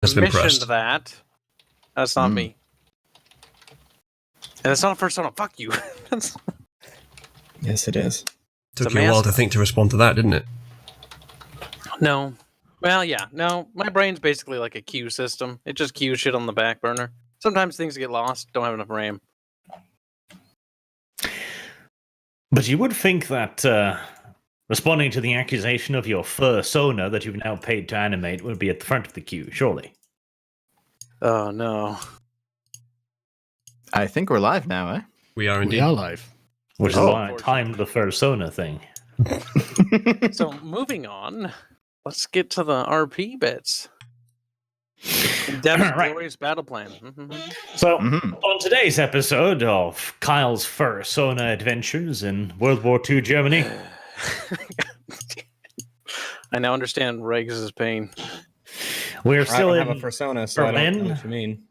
commissioned that. That's not me. And it's not a persona. Fuck you. Yes, it is. Took you a while to think to respond to that, didn't it? No. Well, yeah. No, my brain's basically like a queue system. It just queues shit on the back burner. Sometimes things get lost. Don't have enough RAM. But you would think that responding to the accusation of your fursona that you've now paid to animate would be at the front of the queue, surely. Oh, no. I think we're live now, eh? We are indeed. We are live. Which is why I timed the fursona thing. So, moving on, let's get to the RP bits. Dev's glorious battle plan. So, on today's episode of Kyle's Fursona Adventures in World War II Germany... I now understand Regs' pain. We're still in have a persona, so I don't know what you mean.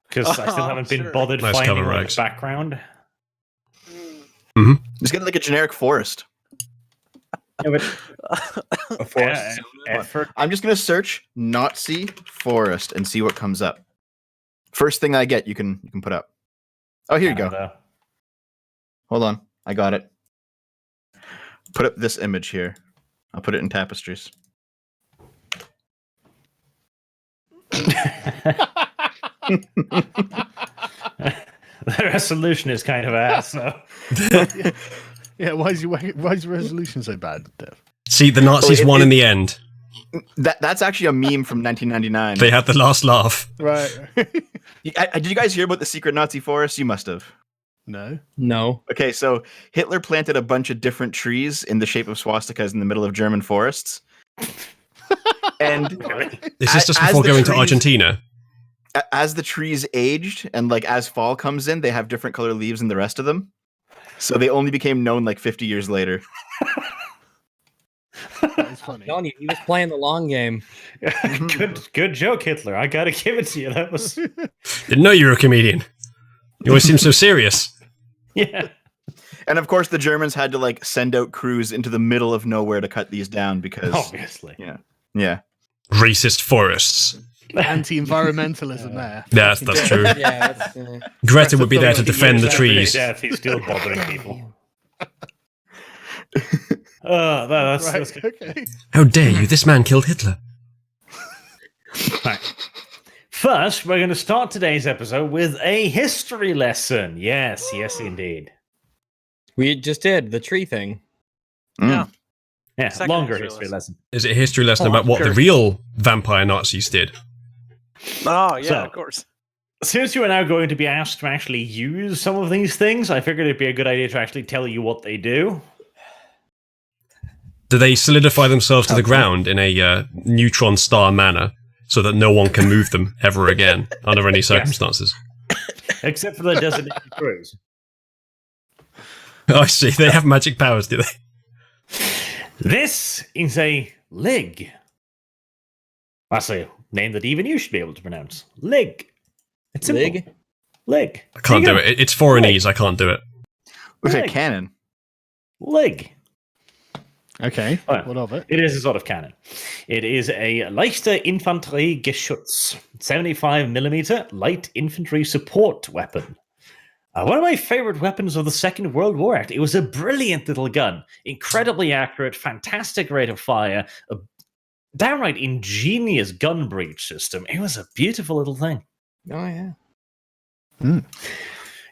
Because I still haven't been bothered finding the background. Just get like a generic forest. Yeah, but a forest. I'm just gonna search Nazi forest and see what comes up. First thing I get, you can put up. Oh, here you go. Hold on, I got it. Put up this image here. I'll put it in tapestries. The resolution is kind of ass, so. Yeah, why is your resolution so bad, Dev? See, the Nazis won in the end. That's actually a meme from 1999. They had the last laugh. Right. Did you guys hear about the secret Nazi forest? You must have. No. Okay, so Hitler planted a bunch of different trees in the shape of swastikas in the middle of German forests. And this is just before going to Argentina. As the trees aged and like as fall comes in, they have different color leaves than the rest of them. So they only became known like 50 years later. That's funny. He was playing the long game. Good joke, Hitler. I gotta give it to you. That was. Didn't know you were a comedian. You always seem so serious. Yeah. And of course, the Germans had to like send out crews into the middle of nowhere to cut these down because obviously, yeah, racist forests. Anti-environmentalism there. That's true. Yeah, Greta would be there to defend the trees. He's still bothering people. That's okay. How dare you? This man killed Hitler. Right. First, we're going to start today's episode with a history lesson. Yes, indeed. We just did the tree thing. Yeah, Second longer history lesson. Is it a history lesson about what the real vampire Nazis did? Oh, yeah, So, of course. Since you are now going to be asked to actually use some of these things, I figured it'd be a good idea to actually tell you what they do. Do they solidify themselves to the ground in a neutron star manner so that no one can move them ever again under any circumstances? Except for the designated crews. I see. They have magic powers, do they? This is a lig. That's a name that even you should be able to pronounce. Lig. It's simple. Lig. I can't do it. It's foreignese. I can't do it. Looks like cannon. Lig. Okay, Well, what of it? It is a sort of cannon. It is a leichte Infanteriegeschütz, 75mm light infantry support weapon. One of my favorite weapons of the Second World War. It was a brilliant little gun, incredibly accurate, fantastic rate of fire, a downright ingenious gun breech system. It was a beautiful little thing. Oh, yeah.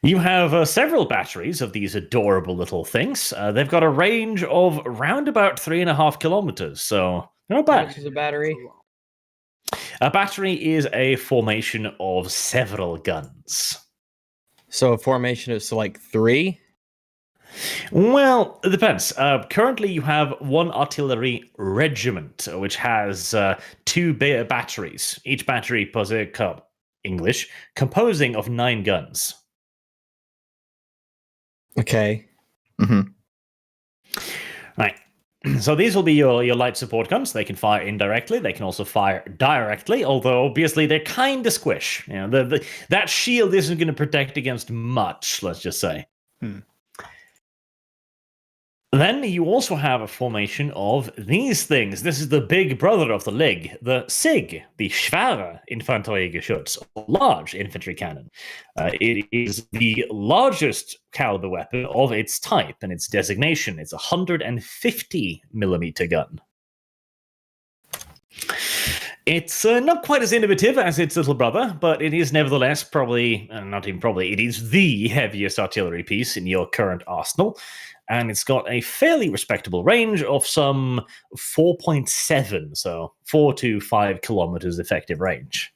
You have several batteries of these adorable little things. They've got a range of around about 3.5 kilometers, so not bad. How much is a battery? A battery is a formation of several guns. So a formation is like 3? Well, it depends. Currently, you have one artillery regiment, which has 2 batteries. Each battery composing of 9 guns. Okay. Right. So these will be your light support guns. They can fire indirectly. They can also fire directly, although obviously they're kind of squish. You know, that shield isn't going to protect against much, let's just say. Then you also have a formation of these things. This is the big brother of the Lig, the SIG, the Schwere Infanteriegeschütz, large infantry cannon. It is the largest caliber weapon of its type and its designation. It's a 150mm gun. It's not quite as innovative as its little brother, but it is nevertheless probably, not even probably, it is the heaviest artillery piece in your current arsenal. And it's got a fairly respectable range of some 4.7, so 4 to 5 kilometers effective range.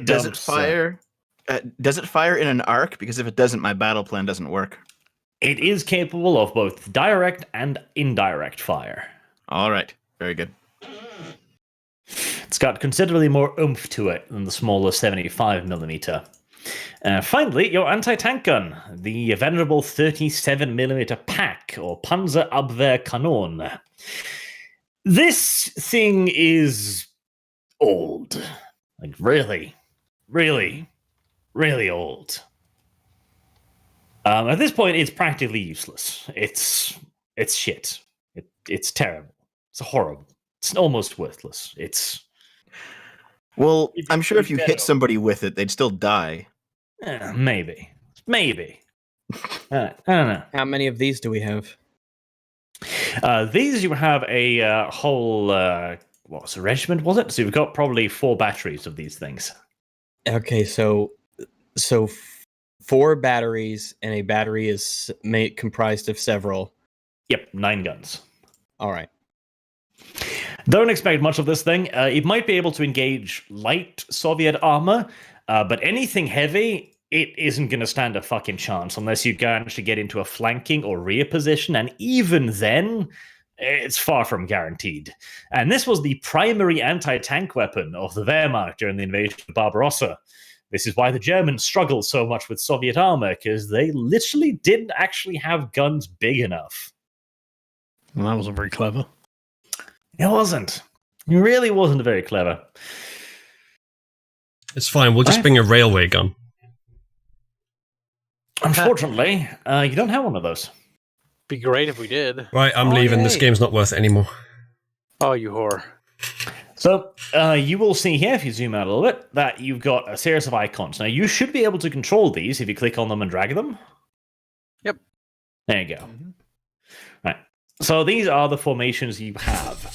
Does it fire? Does it fire in an arc? Because if it doesn't, my battle plan doesn't work. It is capable of both direct and indirect fire. All right, very good. It's got considerably more oomph to it than the smaller 75mm. Finally, your anti-tank gun, the venerable 37mm Pack, or Panzerabwehrkanon. This thing is old. Like, really, really, really old. At this point, it's practically useless. It's shit. It's terrible. It's horrible. It's almost worthless. Well, I'm sure if you hit somebody with it, they'd still die. Maybe. I don't know. How many of these do we have? These you have a whole what was a regiment? Was it? So you've got probably 4 batteries of these things. Okay, so 4 batteries, and a battery is comprised of several. Yep, 9 guns. All right. Don't expect much of this thing. It might be able to engage light Soviet armor, but anything heavy, it isn't going to stand a fucking chance unless you can actually get into a flanking or rear position, and even then, it's far from guaranteed. And this was the primary anti-tank weapon of the Wehrmacht during the invasion of Barbarossa. This is why the Germans struggled so much with Soviet armor, because they literally didn't actually have guns big enough. Well, that wasn't very clever. It wasn't. It really wasn't very clever. It's fine. We'll just bring a railway gun. Unfortunately, you don't have one of those. Be great if we did. Right, I'm leaving. This game's not worth it anymore. Oh, you whore. So, you will see here, if you zoom out a little bit, that you've got a series of icons. Now, you should be able to control these if you click on them and drag them. Yep. There you go. Right. So these are the formations you have.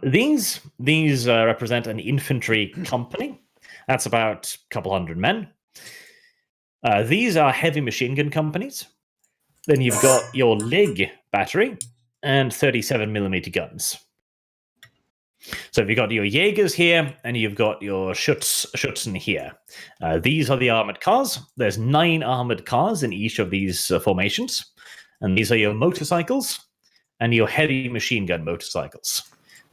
These represent an infantry company. That's about a couple hundred men. These are heavy machine gun companies. Then you've got your Lig battery and 37mm guns. So you've got your Jaegers here, and you've got your Schutzen here. These are the armored cars. There's 9 armored cars in each of these formations. And these are your motorcycles and your heavy machine gun motorcycles.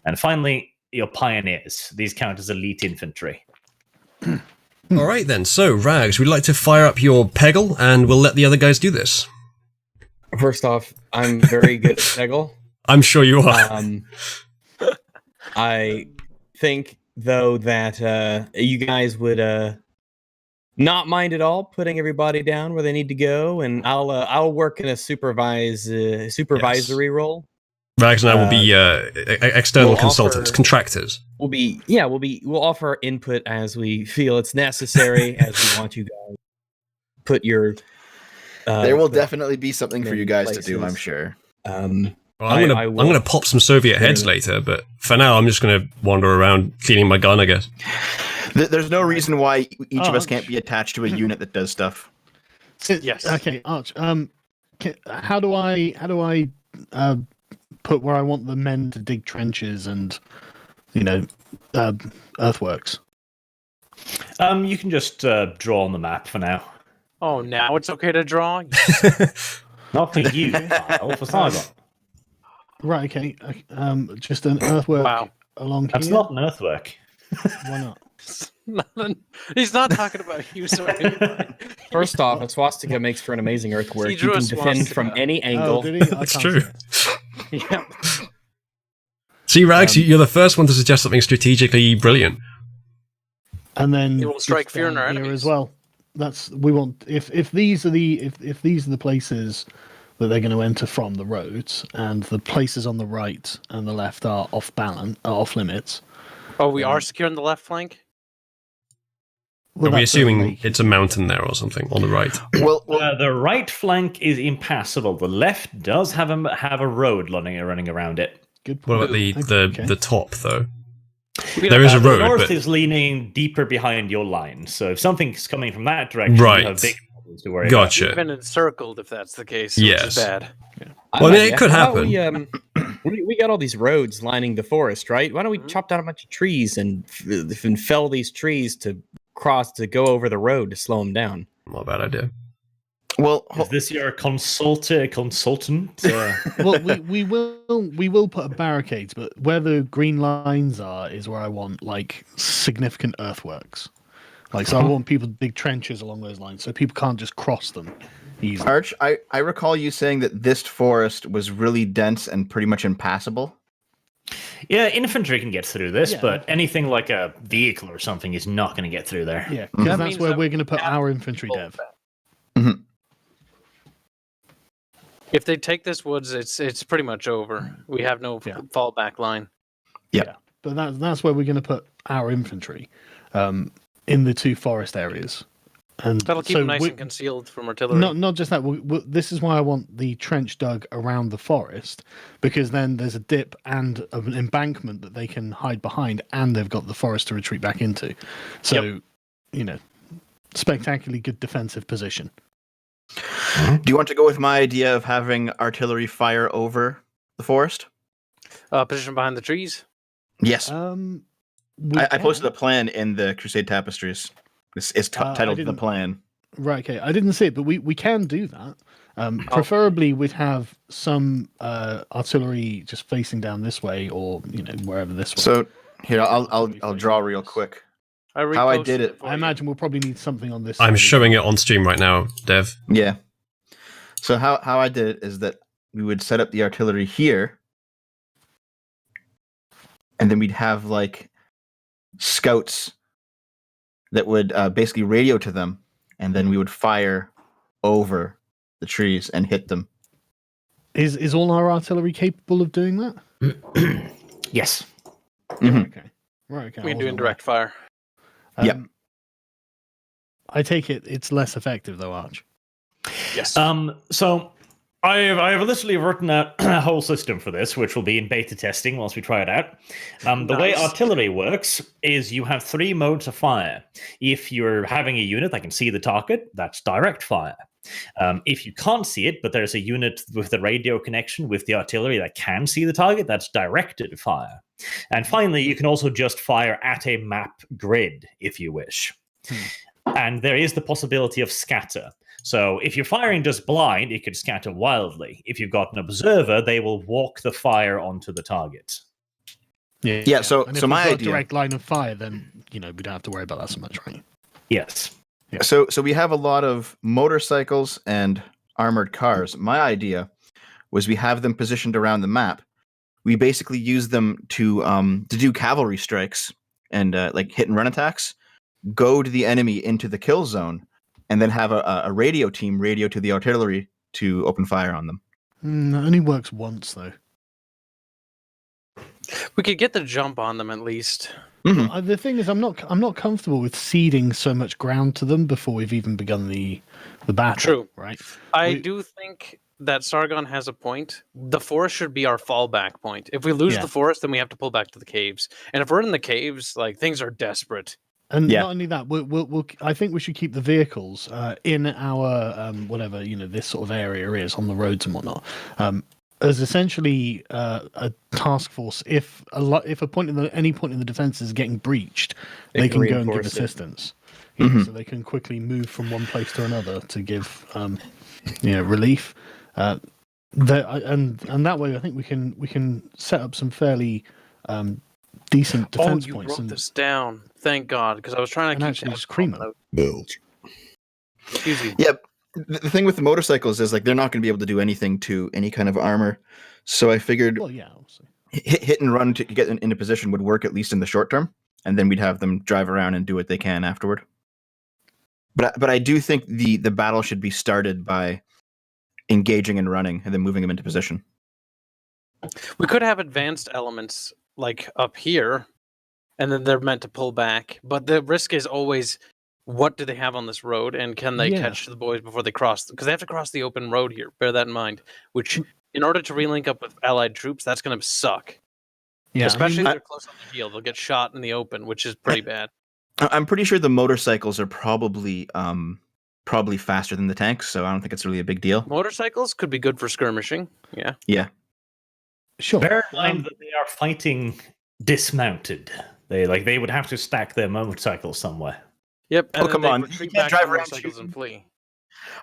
And finally, your pioneers. These count as elite infantry. All right, then. So, Rags, we'd like to fire up your Peggle, and we'll let the other guys do this. First off, I'm very good at Peggle. I'm sure you are. I think, though, that you guys would not mind at all putting everybody down where they need to go, and I'll work in a supervisory role. Rags and I will be external consultants, contractors. We'll offer input as we feel it's necessary, as we want you guys put your. There will definitely be something for you guys to do, I'm sure. I'm gonna pop some Soviet heads later, but for now, I'm just gonna wander around cleaning my gun, I guess. There's no reason why each of us can't be attached to a unit that does stuff. Yes. Okay, Arch. How do I put where I want the men to dig trenches and, earthworks? You can just draw on the map for now. Oh, now it's okay to draw? Not for you, Kyle, for Sargon. Right, okay. Just an earthwork along That's here? not an earthwork. Why not? He's not talking about you, sorry. First off, a swastika makes for an amazing earthwork. He You drew a can defend swastika. from any Oh, angle. did he? I That's can't true. see it. Yep. See, Rags, you're the first one to suggest something strategically brilliant. And then It will strike just fear in down our here enemies. as well. We want if these are the places that they're going to enter from the roads, and the places on the right and the left are off limits. Oh, we are securing the left flank? Well, Are we that's a assuming lake. it's a mountain there or something on the right? Well, The right flank is impassable. The left does have a road running around it. Good What point. about Okay. the top though? We There don't is a have- The road, north but is leaning deeper behind your line, so if something's coming from that direction, Right. you have big problems to worry gotcha. We've been encircled if that's the case, which Yes. is bad. Well, I mean, it could happen. We got all these roads lining the forest, right? Why don't we chop down a bunch of trees and fell these trees to go over the road to slow them down? Not a bad idea. well, about. Is this your consultant? Well, we will put up barricades, but where the green lines are is where I want like significant earthworks. Like, so I want people to dig trenches along those lines, so people can't just cross them easily. Arch, I recall you saying that this forest was really dense and pretty much impassable. Yeah, infantry can get through this, Yeah. but anything like a vehicle or something is not going to get through there. Yeah, That because that's means where that we're going to put have our infantry full dev. Mhm. If they take this woods, it's pretty much over. We have no Yeah. fallback line. But that's where we're going to put our infantry, in the two forest areas, and That'll keep so them nice we- and concealed from artillery. Not just that. This is why I want the trench dug around the forest, because then there's a dip and an embankment that they can hide behind, and they've got the forest to retreat back into. So, spectacularly good defensive position. Do you want to go with my idea of having artillery fire over the forest? Position behind the trees. Yes. I posted a can. plan in the Crusade Tapestries. It's I titled The didn't- Plan. Right. Okay. I didn't see it, but we can do that. Preferably, we'd have some artillery just facing down this way, or wherever this way. So here, I'll draw real quick. How I did reposted it. for I you. imagine we'll probably need something on this. I'm side as showing it well. on stream right now, Dev. Yeah. So how I did it is that we would set up the artillery here, and then we'd have like scouts that would basically radio to them, and then we would fire over the trees and hit them. Is all our artillery capable of doing that? Yes. Mhm. Okay. Right. Okay. We I can do wasn't indirect fire. aware. Yep. I take it's less effective though, Arch. Yes. So I've literally written a whole system for this, which will be in beta testing once we try it out. The way Nice. artillery works is you have 3 modes of fire. If you're having a unit that can see the target, that's direct fire. If you can't see it, but there's a unit with the radio connection with the artillery that can see the target, that's directed fire. And finally, you can also just fire at a map grid if you wish. And there is the possibility of scatter. So if you're firing just blind, it could scatter wildly. If you've got an observer, they will walk the fire onto the target. Yeah, so- And if so we've my got a idea- direct line of fire, then we don't have to worry about that so much, right? Yes. Yeah. So we have a lot of motorcycles and armored cars. My idea was we have them positioned around the map. We basically use them to do cavalry strikes and like hit and run attacks. Go to the enemy into the kill zone, and then have a radio team radio to the artillery to open fire on them. That only works once though. We could get the jump on them at least. Mhm. The thing is, I'm not comfortable with ceding so much ground to them before we've even begun the battle. True. Right. I We- do think that Sargon has a point. The forest should be our fallback point. If we lose Yeah. the forest, then we have to pull back to the caves. And if we're in the caves, like things are desperate. And Yeah. not only that, we'll I think we should keep the vehicles in our whatever this sort of area is on the roads and whatnot, as essentially a task force. If a point in any point in the defense is getting breached, they can go and give reinforce it. assistance. Mhm. So they can quickly move from one place to another to give relief. And that way, I think we can set up some fairly decent defense you points wrote and this down. Thank God, because I was trying to keep actually tabs just cream on them. those. Excuse me. Yeah, the thing with the motorcycles is like they're not going to be able to do anything to any kind of armor. So I figured Well, yeah, obviously. hit and run to get into position would work at least in the short term, and then we'd have them drive around and do what they can afterward. But I do think the battle should be started by engaging and running, and then moving them into position. We could have advanced elements like up here, and then they're meant to pull back. But the risk is always, what do they have on this road, and can they catch the boys before they cross? Because they have to cross the open road here. Bear that in mind. Which, in order to relink up with allied troops, that's going to suck. Yeah, especially if they're close on the heel, they'll get shot in the open, which is pretty bad. I'm pretty sure the motorcycles are probably faster than the tanks, so I don't think it's really a big deal. Motorcycles could be good for skirmishing. Yeah. Yeah. Sure. Bear in mind that they are fighting dismounted. They would have to stack their motorcycles somewhere. Yep. Oh, come on. You can't drive around motorcycles and flee.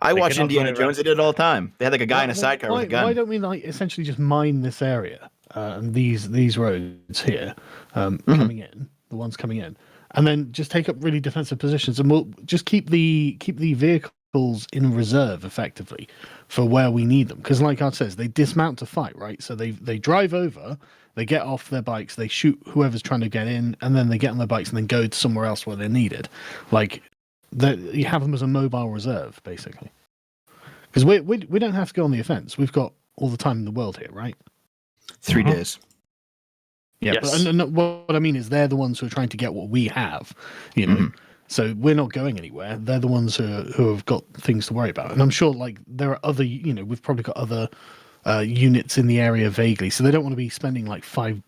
I watch Indiana Jones. They did it all the time. They had like a guy in a sidecar with a gun. Why don't we essentially just mine this area and these roads here coming in, the ones coming in, and then just take up really defensive positions, and we'll just keep the vehicles in reserve effectively for where we need them. Because like Art says, they dismount to fight, right? So they drive over, they get off their bikes, they shoot whoever's trying to get in, and then they get on their bikes and then go to somewhere else where they're needed. Like you have them as a mobile reserve, basically. Because we don't have to go on the offense. We've got all the time in the world here, right? 3 days. Yeah, yes. But what I mean is they're the ones who are trying to get what we have, you know. So we're not going anywhere. They're the ones who have got things to worry about. And I'm sure like there are other, we've probably got other units in the area vaguely. So they don't want to be spending like 5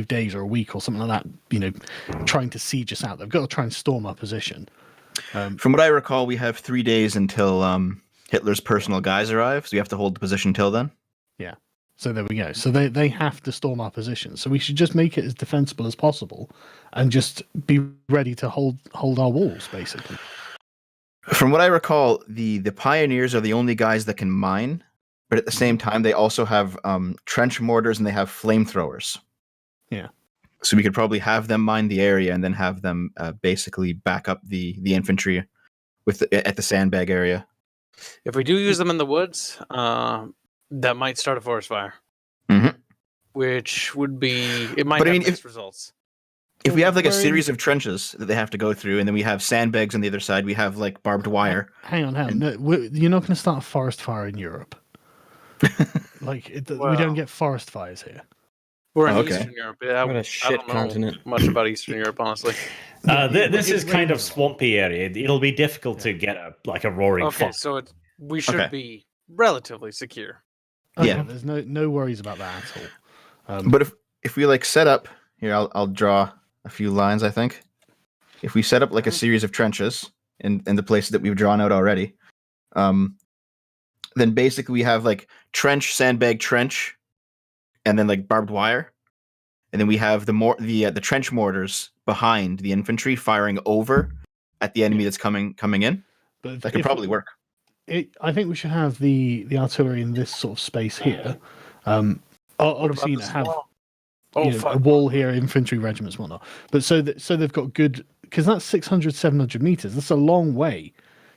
days or a week or something like that, trying to siege us out. They've got to try and storm our position. From what I recall, we have 3 days until Hitler's personal guys arrive. So we have to hold the position till then. Yeah. So there we go. So they have to storm our position. So we should just make it as defensible as possible and just be ready to hold our walls, basically. From what I recall, the pioneers are the only guys that can mine, but at the same time, they also have trench mortars and they have flamethrowers. Yeah. So we could probably have them mine the area and then have them basically back up the infantry at the sandbag area. If we do use them in the woods, that might start a forest fire, which would be have mixed results. If we have like a series of trenches that they have to go through, and then we have sandbags on the other side, we have like barbed wire. Hang on. No, you're not going to start a forest fire in Europe. We don't get forest fires here. We're in Eastern Europe. Yeah, what a shit continent. Much about Eastern Europe, honestly. This is kind of swampy area. It'll be difficult to get a roaring fire. Okay, so we should be relatively secure. Okay, yeah, there's no worries about that at all. But if we like set up here, I'll draw a few lines. I think if we set up like a series of trenches in the places that we've drawn out already, then basically we have like trench, sandbag, trench, and then like barbed wire, and then we have the trench mortars behind the infantry firing over at the enemy that's coming in. But that could probably work. I think we should have the artillery in this sort of space here. Obviously, have a wall here, infantry regiments, whatnot. But so they've got good, because that's 600, 700 meters. That's a long way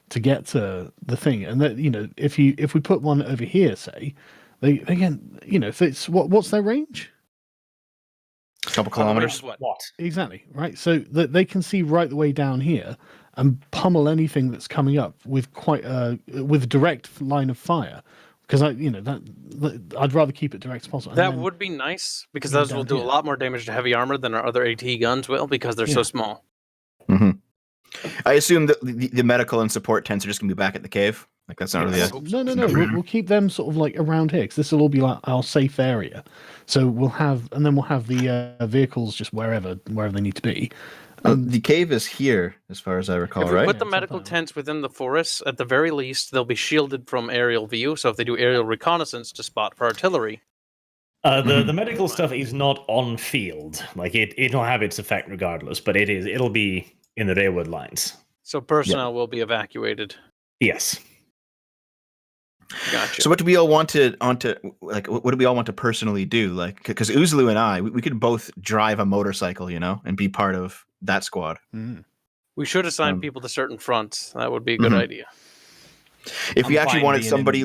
to get to the thing. And that if we put one over here, say, if it's what's their range? A couple kilometers. What? Exactly, right? So that they can see right the way down here and pummel anything that's coming up with with a direct line of fire. Because I'd rather keep it direct as possible. That would be nice, because those will do a lot more damage to heavy armor than our other AT guns will, because they're so small. Mm-hmm. I assume that the medical and support tents are just going to be back at the cave. Like that's not really. No. We'll keep them sort of like around here, because this will all be like our safe area. So we'll have the vehicles just wherever they need to be. The cave is here, as far as I recall, if we put the medical tents within the forest, at the very least, they'll be shielded from aerial view. So if they do aerial reconnaissance to spot for artillery. The medical stuff is not on field. Like it'll have its effect regardless, but it'll be in the railroad lines. So personnel will be evacuated. Yes. Gotcha. So what do we all want to what do we all want to personally do? Like, because Uzlu and I, we could both drive a motorcycle, and be part of that squad. We should assign people to certain fronts. That would be a good idea. If we actually wanted somebody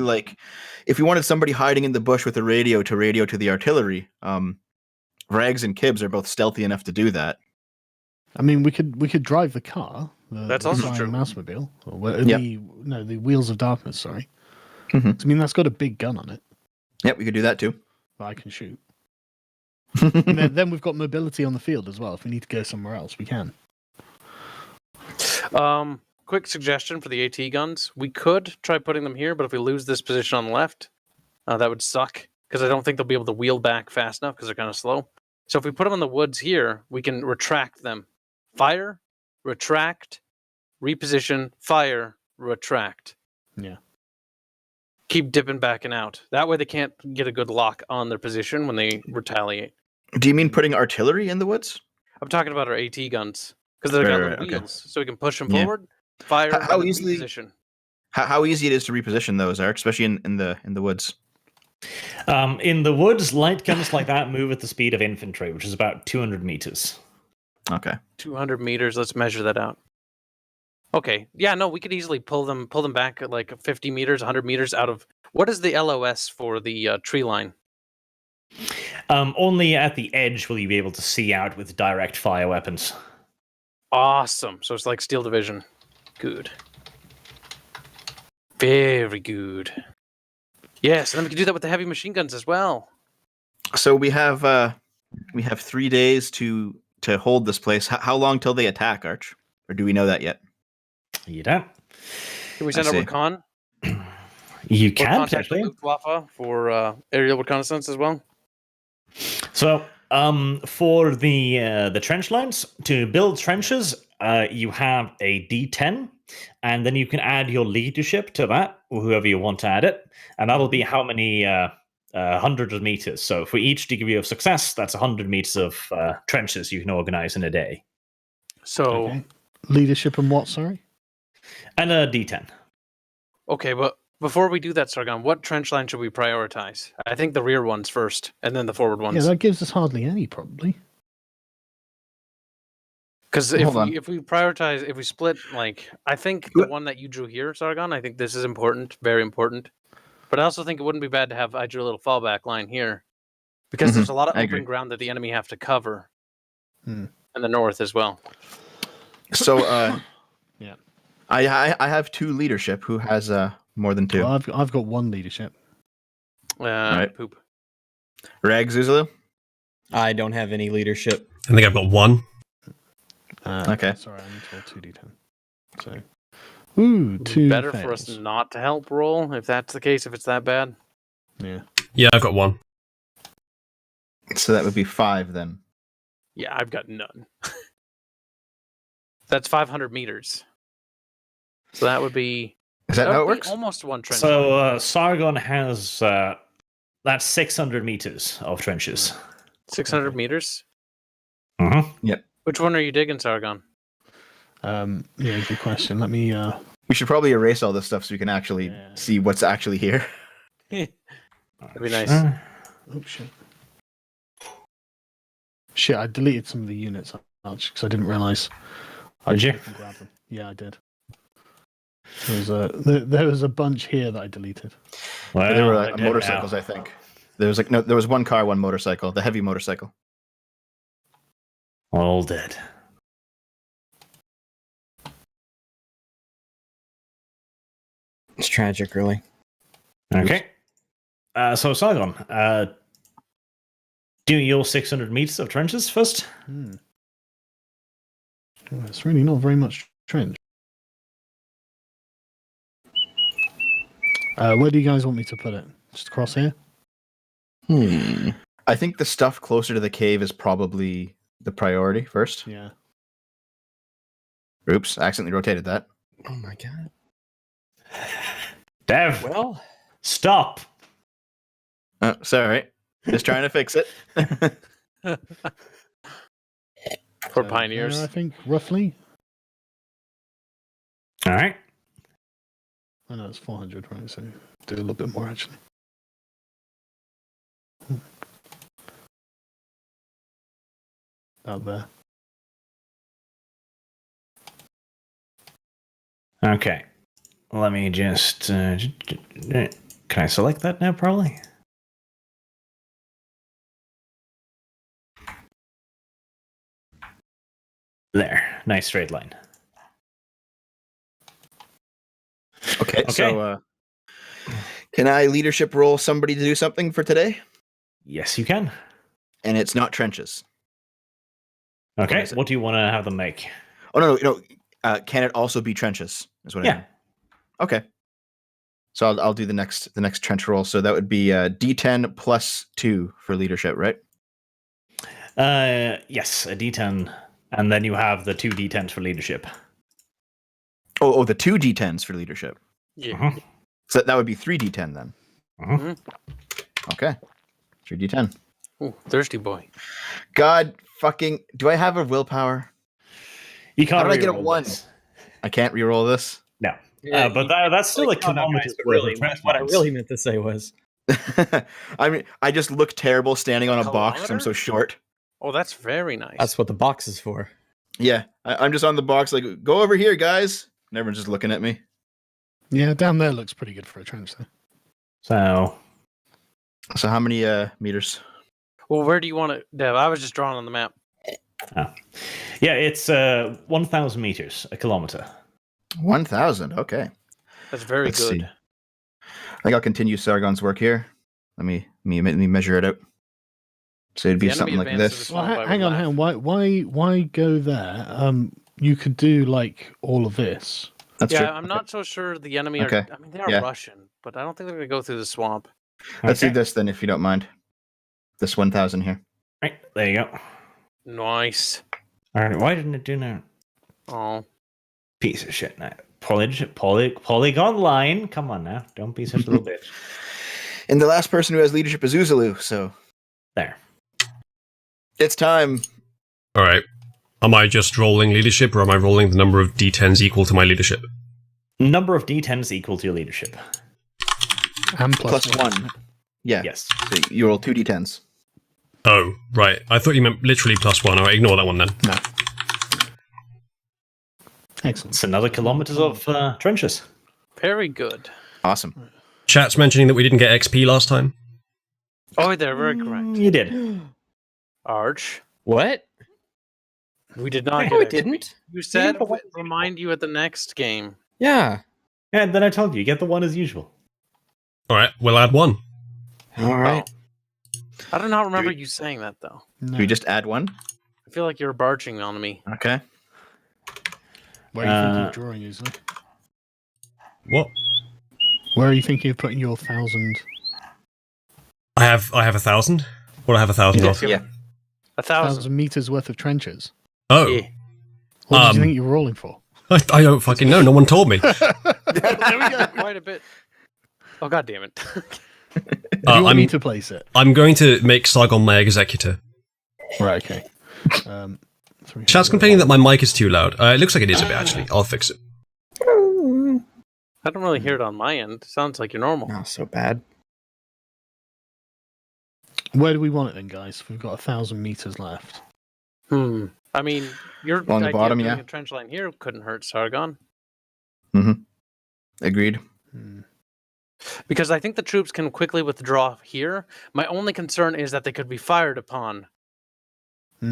if we wanted somebody hiding in the bush with a radio to the artillery, Rags and Kibbs are both stealthy enough to do that. I mean, we could drive the car. That's also true. Mousemobile. The Wheels of Darkness. Sorry. Mhm. I mean, that's got a big gun on it Yep, we could do that too. that I can shoot. And then we've got mobility on the field as well. If we need to go somewhere else, we can. Quick suggestion for the AT guns. We could try putting them here, but if we lose this position on the left, that would suck, because I don't think they'll be able to wheel back fast enough because they're kind of slow. So if we put them in the woods here, we can retract them. Fire, retract, reposition, fire, retract. Yeah. Keep dipping back and out. That way they can't get a good lock on their position when they retaliate. Do you mean putting artillery in the woods? I'm talking about our AT guns, because they've got little okay. wheels, so we can push them Yeah. forward, fire, How and then easily- reposition. How easy it is to reposition those, Eric, especially in the woods. In the woods, light guns like that move at the speed of infantry, which is about 200 meters. Okay. 200 meters. Let's measure that out. Okay. Yeah, no, we could easily pull them back at like 50 meters, 100 meters out of... What is the LOS for the tree line? Only at the edge will you be able to see out with direct fire weapons. Awesome. So it's like Steel Division. Good. Very good. Yes, and then we can do that with the heavy machine guns as well. So we have 3 days to hold this place. How long till they attack, Arch? Or do we know that yet? You don't. Can we send I out see. recon? You Or can, contact the technically. Luftwaffe for aerial reconnaissance as well? So, for the trench lines, to build trenches, you have a D10, and then you can add your leadership to that, or whoever you want to add it, and that'll be how many hundreds of meters. So, for each degree of success, that's 100 meters of trenches you can organize in a day, So... Okay. Leadership and what, sorry? and a D10. Okay, but before we do that, Sargon, what trench line should we prioritize? I think the rear ones first, and then the forward Yeah, ones. that gives us hardly any, probably. Because Hold on. if we prioritize, if we split, like, I think the one that you drew here, Sargon, I think this is important, very important. But I also think it wouldn't be bad to have, I drew a little fallback line here. Because there's a lot of I open agree. ground that the enemy have to cover. Hmm. In the north as well. So Yeah. I have 2 leadership. Who has more than 2? Well, I've got 1 leadership. Right. Poop. Rag Zuzulu? I don't have any leadership. I think I've got one. Okay. Sorry, I need to roll 2d10. So, ooh, 2 Better for us fails. not to help roll, if that's the case, if it's that bad. Yeah. Yeah, I've got one. So that would be 5 then. Yeah, I've got none. That's 500 meters. So that would be... Is that how it would be works? almost one trench. So, Sargon has that's 600 meters of trenches. 600 meters? Mm-hmm. Which one are you digging, Sargon? Yeah, good question. Let me. We should probably erase all this stuff so we can actually Yeah. see what's actually here. That'd be nice. Oh shit! Shit! I deleted some of the units because I didn't realize. Did you? can grab them. Yeah, I did. There was a bunch here that I deleted. Well, There were I did motorcycles, now. I think. There was 1 car, 1 motorcycle, the heavy motorcycle. All dead. It's tragic, really. Okay. So, Sargon, do your 600 meters of trenches first. Oh, it's really not very much trench. Where do you guys want me to put it? Just across here? I think the stuff closer to the cave is probably the priority first. Yeah. Oops, I accidentally rotated that. Oh my god. Dev, Well, stop. Sorry. Just trying to fix it. For So pioneers. there, I think, roughly. All right. I know it's 400, right? So do a little bit more, actually. Out there. Okay. Let me just. Can I select that now, probably? There. Nice straight line. Okay. So Can I leadership roll somebody to do something for today? Yes, you can. And it's not trenches. Okay, what do you want to have them make? Oh, no. Can it also be trenches? Is what I mean. Okay. So I'll do the next trench roll. So that would be D10 plus 2 for leadership, right? Yes, a D10. And then you have the 2 D10s for leadership. Oh, the 2 D10s for leadership. Yeah. Uh-huh. So that would be 3 D10 then. Uh-huh. Okay. 3 D10. Ooh, thirsty boy. God fucking... Do I have a willpower? You can't How did I get a reroll 1? this. I can't reroll this? No. Yeah, But that's still a kilometer. What I really meant to say was, I mean, I just look terrible standing on a box 'cause I'm so Kilometer? short. Oh, that's very nice. that's what the box is for. Yeah, I'm just on the box like, go over here, guys. And everyone's just looking at me. Yeah, down there looks pretty good for a trench, though. So how many meters? Well, where do you want it, Dev? I was just drawing on the map. Yeah, it's 1,000 meters, a kilometer. 1,000. Okay. That's very Let's good. see. I think I'll continue Sargon's work here. Let me measure it out. So it'd be The enemy something like advances this. the Well, swamp, I hang would on. laugh. Why go there? You could do like all of this. That's Yeah, true. I'm not so sure the enemy Okay. are. I mean, they are Yeah. Russian, but I don't think they're going to go through the swamp. Let's do Okay. this then, if you don't mind. This 1,000 here. Right, there you go. Nice. All right, why didn't it do that? Oh, Piece of shit. Now. Polygon line. Come on now. Don't be such a little bitch. And the last person who has leadership is Uzulu, so There. it's time. All right. Am I just rolling leadership, or am I rolling the number of d10s equal to my leadership? Number of D10s equal to your leadership. And Plus 1. Yeah. Yes. So you roll 2 D10s. Oh, right. I thought you meant literally +1. All right, ignore that one then. No. Excellent. It's another kilometers of trenches. very good. Awesome. Chat's mentioning that we didn't get XP last time. Oh, they're very correct. You did. Arch, What? we did not No, get it XP. didn't. You said didn't, but what- remind you at the next game. Yeah. And then I told you, get the one as usual. All right, we'll add 1. All right. I do not remember you saying that though. No. Do we just add 1? I feel like you're barging on me. Okay. Where are you thinking of drawing, usually? What? Where are you thinking of putting your 1,000? I have 1,000. What do I have 1,000 Yeah. of? Yeah. 1,000. 1,000 meters worth of trenches. Oh, Yeah. What do you Um, think you're rolling for? I don't fucking know. No one told me. There we go. Quite a bit. Oh, god damn it. Do you want me I'm to place it? I'm going to make Sargon my executor. Right, okay. Chat's complaining that my mic is too loud. It looks like it is a bit actually. I'll fix it. I don't really hear it on my end. Sounds like you're normal. Not so bad. Where do we want it then, guys? We've got 1,000 meters left. I mean, your On the idea bottom, of doing yeah. a trench line here couldn't hurt Sargon. Agreed. Because I think the troops can quickly withdraw here. My only concern is that they could be fired upon.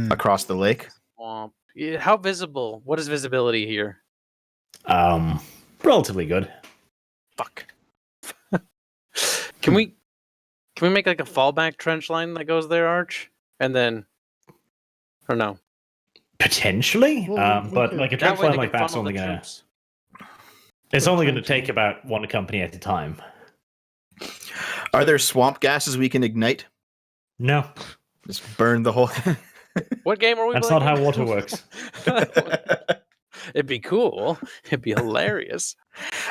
Across the lake. Swamp. Yeah, how visible? What is visibility here? Relatively good. Fuck. Can we make like a fallback trench line that goes there, Arch? And then, or no? Potentially, Well, we but could- like a That trench way line they like can that's funnel only the gonna troops. it's only gonna trench take line. about one company at a time. Are there swamp gases we can ignite? No, Just burn the whole thing. What game are we that's playing? not how water works. It'd be cool. It'd be hilarious.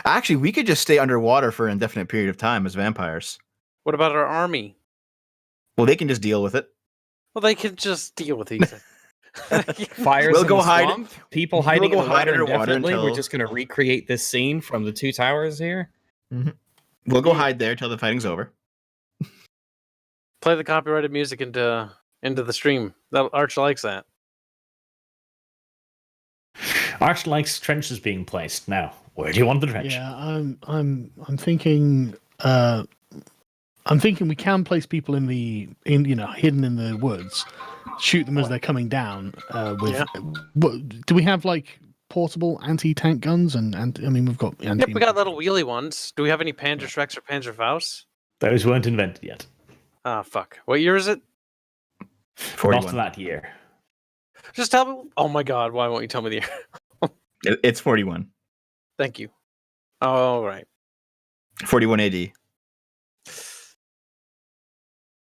Actually, we could just stay underwater for an indefinite period of time as vampires. What about our army? Well, they can just deal with it. Well, they can just deal with these. Fires We'll in go the hide- swamp, people hiding go in the hide water underwater indefinitely. We're until- just going to recreate this scene from the 2 towers here. We'll go hide there till the fighting's over. Play the copyrighted music into the stream. That Arch likes that. Arch likes trenches being placed. Now, where do you want the trench? Yeah, I'm thinking I'm thinking we can place people in hidden in the woods, shoot them as they're coming down. With Yeah. what, do we have like portable anti-tank guns? And I mean, we've got Yep, we got little wheelie ones. Do we have any Panzerschrecks or Panzerfaust? Those weren't invented yet. Ah, fuck. What year is it? 41. Not that year. Just tell me. Oh my god, why won't you tell me the year? It's 41. Thank you. All right. 41 AD.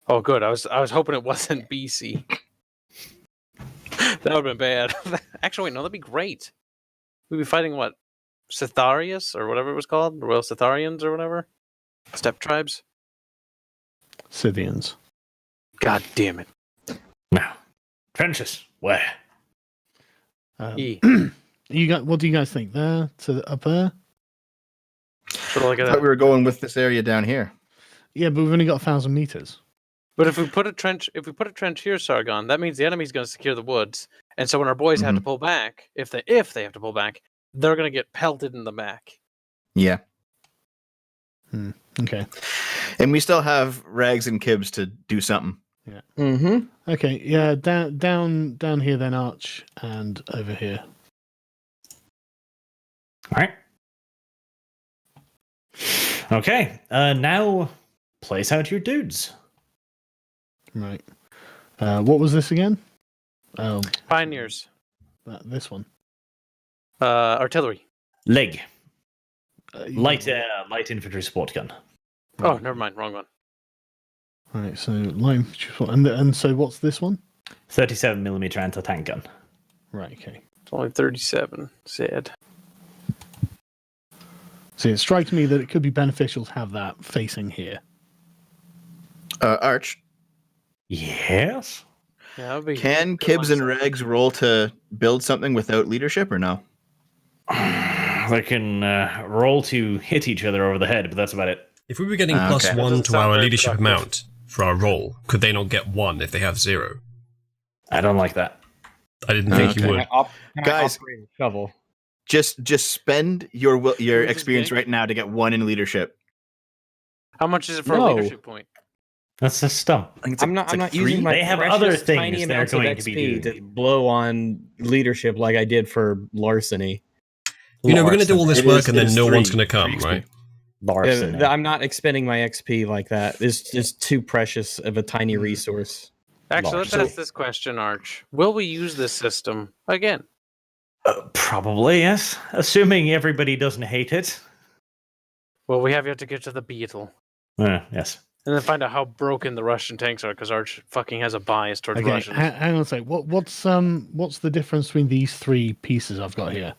Oh, good. I was hoping it wasn't BC. That would have been bad. Actually, wait, no, that'd be great. We'd be fighting what? Scytharius or whatever it was called? The Royal Scytharians or whatever? Steppe tribes? Scythians. God damn it. Now, trenches. Where? E. You got? What do you guys think? There to up there? Sort of like I thought we were going with this area down here. Yeah, but we've only got 1,000 meters. But if we put a trench here, Sargon, that means the enemy's going to secure the woods, and so when our boys have to pull back, if they have to pull back, they're going to get pelted in the back. Yeah. Okay. And we still have Rags and Kibs to do something. Yeah. Mm-hmm. Okay. Yeah. Down here, then Arch, and over here. All right. Okay. Now, place out your dudes. Right. What was this again? Oh, Pioneers. this one. Artillery. Leg. Light. Light infantry support gun. Oh, never mind. Wrong one. Right. So light, and so what's this one? 37mm anti-tank gun. Right. Okay. It's only 37. Sad. So it strikes me that it could be beneficial to have that facing here. Arch, Yes. Yeah, that would be can Kibs and Rags roll to build something without leadership or no? They can roll to hit each other over the head, but that's about it. If we were getting Okay. plus That one doesn't to sound our very leadership productive. amount for our roll, could they not get 1 if they have 0? I don't like that. I didn't think you Okay. would. Guys, shovel. Just spend your Who's experience this right now to get 1 in leadership. How much is it for No. a leadership point? That's a stump. I think it's I'm not using my They have precious other things tiny they're amounts of going to be XP doing. to blow on leadership like I did for larceny. You know, we're going to do all this It work is- and it then is no one's 3 going to come, for right? Larceny. I'm not expending my XP like that. It's just too precious of a tiny resource. Actually, let's Larceny. ask this question, Arch. Will we use this system again? Probably, yes. Assuming everybody doesn't hate it. Well, we have yet to get to the Beetle. Yes. And then find out how broken the Russian tanks are, because Arch fucking has a bias towards Okay. Russians. Hang on a sec. What's the difference between these 3 pieces I've got here?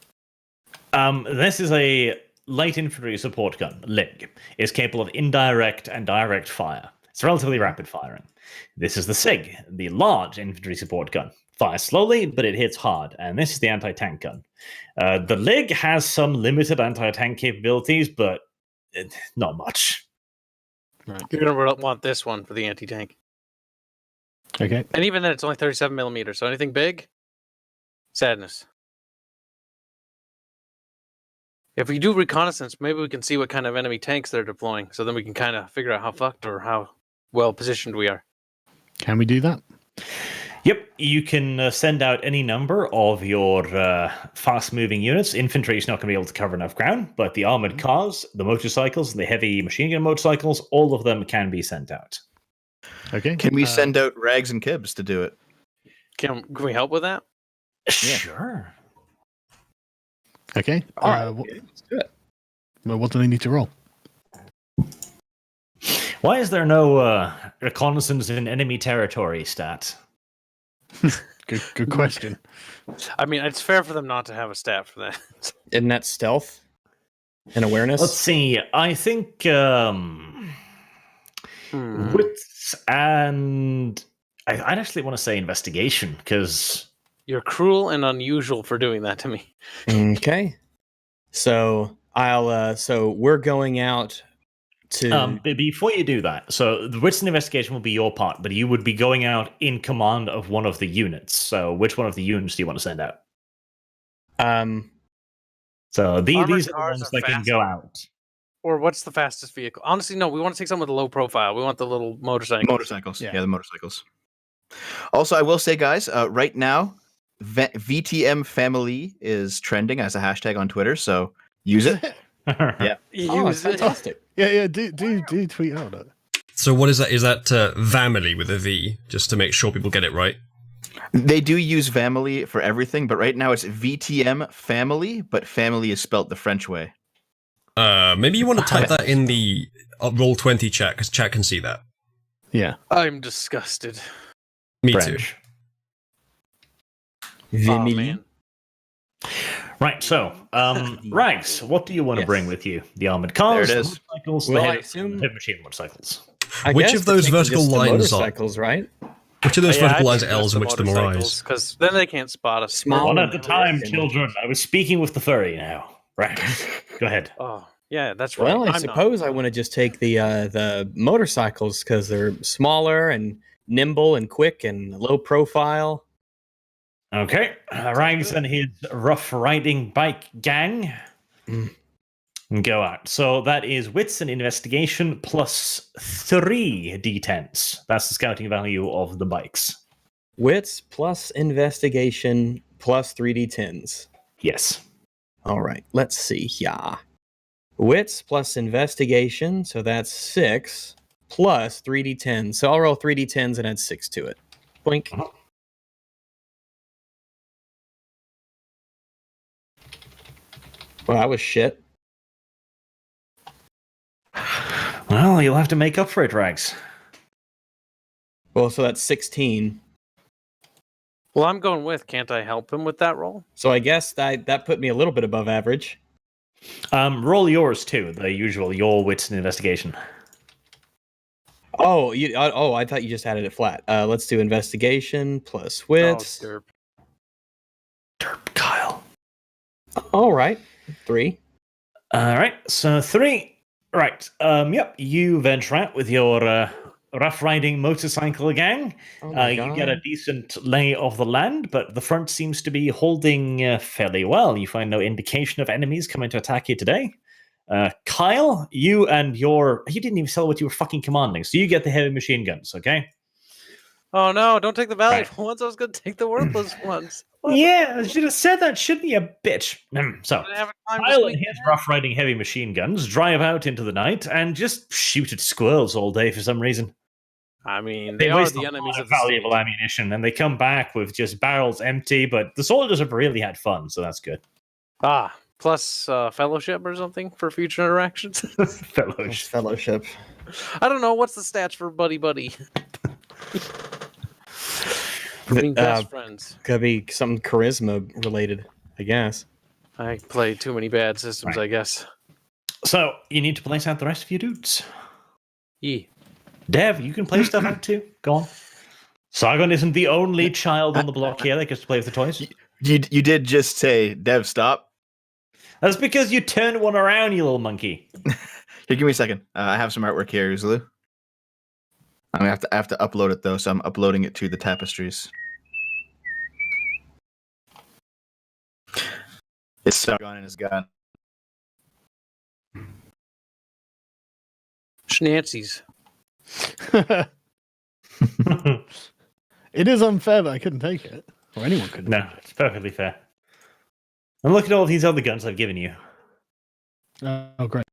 This is a light infantry support gun. Leg. It's capable of indirect and direct fire. It's relatively rapid firing. This is the SIG, the large infantry support gun. Fires slowly, but it hits hard. And this is the anti-tank gun. The Leg has some limited anti-tank capabilities, but not much. Right. You're going to want this one for the anti-tank. Okay. And even then, it's only 37 millimeters. So anything big? Sadness. If we do reconnaissance, maybe we can see what kind of enemy tanks they're deploying. So then we can kind of figure out how fucked or how well positioned we are. Can we do that? Yep, you can send out any number of your fast-moving units. Infantry is not going to be able to cover enough ground, but the armored cars, the motorcycles, the heavy machine gun motorcycles, all of them can be sent out. Okay. Can we send out Rags and Kibs to do it? Can we help with that? Sure. Okay. Let's do it. Well, what do they need to roll? Why is there no reconnaissance in enemy territory stat? Good question. I mean, it's fair for them not to have a stat for that. Isn't that stealth and awareness? Let's see. I think wits and I'd actually want to say investigation because You're cruel and unusual for doing that to me. Okay. So so we're going out to before you do that, so the wits and investigation will be your part, but you would be going out in command of one of the units. So which one of the units do you want to send out? So these are the cars ones are that can fast. go out. Or what's the fastest vehicle? Honestly, no. We want to take something with a low profile. We want the little motorcycle. Motorcycles. Yeah. Yeah, the motorcycles. Also, I will say, guys, right now, VtM family is trending as a hashtag on Twitter, so use it. Yeah. Oh, it's fantastic. Yeah. Do tweet out it. So what is that? Is that family with a V, just to make sure people get it right? They do use family for everything, but right now it's VtM family, but family is spelt the French way. Maybe you want to type that in the Roll20 chat, because chat can see that. Yeah. I'm disgusted. Me French. too. Oh, man. Right, so, Rags, what do you want to bring with you? The armored cars, There it is. motorcycles, Well, the I heavy assume- machine motorcycles. Which guess of those we're taking vertical just the lines are- motorcycles, right? Which of those vertical lines are I'd L's and use which of them are I's? Because then they can't spot us. Small. One at a time, and- children. I was speaking with the furry now. Rags, go ahead. Oh, yeah, that's right. Well, I I'm not. suppose I want to just take the motorcycles because they're smaller and nimble and quick and low profile. Okay, Rags and his rough riding bike gang go out. So that is wits and investigation plus 3 d10s. That's the scouting value of the bikes. Wits plus investigation plus 3d10s. Yes. All right, let's see. Yeah. Wits plus investigation, so that's 6 plus 3d10. So I'll roll 3d10s and add 6 to it. Blink. Uh-huh. Well, that was shit. Well, you'll have to make up for it, Rags. Well, so that's 16. Well, I'm going with. Can't I help him with that roll? So I guess that put me a little bit above average. Roll yours too, the usual, your wits and investigation. Oh, I thought you just added it flat. Let's do investigation plus wits. Oh, derp. Derp, Kyle. All right, 3. All right, so 3. Right, yep, you venture out with your rough riding motorcycle gang. Oh my You God. get a decent lay of the land, but the front seems to be holding fairly well. You find no indication of enemies coming to attack you today. Kyle, you and you didn't even tell what you were fucking commanding, so you get the heavy machine guns, okay? Oh no! Don't take the valuable Right. ones. I was going to take the worthless ones. What? Yeah, I should have said that, shouldn't you, bitch? So, I didn't have time to Kyle and squeak his that. rough riding heavy machine guns drive out into the night and just shoot at squirrels all day for some reason. I mean, they are waste the a enemies lot of the valuable state. ammunition, and they come back with just barrels empty. But the soldiers have really had fun, so that's good. Ah, plus fellowship or something for future interactions. Fellowship. Fellowship. I don't know. What's the stats for buddy buddy? For being best friends. Could be something charisma related, I guess. I play too many bad systems, Right. I guess. So you need to place out the rest of your dudes. E. Dev, you can play stuff out too. Go on. Sargon isn't the only child on the block here that gets to play with the toys. You did just say, Dev, stop. That's because you turned one around, you little monkey. Here, give me a second. I have some artwork here, Uzulu. I'm gonna have to upload it though, so I'm uploading it to the tapestries. It's Sargon and his gun. Schnancies. It is unfair that I couldn't take it, or anyone couldn't. No, it's perfectly fair. And look at all these other guns I've given you. Oh, great.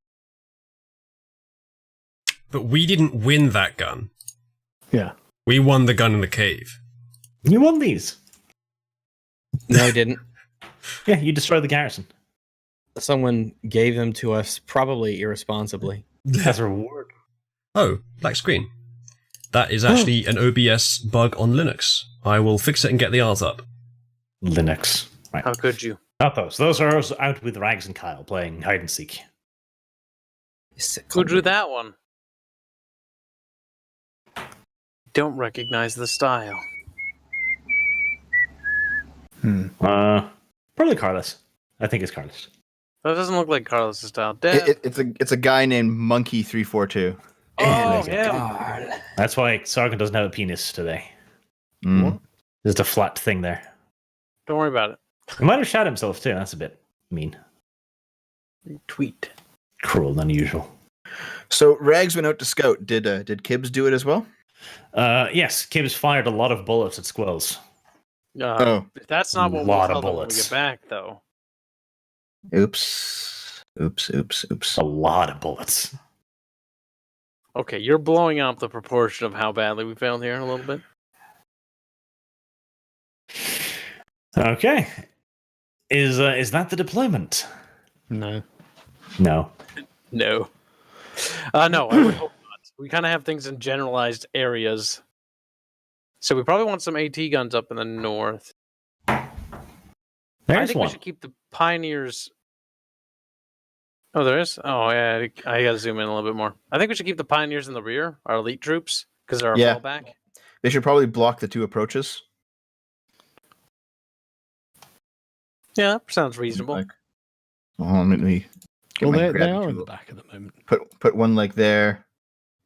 But we didn't win that gun. Yeah. We won the gun in the cave. You won these. No, I didn't. Yeah, you destroyed the garrison. Someone gave them to us, probably irresponsibly. As a reward. Oh, black screen. That is actually an OBS bug on Linux. I will fix it and get the art up. Linux. Right. How could you? Not those. Those are us out with Rags and Kyle playing hide and seek. Who drew that one? Don't recognize the style. Probably Carlos. I think it's Carlos. That doesn't look like Carlos' style. Dev. It's a guy named Monkey342. Oh, yeah. That's why Sargon doesn't have a penis today. Mm. There's a flat thing there. Don't worry about it. He might have shot himself too. That's a bit mean. Tweet. Cruel and unusual. So Rags went out to scout. Did Kibbs do it as well? Yes, Kibbs fired a lot of bullets at squirrels. If that's not what we'll tell them when we get back, though. Oops. A lot of bullets. Okay, you're blowing up the proportion of how badly we failed here a little bit. Okay. Is that the deployment? No. No. No. No, I would hope not. We kind of have things in generalized areas. So we probably want some AT guns up in the north. I think we should keep the Pioneers... Oh, there is? Oh, yeah, I gotta zoom in a little bit more. I think we should keep the Pioneers in the rear, our elite troops, because they're our fallback. They should probably block the 2 approaches. Yeah, that sounds reasonable. Let me get my They grabby are in tool. the back at the moment. Put one like there,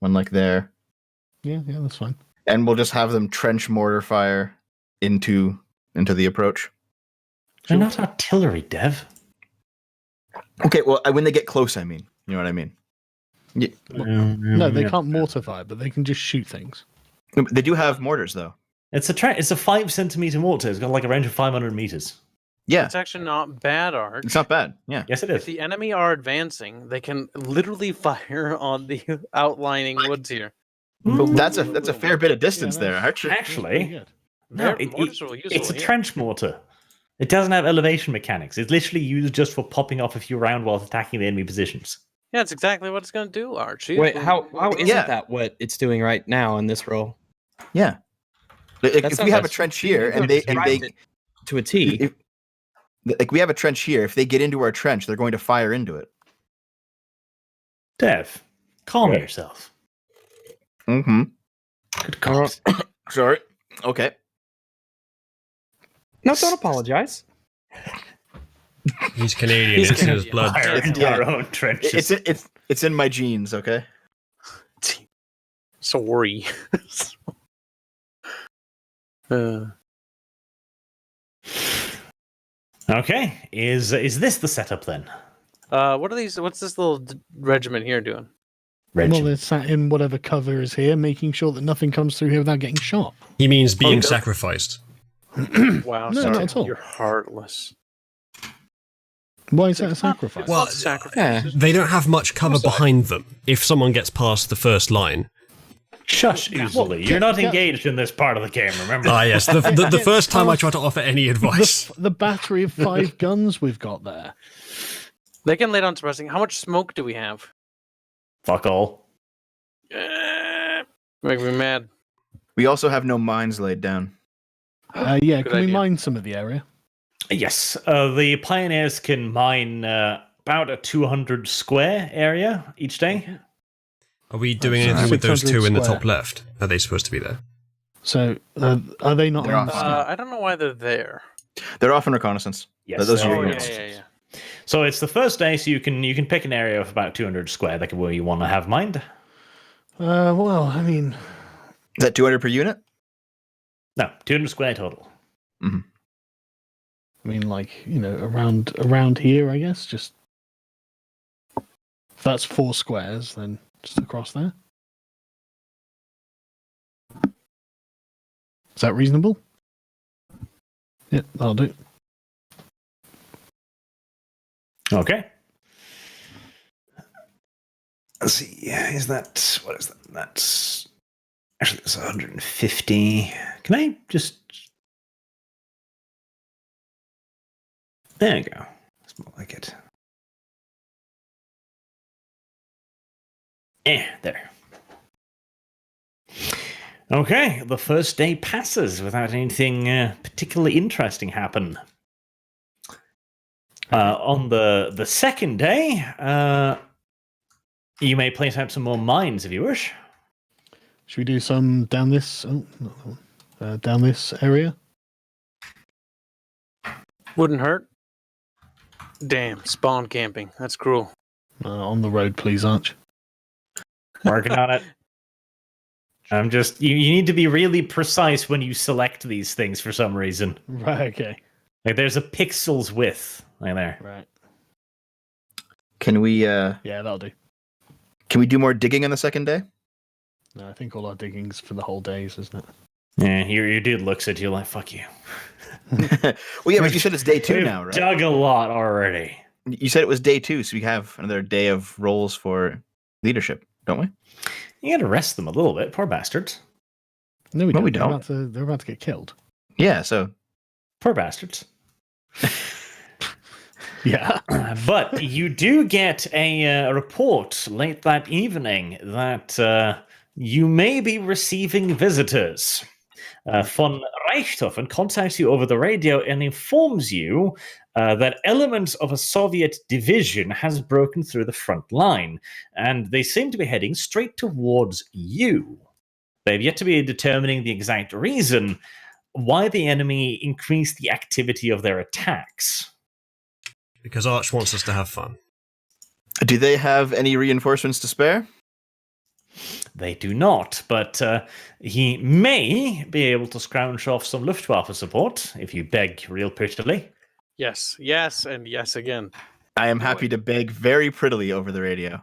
one like there. Yeah, that's fine. And we'll just have them trench mortar fire into the approach. They're not artillery, Dev. Okay, well, when they get close, I mean. You know what I mean? Yeah. No, they can't mortar fire, but they can just shoot things. They do have mortars, though. It's a 5 centimeter mortar. It's got like a range of 500 meters. Yeah. It's actually not bad, Arch. It's not bad. Yeah. Yes, it is. If the enemy are advancing, they can literally fire on the outlining woods here. But that's a fair bit of distance there, actually. Actually, No, it's a trench mortar. It doesn't have elevation mechanics. It's literally used just for popping off a few rounds while attacking the enemy positions. Yeah, that's exactly what it's going to do, Arch. Wait, how isn't that what it's doing right now in this role? Yeah. If we have a trench here and they to a T. Like we have a trench here, if they get into our trench, they're going to fire into it. Dev, calm yourself. Mm-hmm. Good God. Sorry. Okay. No, don't apologize. He's Canadian. It's in his blood. Fire into our own trenches. It's in my genes. Okay. Sorry. Okay, is this the setup then? What are these? What's this little regiment here doing? Well, they're sat in whatever cover is here, making sure that nothing comes through here without getting shot. He means being sacrificed. Wow, No, not at all. You're heartless. Why is that a sacrifice? Well, sacrifice. They don't have much cover behind them. If someone gets past the first line. Shush, easily. You're not engaged in this part of the game, remember? Ah, yes. The first time I try to offer any advice. The battery of 5 guns we've got there. They can lay down suppressing. How much smoke do we have? Fuck all. Make me mad. We also have no mines laid down. Yeah, Good can we idea. mine some of the area? Yes, the Pioneers can mine about a 200 square area each day. Are we doing anything with those 600 2 in the square. top left? Are they supposed to be there? So, are they not They're on off. the scout? I don't know why they're there. They're off in reconnaissance. Yes, Those they're are Oh, your yeah, units. yeah. So it's the first day, so you can pick an area of about 200 square, like where you want to have mined. Well, I mean, Is that 200 per unit? No, 200 square total. like, around here, I guess. Just if that's 4 squares, then just across there. Is that reasonable? Yeah, that'll do. Okay. Let's see. Is that what is that? That's actually that's 150. Can I just? There you go. That's more like it. There. Okay, the first day passes without anything particularly interesting happen. On the second day, you may place out some more mines if you wish. Should we do some down this? Oh, not that one. Down this area. Wouldn't hurt. Damn, spawn camping. That's cruel. On the road, please, Arch. Working on it. I'm just you need to be really precise when you select these things for some reason. Right. Okay. Like there's a pixel's width like there. Right. Can we Yeah, that'll do. do more digging on the second day? No, I think all our digging's for the whole days, isn't it? Yeah, your dude looks at you like, fuck you. Well, yeah, but you said it's day 2 now, right? Dug a lot already. You said it was day 2, so we have another day of roles for leadership, don't we? You gotta rest them a little bit, poor bastards. No, we No, don't. we They're don't. about to get killed. Yeah, so Poor bastards. Yeah. But you do get a report late that evening that you may be receiving visitors. Von Reichshofen contacts you over the radio and informs you that elements of a Soviet division has broken through the front line, and they seem to be heading straight towards you. They've yet to be determining the exact reason why the enemy increased the activity of their attacks. Because Arch wants us to have fun. do they have any reinforcements to spare? They do not, but he may be able to scrounge off some Luftwaffe support if you beg real prettily. Yes, and yes again. I am happy to beg very prettily over the radio.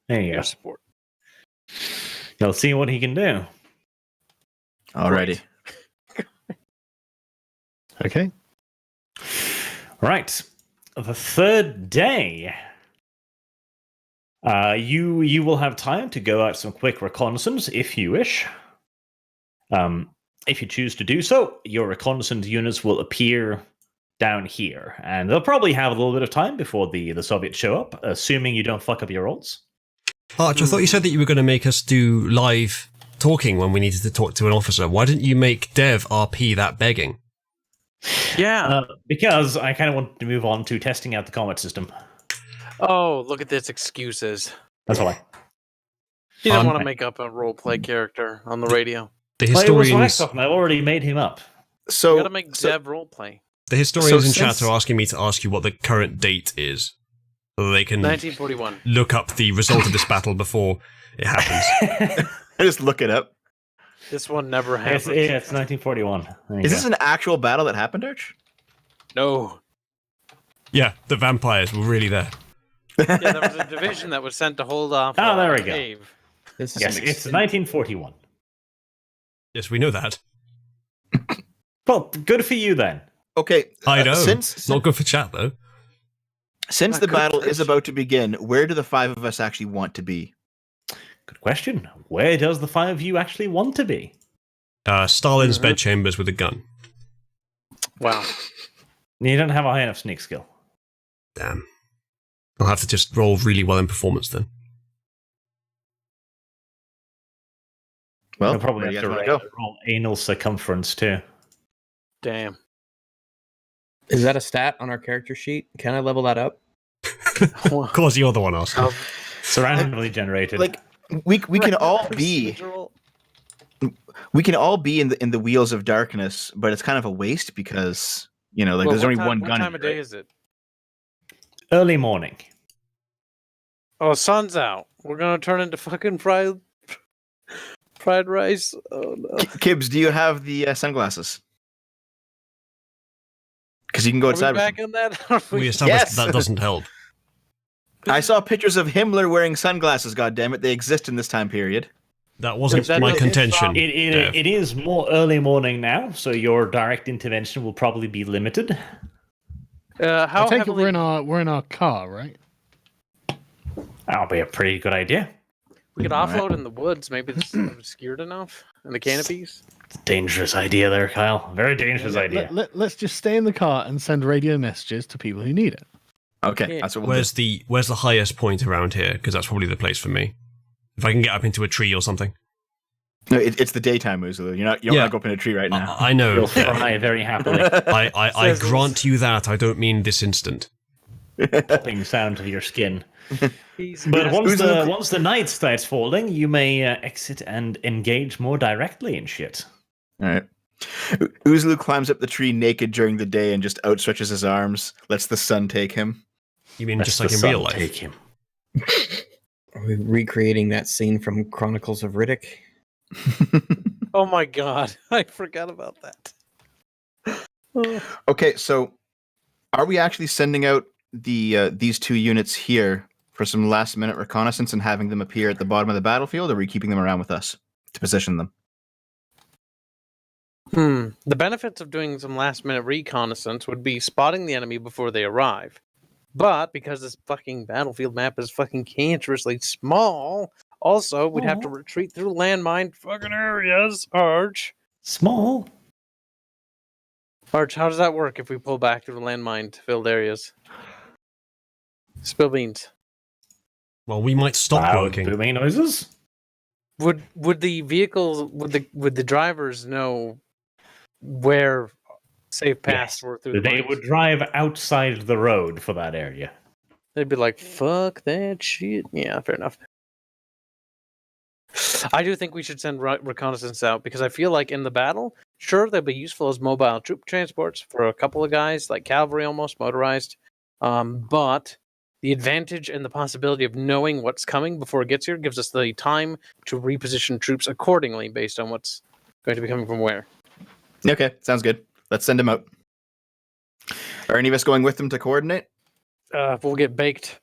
There you go. Your support. You'll see what he can do. Alrighty. Okay. Right. The third day. You will have time to go out some quick reconnaissance if you wish. If you choose to do so, your reconnaissance units will appear down here, and they'll probably have a little bit of time before the Soviets show up, assuming you don't fuck up your rolls. Arch, I thought you said that you were going to make us do live talking when we needed to talk to an officer. Why didn't you make Dev RP that begging? Yeah. Because I kind of want to move on to testing out the combat system. Oh, look at this excuses. That's why. He didn't want to make up a roleplay character on the radio. The Well, it was historians, Reichshofen. I already made him up. So You gotta make Dev roleplay. the historians So in chat since- are asking me to ask you what the current date is, so that they can 1941. look up the result of this battle before it happens. I just look it up. This one never It's happened. 1941. There you Is go. this an actual battle that happened, Arch? No. Yeah, the vampires were really there. Yeah, there was a division that was sent to hold off. Oh, there we a go. cave. This is Yes, it's 1941. Yes, we know that. Well, good for you then. Okay. I know. Since Not good for chat, though. since Not the good battle for is us. about to begin, where do the 5 of us actually want to be? Good question. Where does the 5 of you actually want to be? Stalin's bedchambers with a gun. Wow. You don't have a high enough sneak skill. Damn. I'll have to just roll really well in performance then. Well, You'll probably where do have you to guys wanna go? roll anal circumference too. Damn. Is that a stat on our character sheet? Can I level that up? Of course, you're the one asking. It's randomly generated. Like we can all be in the wheels of darkness, but it's kind of a waste because there's only one gun. What time in of it, day right? is it? Early morning. Oh, sun's out. We're gonna turn into fucking fried rice. Oh no. Kibbs, do you have the sunglasses? Because you can go Are we outside. With back them. on that? Are We we- established Yes! that doesn't help. I saw pictures of Himmler wearing sunglasses. God damn it, they exist in this time period. That wasn't That my doesn't contention. stop- Dev. It is more early morning now, so your direct intervention will probably be limited. How I take it heavily? we're in our car, right? That'll be a pretty good idea. We could Alright. offload in the woods. Maybe this is obscured enough in the canopies. Dangerous idea there, Kyle. Very dangerous idea. Let's just stay in the car and send radio messages to people who need it. Okay, Yeah. that's what we'll do. Where's the highest point around here? Because that's probably the place for me. If I can get up into a tree or something. No, it's the daytime, Uzulu. You don't Yeah. want to go up in a tree right now. I know. You'll fly very happily. I Says- grant you that. I don't mean this instant. Popping sound of your skin. He's But once Uzulu- once the night starts falling, you may exit and engage more directly and shit. All right. Uzulu climbs up the tree naked during the day and just outstretches his arms, lets the sun take him. You mean Lets just like the in sun real life? Take him. Are we recreating that scene from Chronicles of Riddick? Oh my god, I forgot about that. Oh. Okay, so are we actually sending out these 2 units here for some last minute reconnaissance and having them appear at the bottom of the battlefield, or are we keeping them around with us to position them? The benefits of doing some last-minute reconnaissance would be spotting the enemy before they arrive. But because this fucking battlefield map is fucking cancerously small, also we'd have to retreat through landmine fucking areas. Arch. Small. Arch, how does that work if we pull back through landmine-filled areas? Spill beans. Well, we might stop working. Booming noises. Would the vehicles would the drivers know where safe paths were through the They mines? would drive outside the road for that area. They'd be like, fuck that shit. Yeah, fair enough. I do think we should send reconnaissance out because I feel like in the battle, sure, they'll be useful as mobile troop transports for a couple of guys, like cavalry almost, motorized. But the advantage and the possibility of knowing what's coming before it gets here gives us the time to reposition troops accordingly based on what's going to be coming from where. Okay, sounds good. Let's send him out. Are any of us going with them to coordinate? We'll get baked.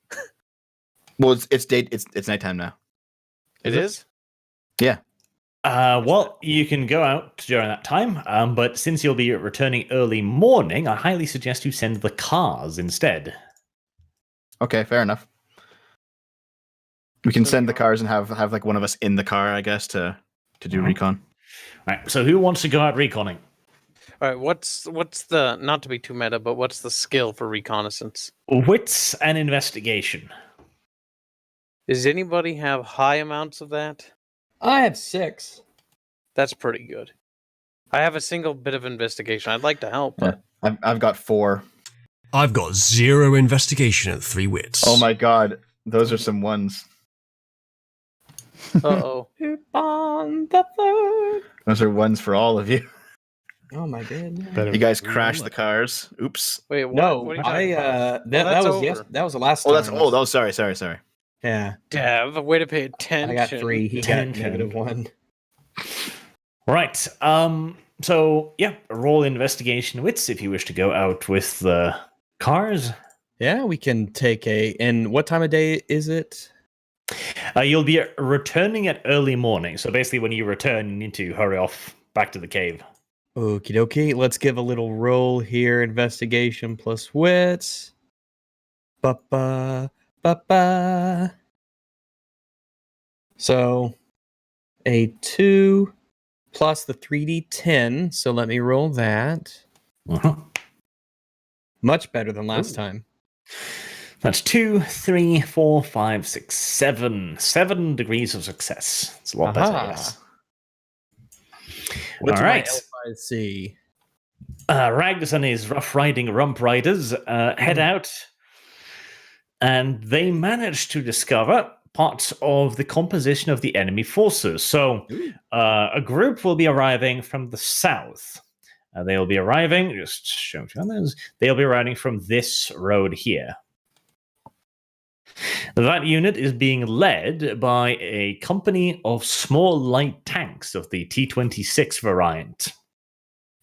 Well, it's nighttime now. It is? Yeah. Well, you can go out during that time, but since you'll be returning early morning, I highly suggest you send the cars instead. Okay, fair enough. We can send the cars and have like one of us in the car, I guess, to do recon. Right. So who wants to go out reconning? All right, what's the, not to be too meta, but what's the skill for reconnaissance? Wits and investigation. Does anybody have high amounts of that? I have 6. That's pretty good. I have a single bit of investigation. I'd like to help, but I've got 4. I've got 0 investigation and 3 wits. Oh my god, those are some ones. uh-oh. On the third. Those are ones for all of you. Oh my goodness. You guys crashed the cars. Oops. Wait, what? No, What are you talking about? that was the last time. Oh, that's old. Oh, sorry. Yeah. Dev, way to pay attention. I got 3. He got -1. Right. So yeah, roll investigation wits if you wish to go out with the cars. Yeah, we can take and what time of day is it? You'll be returning at early morning. So basically, when you return, you need to hurry off back to the cave. Okie dokie. Let's give a little roll here. Investigation plus wits. Ba-ba, ba-ba. So, a 2 plus the 3d10. So let me roll that. Much better than last time. That's 2, 3, 4, 5, 6, 7. 7 degrees of success. It's a lot better, yes. What's All right. my L5C? Rags and his rough riding rump riders head out, and they manage to discover parts of the composition of the enemy forces. So a group will be arriving from the south. They'll be arriving, just show you others, they'll be arriving from this road here. That unit is being led by a company of small light tanks of the T-26 variant.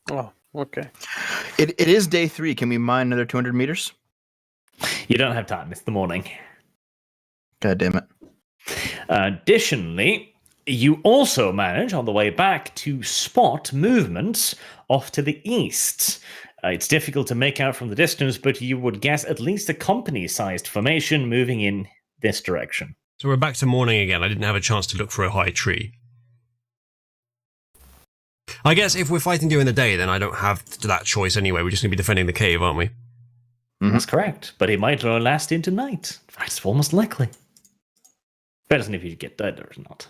Oh, okay. It is day 3. Can we mine another 200 meters? You don't have time. It's the morning. God damn it. Additionally, you also manage on the way back to spot movements off to the east. It's difficult to make out from the distance, but you would guess at least a company-sized formation moving in this direction. So we're back to morning again. I didn't have a chance to look for a high tree. I guess if we're fighting during the day, then I don't have that choice anyway. We're just going to be defending the cave, aren't we? That's correct, but it might last into night. In fact, it's almost likely. Depends on if you get dead or not.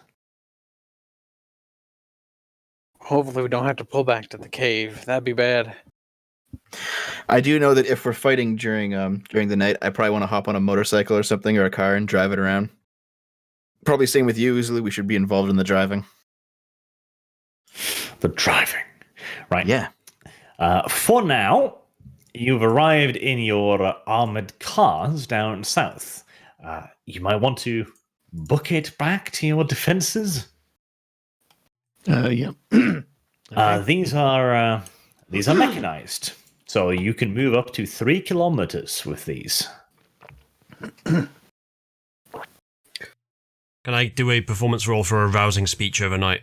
Hopefully we don't have to pull back to the cave. That'd be bad. I do know that if we're fighting during the night, I probably want to hop on a motorcycle or something or a car and drive it around. Probably same with you, Usually we should be involved in the driving. The driving. Right. Yeah. For now, you've arrived in your armored cars down south. You might want to book it back to your defenses. Yeah. These are mechanized, so you can move up to 3 kilometers with these. Can I do a performance roll for a rousing speech overnight?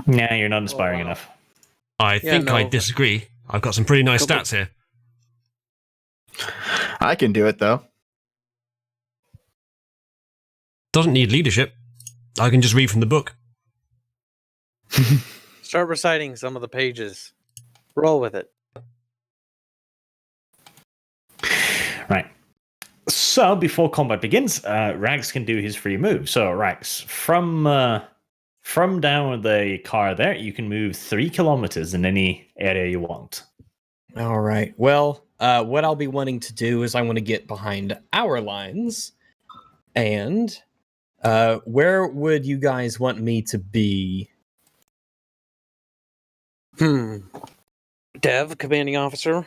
Nah, you're not inspiring enough. I think I disagree. I've got some pretty nice stats here. I can do it though. Doesn't need leadership. I can just read from the book. Start reciting some of the pages. Roll with it. Right. So before combat begins, Rags can do his free move. So Rags, from down the car there, you can move 3 kilometers in any area you want. All right. Well, what I'll be wanting to do is I want to get behind our lines. And where would you guys want me to be? Dev, commanding officer.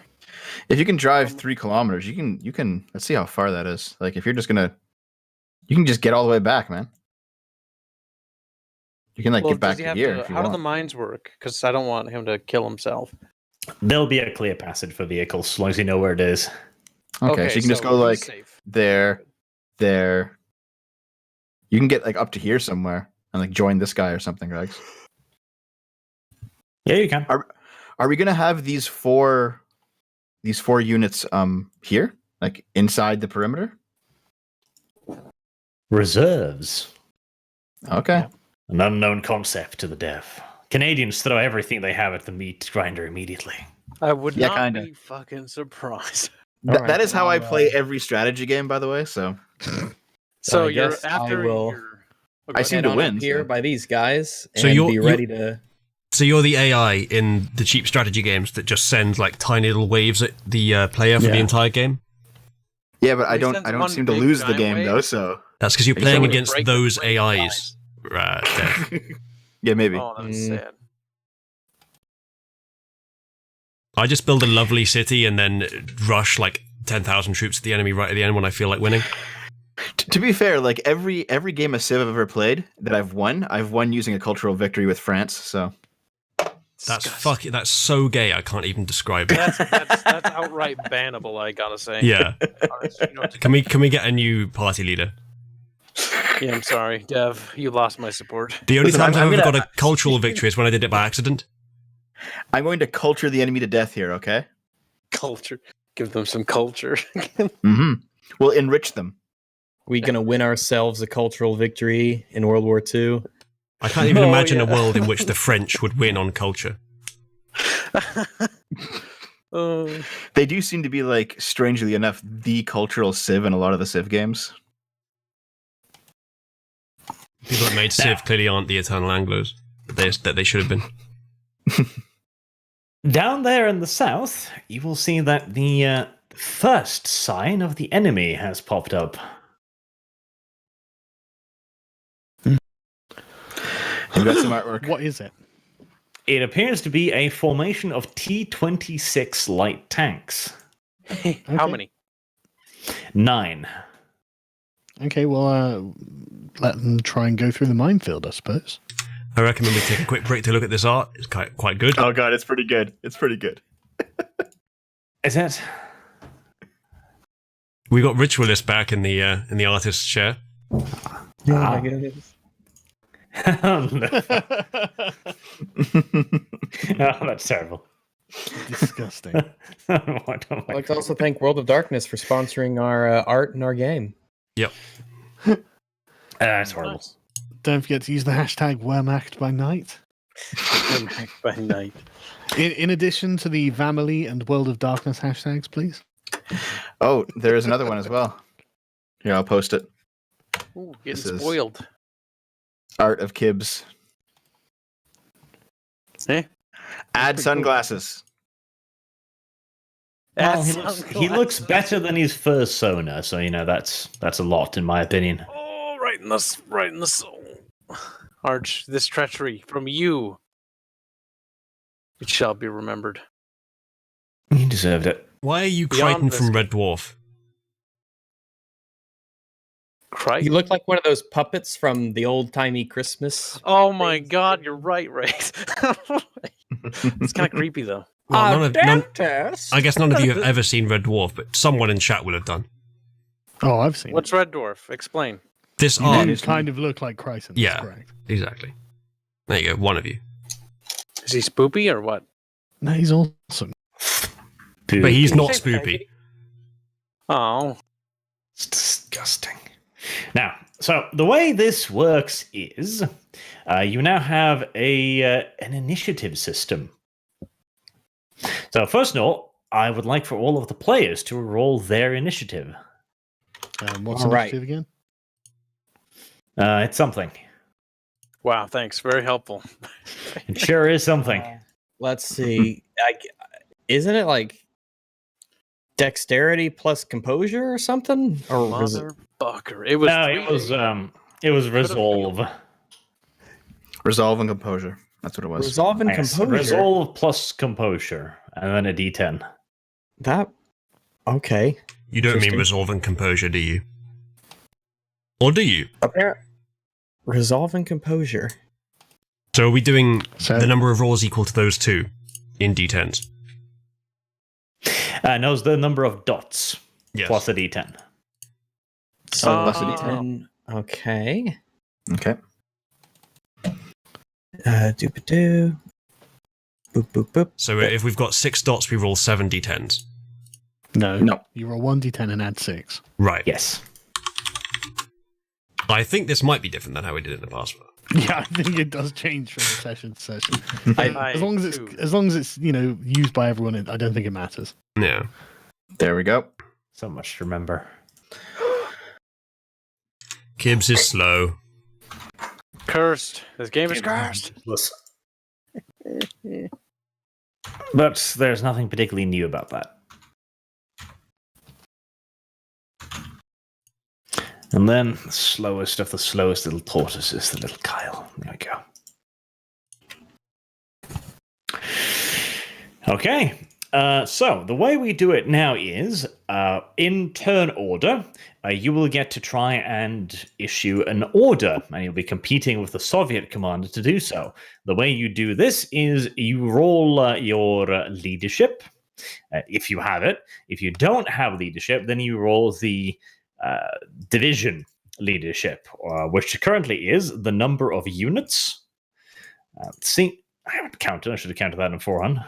If you can drive 3 kilometers, you can. Let's see how far that is. Like, if you're just gonna, you can just get all the way back, man. You can get back to here. How do the mines work? Because I don't want him to kill himself. There'll be a clear passage for vehicles, as long as you know where it is. Okay, so you can just go there. You can get up to here somewhere and join this guy or something, Rex. Yeah, you can. Are we gonna have these four units here, inside the perimeter? Reserves. Okay. An unknown concept to the dev. Canadians throw everything they have at the meat grinder immediately. I would not be fucking surprised. That is how I play every strategy game, by the way. So you're after. I seem to win here by these guys. So and be ready to. So you're the AI in the cheap strategy games that just sends tiny little waves at the player for the entire game. Yeah, but I don't seem to lose the game though. So that's because you're playing against those AIs. Right. Yeah, maybe. Oh, that's sad. I just build a lovely city and then rush 10,000 troops at the enemy right at the end when I feel like winning. To be fair, every game of Civ I've ever played that I've won using a cultural victory with France. So that's so gay. I can't even describe it. That's outright bannable. I gotta say. Yeah. Can we get a new party leader? Yeah, I'm sorry, Dev. You lost my support. The only time I've ever got a cultural victory is when I did it by accident. I'm going to culture the enemy to death here, okay? Culture. Give them some culture. We'll enrich them. We gonna win ourselves a cultural victory in World War II? I can't even imagine a world in which the French would win on culture. They do seem to be, strangely enough, the cultural Civ in a lot of the Civ games. People that made Civ clearly aren't the Eternal Anglos that they should have been. Down there in the south, you will see that the first sign of the enemy has popped up. We've got some artwork. What is it? It appears to be a formation of T-26 light tanks. How many? 9. Okay, well, let them try and go through the minefield, I suppose. I recommend we take a quick break to look at this art. It's quite good. Oh god, it's pretty good. It's pretty good. Is it? We got Ritualist back in the artist's chair. My goodness. Oh, that's terrible. Disgusting. I'd like to also thank World of Darkness for sponsoring our art and our game. Yep. That's horrible. Don't forget to use the hashtag #WormActByNight. By night. In addition to the Family and World of Darkness hashtags, please. Oh, there is another one as well. Here, I'll post it. Ooh, getting spoiled. Art of Kibbs. Add sunglasses. Well, he looks better than his first Sona, so that's a lot in my opinion. Oh, right in the soul. Arch, this treachery from you, it shall be remembered. You deserved it. Why are you Crichton from Red Dwarf? Crichton? You look like one of those puppets from the old-timey Christmas. Oh my god, you're right, Rex. It's kind of creepy, though. Well, I guess none of you have ever seen Red Dwarf, but someone in chat will have done. Oh, I've seen What's Red Dwarf? Explain. This it. art You kind of look like Crichton. Yeah, correct. exactly. There you go, one of you. Is he spoopy or what? No, he's awesome. But he's not Say spoopy. Peggy. Oh. It's disgusting. Now, so the way this works is you now have an initiative system. So first of all, I would like for all of the players to roll their initiative. What's All initiative again? It's something. Wow, thanks. Very helpful. It sure is something. Let's see. Isn't it like dexterity plus composure or something? Or was it? Motherfucker. It was. No, 3D. it was resolve. Resolve and composure. That's what it was. Resolve and Yes, composure. resolve plus composure, and then a D10. That okay. You don't mean Interesting. resolve and composure, do you? Or do you? Resolve and composure. So are we doing So- the number of rolls equal to those two in D10s? No, it's the number of dots Yes. plus a D10. So plus a Oh. D10. Okay. Okay. Doop-a-doo. Boop boop boop. So if we've got 6 dots, we roll 7 D10s. No. No. You roll 1d10 and add 6. Right. Yes. I think this might be different than how we did it in the past. Yeah, I think it does change from session to session. I As long as too. it's used by everyone, I don't think it matters. Yeah. There we go. So much to remember. Kibbs is slow. Cursed. This game is cursed. But there's nothing particularly new about that. And then the slowest of the slowest little tortoises, the little Kyle. There we go. Okay. So the way we do it now is, in turn order, you will get to try and issue an order, and you'll be competing with the Soviet commander to do so. The way you do this is you roll your leadership, if you have it. If you don't have leadership, then you roll the division leadership, which currently is the number of units. See, I haven't counted. I should have counted that in beforehand.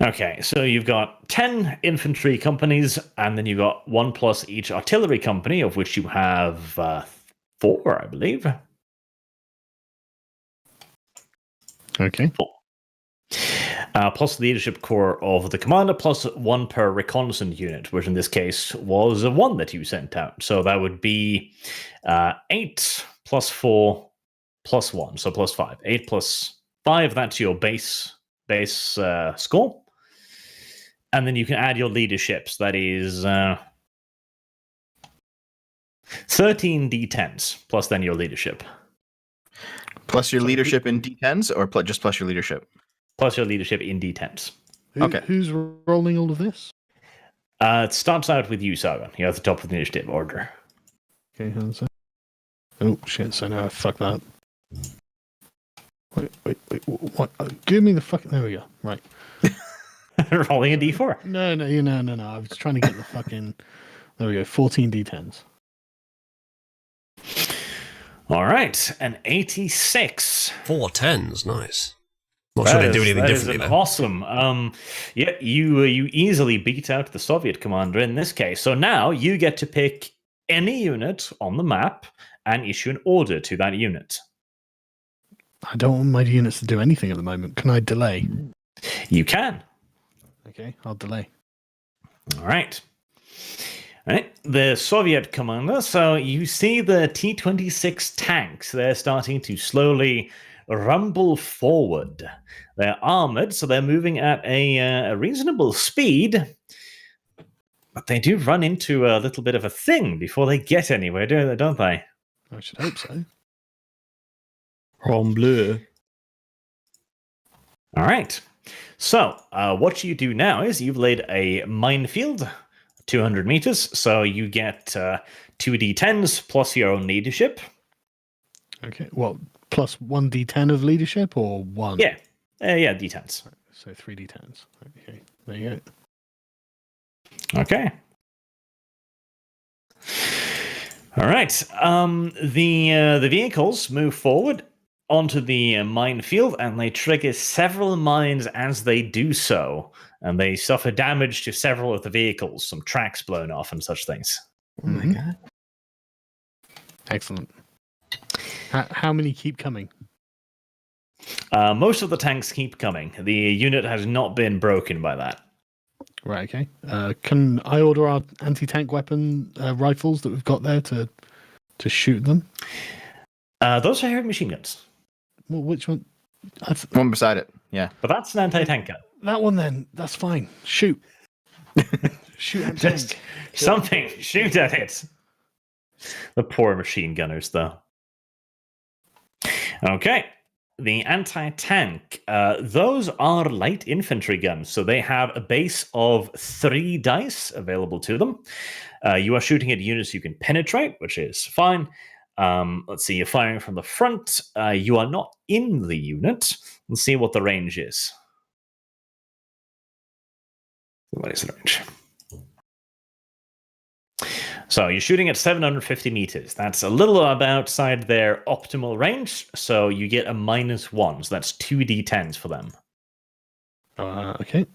Okay, so you've got 10 infantry companies, and then you've got 1 plus each artillery company, of which you have 4, I believe. Okay. 4. Plus the leadership corps of the commander, plus 1 per reconnaissance unit, which in this case was 1 that you sent out. So that would be 8 plus 4 plus 1, so plus 5. 8 plus 5, that's your base score. And then you can add your leaderships. That is 13 D10s, plus then your leadership. Plus your leadership in D10s, or just plus your leadership? Plus your leadership in D10s. Okay. Who's rolling all of this? It starts out with you, Saga. You're at the top of the initiative order. Okay, hands up. Oh, shit, so now I fucked that up. Wait, what? Give me the fucking... There we go. Right. Rolling a D4. No. I was trying to get the fucking... There we go, 14 D10s. All right, an 86. 4 10s, nice. Not sure they do anything That differently is though. awesome. Yeah, you easily beat out the Soviet commander in this case. So now you get to pick any unit on the map and issue an order to that unit. I don't want my units to do anything at the moment. Can I delay? You can. Okay, I'll delay. All right. The Soviet commander. So you see the T-26 tanks. They're starting to slowly rumble forward. They're armored, so they're moving at a reasonable speed. But they do run into a little bit of a thing before they get anywhere, don't they? I should hope so. Rome bleu. All right. So what you do now is you've laid a minefield, 200 meters. So you get 2 D10s plus your own leadership. Okay, well, plus 1d10 of leadership or 1? Yeah, D10s. So 3d10s. Okay, there you go. Okay. All right. The vehicles move forward onto the minefield, and they trigger several mines as they do so, and they suffer damage to several of the vehicles, some tracks blown off and such things. Oh my god. Excellent. How many keep coming? Most of the tanks keep coming. The unit has not been broken by that. Right, okay. Can I order our anti-tank weapon rifles that we've got there to shoot them? Those are heavy machine guns. Well, which one? One beside it. Yeah. But that's an anti-tank gun. That one then. That's fine. Shoot. Shoot at Just tank. something. Shoot at it. The poor machine gunners, though. Okay. The anti-tank. Those are light infantry guns, so they have a base of 3 dice available to them. You are shooting at units you can penetrate, which is fine. Let's see, you're firing from the front. You are not in the unit. Let's see what the range is. What is the range? So you're shooting at 750 meters. That's a little outside their optimal range, so you get a -1. So that's 2d10s for them. Okay.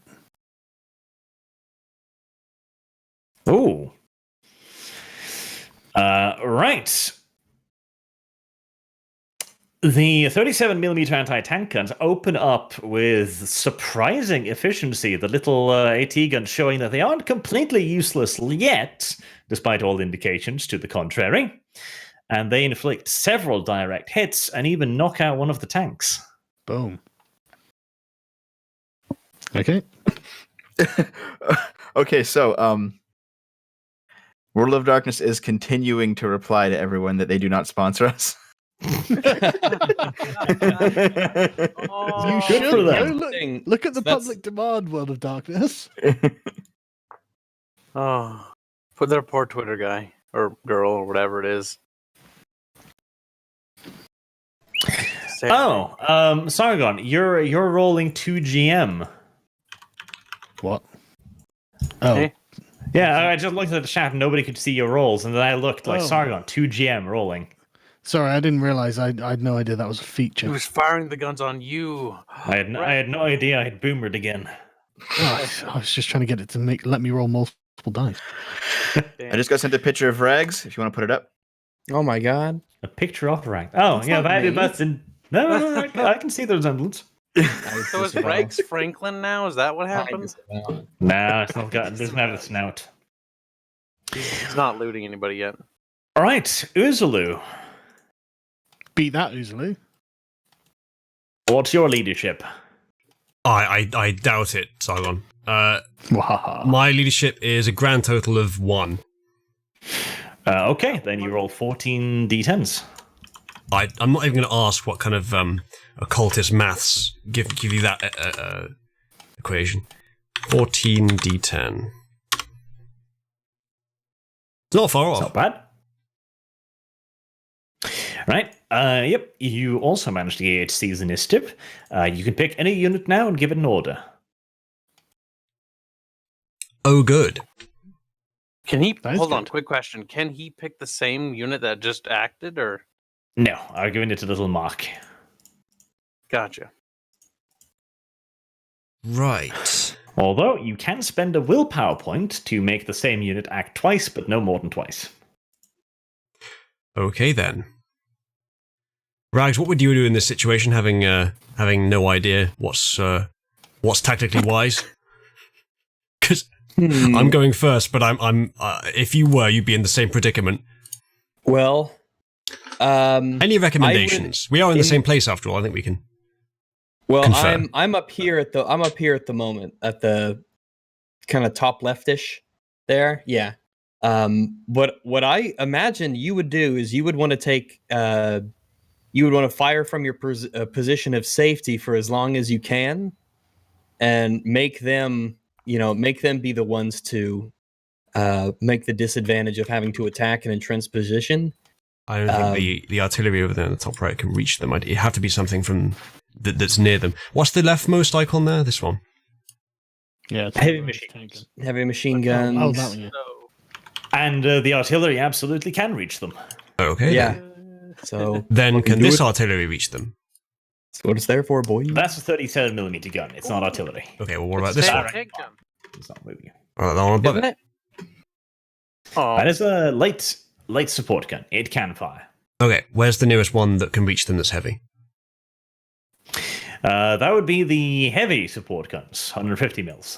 Ooh. Right. The 37mm anti-tank guns open up with surprising efficiency. The little AT guns showing that they aren't completely useless yet, despite all indications to the contrary. And they inflict several direct hits and even knock out one of the tanks. Boom. Okay. Okay, so World of Darkness is continuing to reply to everyone that they do not sponsor us. You should for them. Look at the public demand, World of Darkness. Oh, put their poor Twitter guy or girl or whatever it is. Sargon, you're rolling 2 GM. What? Oh. Hey. Yeah, I just looked at the chat and nobody could see your rolls, and then I looked like Sargon, 2 GM rolling. Sorry, I didn't realize. I had no idea that was a feature. He was firing the guns on you. I had no idea I had boomered again. Oh, I was just trying to get it to let me roll multiple dice. I just got sent a picture of Rags, if you want to put it up. Oh my god. A picture of rank. Oh, That's yeah, not me. that's in. No, I can see the resemblance. So is Rex Franklin now? Is that what happened? Nah, it's not got. Doesn't have a snout. He's not looting anybody yet. All right, Uzulu. Beat that, Uzulu. What's your leadership? I doubt it, Sargon. Wahaha. My leadership is a grand total of 1. Okay, then you roll 14 d10s. I'm not even going to ask what kind of occultist maths give you that equation. 14d10. It's not far It's off. not bad. Right. Yep. You also managed to get C's initiative. You can pick any unit now and give it an order. Oh, good. Can he That is hold on? good. Quick question: can he pick the same unit that just acted, or No, I'm giving it a little mark. gotcha? Right. Although you can spend a willpower point to make the same unit act twice, but no more than twice. Okay then. Rags, what would you do in this situation, having no idea what's tactically wise? Because I'm going first, but I'm if you were, you'd be in the same predicament. Well, Any recommendations? We are in the same place after all. I think we can. Well, confirm. I'm up here at the moment at the kind of top leftish there. Yeah. What I imagine you would do is you would want to take you would want to fire from your position of safety for as long as you can, and make them be the ones to make the disadvantage of having to attack an entrenched position. I don't think the artillery over there in the top right can reach them. It'd have to be something from that's near them. What's the leftmost icon there? This one. Yeah, it's Heavy a machine tank gun. Heavy machine Oh, guns. that one, yeah. And the artillery absolutely can reach them. Okay. Yeah. So Then can do this it. artillery reach them? That's what it's there for, boy. That's a 37mm gun. It's not artillery. Okay. Well, what about It's this a one? tank gun. It's not moving. Right, that one above Isn't it. it? Oh, That is a light support gun. It can fire. Okay. Where's the nearest one that can reach them that's heavy? That would be the heavy support guns, 150 mils.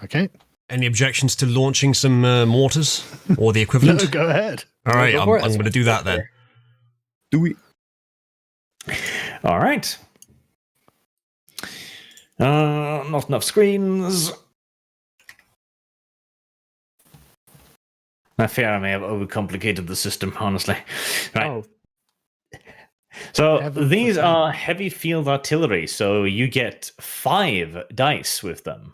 Okay. Any objections to launching some mortars or the equivalent? No, go ahead. All right, Go I'm for it. going to do that then. Do we? All right. Not enough screens. I fear I may have overcomplicated the system, honestly. Right. Oh, So Heaven these forbid. are heavy field artillery, so you get 5 dice with them.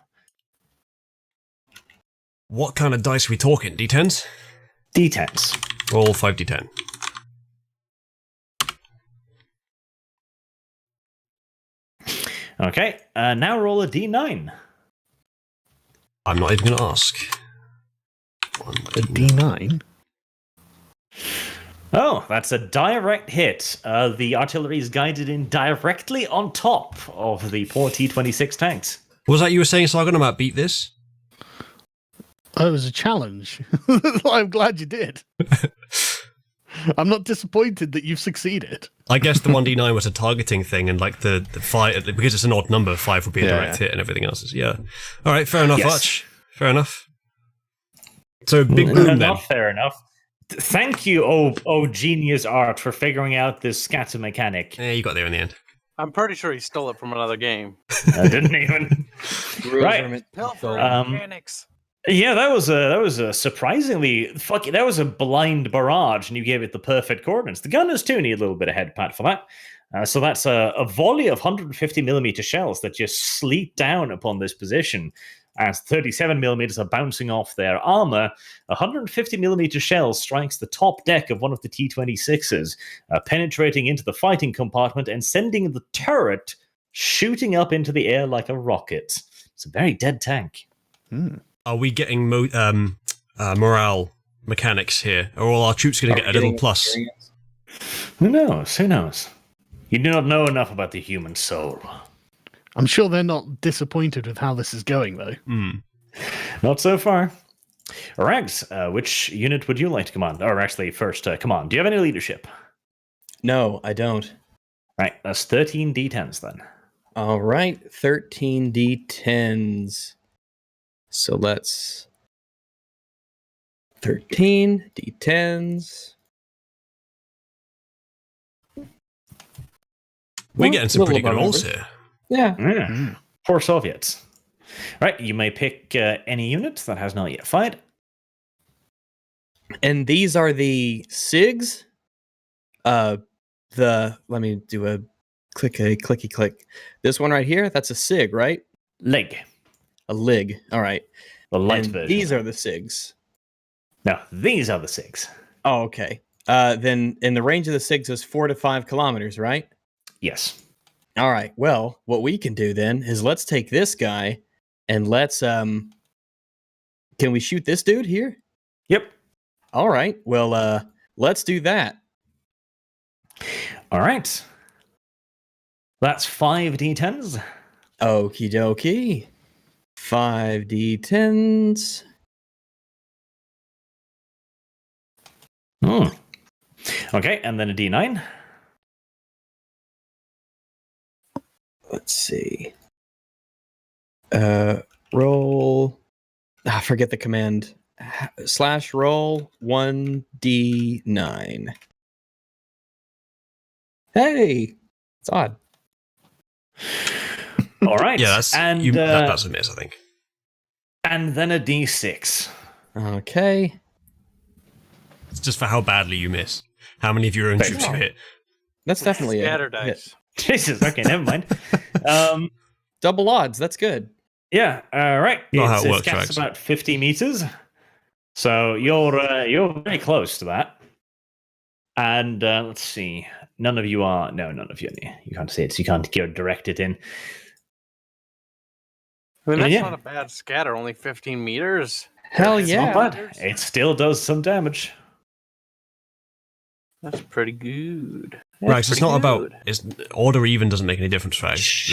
What kind of dice are we talking? D10s? D10s. Roll 5d10. Okay, now roll a D9. I'm not even going to ask. A D9. Oh, that's a direct hit. The artillery is guided in directly on top of the poor T-26 tanks. Was that you were saying, Sargon, about beat this? Oh, it was a challenge. I'm glad you did. I'm not disappointed that you've succeeded. I guess the 1d9 was a targeting thing, and like the 5, because it's an odd number, 5 would be a direct hit, and everything else is, yeah. All right, fair enough, Yes. Arch. Fair enough. So, big boom then. Not fair enough. Thank you, oh genius art, for figuring out this scatter mechanic. Yeah, you got there in the end. I'm pretty sure he stole it from another game. I didn't even. Right. Mechanics. Yeah, that was a surprisingly that was a blind barrage, and you gave it the perfect coordinates. The gunners too need a little bit of head pat for that. So that's a volley of 150mm shells that just sleet down upon this position. As 37mm are bouncing off their armor, 150mm shell strikes the top deck of one of the T-26s, penetrating into the fighting compartment and sending the turret shooting up into the air like a rocket. It's a very dead tank. Are we getting morale mechanics here? Are all our troops going to get a little plus? Who knows? Who knows? You do not know enough about the human soul. I'm sure they're not disappointed with how this is going, though. Not so far. Rags, which unit would you like to command? Or actually, first, command. Do you have any leadership? no, I don't. Right, that's 13 D10s then. All right, 13 D10s. So let's 13 D10s. We're getting some little pretty good above rolls average. here. Yeah. Poor Soviets. Right, you may pick any unit that has not yet fired. And these are the SIGs. Let me do a clicky click. This one right here, that's a SIG, right? Leg. A LIG. All right. The light And version. these are the SIGs. No, these are the 6. Oh, okay. Then in the range of the SIGs is 4 to 5 kilometers, right? Yes. All right. Well, what we can do then is let's take this guy and let's can we shoot this dude here? Yep. All right. Well, let's do that. All right. That's 5 D10s. Okie dokie. 5 D10s. Okay, and then a D9. Let's see. Roll. Forget the command. / roll 1d9. Hey, it's odd. All right. Yeah, that's that's a miss, I think. And then a D6. Okay. It's just for how badly you miss. How many of your own Thanks. troops you hit. That's definitely Scatter a dice. hit. Jesus, okay, never mind. Double odds. That's good. Yeah, right. Not how it It works, scats Rags. about 50 meters. So you're very close to that. And let's see. none of you are. No, none of you. You can't see it, so you can't direct it in. I mean, that's not a bad scatter. Only 15 meters. Hell It's yeah! not bad. It still does some damage. That's pretty good. Rags, it's not about odd or even doesn't make any difference, Rags.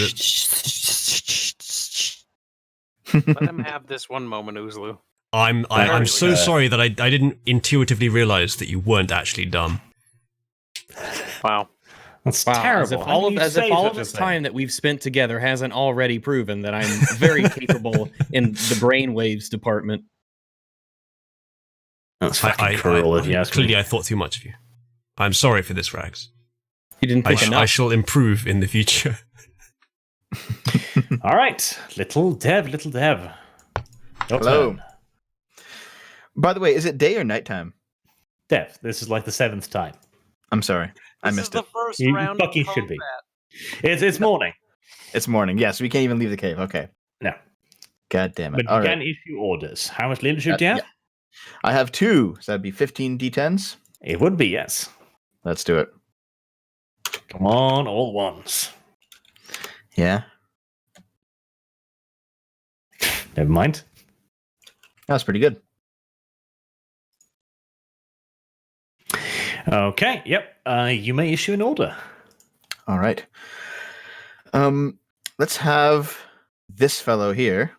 Let him have this one moment, Oozlu. I'm so sorry that I didn't intuitively realize that you weren't actually dumb. Wow. That's terrible. As if all of this time that we've spent together hasn't already proven that I'm very capable in the brainwaves department. That's fucking cruel, if you ask me. Clearly, I thought too much of you. I'm sorry for this, Rags. You didn't think enough. I shall improve in the future. All right, little Dev. Hello. By the way, is it day or nighttime? Dev, this is like the 7th time. I'm sorry. I missed it. This is the first You round fucking of should be. combat. It's morning. It's morning. Yes, we can't even leave the cave. Okay. No. God damn it. But you can issue orders. How much leadership do you have? Yeah. I have 2, so that'd be 15 D10s. It would be, yes. Let's do it. Come on, all ones. Yeah. Never mind. That's pretty good. Okay, yep. You may issue an order. All right. Let's have this fellow here.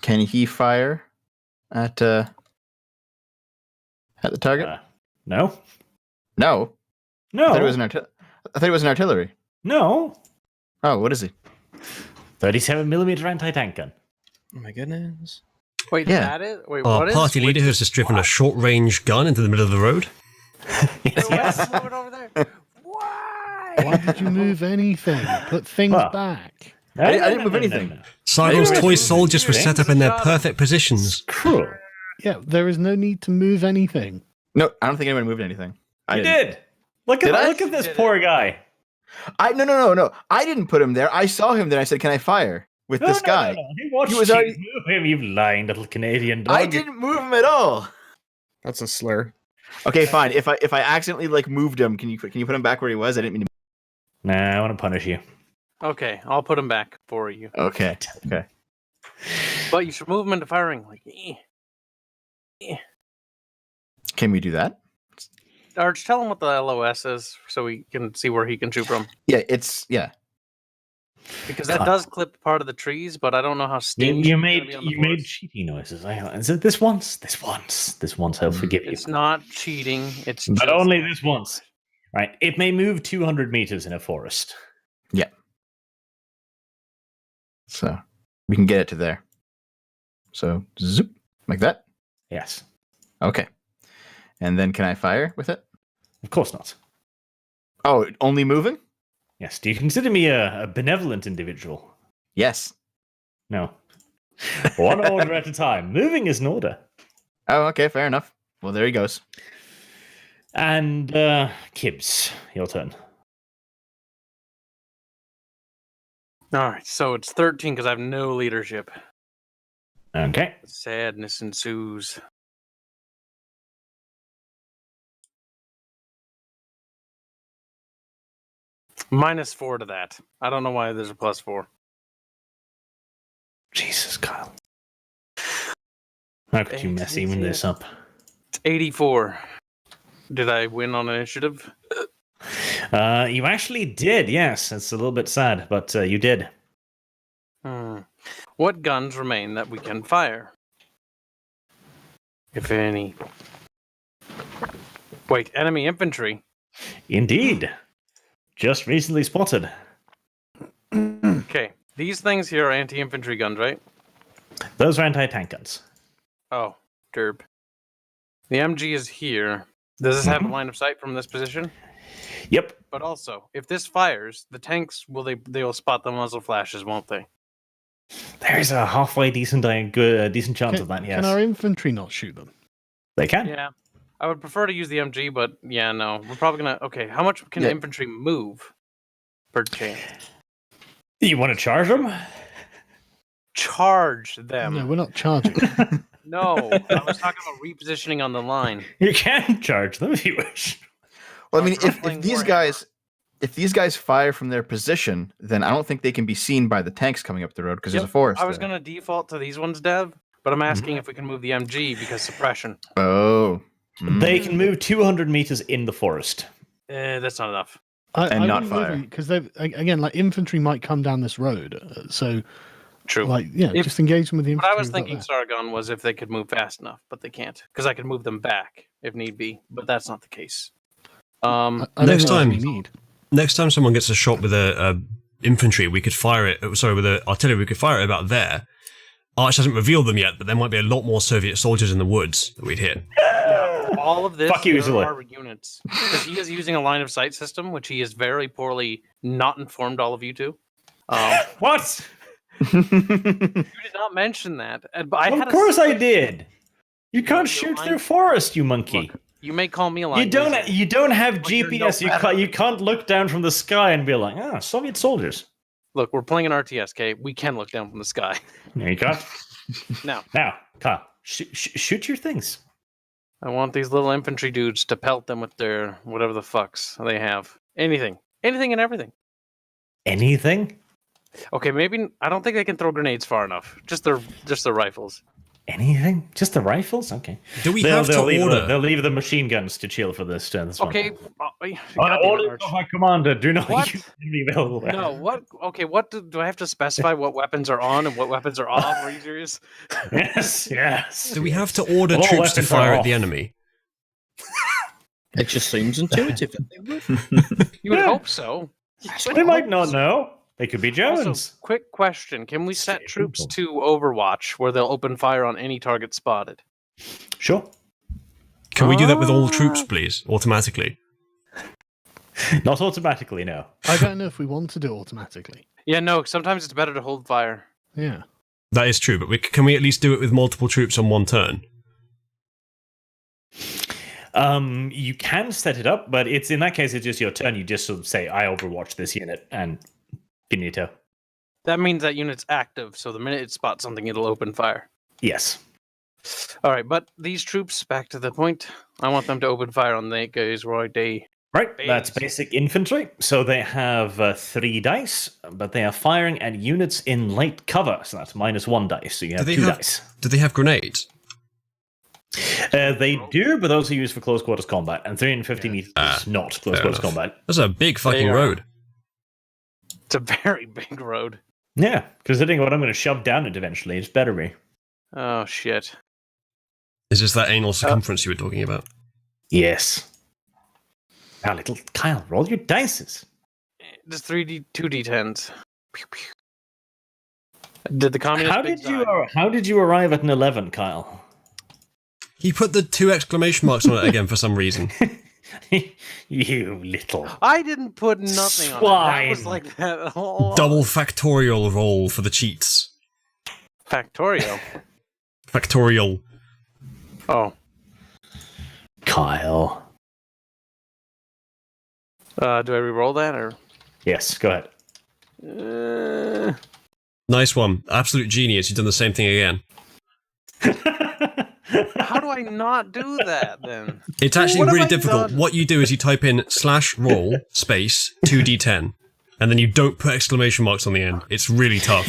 Can he fire at the target? No. No. No. I thought it was an artillery. No. Oh, what is he? 37mm anti-tank gun. Oh my goodness. Wait, Yeah. that is? Wait, Our what is? party leader has just driven a short-range gun into the middle of the road. Yes. Move it over there. Why? Why did you move anything? Put things back. I didn't move anything. Cyber's toy soldiers were set up in their perfect positions. Cruel. Yeah, there is no need to move anything. No, I don't think anyone moved anything. You did. Look at this poor guy. No. I didn't put him there. I saw him there. I said, "Can I fire with this guy?" No. He watched was you already- move him, you lying little Canadian dog. I didn't move him at all. That's a slur. Okay, fine. If I accidentally moved him, can you put him back where he was? I didn't mean to. Nah, I want to punish you. Okay, I'll put him back for you. Okay. But you should move him into firing. Like, Can we do that? Arch, tell him what the LOS is so we can see where he can shoot from. Yeah, Because that does clip part of the trees, but I don't know how You stingy made cheating noises. Is it this once? This once I'll forgive you. It's not cheating. It's But just only this once. Right. It may move 200 meters in a forest. Yeah. So we can get it to there. So zoop like that. Yes. Okay. And then can I fire with it? Of course not. Oh, only moving? Yes. Do you consider me a benevolent individual? Yes. No. One order at a time. Moving is an order. Oh, okay, fair enough. Well, there he goes. And Kibbs, your turn. all right. So it's 13 because I have no leadership. Okay. Sadness ensues. -4 to that. I don't know why there's a +4. Jesus, Kyle. How could you mess even this up? It's 84. Did I win on initiative? You actually did, yes. It's a little bit sad, but you did. What guns remain that we can fire? If any. Wait, enemy infantry? Indeed. Just recently spotted. Okay, these things here are anti-infantry guns, right? Those are anti-tank guns. Oh, derp. The MG is here. Does this have a line of sight from this position? Yep. But also, if this fires, the tanks they'll spot the muzzle flashes, won't they? There's a halfway decent chance of that, yes. Can our infantry not shoot them? They can. Yeah. I would prefer to use the MG, but yeah, no. We're probably gonna how much can infantry move per chance? You want to charge them? Charge them. No, we're not charging. No, I was talking about repositioning on the line. You can charge them if you wish. Well, I mean, if these guys fire from their position, then I don't think they can be seen by the tanks coming up the road because there's a forest. I was going to default to these ones, Dev, but I'm asking if we can move the MG because suppression. Oh. They can move 200 meters in the forest. That's not enough. And not fire. Because they've again, like infantry might come down this road, so True. like just engage them with the infantry. What I was thinking, Sargon, was if they could move fast enough, but they can't because I could move them back if need be, but that's not the case. Next time someone gets a shot with a infantry, we could fire it. Sorry, with the artillery, we could fire it about there. Arch hasn't revealed them yet, but there might be a lot more Soviet soldiers in the woods that we'd hit. All of this Fuck you, are units because he is using a line of sight system, which he is very poorly not informed all of you to. What? You did not mention that. But Of course I did. You can't shoot through forest, you monkey. Look, you may call me a line. You don't have GPS. No You can't look down from the sky and be like, Soviet soldiers. Look, we're playing an RTS, okay? We can look down from the sky. No, you can't. Now, Kyle, shoot your things. I want these little infantry dudes to pelt them with their whatever the fucks they have. Anything and everything. Anything? Okay, maybe I don't think they can throw grenades far enough. Just their rifles. Anything? Just the rifles? Okay. Do we have to order? They'll leave the machine guns to chill for this. Okay. Order from my commander. Do not What? use enemy available. No. What? Okay. What do I have to specify? What weapons are on and what weapons are off? Are you serious? Yes. Do we have to order All troops to weapons are fire at off. the enemy? It just seems intuitive. You would hope so. They might not know. They could be Germans. Also, quick question: can we set troops to Overwatch where they'll open fire on any target spotted? Sure. Can we do that with all troops, please, automatically? Not automatically, no. I don't know if we want to do it automatically. Yeah, no. Sometimes it's better to hold fire. Yeah. That is true, but can we at least do it with multiple troops on one turn? You can set it up, but it's in that case, it's just your turn. You just sort of say, I overwatch this unit, and finito. That means that unit's active, so the minute it spots something, it'll open fire. Yes. All right, but these troops, back to the point, I want them to open fire on the guys right day. Right, that's basic infantry. So they have 3 dice, but they are firing at units in light cover, so that's -1 dice. So you have 2 dice. Do they have grenades? They do, but those are used for close quarters combat, and 350 meters is not close quarters combat. That's a big fucking road. It's a very big road. Yeah, considering what I'm going to shove down it eventually, it's better be. Oh, shit. Is this that anal circumference you were talking about? Yes. Now, little Kyle, roll your dices. Just 2d10s. Pew, pew. Did the communist How did you arrive at an 11, Kyle? He put the 2 exclamation marks on it again for some reason. You little... I didn't put nothing on it. That was like that all Double factorial roll for the cheats. Factorial? Factorial. Oh. Kyle. Do I re-roll that, or...? Yes, go ahead. Nice one. Absolute genius. You've done the same thing again. How do I not do that, then? It's actually really difficult. What you do is you type in /roll space 2d10, and then you don't put exclamation marks on the end. It's really tough.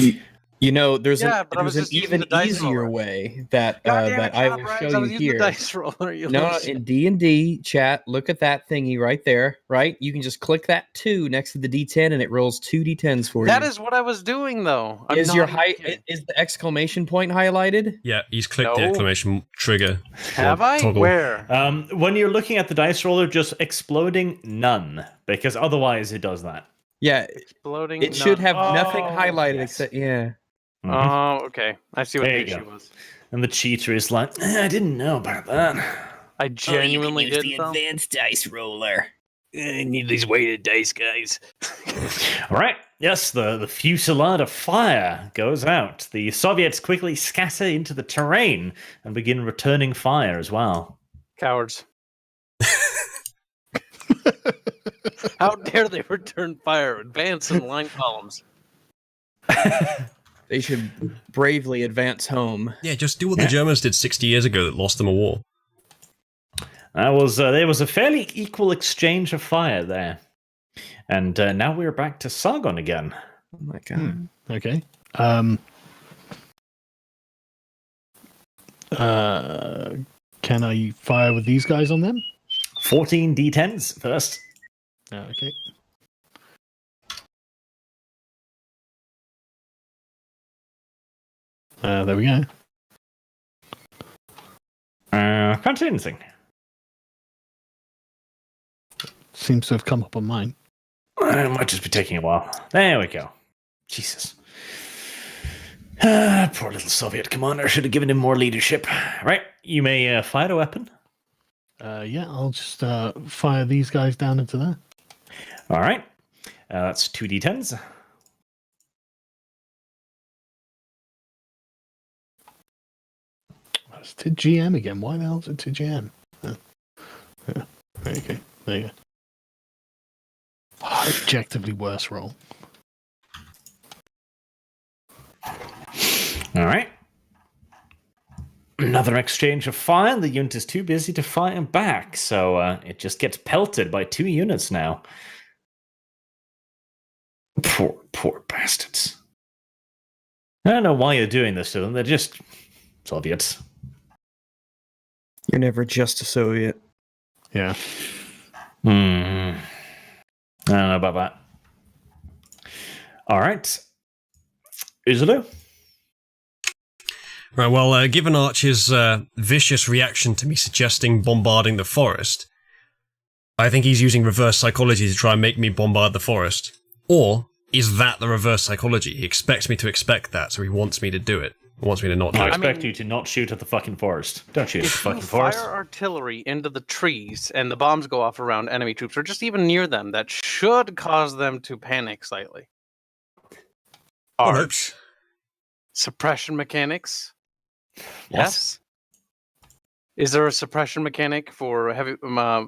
You know, there's an just using even the dice easier roller. way that Goddamn I it, will Tom Ryan, show I you was using here. the dice roller, you No, loser. in D&D chat, look at that thingy right there, right? You can just click that 2 next to the D10 and it rolls 2 D10s for you. That is what I was doing, though. I'm is not your even high kidding. is the exclamation point highlighted? Yeah, he's clicked the No. exclamation trigger. Have I? Toggle. Where? When you're looking at the dice roller, just exploding none, because otherwise it does that. Yeah, Exploding. it should have nothing Oh, highlighted yes. except Oh, okay. I see what There the you issue go. was. And the cheater is like, I didn't know about that. I genuinely did though. dice roller. I need these weighted dice, guys. All right. Yes, the fusillade of fire goes out. The Soviets quickly scatter into the terrain and begin returning fire as well. Cowards. How dare they return fire? Advance in line columns. They should bravely advance home. Yeah, just do what the Germans did 60 years ago that lost them a war. There was a fairly equal exchange of fire there. And now we're back to Sargon again. Oh my god. Okay. Can I fire with these guys on them? 14 d10s first. Okay. There we go. Can't see anything. Seems to have come up on mine. It might just be taking a while. There we go. Jesus. Poor little Soviet commander. Should have given him more leadership. Right, you may fire a weapon. Yeah, I'll just fire these guys down into there. All right. That's 2 d10s. It's to GM again. Why the hell is it to GM? Yeah. Okay, there you go. Objectively worse roll. All right. Another exchange of fire. The unit is too busy to fire back, so it just gets pelted by 2 units now. Poor bastards. I don't know why you're doing this to them. They're just Soviets. You're never just a Soviet. Yeah. I don't know about that. All right. Uzulu? Right, well, given Archer's vicious reaction to me suggesting bombarding the forest, I think he's using reverse psychology to try and make me bombard the forest. Or is that the reverse psychology? He expects me to expect that, so he wants me to do it. He wants me to not do I it. expect you to not shoot at the fucking forest. Don't shoot at the If fucking you forest. fire artillery into the trees and the bombs go off around enemy troops, or just even near them, that should cause them to panic slightly. Arch. Suppression mechanics? Yes. Is there a suppression mechanic for heavy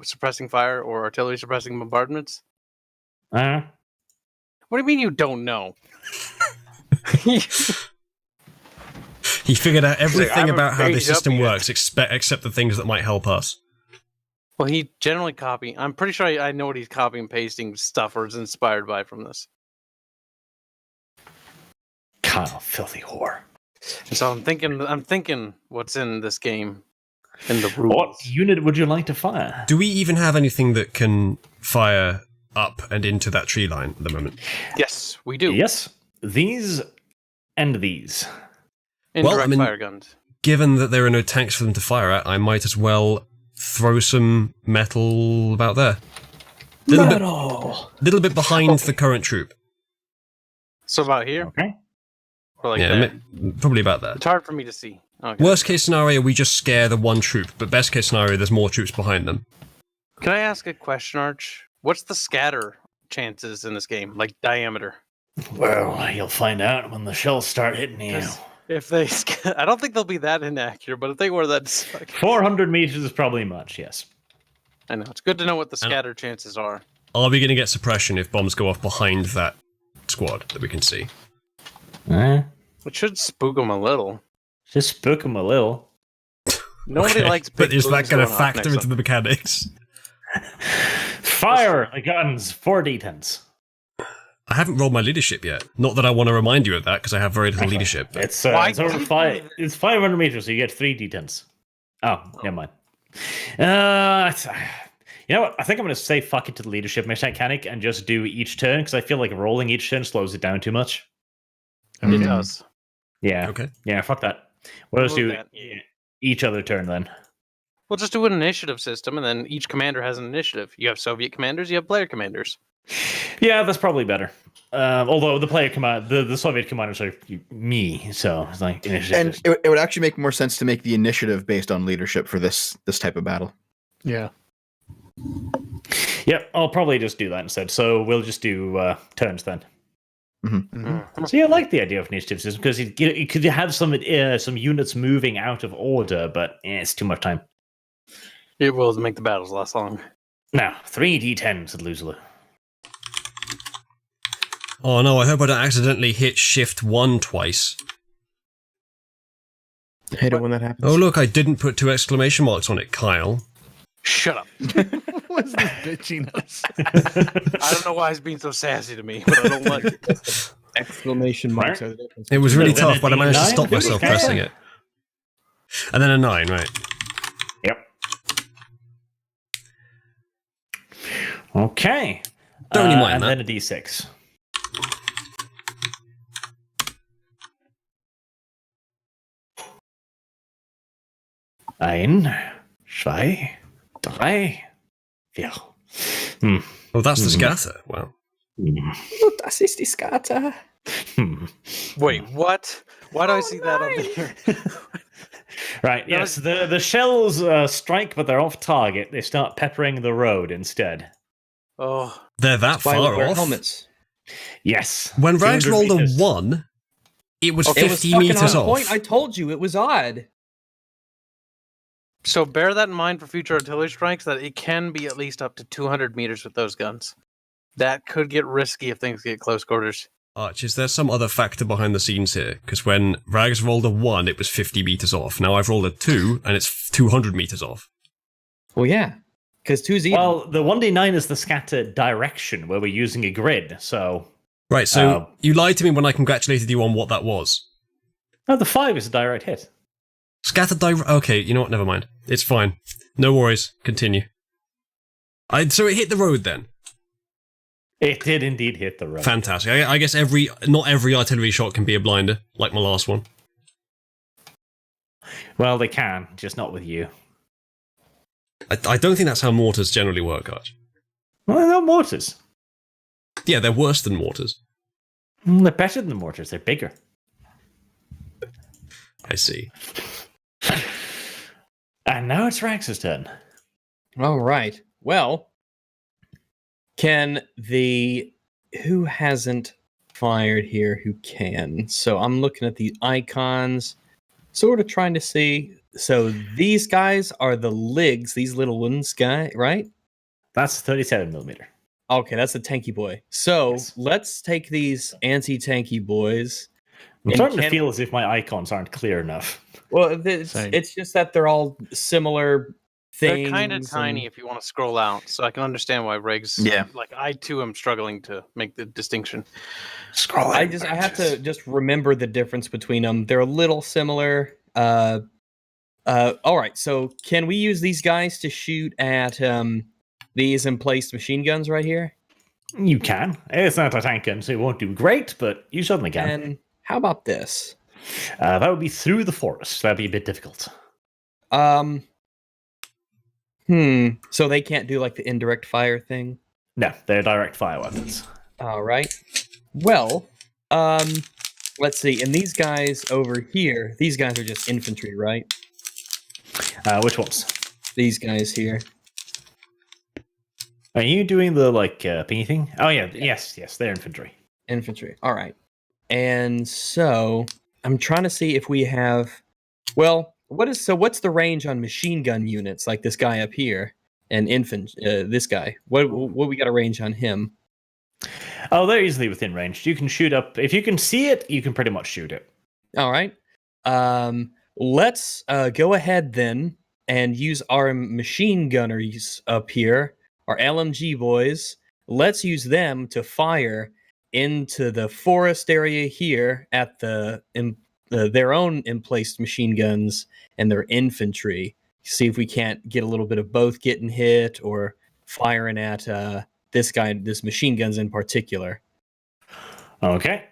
suppressing fire or artillery suppressing bombardments? What do you mean you don't know? He figured out everything I'm about how afraid this system of it. works, except the things that might help us. Well, he generally copy. I'm pretty sure I know what he's copying and pasting stuff or is inspired by from this. Kyle, filthy whore. And so I'm thinking what's in this game, in the rules. What unit would you like to fire? Do we even have anything that can fire up and into that tree line at the moment? Yes, we do. Yes, these and these. Indirect fire guns. Given that there are no tanks for them to fire at, I might as well throw some metal about there. Little bit behind the current troop. So about here? Okay. Or like Yeah, there? probably about that. It's hard for me to see. Okay. Worst case scenario, we just scare the one troop, but best case scenario, there's more troops behind them. Can I ask a question, Arch? What's the scatter chances in this game? Like diameter? Well, you'll find out when the shells start hitting you. If they, I don't think they'll be that inaccurate, but if they were, that's 400 meters is probably much, yes. I know. It's good to know what the scatter chances are. Are we going to get suppression if bombs go off behind that squad that we can see? It should spook them a little. Just spook them a little. Nobody Okay, likes big but is that booms going to going off factor next into the mechanics? Fire the guns, 4 d10s. I haven't rolled my leadership yet. Not that I want to remind you of that, because I have very little leadership. But It's over 5. It's 500 meters, so you get 3 d10s. Oh, never mind. You know what? I think I'm going to say fuck it to the leadership mechanic and just do each turn, because I feel like rolling each turn slows it down too much. It does. Yeah. Okay. Yeah, fuck that. We'll just do that. each other turn then. We'll just do an initiative system, and then each commander has an initiative. You have Soviet commanders, you have player commanders. Yeah, that's probably better. Although the Soviet commanders are me, so it's like initiative. And it would actually make more sense to make the initiative based on leadership for this type of battle. Yeah. Yep, I'll probably just do that instead. So we'll just do turns then. Mm-hmm. So yeah, I like the idea of initiative system because you could have some units moving out of order, but it's too much time. It will make the battles last long. Now, 3 d10s, said Luzulu. Oh no, I hope I don't accidentally hit shift 1 twice. I hate it when that happens. Oh look, I didn't put 2 exclamation marks on it, Kyle. Shut up. What's this bitchiness? I don't know why he's being so sassy to me, but I don't like it. Exclamation marks are the difference. It was really Then a tough, but I managed to D9? stop myself pressing it. And then a 9, right? Yep. Okay. Don't you mind and that. then a D6. Ein, zwei, drei, vier. Oh, that's the scatter. Wow. Das ist die Scatter. Wait, what? Why do I see that up there? Right, yes, the shells strike, but they're off target. They start peppering the road instead. Oh, They're that Why far wear off. helmets? Yes. When Rags 200 rolled a meters. 1, it was It was 50 fucking meters on off. point. I told you it was odd. so bear that in mind for future artillery strikes. That it can be at least up to 200 meters with those guns. That could get risky if things get close quarters. Arch, is there some other factor behind the scenes here? Because when Rags rolled a 1, it was 50 meters off. Now I've rolled a 2, and it's 200 meters off. Well, yeah, because 2's even. Well, the 1d9 is the scatter direction where we're using a grid, so... Right, so you lied to me when I congratulated you on what that was. No, the 5 is a direct hit. Scattered Okay, you know what? Never mind. It's fine. No worries. Continue. So it hit the road then. It did indeed hit the road. Fantastic. I guess not every artillery shot can be a blinder, like my last one. Well, they can, just not with you. I don't think that's how mortars generally work, Arch. Well, they're not mortars. Yeah, they're worse than mortars. They're better than mortars. They're bigger. I see. And now it's Rax's turn. All right. Well, who hasn't fired here? Who can? So I'm looking at the icons, sort of trying to see. So these guys are the ligs, these little ones, right? That's 37 millimeter. Okay, that's a tanky boy. So Yes. let's take these anti-tanky boys. I'm And starting to can- feel as if my icons aren't clear enough. Well, Same. it's just that they're all similar things. They're kind of tiny if you want to scroll out, so I can understand why Riggs. Yeah. Like I too am struggling to make the distinction. Scroll. I have to just remember the difference between them. They're a little similar. All right. So can we use these guys to shoot at these emplaced machine guns right here? You can. It's not a tank gun, so it won't do great, but you certainly can. And how about this? That would be through the forest. That'd be a bit difficult. So they can't do like the indirect fire thing? No, they're direct fire weapons. All right. Well, let's see. And these guys over here, these guys are just infantry, right? Which ones? These guys here. Are you doing the pingy thing? Oh yeah, yes, they're infantry. Infantry. All right. And so I'm trying to see if we have. Well, what's the range on machine gun units like this guy up here and this guy? What we got a range on him? Oh, they're easily within range. You can shoot up if you can see it. You can pretty much shoot it. All right. Let's go ahead then and use our machine gunners up here, our LMG boys. Let's use them to fire into the forest area here at their own emplaced machine guns and their infantry. See if we can't get a little bit of both getting hit or firing at this machine guns in particular. Okay,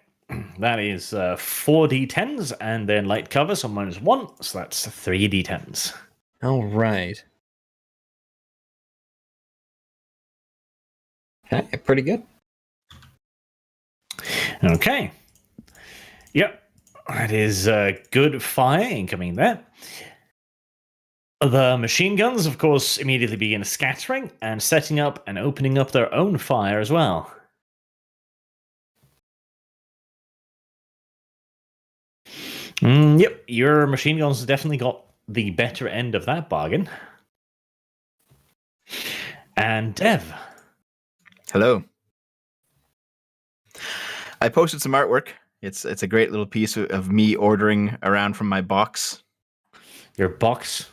that is 4d10s and then light cover, so -1, so that's 3d10s. All right. Okay, pretty good. Okay. Yep. That is good fire incoming there. The machine guns, of course, immediately begin scattering and setting up and opening up their own fire as well. Yep, your machine guns definitely got the better end of that bargain. And Dev. Hello. I posted some artwork. It's a great little piece of me ordering around from my box. Your box.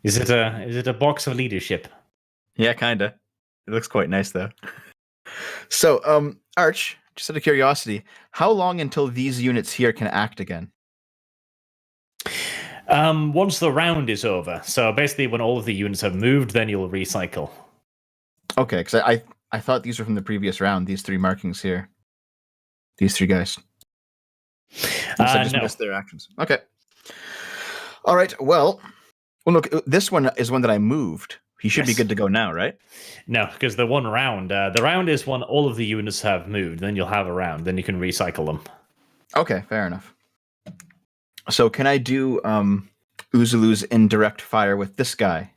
Is it a box of leadership? Yeah, kinda. It looks quite nice though. So, Arch, just out of curiosity, how long until these units here can act again? Once the round is over. So basically, when all of the units have moved, then you'll recycle. Okay, because I thought these were from the previous round. These 3 markings here. These 3 guys. I just missed their actions. Okay. All right. Well, look, this one is one that I moved. He should be good to go now, right? No, because the round is when all of the units have moved. Then you'll have a round. Then you can recycle them. Okay, fair enough. So can I do Uzulu's indirect fire with this guy?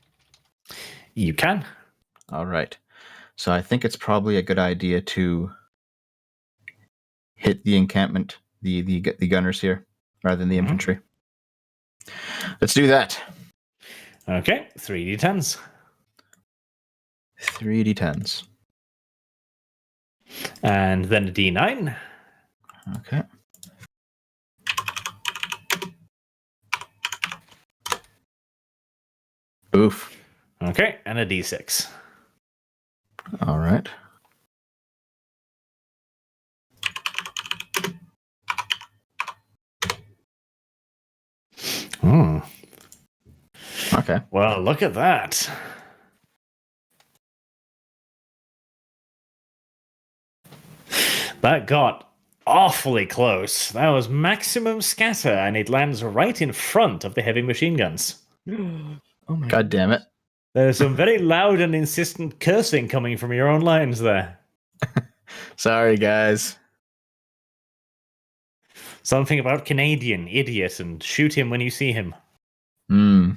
You can. All right. So I think it's probably a good idea to hit the encampment, the gunners here, rather than the infantry. Let's do that. Okay, 3d10s. 3d10s. And then a d9. Okay. Oof. Okay, and a d6. All right. Okay. Well, look at that. That got awfully close. That was maximum scatter, and it lands right in front of the heavy machine guns. Oh my God damn it. There's some very loud and insistent cursing coming from your own lines there. Sorry, guys. Something about Canadian, idiot, and shoot him when you see him. Hmm.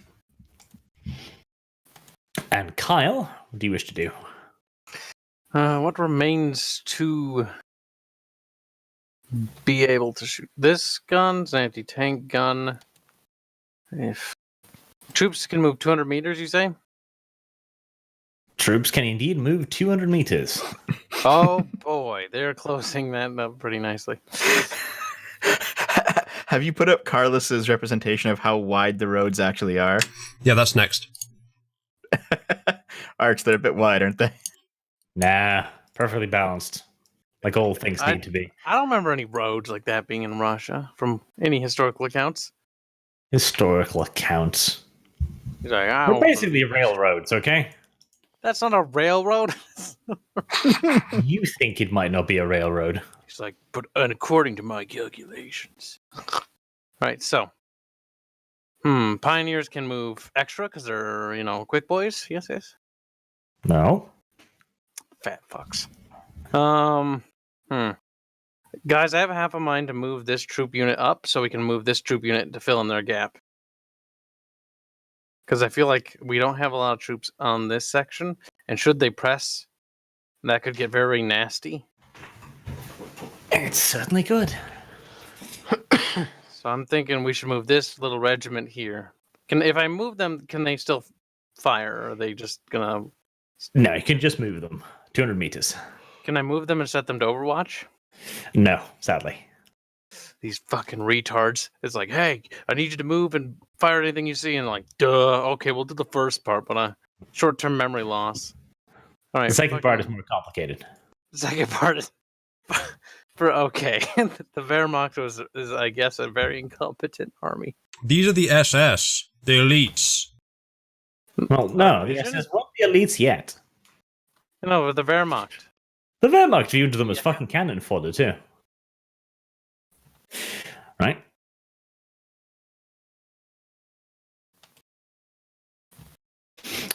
And Kyle, what do you wish to do? What remains to be able to shoot? This gun's an anti-tank gun. If troops can move 200 meters, you say? Troops can indeed move 200 meters. Oh boy, they're closing that up pretty nicely. Have you put up Carlos's representation of how wide the roads actually are? Yeah, that's next. Arch, they're a bit wide, aren't they? Nah, perfectly balanced. Like all things need to be. I don't remember any roads like that being in Russia from any historical accounts. Historical accounts. He's like, We're basically railroads, okay? That's not a railroad. You think it might not be a railroad. He's like, but according to my calculations. Right, so. Pioneers can move extra because they're, quick boys. Yes. No. Fat fucks. Guys, I have half a mind to move this troop unit up so we can move this troop unit to fill in their gap. Because I feel like we don't have a lot of troops on this section, and should they press, that could get very nasty. It's certainly good. So I'm thinking we should move this little regiment here. If I move them, can they still fire? Or are they just gonna? No, you can just move them 200 meters. Can I move them and set them to Overwatch? No, sadly. These fucking retards. It's like, hey, I need you to move and fire anything you see. And like, duh. Okay, we'll do the first part, but short-term memory loss. All right. The second part is more complicated. The second part is okay. The Wehrmacht is, I guess, a very incompetent army. These are the SS, the elites. Well, no, the SS won't be elites yet. No, the Wehrmacht. The Wehrmacht viewed them as fucking cannon fodder too. Right?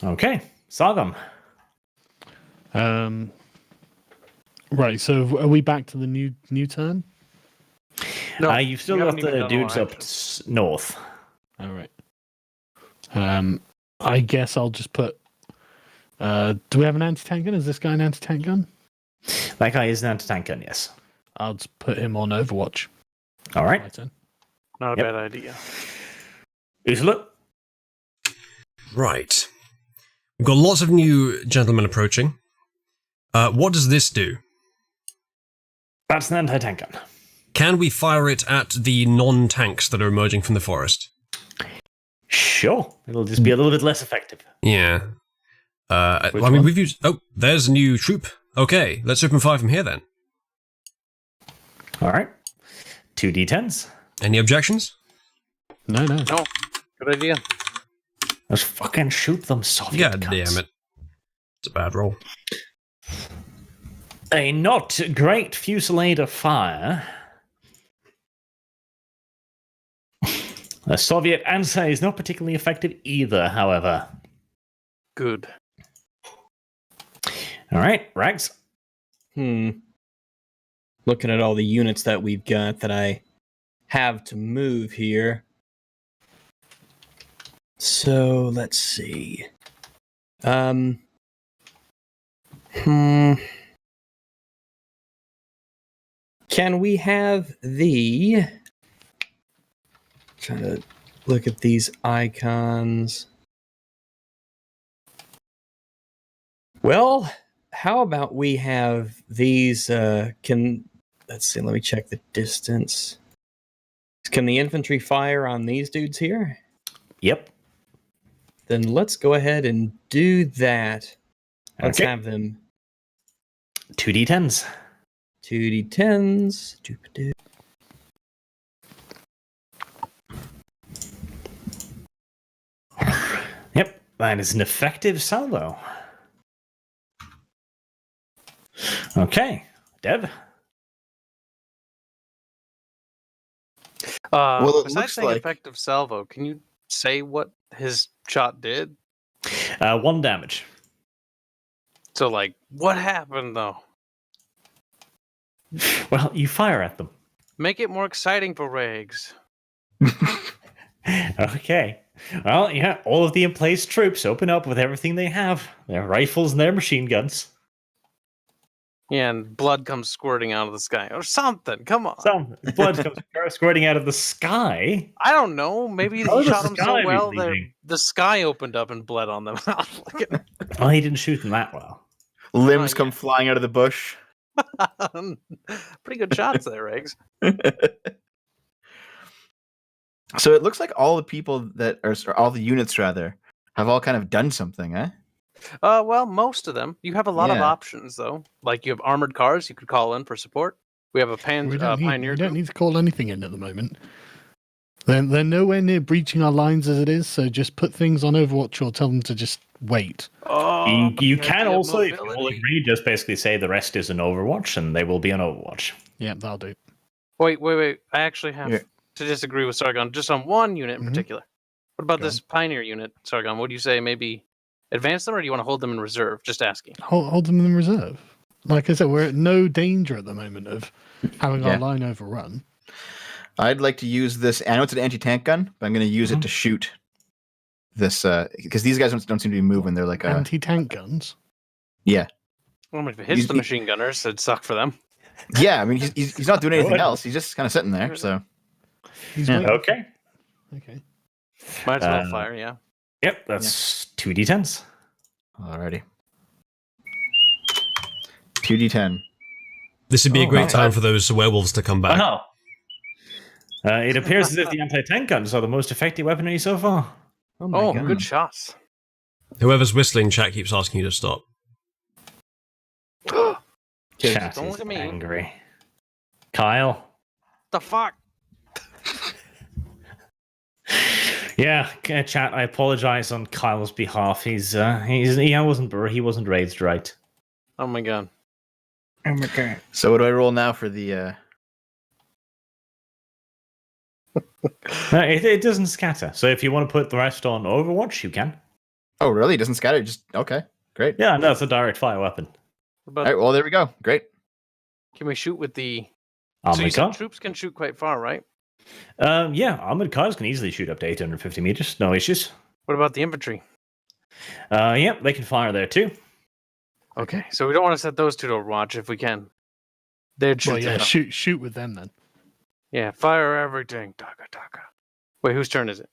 Okay, Sargam. Right, so are we back to the new turn? No, you've still got the dudes up north. All right. I guess I'll just put. Do we have an anti-tank gun? Is this guy an anti-tank gun? That guy is an anti-tank gun, yes. I'll just put him on Overwatch. All right. My turn. Not a bad idea. Usula. Right. We've got lots of new gentlemen approaching. What does this do? That's an anti-tank gun. Can we fire it at the non-tanks that are emerging from the forest? Sure. It'll just be a little bit less effective. Yeah. I mean, one? we've used... Oh, there's a new troop. Okay, let's open fire from here then. All right. 2d10s. Any objections? No. No, good idea. Let's fucking shoot them, Soviet God cunts. damn it. It's a bad roll. A not great fusillade of fire. The Soviet answer is not particularly effective either, however. Good. All right, Rags. Looking at all the units that we've got that I have to move here. So let's see. Can we have the... Trying to look at these icons. Well, how about we have these, let's see, let me check the distance. Can the infantry fire on these dudes here? Yep. Then let's go ahead and do that. Let's Okay. have them 2d10s. 2d10s. Doop-a-doop. Yep, that is an effective salvo. Okay, Dev. Well, it Besides looks saying like- effective salvo, can you say what his shot did? 1 damage. So, like, what happened though? Well, you fire at them. Make it more exciting for Rags. Okay. Well, yeah, all of the emplaced troops open up with everything they have. Their rifles and their machine guns. Yeah, and blood comes squirting out of the sky or something. Come on. Some blood comes squirting out of the sky. I don't know. Maybe Oh, he the shot him so sky be well bleeding. that the sky opened up and bled on them. Well, he didn't shoot them that well. Limbs Oh, come yeah. flying out of the bush. Pretty good shots there, Rags. So it looks like all the people that are, or all the units rather, have all kind of done something, eh? Well, most of them. You have a lot of Yeah. options, though. Like you have armored cars you could call in for support. We have a We don't, pioneer we don't group. need to call anything in at the moment. They're nowhere near breaching our lines as it is, so just put things on Overwatch or tell them to just wait. Oh, You but can the also, if you all mobility. agree, just basically say the rest is an Overwatch, and they will be on Overwatch. Yeah, that'll do. Wait. I actually have Yeah. to disagree with Sargon just on one unit in Mhm. particular. What about Go this pioneer unit, Sargon? What do you say? Maybe advance them, or do you want to hold them in reserve? Just asking. Hold them in reserve. Like I said, we're at no danger at the moment of having Yeah. our line overrun. I'd like to use this. I know it's an anti-tank gun, but I'm going to use it to shoot this because these guys don't seem to be moving. They're like Anti-tank guns. yeah, Well, if it hits He's- the machine gunners, it'd suck for them. yeah. I mean, he's not doing anything Good. else. He's just kind of sitting there. So He's Yeah. waiting. Okay. Okay. Might as well Uh, fire, yeah. Yep, that's 2d10s. alrighty, 2d10. This would be a great right. time for those werewolves to come back. Wow. It appears as if the anti-tank guns are the most effective weaponry so far. Oh my Oh, god. good shots. Whoever's whistling, chat keeps asking you to stop. Chat Don't is look at me. angry. Kyle. The fuck? Yeah, chat. I apologize on Kyle's behalf. He wasn't raised right. Oh my god. Oh my god. So what do I roll now for the? No, it doesn't scatter. So if you want to put the rest on Overwatch, you can. Oh, really? It doesn't scatter. Just okay. Great. Yeah, no, it's a direct fire weapon. What All about, right. Well, there we go. Great. can we shoot with the... Oh so my you said god. troops can shoot quite far, right? Yeah, armored cars can easily shoot up to 850 meters. No issues. What about the infantry? Yeah, they can fire there too. Okay, so we don't want to set those two to Overwatch if we can. They'd shoot Well, yeah, them. shoot with them then. Yeah, fire everything. Taka taka. Wait, whose turn is it?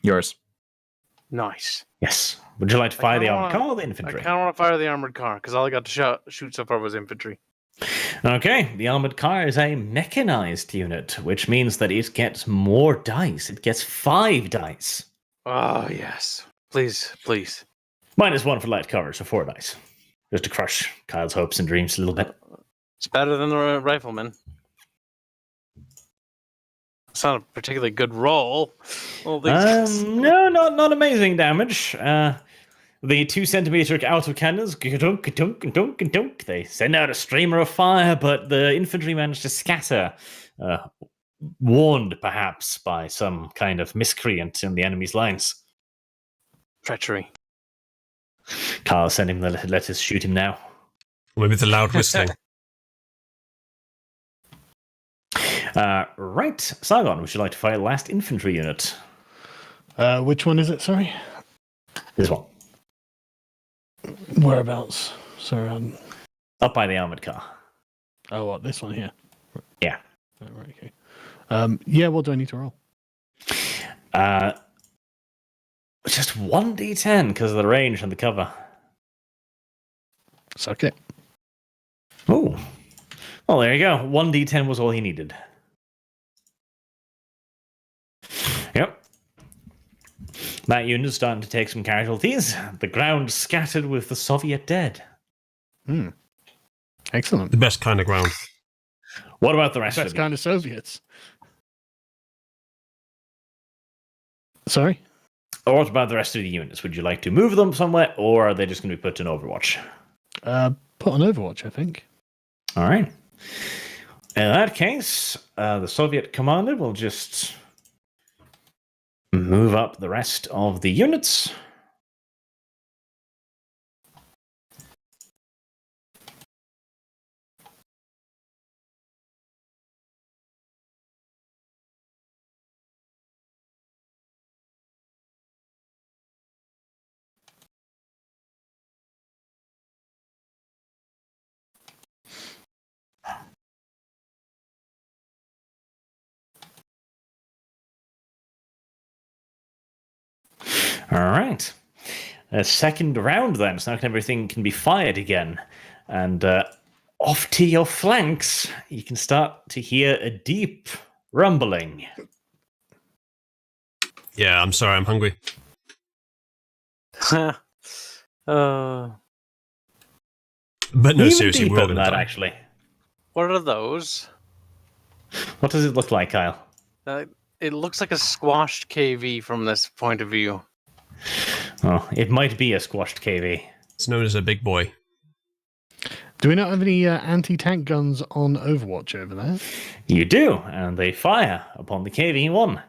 Yours. Nice. Yes. Would you like to I fire the kinda armored car or the I infantry? kind of want to fire the armored car because all I got to shoot so far was infantry. Okay, the armored car is a mechanized unit, which means that it gets more dice. It gets 5 dice. Oh, yes. Please, please. -1 for light cover, so 4 dice. Just to crush Kyle's hopes and dreams a little bit. It's better than the rifleman. It's not a particularly good roll. All these No, not amazing damage. The 2-centimeter autocannons, dunk, dunk, dunk, dunk. They send out a streamer of fire, but the infantry manage to scatter, warned perhaps by some kind of miscreant in the enemy's lines. treachery. Kyle, send him the letters, shoot him now. Maybe the loud whistling. Right, Sargon, would you like to fight last infantry unit? Which one is it? Sorry. This one. Whereabouts? Sorry. Up by the armored car. Oh, what? This one here. Yeah. Oh, right. Okay. Yeah. What do I need to roll? Just 1d10 because of the range and the cover. Suck it. Oh. Well, there you go. 1d10 was all he needed. Yep. That unit is starting to take some casualties. The ground scattered with the Soviet dead. Excellent. The best kind of ground. What about the rest Best of kind of Soviets. Sorry? Or what about the rest of the units? Would you like to move them somewhere, or are they just going to be put in Overwatch? Put on Overwatch, I think. All right. In that case, the Soviet commander will just move up the rest of the units. All right. A second round then, so now everything can be fired again. And off to your flanks, you can start to hear a deep rumbling. Yeah, I'm sorry, I'm hungry. uh, But no, Even seriously, deeper we're all than gonna that, die. actually. what are those? What does it look like, Kyle? It looks like a squashed KV from this point of view. Oh, it might be a squashed KV. It's known as a big boy. Do we not have any anti-tank guns on Overwatch over there? You do, and they fire upon the KV-1.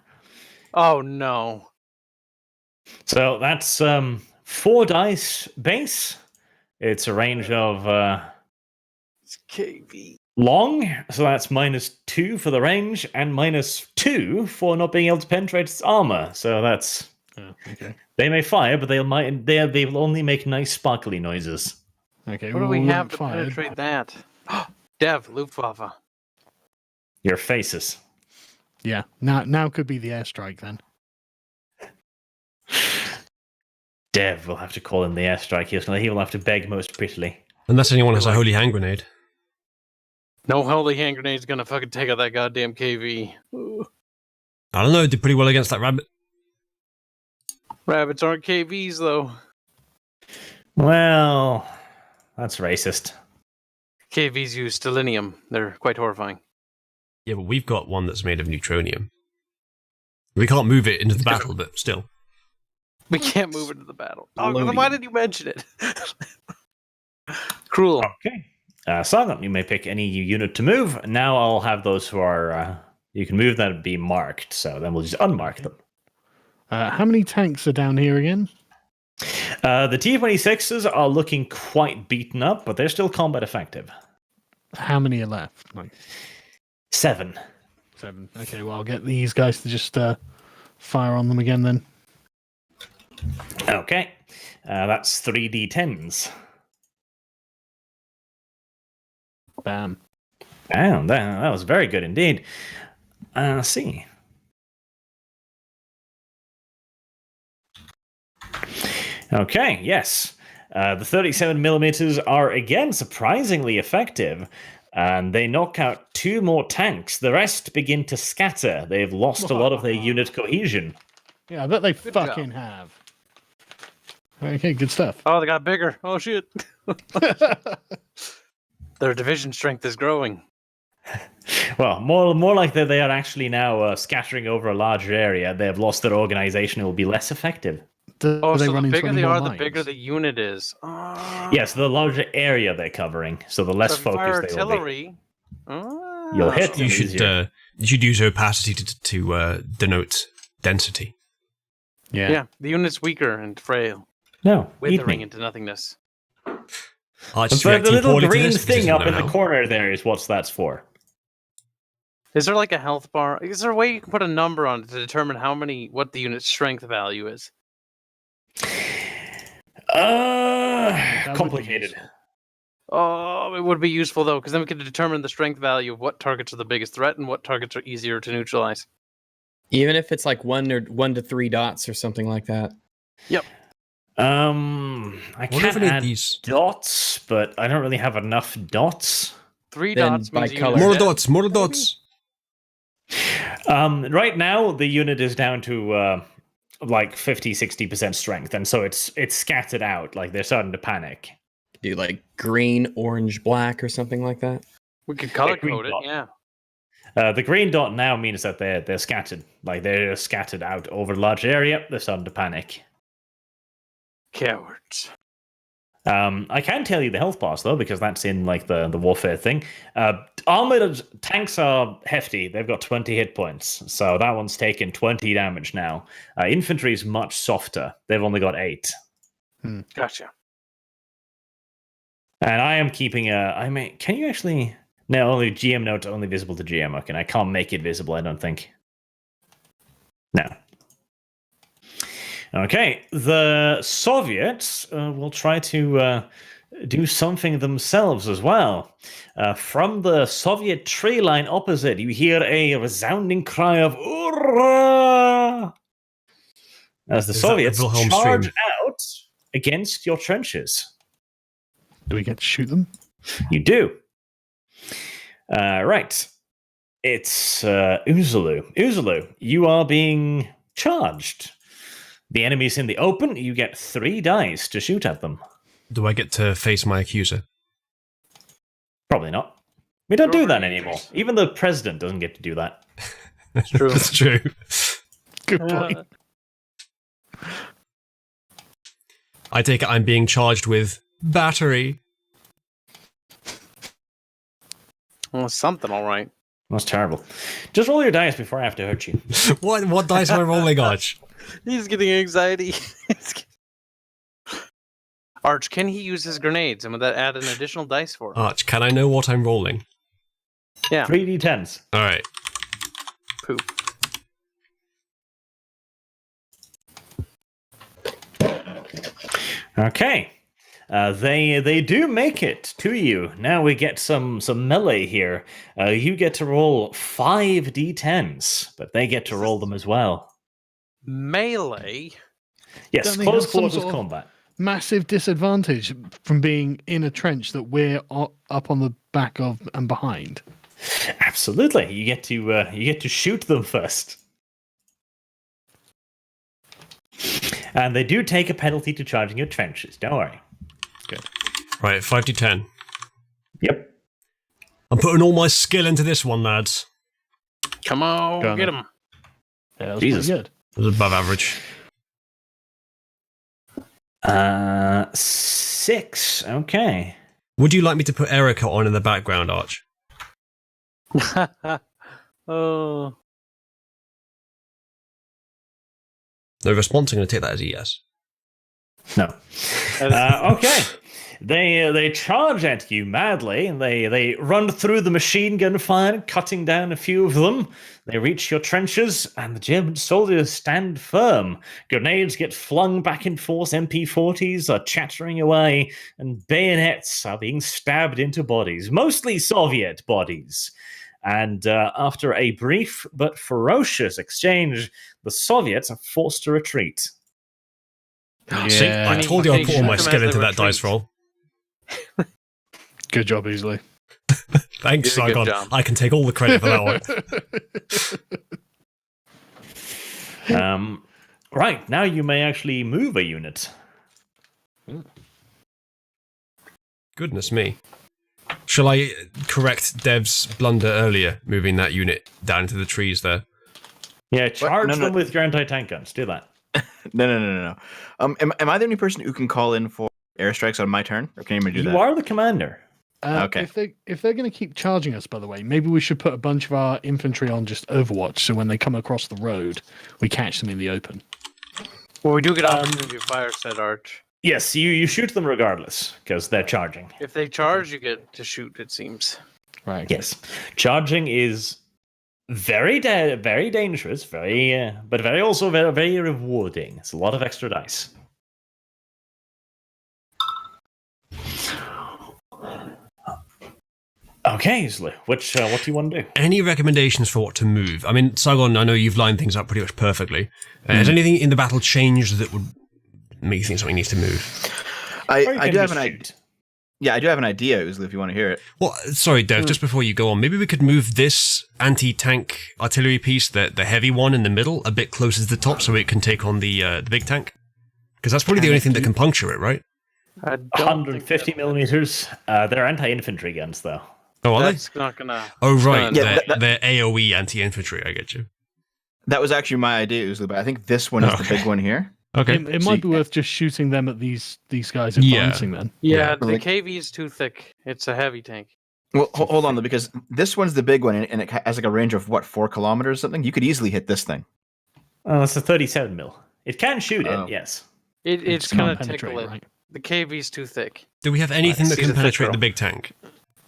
Oh no. So that's 4 dice base. It's a range of It's KV. long, so that's -2 for the range, and -2 for not being able to penetrate its armor. So that's Okay. they may fire, but they will only make nice sparkly noises. Okay. What do we have to fired. penetrate that? Dev, Luftwaffe. Your faces. Yeah. Now could be the airstrike then. Dev will have to call in the airstrike. He will have to beg most prettily. Unless anyone has a holy hand grenade. No holy hand grenade's gonna fucking take out that goddamn KV. I don't know, did pretty well against that rabbit. Rabbits aren't KVs though. Well, that's racist. KVs use stellinium. They're quite horrifying. Yeah, but we've got one that's made of neutronium. We can't move it into the battle, but still. We can't move into the battle. Oh, then why did you mention it? Cruel. Okay. Sargon, you may pick any unit to move. Now I'll have those who are you can move that be marked. So then we'll just unmark them. How many tanks are down here again? The T-26s are looking quite beaten up, but they're still combat effective. How many are left? Like 7. 7. Okay, well, I'll get these guys to just fire on them again then. Okay. That's 3d10s. Bam. Damn, that was very good indeed. Let's see. Okay, yes. The 37 millimeters are again surprisingly effective, and they knock out 2 more tanks. The rest begin to scatter. They've lost a lot of their unit cohesion. Yeah, I bet they Good fucking have. Okay, good stuff. Oh, they got bigger. Oh shit. Their division strength is growing. Well, more like that they are actually now scattering over a larger area. They have lost their organization. It will be less effective. Do Oh, they so run the into bigger any they more are, the mines? bigger the unit is. Yes, the larger area they're covering, so the less Fire focused they will be. artillery. You'll hit You them should easier. use opacity to denote density. Yeah, the unit's weaker and frail, No, eat withering me. into nothingness. Archer's The reacting little poorly to green this because he thing doesn't up know in the how. corner there is what that's for. Is there like a health bar? Is there a way you can put a number on it to determine what the unit's strength value is? That would be Complicated. useful. Oh, it would be useful though, because then we could determine the strength value of what targets are the biggest threat and what targets are easier to neutralize. Even if it's like 1 to 3 dots or something like that. I Wonder if can't any of add these- dots, but I don't really have enough dots. 3 Then dots by means the color. unit's More dead. dots, more maybe? dots. Right now, the unit is down to like 50-60% strength, and so it's scattered out. Like they're starting to panic. Do like green, orange, black or something like that. We could color green code it, dot. yeah. The green dot now means that they're scattered. Like they're scattered out over a large area. They're starting to panic. Cowards. I can tell you the health bars though, because that's in like the warfare thing. Armored tanks are hefty. They've got 20 hit points, so that one's taken 20 damage now. Infantry is much softer. They've only got 8. Gotcha. And I am keeping can you actually? No, only GM note only visible to GM. Okay, I can't make it visible. I don't think. No. Okay, the Soviets will try to do something themselves as well. From the Soviet tree line opposite, you hear a resounding cry of "Urrah!" as the Is that the Soviets Wilhelm charge stream? out against your trenches. Do we get to shoot them? You do. Right. It's Uzulu. Uzulu, you are being charged. The enemy's in the open. You get 3 dice to shoot at them. Do I get to face my accuser? Probably not. We don't do Robert that anymore. Even the president doesn't get to do that. It's true. That's true. Good point. I take it I'm being charged with battery. Well, something, all right. That's terrible. Just roll your dice before I have to hurt you. What dice am I rolling, Arch? He's getting anxiety. Arch, can he use his grenades? And would that add an additional dice for him? Arch, can I know what I'm rolling? Yeah. 3d10s. All right. Poop. Okay. They do make it to you. Now we get some melee here. You get to roll 5d10s, but they get to roll them as well. Melee? Yes, Don't they close have some quarters sort of- combat. Massive disadvantage from being in a trench that we're up on the back of and behind. Absolutely, you get to shoot them first, and they do take a penalty to charging your trenches. Don't worry. Right, 5d10. Yep. I'm putting all my skill into this one, lads. Come on, Go on get then. him. Yeah, that was Jesus. pretty good. That's above average. 6. Okay. Would you like me to put Erica on in the background, Arch? Oh. No response. I'm going to take that as a yes. No. Okay. They charge at you madly. They run through the machine gun fire, cutting down a few of them. They reach your trenches, and the German soldiers stand firm. Grenades get flung back and forth. MP40s are chattering away, and bayonets are being stabbed into bodies, mostly Soviet bodies. And after a brief but ferocious exchange, the Soviets are forced to retreat. See, I told you I'd put all my Shoot them skill as into they that dice retreat. roll. Good job, Easily. Thanks, You did a good Sargon. job. I can take all the credit for that one. Right, now you may actually move a unit. Goodness me. Shall I correct Dev's blunder earlier, moving that unit down into the trees there? Yeah, charge No. them with your anti-tank guns. Do that. No. Am I the only person who can call in for airstrikes on my turn, or can anybody do that? You are the commander. Okay. If they're going to keep charging us, by the way, maybe we should put a bunch of our infantry on just Overwatch, so when they come across the road, we catch them in the open. Well, we do get opportunity fire, said Arch. Yes, you shoot them regardless, because they're charging. If they charge, you get to shoot, it seems. Right. Yes. Charging is very dangerous, but very rewarding. It's a lot of extra dice. Okay, Isla, what do you want to do? Any recommendations for what to move? I mean, Sargon, I know you've lined things up pretty much perfectly. Has anything in the battle changed that would make you think something needs to move? I do have an idea. Yeah, I do have an idea, Uzla, if you want to hear it. Well, sorry, Dev, just before you go on, maybe we could move this anti-tank artillery piece, the heavy one in the middle, a bit closer to the top so it can take on the big tank? Because that's probably the only thing that can puncture it, right? 150 millimeters. They're anti-infantry guns, though. Oh, are That's not gonna. Oh, right. Yeah, they're AoE anti-infantry, I get you. That was actually my idea, Uzla, but I think this one is the big one here. Okay. It might be worth just shooting them at these guys advancing then. Yeah, the KV is too thick. It's a heavy tank. Well, hold on, though, because this one's the big one, and it has like a range of, 4 kilometers or something? You could easily hit this thing. Oh, it's a 37 mil. It can shoot it, yes. It's can't gonna penetrate, tickle it. right? The KV is too thick. Do we have anything that He's can a thick penetrate girl. the big tank?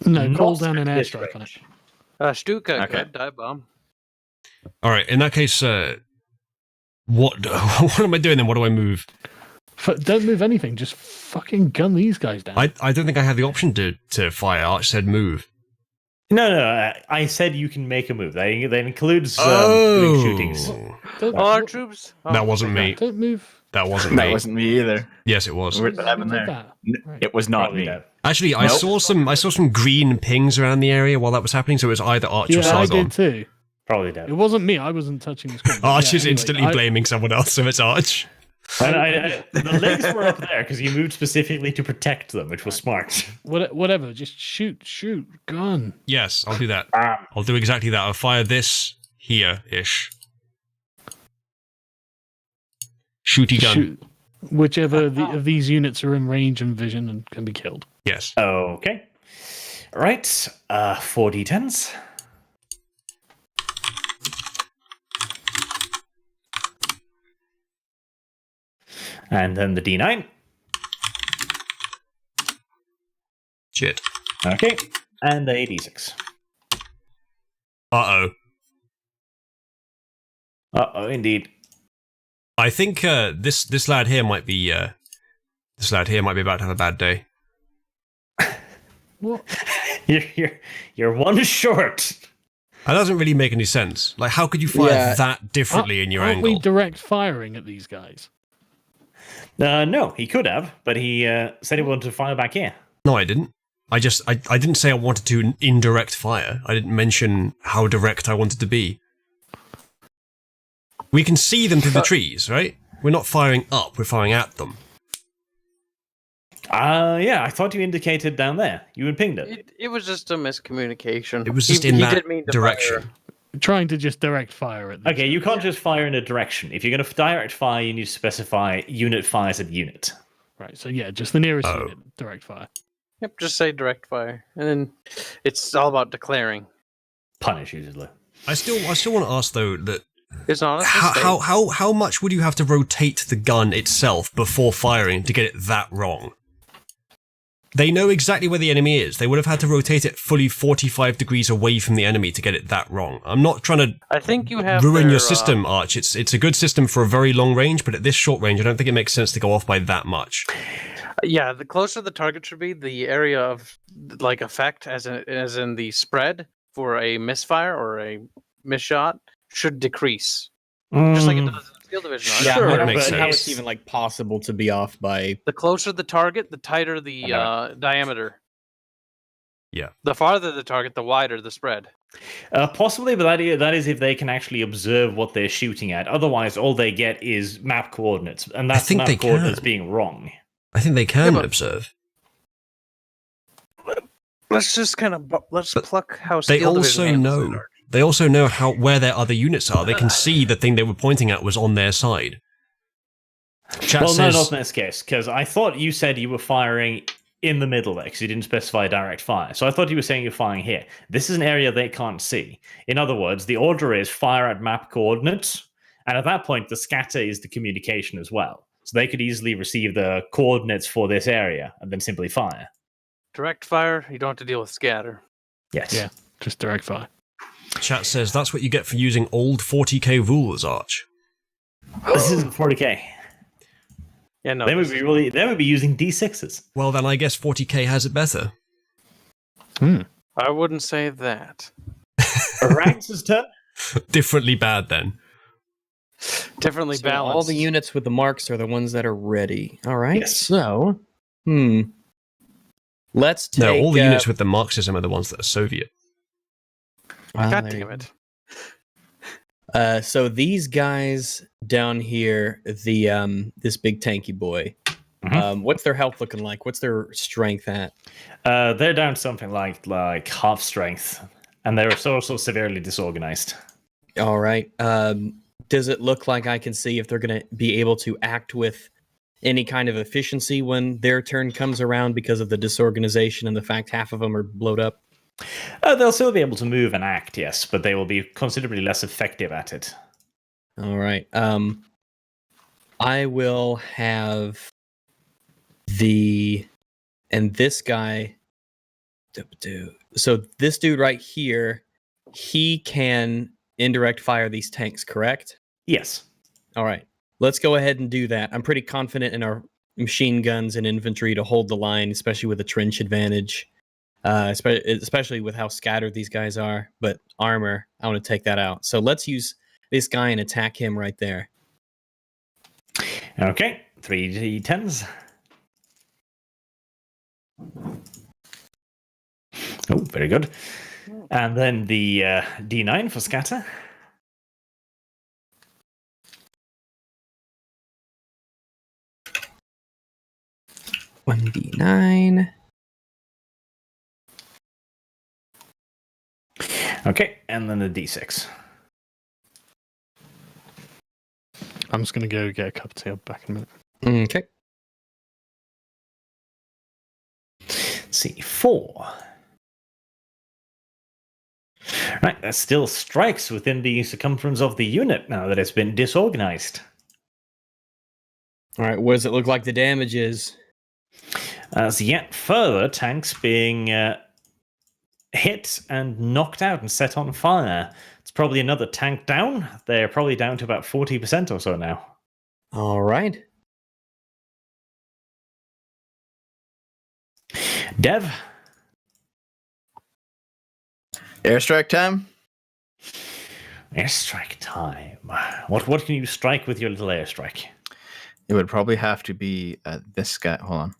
No, call Not down an this airstrike on it. range. Stuka Okay. could dive bomb. All right, in that case, what am I doing then? What do I move? Don't move anything. Just fucking gun these guys down. I don't think I have the option to fire. Arch said move. No, I said you can make a move. That includes doing shootings. Don't, All our troops? Oh, That wasn't me. don't move. That wasn't That me. wasn't me either. Yes, it was. What happened Who did there? that? Right. It was not Probably me. no. Actually, I Nope. saw some green pings around the area while that was happening, so it was either Arch or Yeah, I Sargon. did too. Probably It no. wasn't me. I wasn't touching the screen. Arch Yeah, is anyway, instantly blaming someone else, so it's Arch. The legs were up there because you moved specifically to protect them, which was smart. Whatever. Just shoot. Gun. Yes, I'll do that. I'll do exactly that. I'll fire this here-ish. Shooty gun. Shoot. Whichever of these units are in range and vision and can be killed. Yes. Okay. Right. 4 d10s. And then the d9. Shit. Okay. And a d6. Uh-oh. Indeed. I think this lad here might be about to have a bad day. What? You're one short. That doesn't really make any sense. Like, how could you fire that differently in your Aren't angle? we direct firing at these guys? No, he could have, but he said he wanted to fire back here. No, I didn't. I didn't say I wanted to indirect fire. I didn't mention how direct I wanted to be. We can see them through the trees, right? We're not firing up, we're firing at them. Yeah, I thought you indicated down there. You had pinged it. It was just a miscommunication. It was just in he that did mean to direction. fire. Trying to just direct fire at these Okay, you can't just fire in a direction. If you're going to direct fire, you need to specify unit fires at unit. Right, so yeah, just the nearest Oh. unit, direct fire. Yep, just say direct fire, and then it's all about declaring. Punish, usually. I still want to ask though that It's honest. how much would you have to rotate the gun itself before firing to get it that wrong? They know exactly where the enemy is. They would have had to rotate it fully 45 degrees away from the enemy to get it that wrong. I'm not trying to I think you have ruin their, your system, Arch. It's a good system for a very long range, but at this short range, I don't think it makes sense to go off by that much. Yeah, the closer the target should be, the area of like effect, as in the spread for a misfire or a misshot, should decrease, just like it does in field division. Yeah, Sure, I that don't makes see how sense. it's even like possible to be off by. The closer the target, the tighter the diameter. Yeah. The farther the target, the wider the spread. Possibly, but that is if they can actually observe what they're shooting at. Otherwise, all they get is map coordinates, and that's think they map coordinates can. being wrong. I think they can but- observe. Let's just kind of pluck how They Steel Division also handles it, know. Arch. They also know where their other units are. They can see the thing they were pointing at was on their side. Chat Well, says, no, not in this case, because I thought you said you were firing in the middle there, because you didn't specify direct fire. So I thought you were saying you're firing here. This is an area they can't see. In other words, the order is fire at map coordinates, and at that point, the scatter is the communication as well. So they could easily receive the coordinates for this area and then simply fire. Direct fire, you don't have to deal with scatter. Yes. Yeah, just direct fire. Chat says that's what you get for using old 40k rulers, Arch. This isn't 40k. Yeah, no. They would be using D6s. Well, then I guess 40k has it better. I wouldn't say that. Ranks' turn. Differently bad then. Differently So balanced. all the units with the marks are the ones that are ready. All right. Yes. So, let's take. No, all the units with the Marxism are the ones that are Soviet. well, God there you damn it. So these guys down here, the this big tanky boy, what's their health looking like? What's their strength at? They're down to something like half strength, and they're so severely disorganized. All right. Does it look like I can see if they're going to be able to act with any kind of efficiency when their turn comes around because of the disorganization and the fact half of them are blowed up? They'll still be able to move and act, yes, but they will be considerably less effective at it. All right. I will have this guy. So this dude right here, he can indirect fire these tanks, correct? Yes. All right. Let's go ahead and do that. I'm pretty confident in our machine guns and infantry to hold the line, especially with a trench advantage. Especially with how scattered these guys are, but armor, I want to take that out. So let's use this guy and attack him right there. Okay, 3d10s. Oh, very good. And then the d9 for scatter. One d9. Okay, and then the d6. I'm just going to go get a cup of tea. I'll be back in a minute. Okay. Let's see, 4. Right, that still strikes within the circumference of the unit now that it's been disorganized. All right. What does it look like the damage is? As yet further tanks being hit and knocked out and set on fire. It's probably another tank down. They're probably down to about 40% or so now. All right. Dev? Airstrike time. Airstrike time. What can you strike with your little airstrike? It would probably have to be this guy. Hold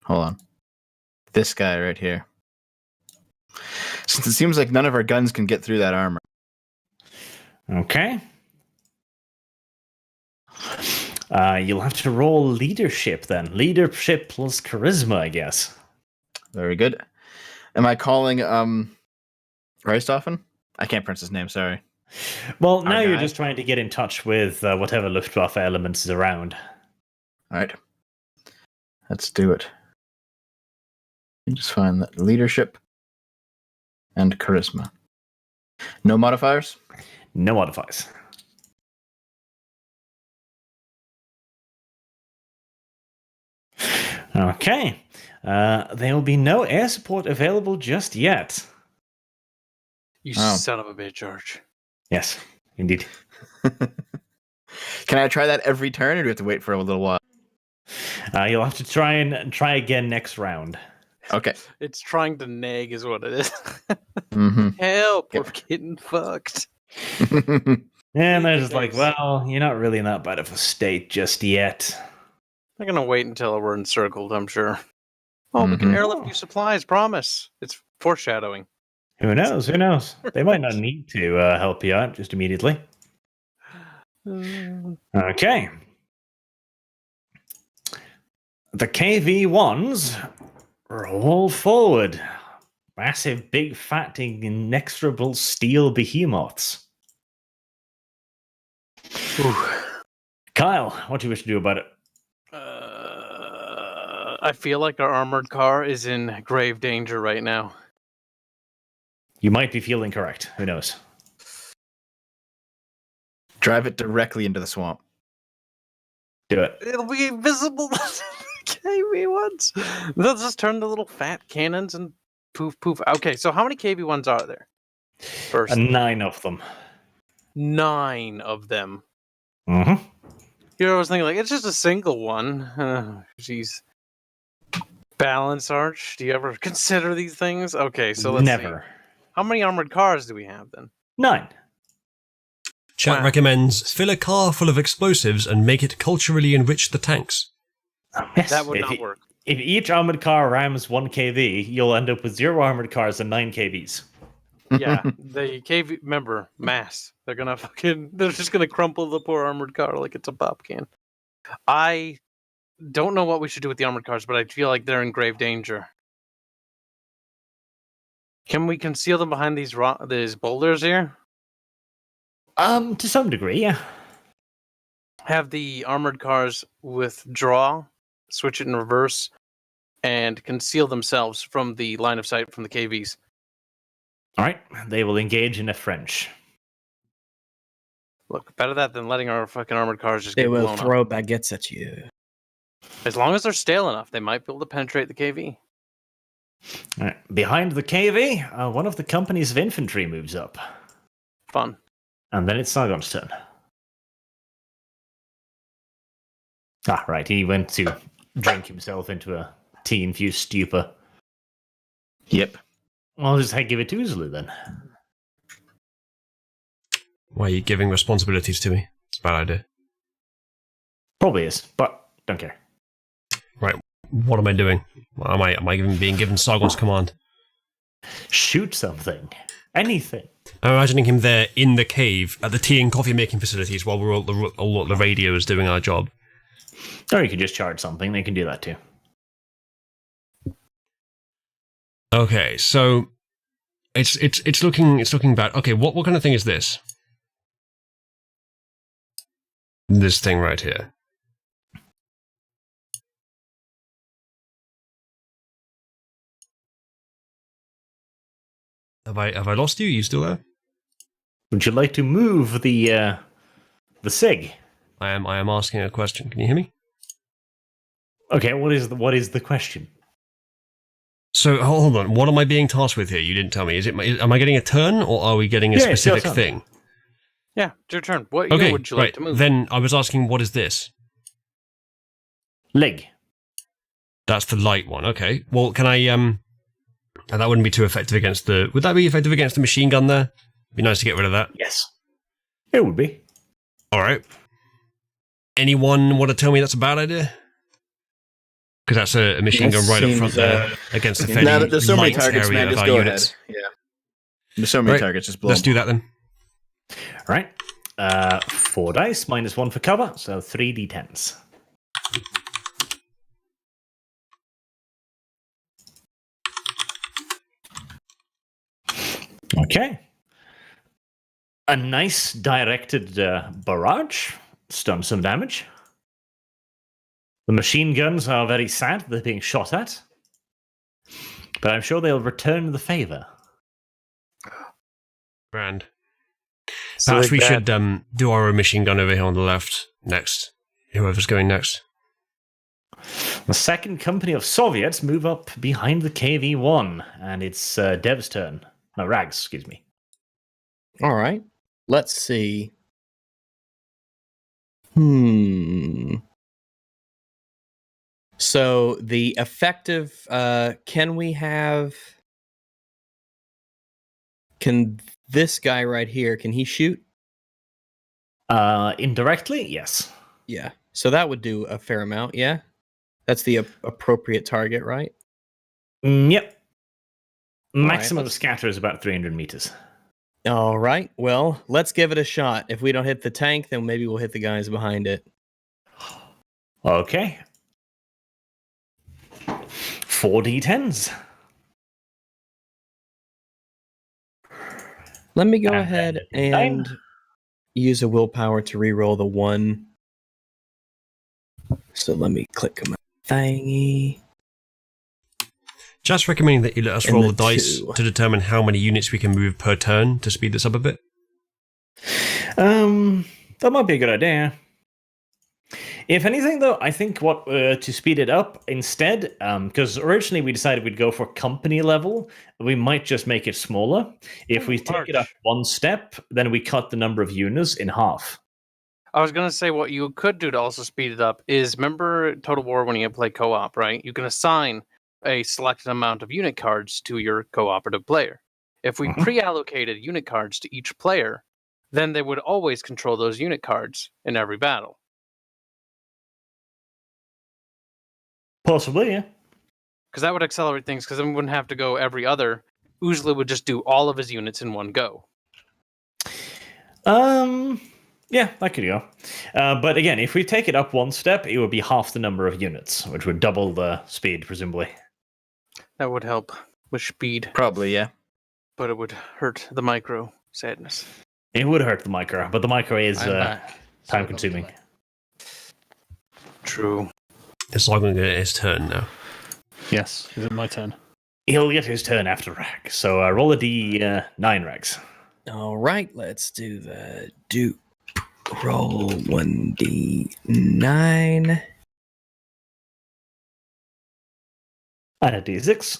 on. This guy right here. Since it seems like none of our guns can get through that armor. Okay. You'll have to roll leadership then. Leadership plus charisma, I guess. Very good. Am I calling Reistoffen? I can't pronounce his name, sorry. Well, now Our you're guy. just trying to get in touch with whatever Luftwaffe elements is around. Alright. Let's do it. You just find that leadership and charisma. No modifiers? No modifiers. Okay. There will be no air support available just yet. You Oh. son of a bitch, George. Yes, indeed. Can I try that every turn, or do we have to wait for a little while? You'll have to try again next round. Okay. It's trying to nag, is what it is. Mm-hmm. Help! Yep. We're getting fucked. And they're just like, well, you're not really in that bad of a state just yet. I'm gonna wait until we're encircled, I'm sure. Oh, we can airlift you supplies, promise. It's foreshadowing. Who knows? Who knows? They might not need to help you out just immediately. Okay. The KV-1s roll forward. Massive, big, fat, inexorable steel behemoths. Kyle, what do you wish to do about it? I feel like our armored car is in grave danger right now. You might be feeling correct. Who knows? Drive it directly into the swamp. Do it. It'll be invisible. KV-1s. They'll just turn the little fat cannons and poof, poof. Okay, so how many KV-1s are there? First, 9 of them. 9 of them. Mm-hmm. Here I was thinking, like, it's just a single one. Jeez. Balance arch. Do you ever consider these things? Okay, so let's Never. see. How many armored cars do we have then? 9. Chat recommends fill a car full of explosives and make it culturally enrich the tanks. Yes. That would not work. If each armored car rams 1 KV, you'll end up with 0 armored cars and 9 KVs. Yeah, the KV. Remember, mass. They're just gonna crumple the poor armored car like it's a pop can. I don't know what we should do with the armored cars, but I feel like they're in grave danger. Can we conceal them behind these boulders here? To some degree, yeah. Have the armored cars withdraw, switch it in reverse, and conceal themselves from the line of sight from the KVs. All right, they will engage in a French. Look, better that than letting our fucking armored cars just They get blown will throw up. baguettes at you. As long as they're stale enough, they might be able to penetrate the KV. All right. Behind the KV, one of the companies of infantry moves up. Fun. And then it's Sargon's turn. Ah, right, he went to drink himself into a tea-infused stupor. Yep. I'll just give it to Zulu then. Why are you giving responsibilities to me? It's a bad idea. Probably is, but don't care. Right, what am I doing? Am I being given Sargon's command? Shoot something. Anything. I'm imagining him there in the cave at the tea and coffee making facilities while we're all at the radios doing our job. Or you could just charge something. They can do that too. Okay, so it's looking bad. Okay, what kind of thing is this? This thing right here. Have I lost you? Are you still there? Would you like to move the SIG? I am asking a question. Can you hear me? Okay, what is the question? So hold on. What am I being tasked with here? You didn't tell me. Am I getting a turn or are we getting a specific thing? Yeah, it's your turn. What Okay, would you right. like to move? Then I was asking, what is this? Leg. That's the light one. Okay. Well, can I that wouldn't be too effective against the. Would that be effective against the machine gun there? Be nice to get rid of that. Yes. It would be. All right. Anyone want to tell me that's a bad idea? Because that's a machine gun right up front there against the fairly Now that there's so many light targets, area man, of just our go units. ahead. Yeah. There's so many Right. targets, just blow Let's them. do that then. All right. 4 dice, -1 for cover, so 3d10s. Okay. A nice directed barrage. Done some damage. The machine guns are very sad they're being shot at. But I'm sure they'll return the favor. Grand. Perhaps we should do our own machine gun over here on the left next. Whoever's going next. The second company of Soviets move up behind the KV-1, and it's Dev's turn. No, Rags, excuse me. All right. Let's see. So the effective, can this guy right here, can he shoot? Indirectly, yes. Yeah. So that would do a fair amount, yeah? That's the appropriate target, right? Yep. right, Maximum scatter is about 300 meters. All right. Well, let's give it a shot. If we don't hit the tank, then maybe we'll hit the guys behind it. Okay. 4d10s. Let me go And ahead then and use a willpower to reroll the 1. So let me click on my thingy. Just recommending that you let us And roll the the dice 2. to determine how many units we can move per turn to speed this up a bit. That might be a good idea. If anything, though, I think what to speed it up instead, because originally we decided we'd go for company level, we might just make it smaller. If we take it up one step, then we cut the number of units in half. I was gonna say what you could do to also speed it up is remember Total War when you play co-op, right? You can assign a selected amount of unit cards to your cooperative player. If we pre-allocated unit cards to each player, then they would always control those unit cards in every battle. Possibly, yeah. Because that would accelerate things, because then we wouldn't have to go every other. Ujla would just do all of his units in one go. Yeah, that could go. But again, if we take it up one step, it would be half the number of units, which would double the speed, presumably. That would help with speed. Probably, yeah. But it would hurt the micro. Sadness. It would hurt the micro, but the micro is time-consuming. True. It's like going to get his turn now. Yes, is it my turn? He'll get his turn after Rag. So roll a d9, Rags. All right, let's do the dupe. Roll 1d9. And a d6.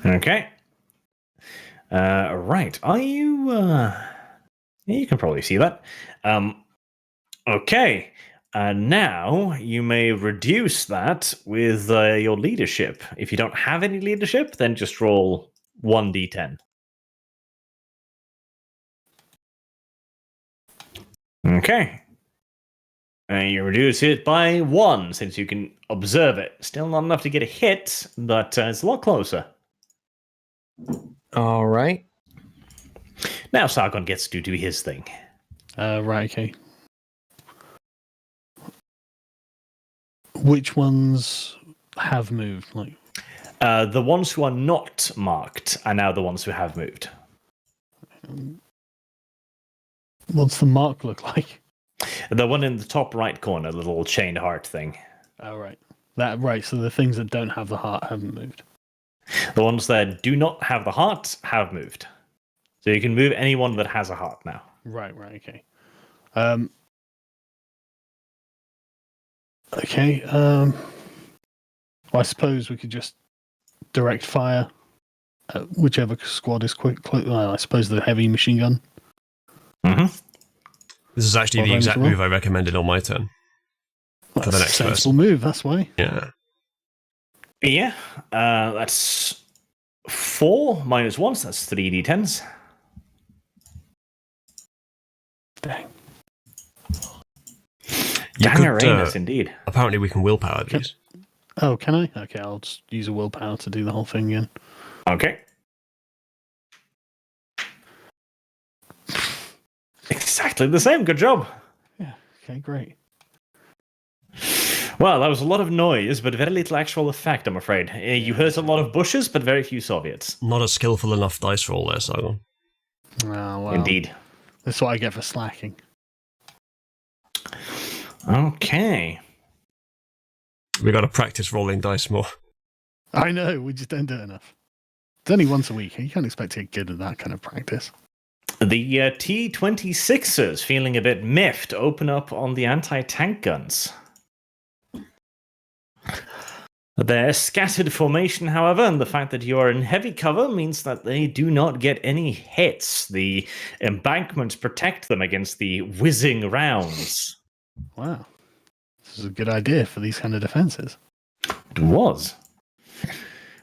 Okay. Right. Are you... Yeah, you can probably see that. Okay. Now you may reduce that with your leadership. If you don't have any leadership, then just roll 1d10. Okay. You reduce it by 1 since you can observe it. Still not enough to get a hit, but it's a lot closer. All right. Now Sargon gets to do his thing. Right, okay. Which ones have moved? Like, the ones who are not marked are now the ones who have moved. what's the mark look like? The one in the top right corner, the little chained heart thing. Oh, right. Right, so the things that don't have the heart haven't moved. The ones that do not have the heart have moved. So you can move anyone that has a heart now. Right, okay. Okay, well, I suppose we could just direct fire at whichever squad is quick. I suppose the heavy machine gun. Mm-hmm. This is actually the exact move I recommended on my turn. For the next sensible person. move, that's why. Yeah. Yeah, that's 4 minus 1, so that's 3d10s. Dang. Dangarenus, indeed. Apparently we can willpower these. Oh, can I? Okay, I'll just use a willpower to do the whole thing again. Okay. Exactly the same. Good job. Yeah, okay, great. Well, that was a lot of noise, but very little actual effect, I'm afraid. You hurt a lot of bushes, but very few Soviets. Not a skillful enough dice roll there, Sargon. Oh, well, Indeed. That's what I get for slacking. Okay. We got to practice rolling dice more. I know, we just don't do it enough. It's only once a week. You can't expect to get good at that kind of practice. The T-26s, feeling a bit miffed, open up on the anti-tank guns. Their scattered formation, however, and the fact that you are in heavy cover means that they do not get any hits. The embankments protect them against the whizzing rounds. Wow. This is a good idea for these kind of defenses. It was.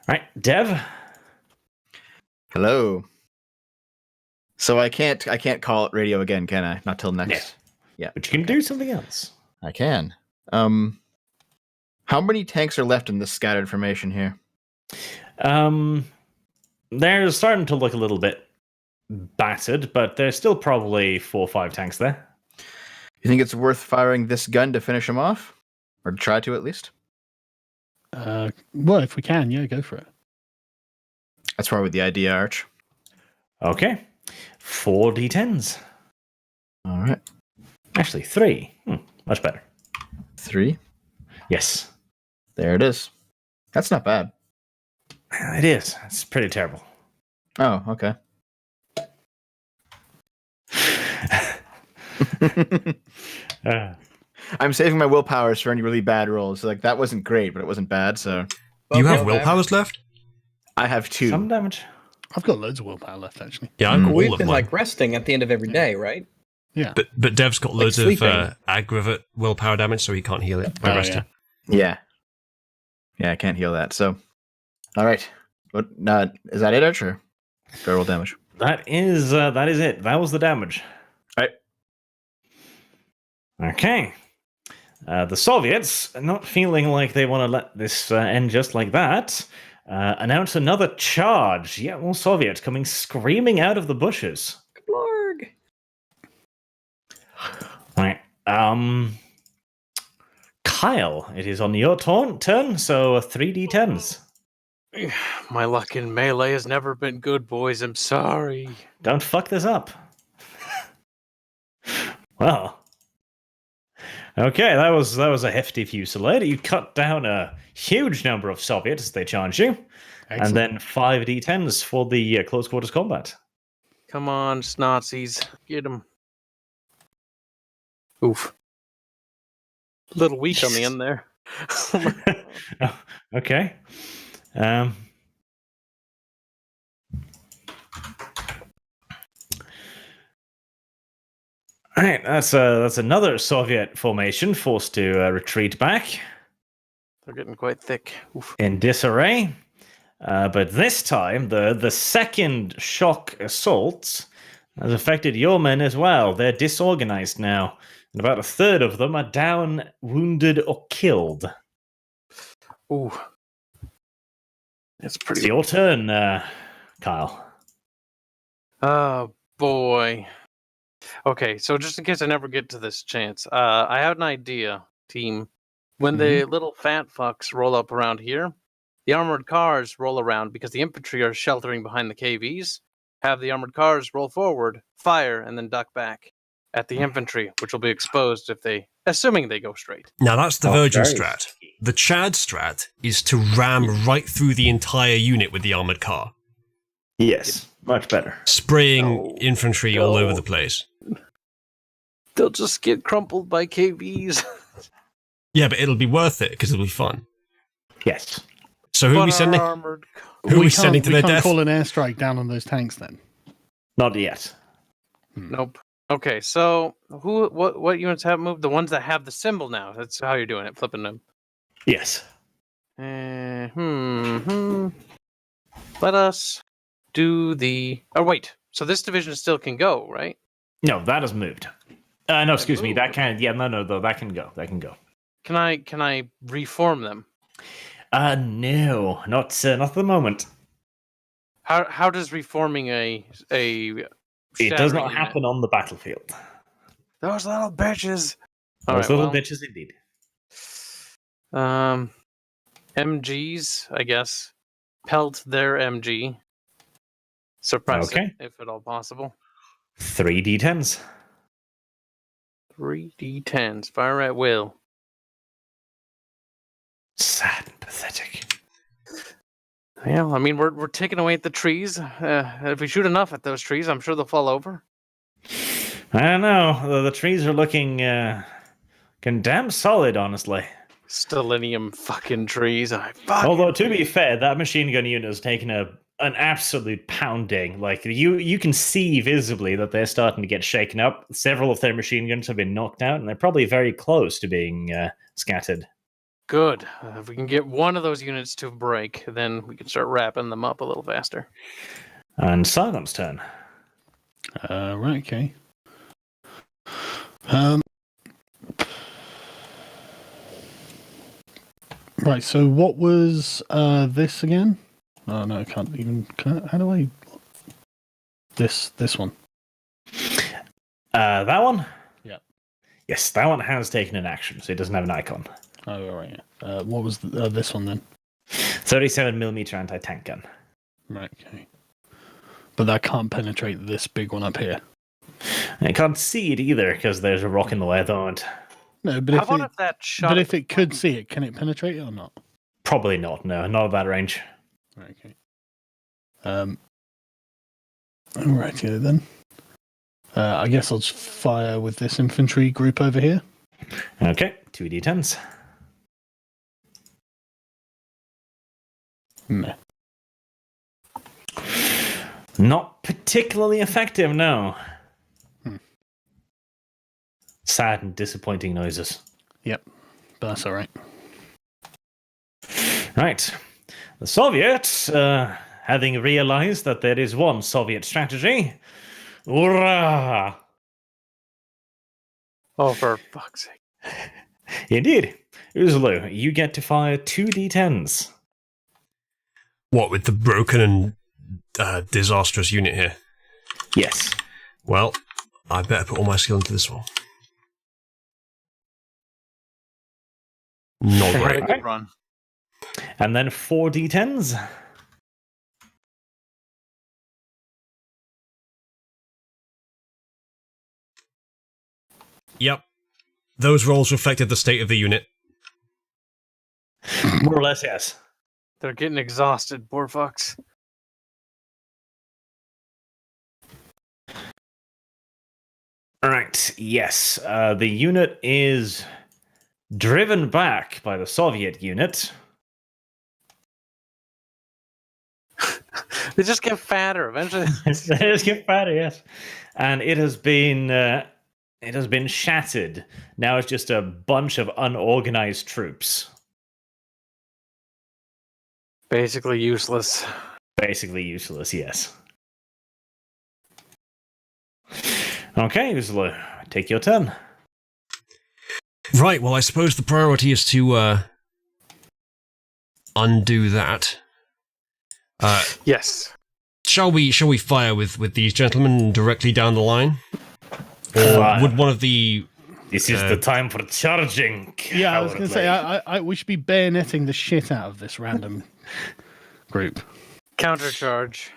Right, Dev? Hello. So I can't call it radio again, can I? Not till next. Yeah. But you can do something else. I can. How many tanks are left in this scattered formation here? They're starting to look a little bit battered, but there's still probably 4 or 5 tanks there. You think it's worth firing this gun to finish them off? Or to try to, at least? Well, if we can, yeah, go for it. That's probably the idea, Arch. Okay. 4 d10s. All right. Actually, 3. Much better. 3. Yes. There it is. That's not bad. It is. It's pretty terrible. Oh, okay. I'm saving my willpowers for any really bad rolls. Like, that wasn't great, but it wasn't bad, so... You have willpowers left? I have 2. Some damage. I've got loads of willpower left, actually. Yeah, I've got all We've of been mine. like resting at the end of every day, right? Yeah. But Dev's got Like loads of sleeping. aggravate willpower damage, so he can't heal it by resting. Yeah. Yeah, I can't heal that, so... All right. What? Is that it, Arch, or do I roll damage? That is it. That was the damage. All right. Okay. The Soviets, not feeling like they want to let this end just like that, announce another charge. Yeah, more Soviets coming screaming out of the bushes. Blorg. Right. Kyle, it is on your turn, so 3d10s. My luck in melee has never been good, boys. I'm sorry. Don't fuck this up. Well. Okay, that was a hefty fusillade. You cut down a huge number of Soviets as they charge you. Excellent. And then 5d10s for the close quarters combat. Come on, Snazzies. Get him. Oof. A little weak on the end there. Oh, okay. All right, that's another Soviet formation forced to retreat back They're getting quite thick. Oof. in disarray. But this time, the second shock assault has affected your men as well. They're disorganized now, and about a third of them are down, wounded, or killed. Ooh. It's It's pretty. your turn, Kyle. Oh, boy. Okay, so just in case I never get to this chance, I have an idea, team. When the little fat fucks roll up around here, the armored cars roll around because the infantry are sheltering behind the KVs. Have the armored cars roll forward, fire, and then duck back at the infantry, which will be exposed if they, assuming they go straight. Now that's the Virgin very strat. sticky. The Chad strat is to ram right through the entire unit with the armored car, Yes, much better. spraying No. infantry all over the place. They'll just get crumpled by KVs. Yeah, but it'll be worth it because it'll be fun. Yes. So who are we sending? Armored Who are we sending to we their can't death? call an airstrike down on those tanks then. Not yet. Nope. Okay, so what units have moved? The ones that have the symbol now. That's how you're doing it, flipping them. Yes. Let us do the. Oh wait, so this division still can go, right? No, that has moved. No, excuse me. moved. That can. Yeah, no, though that can go. That can go. Can I reform them? No, not at the moment. How does reforming a It does shattering not unit- happen on the battlefield. Those little bitches. Those little bitches, indeed. MGs, I guess. Pelt their MG. Suppress Okay. it, if at all possible. 3d10s. 3d10s. Fire at will. Sad and pathetic. Yeah, I mean we're taking away at the trees. If we shoot enough at those trees, I'm sure they'll fall over. I don't know. The trees are looking damn solid, honestly. Stellinium fucking trees. Although to be fair, that machine gun unit has taken an absolute pounding. Like you can see visibly that they're starting to get shaken up. Several of their machine guns have been knocked out, and they're probably very close to being scattered. Good. If we can get one of those units to break, then we can start wrapping them up a little faster. And Silem's turn. Right, okay. Right, so what was this again? Oh no, I can't even. How do I? This one. That one? Yeah. Yes, that one has taken an action, so it doesn't have an icon. Oh, all right. Yeah. What was this one then? 37mm anti-tank gun. Right, okay. But that can't penetrate this big one up here. I can't see it either because there's a rock in the way at the moment. No, but How about if that shot? But if it could see it, can it penetrate it or not? Probably not. No, not at that range. Right, okay. Alright, yeah, then. I guess I'll just fire with this infantry group over here. Okay, 2d10s. Meh. Not particularly effective, no. Sad and disappointing noises. Yep, but that's alright. Right. The Soviets, having realized that there is one Soviet strategy, hurrah! Oh, for fuck's sake. Indeed. Uzulu, you get to fire 2d10s. What, with the broken and disastrous unit here? Yes. Well, I better put all my skill into this one. Not They had a great. good run. And then 4d10s. Yep. Those rolls reflected the state of the unit. More or less, yes. They're getting exhausted, poor fucks. All right, yes. The unit is driven back by the Soviet unit. They just get fatter eventually. Let's get better, yes. And it has been shattered. Now it's just a bunch of unorganized troops. Basically useless. Basically useless, yes. Okay, Uzulu, take your turn. Right, well, I suppose the priority is to undo that. Yes. Shall we fire with these gentlemen directly down the line? Or Fire. would one of the... This is the time for charging. Yeah, I was going to say, we should be bayoneting the shit out of this random group. Countercharge.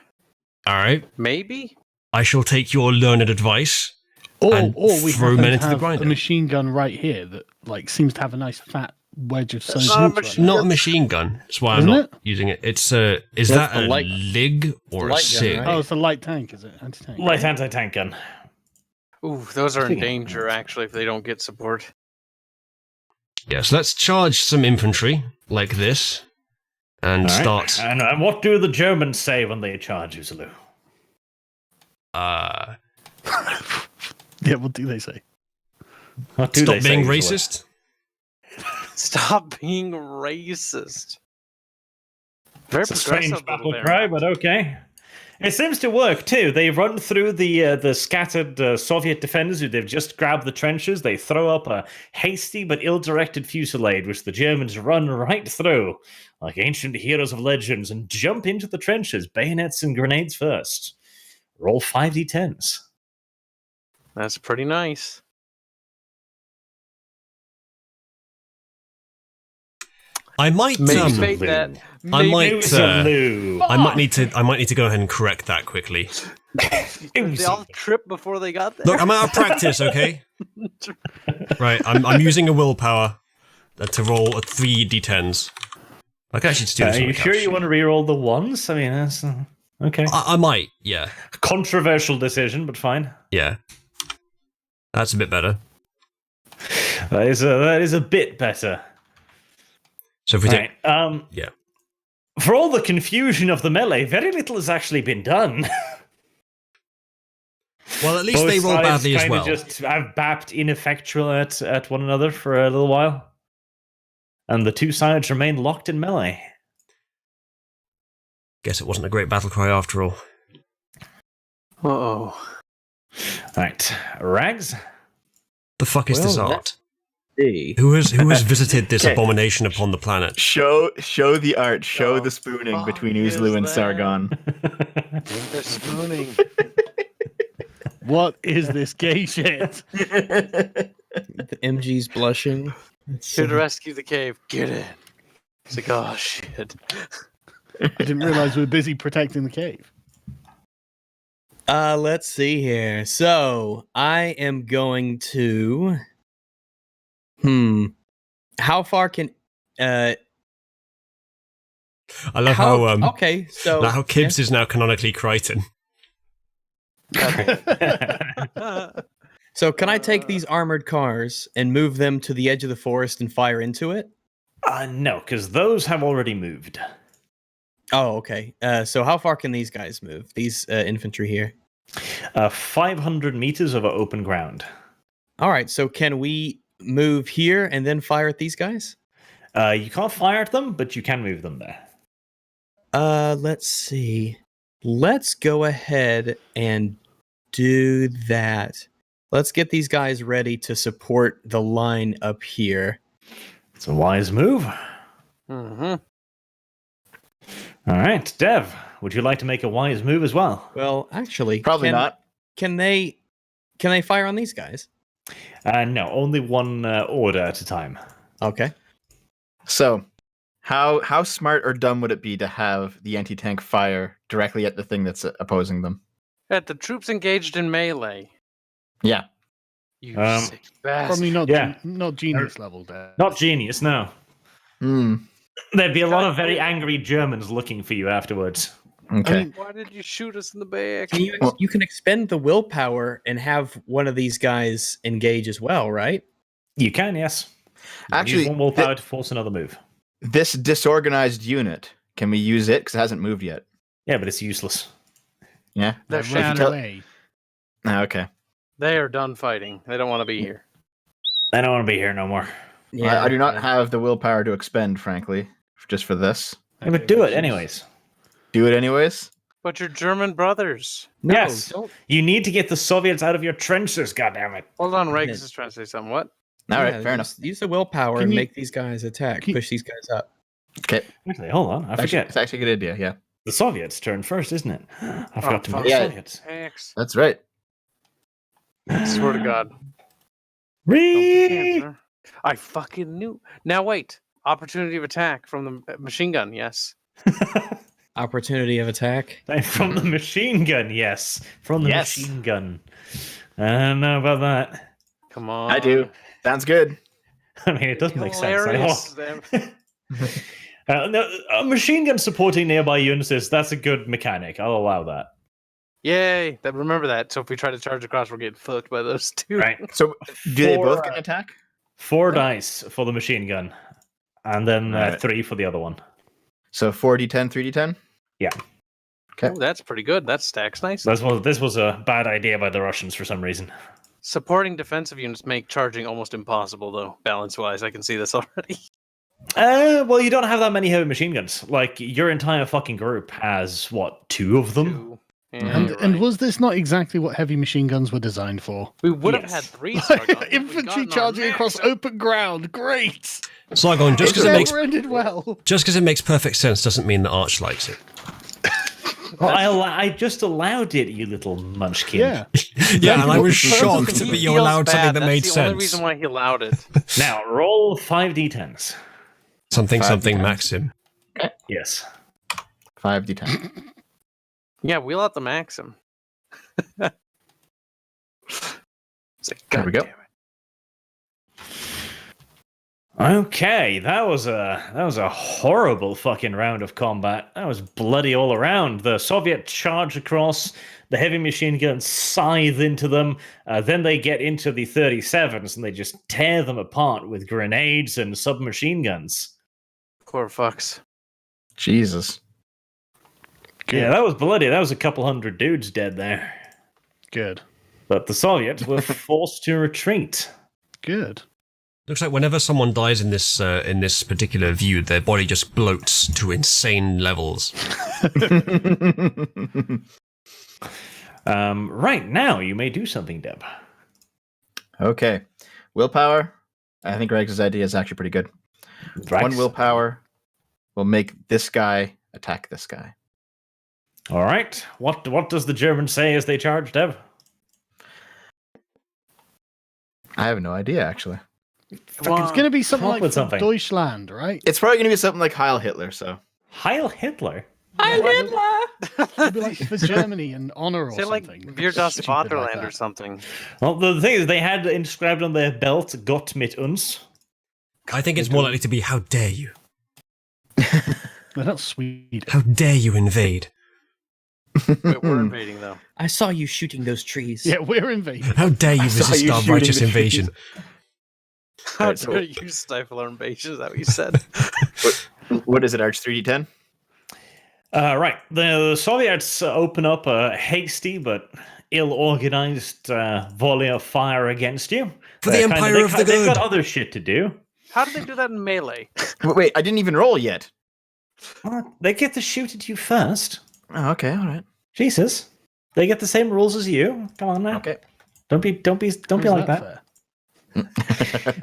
Alright. Maybe? I shall take your learned advice Or and we throw happen men to into the have grinder. a machine gun right here that seems to have a nice fat wedge of That's soda. not a machine Not a machine gun. That's why I'm Isn't not it? using it. It's is That's that the a light- LIG or a light gun, SIG? right? Oh, it's a light tank, is it? Anti-tank. Light anti-tank gun. Ooh, those are in Speaking of danger, actually, if they don't get support. Yes, let's charge some infantry like this and All right. start. And what do the Germans say when they charge Uzulu? Yeah, what do they say? What do Stop they say, being Uzulu? racist. Stop being racist. Very It's a strange progressive battle little cry, there. but okay. It seems to work too. They run through the scattered Soviet defenders who they've just grabbed the trenches. They throw up a hasty but ill-directed fusillade, which the Germans run right through like ancient heroes of legends and jump into the trenches, bayonets and grenades first. Roll 5d10s. That's pretty nice. I might Maybe fake that. I Maybe might Uzulu. I might need to go ahead and correct that quickly. they all tripped before they got there. Look, I'm out of practice, okay? Right, I'm using a willpower to roll a 3 d10s. I can actually just do this. Are on you the sure couch. you want to reroll the ones? I mean, that's okay. I might, yeah. Controversial decision, but fine. Yeah. That's a bit better. That is a bit better. So if we take... Right. Yeah. For all the confusion of the melee, very little has actually been done. Well, at least they roll Both badly sides as well. Just have bapped ineffectual at one another for a little while. And the two sides remain locked in melee. Guess it wasn't a great battle cry after all. Uh-oh. Right. Rags? The fuck is this Well, art? see. Who has visited this Okay. abomination upon the planet? Show the art. Show Oh, the spooning fuck between is Uzlu and that? Sargon. They're spooning. What is this gay shit? The MG's blushing. Here to rescue the cave. Get in. It's like, oh shit. I didn't realize we were busy protecting the cave. Let's see here. So I am going to. How far can? I love how Okay, so how Kibbs is now canonically Crichton. So can I take these armored cars and move them to the edge of the forest and fire into it? No, because those have already moved. Oh, okay. So how far can these guys move? These infantry here. 500 meters over open ground. All right. So can we move here and then fire at these guys? You can't fire at them, but you can move them there. Let's see. Let's go ahead and do that. Let's get these guys ready to support the line up here. It's a wise move. Mm-hmm. All right, Dev, would you like to make a wise move as well? Well, actually, Probably not. Can they fire on these guys? No, only one order at a time. Okay. So, how smart or dumb would it be to have the anti-tank fire directly at the thing that's opposing them? At the troops engaged in melee. Yeah. You sick Probably bastard. not genius level there. Not genius, no. There'd be a lot of very angry Germans looking for you afterwards. Okay. Why did you shoot us in the back? You can expend the willpower and have one of these guys engage as well, right? You can, yes. Actually, use one willpower to force another move. this disorganized unit, can we use it? Because it hasn't moved yet. Yeah, but it's useless. Yeah. They're They If you ran tell- away. Okay. They are done fighting. They don't want to be here. I don't want to be here no more. I do not have the willpower to expend, frankly, just for this. I would do it anyways. Do it anyways. But you're German brothers. No, Yes. don't. You need to get the Soviets out of your trenches, goddammit. Hold on, Regs is trying to say something. What? All right, Yeah, fair enough. Use the willpower Can and you- make these guys attack. can- Push these guys up. Okay. Actually, hold on. I forget. It's actually a good idea, yeah. The Soviets turn first, isn't it? I forgot to fuck. move the Yeah. Soviets. X. That's right. I swear to God. Don't Ree! answer. I fucking knew. Now wait. Opportunity of attack from the machine gun. Yes. Opportunity of attack. From the machine gun, yes. From the Yes. machine gun. I don't know about that. Come on. I do. Sounds good. I mean, it doesn't make sense. Hilarious. No, a machine gun supporting nearby units, that's a good mechanic. I'll allow that. Yay! Remember that. So if we try to charge across, we're getting fucked by those two. Right. So, do they both For, get an attack? 4 dice for the machine gun. And then Alright. 3 for the other one. So 4d10, 3d10? Okay. Ooh, that's pretty good. That stacks nice. This was a bad idea by the Russians for some reason. Supporting defensive units make charging almost impossible, though, balance-wise. I can see this already. Well, you don't have that many heavy machine guns. Like, your entire fucking group has, what, 2 of them? Two. Yeah, And, you're and right. was this not exactly what heavy machine guns were designed for? We would have Yes. had 3 Sargon. We've Infantry gotten our charging max across up. open ground. Great. Saigon, just It because it makes never ended well. perfect sense doesn't mean that Arch likes it. Well, I just allowed it, you little munchkin. Yeah. Yeah, and I was shocked He that you feels allowed something bad. that That's made the only sense. reason why he allowed it. Now, roll 5d10s. Something, 5d10s. Maxim. Yes. 5d10. Yeah, we'll have to max him. It's like, There we God go. damn it. Okay, that was a horrible fucking round of combat. That was bloody all around. The Soviet charge across, the heavy machine guns scythe into them, then they get into the 37s and they just tear them apart with grenades and submachine guns. Poor fucks. Jesus. Yeah, that was bloody. That was a couple hundred dudes dead there. Good. But the Soviets were forced to retreat. Good. Looks like whenever someone dies in this particular view, their body just bloats to insane levels. Right now, you may do something, Deb. Okay. Willpower. I think Regs' idea is actually pretty good. Rex? 1 willpower will make this guy attack this guy. All right. What does the German say as they charge, Dev? I have no idea, actually. It's going to be something Come up like with something. Deutschland, right? It's probably going to be something like Heil Hitler, so. Heil Hitler? Heil Hitler! It'd be like for Germany and honor or Say like something. Wir das Stupid like Vaterland that. or something. Well, the thing is, they had inscribed on their belt "Gott mit uns." I think it's more likely to be, how dare you? They're not Sweden. How dare you invade? Wait, we're invading though. I saw you shooting those trees. Yeah, we're invading. How dare you saw resist you our shooting righteous the invasion? How Right, so- dare you stifle our invasion? Is that what you said? What is it, Arch 3d10? Right. The Soviets open up a hasty but ill-organized volley of fire against you. For the Empire of the They've got Good! other shit to do. How did they do that in melee? Wait, I didn't even roll yet. They get to shoot at you first. Oh, okay, all right. Jesus. They get the same rules as you. Come on now. Okay. Don't be How's like that.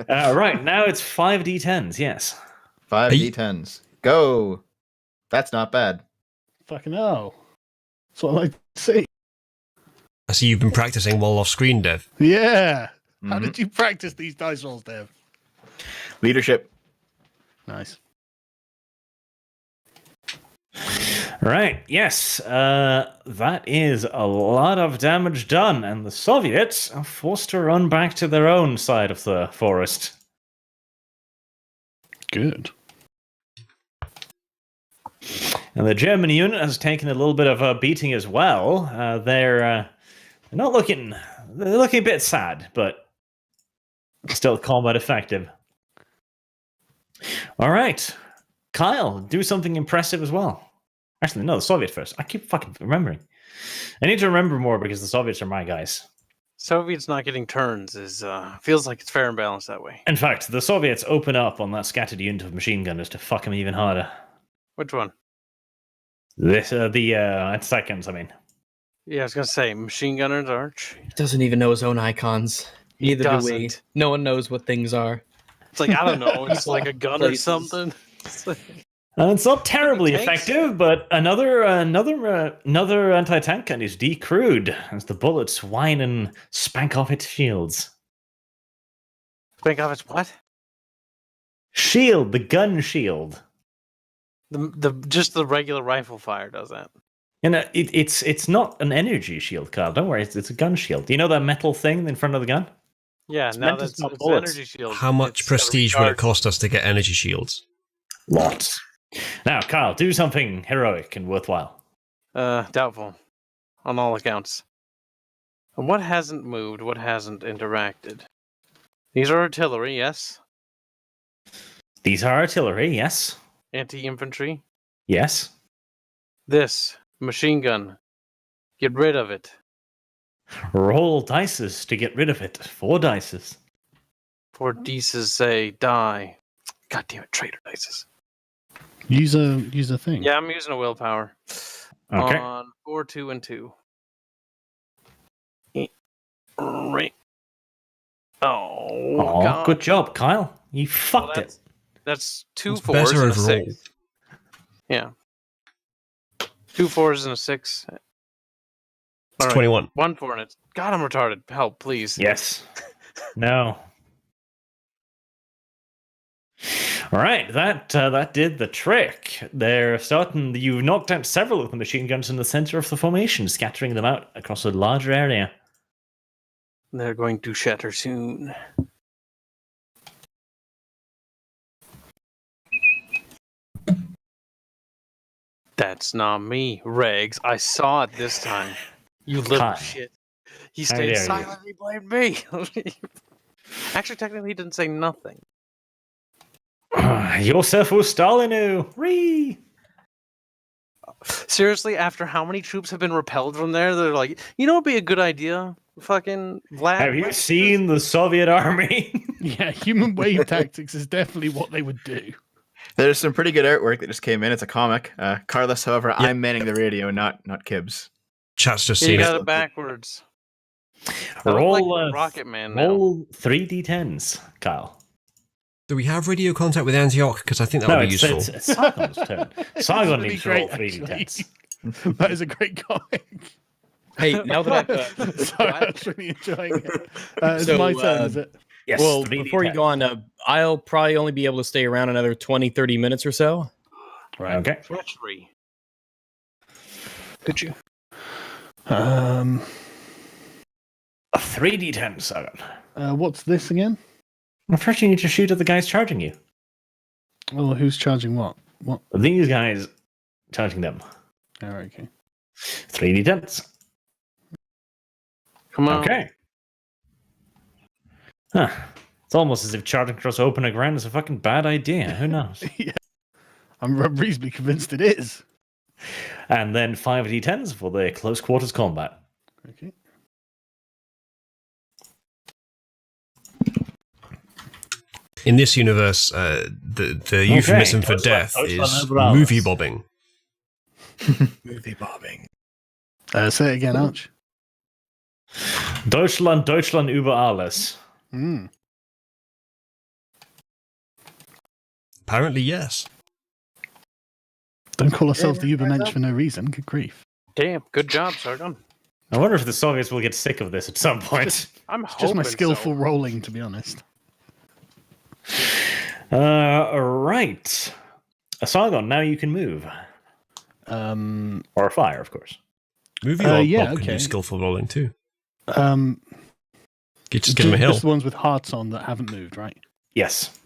fair? Right, now it's 5d10s, yes. 5 d10s. Go. That's not bad. Fucking hell. That's what I like to see. I see you've been practicing while off screen, Dev. Yeah. How Mhm. did you practice these dice rolls, Dev? Leadership. Nice. Right, yes. That is a lot of damage done, and the Soviets are forced to run back to their own side of the forest. Good. And the German unit has taken a little bit of a beating as well. They're not looking. They're looking a bit sad, but still combat effective. All right, Kyle, do something impressive as well. Actually, no, the Soviet first. I keep fucking remembering. I need to remember more because the Soviets are my guys. Soviets not getting turns is feels like it's fair and balanced that way. In fact, the Soviets open up on that scattered unit of machine gunners to fuck him even harder. Which one? This, the seconds, I mean. Yeah, I was gonna say machine gunners, Arch. He doesn't even know his own icons. He Neither do we. doesn't. No one knows what things are. It's like I don't know. It's like a gun or Places. something. It's like- It's not terribly Tanks? effective, but another anti-tank gun is decrewed as the bullets whine and spank off its shields. Think of it's what? Shield, the gun shield. The just the regular rifle fire does that. And it's not an energy shield, Carl. Don't worry, it's a gun shield. You know that metal thing in front of the gun? Yeah, It's now meant to that's stop it's bullets. energy shield. How much It's prestige will it recharge. cost us to get energy shields? Lots. Now, Kyle, do something heroic and worthwhile. Doubtful, on all accounts. And what hasn't moved? What hasn't interacted? These are artillery, yes. These are artillery, yes. Anti-infantry. Yes. This machine gun. Get rid of it. Roll dices to get rid of it. 4 dices. 4 dices say die. God damn it, traitor dices. Use a thing. Yeah, I'm using a willpower. Okay. On 4, 2, and 2. Right. Oh, Oh, God. good job, Kyle. You fucked Well, it. That's 2 It's 4s better and a overall. 6. Yeah. 2 4s and a 6. It's All right. 21. 1 4 and it's. God, I'm retarded. Help, please. Yes. No. All right, that did the trick. They're starting. You knocked out several of the machine guns in the center of the formation, scattering them out across a larger area. They're going to shatter soon. That's not me, Regs. I saw it this time. You little Kyle. shit. He How stayed dare you. silent. He blamed me. Actually, technically, he didn't say nothing. Yosef Ustalinu! Ree! Seriously, after how many troops have been repelled from there, they're like, you know, it'd be a good idea. Fucking Vlad. Have you seen the Soviet army? Yeah, human wave tactics is definitely what they would do. There's some pretty good artwork that just came in. It's a comic. Carlos, however, I'm manning the radio, not Kibbs. Chat's just Yeah, you seen got it. it backwards. I look Roll, like Rocket Man now. roll 3d10s, Kyle. Do we have radio contact with Antioch? Because I think that would be useful. It's Sargon's turn. Sargon really needs to roll great, 3d10s. actually. That is a great comic. Hey, now that I've Sorry, I was really enjoying it. It's So, my turn, is it? Yes, well, 3d10. before you go on, I'll probably only be able to stay around another 20, 30 minutes or so. Right. Okay. Treachery. Could you? A 3d10, Sargon. What's this again? First, you need to shoot at the guys charging you. Well, who's charging what? What? These guys charging them. Oh, okay. 3d10s. Come on. Okay. Huh. It's almost as if charging across open ground is a fucking bad idea. Who knows? Yeah. I'm reasonably convinced it is. And then 5d10s for the close quarters combat. Okay. In this universe, the euphemism for death is movie bobbing. Movie bobbing. Say it again, Arch. Deutschland, Deutschland über alles. Apparently, yes. Don't call ourselves the Ubermensch for no reason. Good grief. Damn, good job, Sargon. I wonder if the Soviets will get sick of this at some point. I'm It's just my hoping skillful so. rolling, to be honest. Right. Sargon, now you can move. Or fire, of course. Movie Bob yeah, can do okay. skillful rolling too. Um, You just give him a hill. Just the ones with hearts on that haven't moved, right? Yes.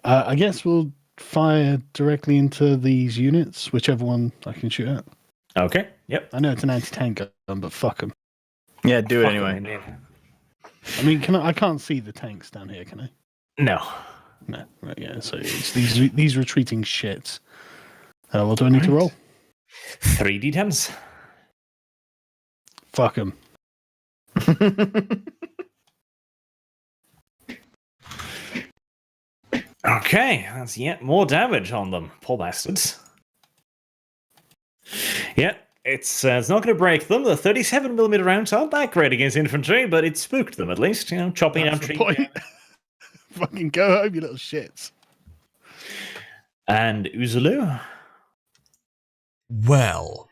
I guess we'll fire directly into these units, whichever one I can shoot at. Okay. Yep. I know it's an anti-tank gun, but fuck them. Yeah, do it Fuck anyway. 'em, indeed. I mean, I can't see the tanks down here, can I? No. No. Right, yeah, so it's these retreating shits. What do I need to roll? 3d10s. Fuck them. Okay, that's yet more damage on them. Poor bastards. Yeah, it's not going to break them. The 37mm rounds aren't that great against infantry, but it spooked them at least. You know, chopping down That's the trees. point. Fucking go home, you little shits. And Uzulu. Well,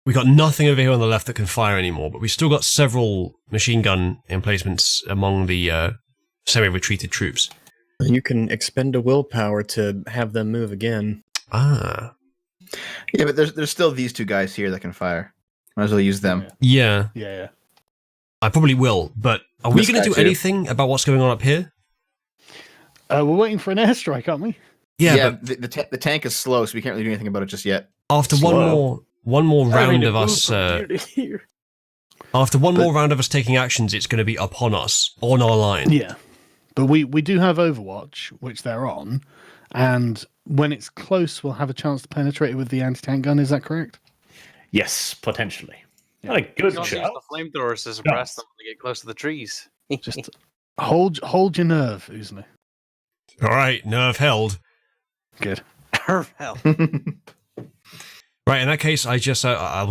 we got nothing over here on the left that can fire anymore, but we still got several machine gun emplacements among the semi-retreated troops. You can expend a willpower to have them move again. Ah. Yeah, but there's still these two guys here that can fire. Might as well use them. Yeah. Yeah. I probably will, but are we This going to guy do too. anything about what's going on up here? We're waiting for an airstrike, aren't we? Yeah, but the tank is slow, so we can't really do anything about it just yet. after one more round of us, after one more round of us taking actions, it's going to be upon us on our line. Yeah. But we do have Overwatch, which they're on, and when it's close, we'll have a chance to penetrate it with the anti-tank gun. Is that correct? Yes, potentially. Yeah. Not a good Don't use job. the flamethrowers to suppress them when they get close to the trees. Just hold your nerve, Uzlu. All right, nerve held. Good. Hell. Right, in that case, I'll just, I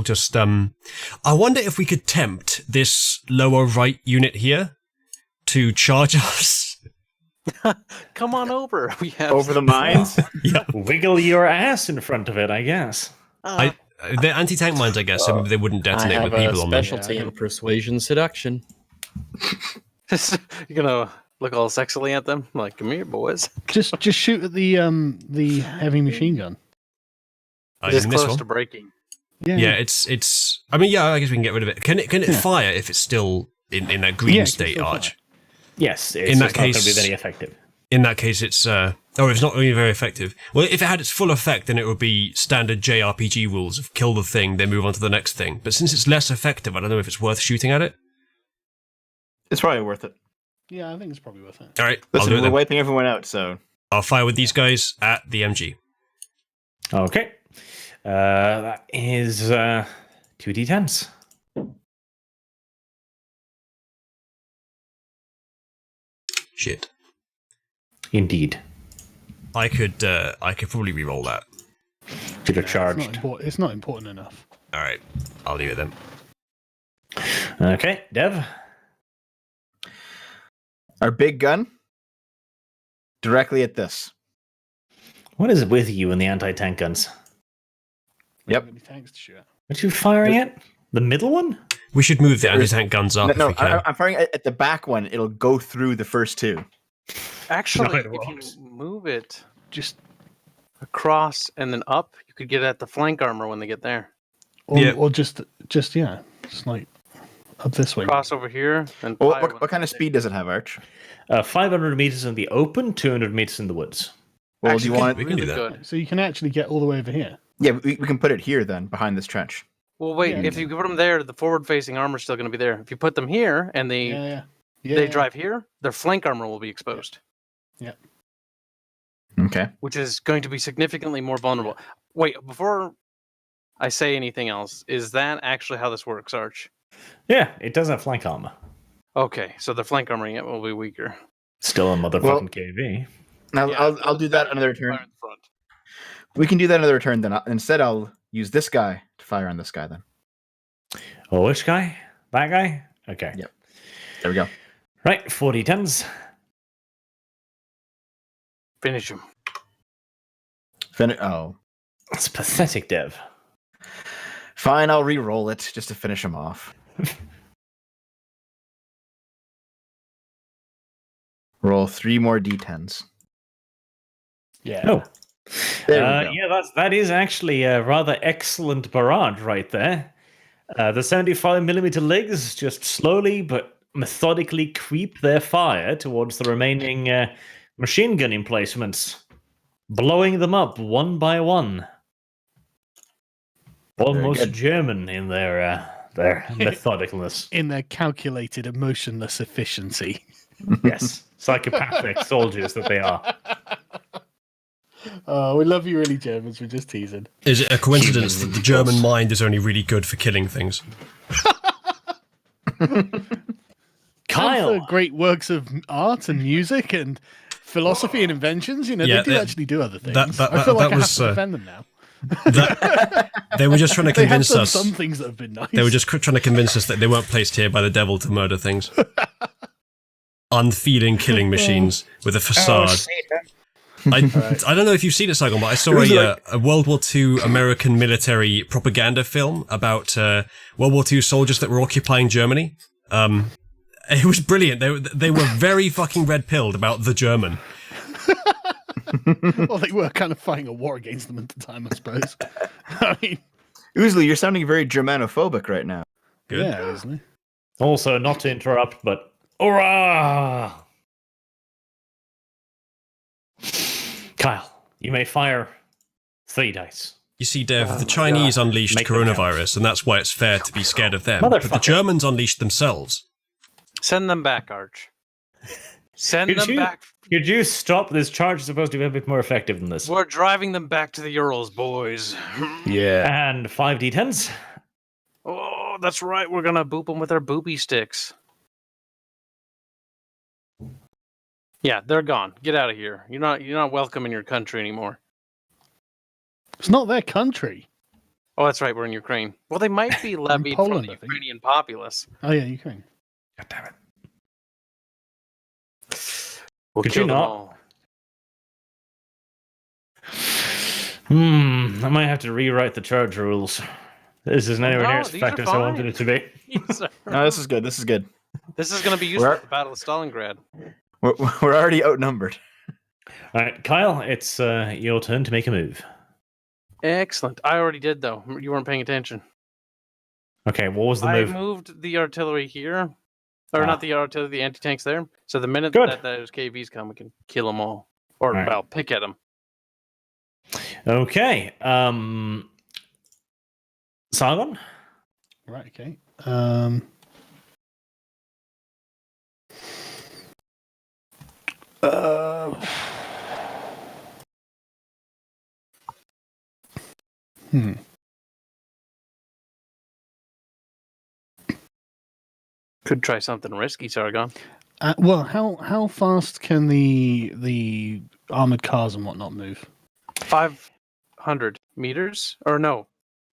wonder if we could tempt this lower right unit here to charge us. Come on over. We have Over the mines? Wiggle your ass in front of it, I guess. They're anti-tank mines, I guess, so maybe they wouldn't I detonate have with a people on them. specialty in persuasion seduction. You're gonna look all sexily at them, like, come here, boys. Just shoot at the heavy machine gun. This In this close one? to breaking. Yeah, it's. I mean, yeah, I guess we can get rid of it. Can it fire if it's still in that green Yeah, it can state, still Arch? Yes, it's In that just not going to be case- very effective. In that case, it's it's not really very effective. Well, if it had its full effect, then it would be standard JRPG rules of kill the thing, then move on to the next thing. But since it's less effective, I don't know if it's worth shooting at it. It's probably worth it. Yeah, I think it's probably worth it. All right, I'll Listen, do it we're then. wiping everyone out, so I'll fire with these guys at the MG. Okay. That is 2d10s. Shit. Indeed. I could probably re-roll that. Should have It's charged. it's not important enough. All right, I'll leave it then. Okay, Dev. our big gun directly at this. What is with you and the anti-tank guns? Yep. Thanks to shoot. What are you firing at? The middle one? We should move the anti-tank guns up if we can. I'm firing at the back one. It'll go through the first two. Actually, it if won't. you move it just across and then up, you could get at the flank armor when they get there. Or just like up this way. Cross over here and Well, fire what kind of speed does it have, Arch? 500 meters in the open, 200 meters in the woods. Well, Actually, do you want we it? can do really that. good. So you can actually get all the way over here. Yeah, we can put it here then, behind this trench. Well, wait. Yeah. If you put them there, the forward-facing armor is still going to be there. If you put them here and they drive here, their flank armor will be exposed, Okay. which is going to be significantly more vulnerable. Wait, before I say anything else, is that actually how this works, Arch? Yeah, it does have flank armor. Okay, so the flank armor will be weaker. Still a motherfucking KV. Now Yeah, I'll do that another Fire turn. in the front. We can do that another turn then. Instead, I'll use this guy to fire on this guy then. Oh, which guy? That guy? Okay. Yep. There we go. Right, 40 tons. Finish him. Oh, That's pathetic, Dev. fine. I'll re-roll it just to finish him off. Roll 3 more d10s. Yeah. Oh. There we go. Yeah, that is actually a rather excellent barrage right there. The 75mm legs just slowly but methodically creep their fire towards the remaining machine gun emplacements, blowing them up one by one. Almost good. German in their methodicalness. In their calculated, emotionless efficiency. Yes, psychopathic soldiers that they are. Oh, we love you, really, Germans. We're just teasing. Is it a coincidence that the German mind is only really good for killing things? Kyle, And for great works of art and music and philosophy and inventions, Yeah, they do they- actually do other things. that- I feel like that I was, have to defend them now. They were just trying to They have convince done us. some things that have been nice. They were just trying to convince us that they weren't placed here by the devil to murder things. Unfeeling killing machines with a facade. I don't know if you've seen it, Saigon, but I saw It was a World War II American military propaganda film about World War II soldiers that were occupying Germany. It was brilliant. They were very fucking red-pilled about the German. Well, they were kind of fighting a war against them at the time, I suppose. I mean, Oozly, you're sounding very Germanophobic right now. Good. yeah, isn't it? also not to interrupt, but hurrah! Kyle, you may fire 3 dice. You see, Dev, the Chinese unleashed Make them count. coronavirus, and that's why it's fair to be scared of them. But the Motherfucker. Germans unleashed themselves. Send them back, Arch. Send Could them you- back. Could you stop? This charge is supposed to be a bit more effective than this. We're driving them back to the Urals, boys. Yeah. And 5 d10s. Oh, that's right. We're gonna boop them with our boopy sticks. Yeah, they're gone. Get out of here. You're not welcome in your country anymore. It's not their country. Oh, that's right. We're in Ukraine. Well, they might be levied Poland, from the I think. Ukrainian populace. Oh, yeah, Ukraine. God damn it. We'll Could kill you them not? all. I might have to rewrite the charge rules. This isn't anywhere near as these are effective as I wanted fine. it to be. No, this is good. This is good. This is going to be useful We're- at the Battle of Stalingrad. We're already outnumbered. All right, Kyle, it's your turn to make a move. Excellent. I already did, though. You weren't paying attention. Okay, what was the I move? moved the artillery here. Or Ah. not the artillery, the anti-tanks there. So the minute Good. that those KVs come, we can kill them all. Or, Right. well, pick at them. Okay, Sargon? Right, okay. Hmm. Could try something risky, Sargon. Well, how fast can the armored cars and whatnot move? 500 meters? Or no?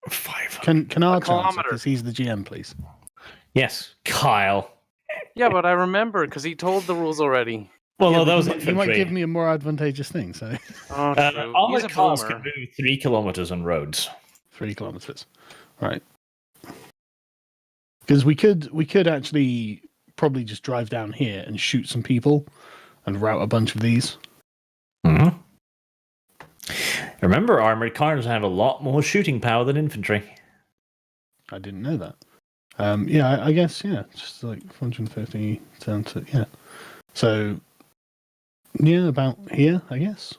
500. Can our kilometer. because he's the GM, please. Yes, Kyle. Yeah, but I remember because he told the rules already. Well, no, but that was you infantry. might give me a more advantageous thing. So Oh, true. He's armored a cars boomer. can move 3 kilometers on roads. 3 kilometers, right? Because we could actually probably just drive down here and shoot some people and route a bunch of these. Mm-hmm. Remember, armored cars have a lot more shooting power than infantry. I didn't know that. Yeah, I guess, yeah, just like 150 down to, yeah. So, yeah, about here, I guess.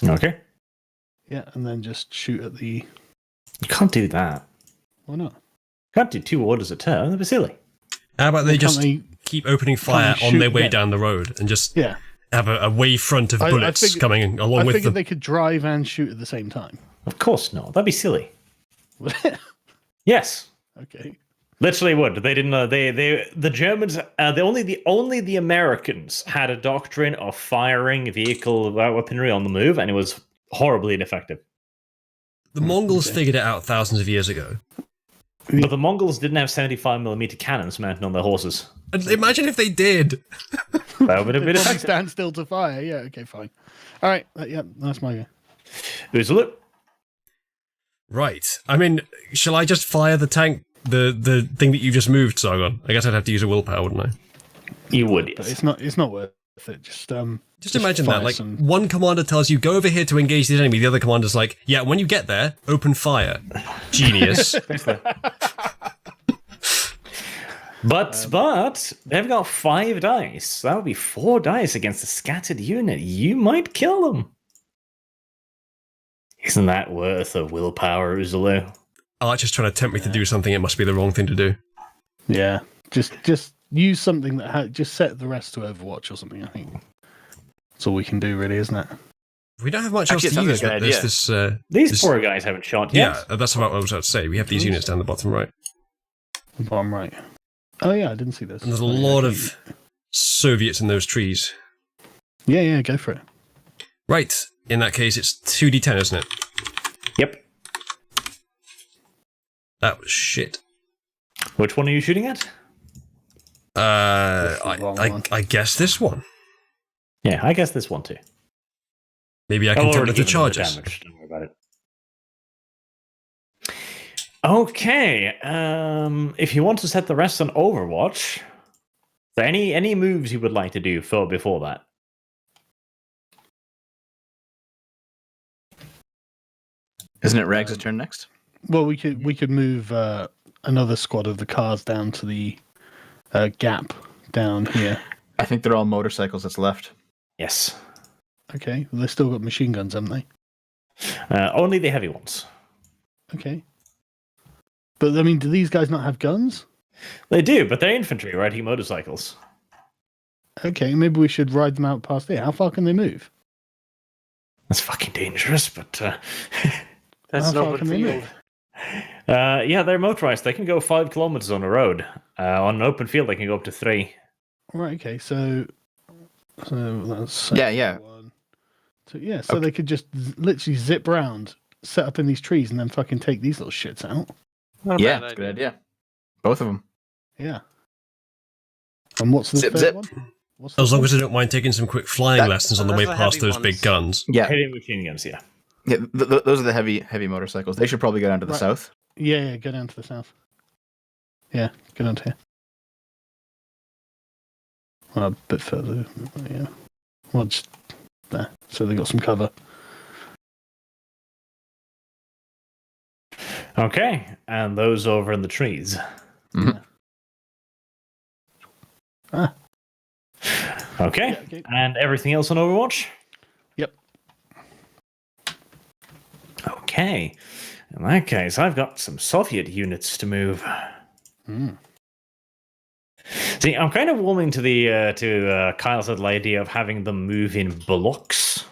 Okay. Yeah, and then just shoot at the... You can't do that. Why not? You can't do 2 orders a turn. That'd be silly. How about they just Can't keep opening fire they on their shoot way again? down the road and just yeah. have a wave front of I bullets figured- coming along I with figured them? they could drive and shoot at the same time. Of course not. That'd be silly. Yes. Okay. Literally would. They didn't. The Germans. Only the Americans had a doctrine of firing vehicle weaponry on the move, and it was horribly ineffective. The Mongols figured it out thousands of years ago. But the Mongols didn't have 75mm cannons mounted on their horses. And imagine if they did. That would have been Probably effective. stand still to fire. Yeah, okay, fine. All right, yeah, that's my go. Uzulu. Right. I mean, shall I just fire the tank, the thing that you just moved, Sargon? I guess I'd have to use a willpower, wouldn't I? You would. But Yes. it's not worth it. Just Imagine fire that. Like, some- one commander tells you, go over here to engage the enemy. The other commander's like, yeah, when you get there, open fire. Genius. But they've got 5 dice. That would be 4 dice against a scattered unit. You might kill them. Isn't that worth a willpower, Uzulu? Archer's trying to tempt me to do something. It must be the wrong thing to do. Yeah, just use something that just set the rest to Overwatch or something. I think that's all we can do, really, isn't it? We don't have much Actually, it else to sounds use. like a But good there's idea. this, These poor guys haven't shot yet. yeah, that's what I was about to say. We have these units down the bottom right. Bottom right. Oh yeah, I didn't see this. And there's a lot of Soviets in those trees. Yeah, go for it. Right. In that case, it's 2d10, isn't it? Yep. That was shit. Which one are you shooting at? the wrong one. I guess this one. Yeah, I guess this one too. Maybe I can tempt it to charge us. Damage. Don't worry about it. Okay. If you want to set the rest on Overwatch, so any moves you would like to do before that? Isn't it Rags' turn next? Well, we could move another squad of the cars down to the gap down here. I think they're all motorcycles that's left. Yes. Okay, well, they've still got machine guns, haven't they? Only the heavy ones. Okay. But I mean, do these guys not have guns? They do, but they're infantry riding motorcycles. Okay, maybe we should ride them out past there. How far can they move? That's fucking dangerous, but That's How an far open can they field. move? yeah, they're motorized. They can go 5 kilometers on a road. On an open field, they can go up to 3. Right. Okay. So that's Yeah. 1, 2. Yeah. So they could just literally zip round, set up in these trees, and then fucking take these little shits out. Not a Yeah, bad that's a good idea. Both of them. Yeah. And what's the Zip, third zip. one? What's the As long third as I don't mind taking some quick flying That- lessons on the way Those are past heavy those big ones. guns. Yeah, Heavy machine guns, yeah. yeah. Those are the heavy motorcycles. They should probably go down to the Right. south. Yeah, go down to the south. Yeah, go down to here. Well, a bit further, yeah. Well, just there. So they got some cover. Okay, and those over in the trees. Mhm. Ah. Okay, Yeah, okay. and everything else on Overwatch? Yep. Okay, in that case, I've got some Soviet units to move. Mm. See, I'm kind of warming to the Kyle's little idea of having them move in blocks.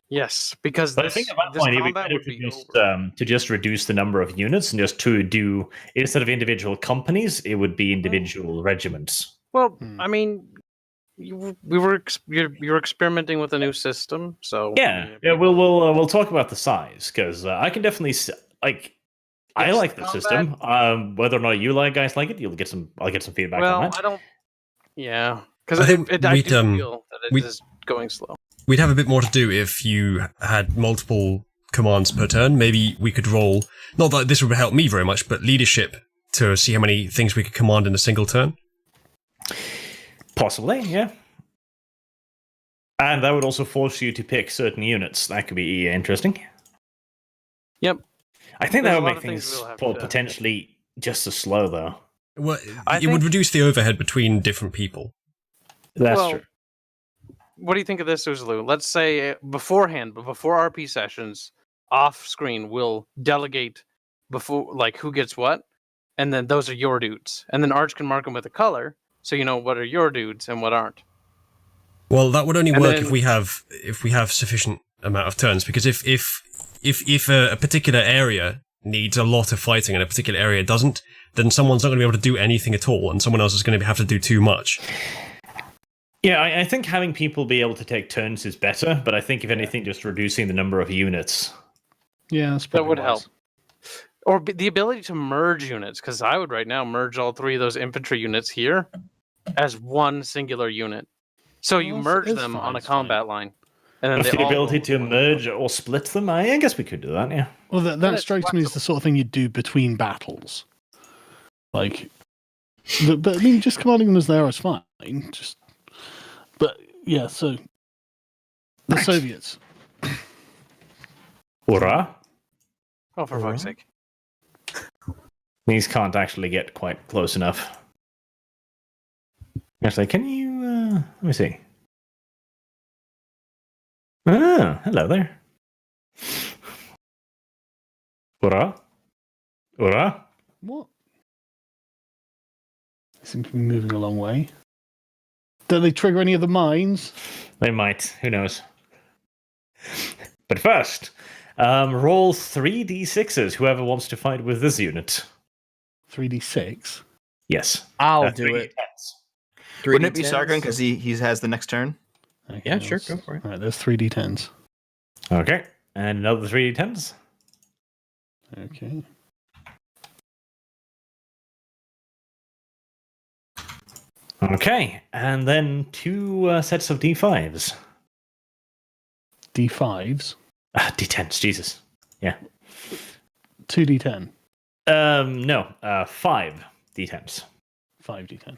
Yes, because But I this, think at that this point it'd be combat better would be to just reduce the number of units and just to do, instead of individual companies, it would be individual regiments. Well, Hmm. I mean, you were experimenting with a new system, so Yeah, we'll talk about the size because I can definitely I Yes, like the combat- system. Whether or not you guys like it, I'll get some feedback Well, on that. I don't. Yeah, Because I do feel that it is going slow. We'd have a bit more to do if you had multiple commands per turn. Maybe we could roll, not that this would help me very much, but leadership to see how many things we could command in a single turn. Possibly, yeah. And that would also force you to pick certain units. That could be interesting. Yep. I think that would make things potentially just as slow, though. Well, it would reduce the overhead between different people. That's true. What do you think of this, Uzlu? Let's say before RP sessions, off screen, we'll delegate before, like, who gets what, and then those are your dudes, and then Arch can mark them with a color, so you know what are your dudes and what aren't. Well, that would only work if we have sufficient amount of turns, because if a particular area needs a lot of fighting and a particular area doesn't, then someone's not going to be able to do anything at all, and someone else is going to have to do too much. Yeah, I think having people be able to take turns is better, but I think if anything, just reducing the number of units. Yeah, that would help. Or the ability to merge units, because I would right now merge all 3 of those infantry units here as one singular unit. So you merge them on a combat line. And then the ability to merge or split them, I guess we could do that, yeah. Well, that strikes me as the sort of thing you'd do between battles. Like, but I mean, just commanding them as they are is fine. But yeah, so the Soviets. Hurrah! Oh, for fuck's sake! These can't actually get quite close enough. Actually, can you? Let me see. Ah, hello there. Hurrah! Hurrah! What? They seem to be moving a long way. Don't they trigger any of the mines? They might. Who knows? But first, roll 3d6s, whoever wants to fight with this unit. 3d6? Yes. I'll do it. Wouldn't it be Sargon because he has the next turn? Okay, yeah, sure. Go for it. All right, there's 3d10s. Okay. And another 3d10s. Okay. Okay. And then 2 sets of d5s. D5s? D10s, Jesus. Yeah. 2d10? No. 5 d10s. 5d10.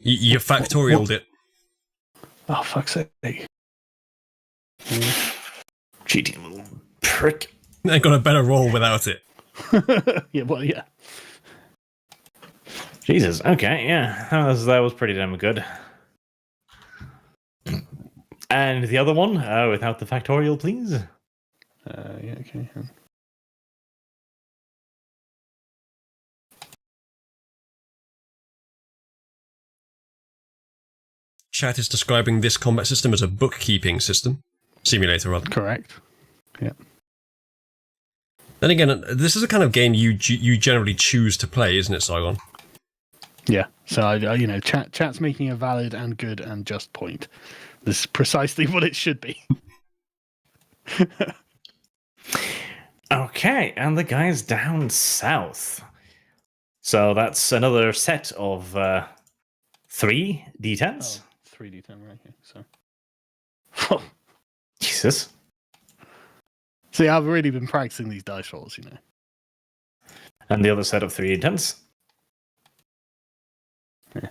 You factorialed it. Oh, fuck's sake. Cheating little prick. I got a better roll without it. Yeah, well, yeah. Jesus, okay, yeah. That was pretty damn good. And the other one, without the factorial, please. Yeah, okay. Chat is describing this combat system as a bookkeeping system. Simulator, rather. Correct. Yeah. Then again, this is a kind of game you generally choose to play, isn't it, Sargon? Yeah. So, chat's making a valid and good and just point. This is precisely what it should be. Okay, and the guy's down south. So that's another set of 3 d10s. Oh, 3d10, right here. So. Jesus. See, I've already been practicing these dice rolls, And the other set of 3 d10s. Yeah.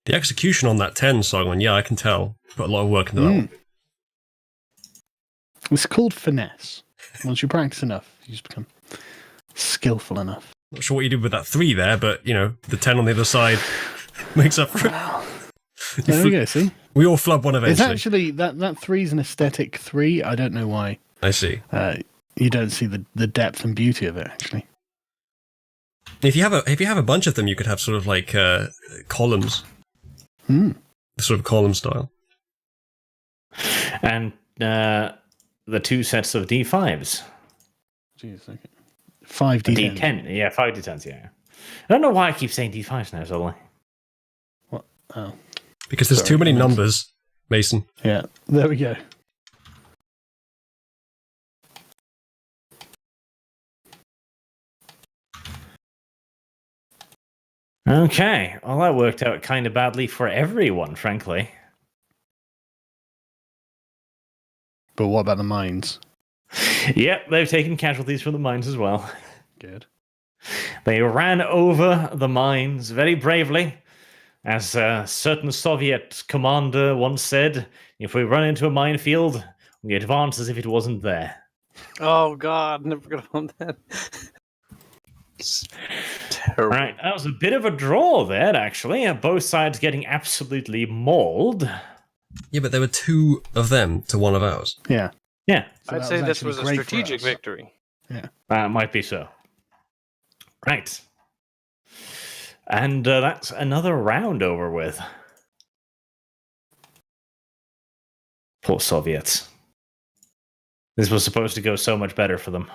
The execution on that 10, Sargon, yeah, I can tell. Put a lot of work into that one. It's called finesse. Once you practice enough, you just become skillful enough. Not sure what you did with that 3 there, but, the 10 on the other side makes up for it. There we go, see? We all flub one eventually. It's actually, that 3 is an aesthetic 3. I don't know why. I see. You don't see the depth and beauty of it, actually. If you have a bunch of them, you could have sort of like columns. Sort of column style. And the 2 sets of d5s. Jeez, okay. 5 d10. D10, yeah, 5 d10s, yeah. I don't know why I keep saying d5s now, suddenly. What? Oh. Because there's too many numbers, Mason. Yeah, there we go. Okay, well, that worked out kind of badly for everyone, frankly. But what about the mines? Yep, they've taken casualties from the mines as well. Good. They ran over the mines very bravely. As a certain Soviet commander once said, if we run into a minefield, we advance as if it wasn't there. Oh God, never gonna want that. It's terrible. Right, that was a bit of a draw there, actually. Both sides getting absolutely mauled. Yeah, but there were 2 of them to 1 of ours. Yeah. Yeah. So I'd that say this actually was a great for strategic us. victory. Might be so. Right. And that's another round over with. Poor Soviets. This was supposed to go so much better for them.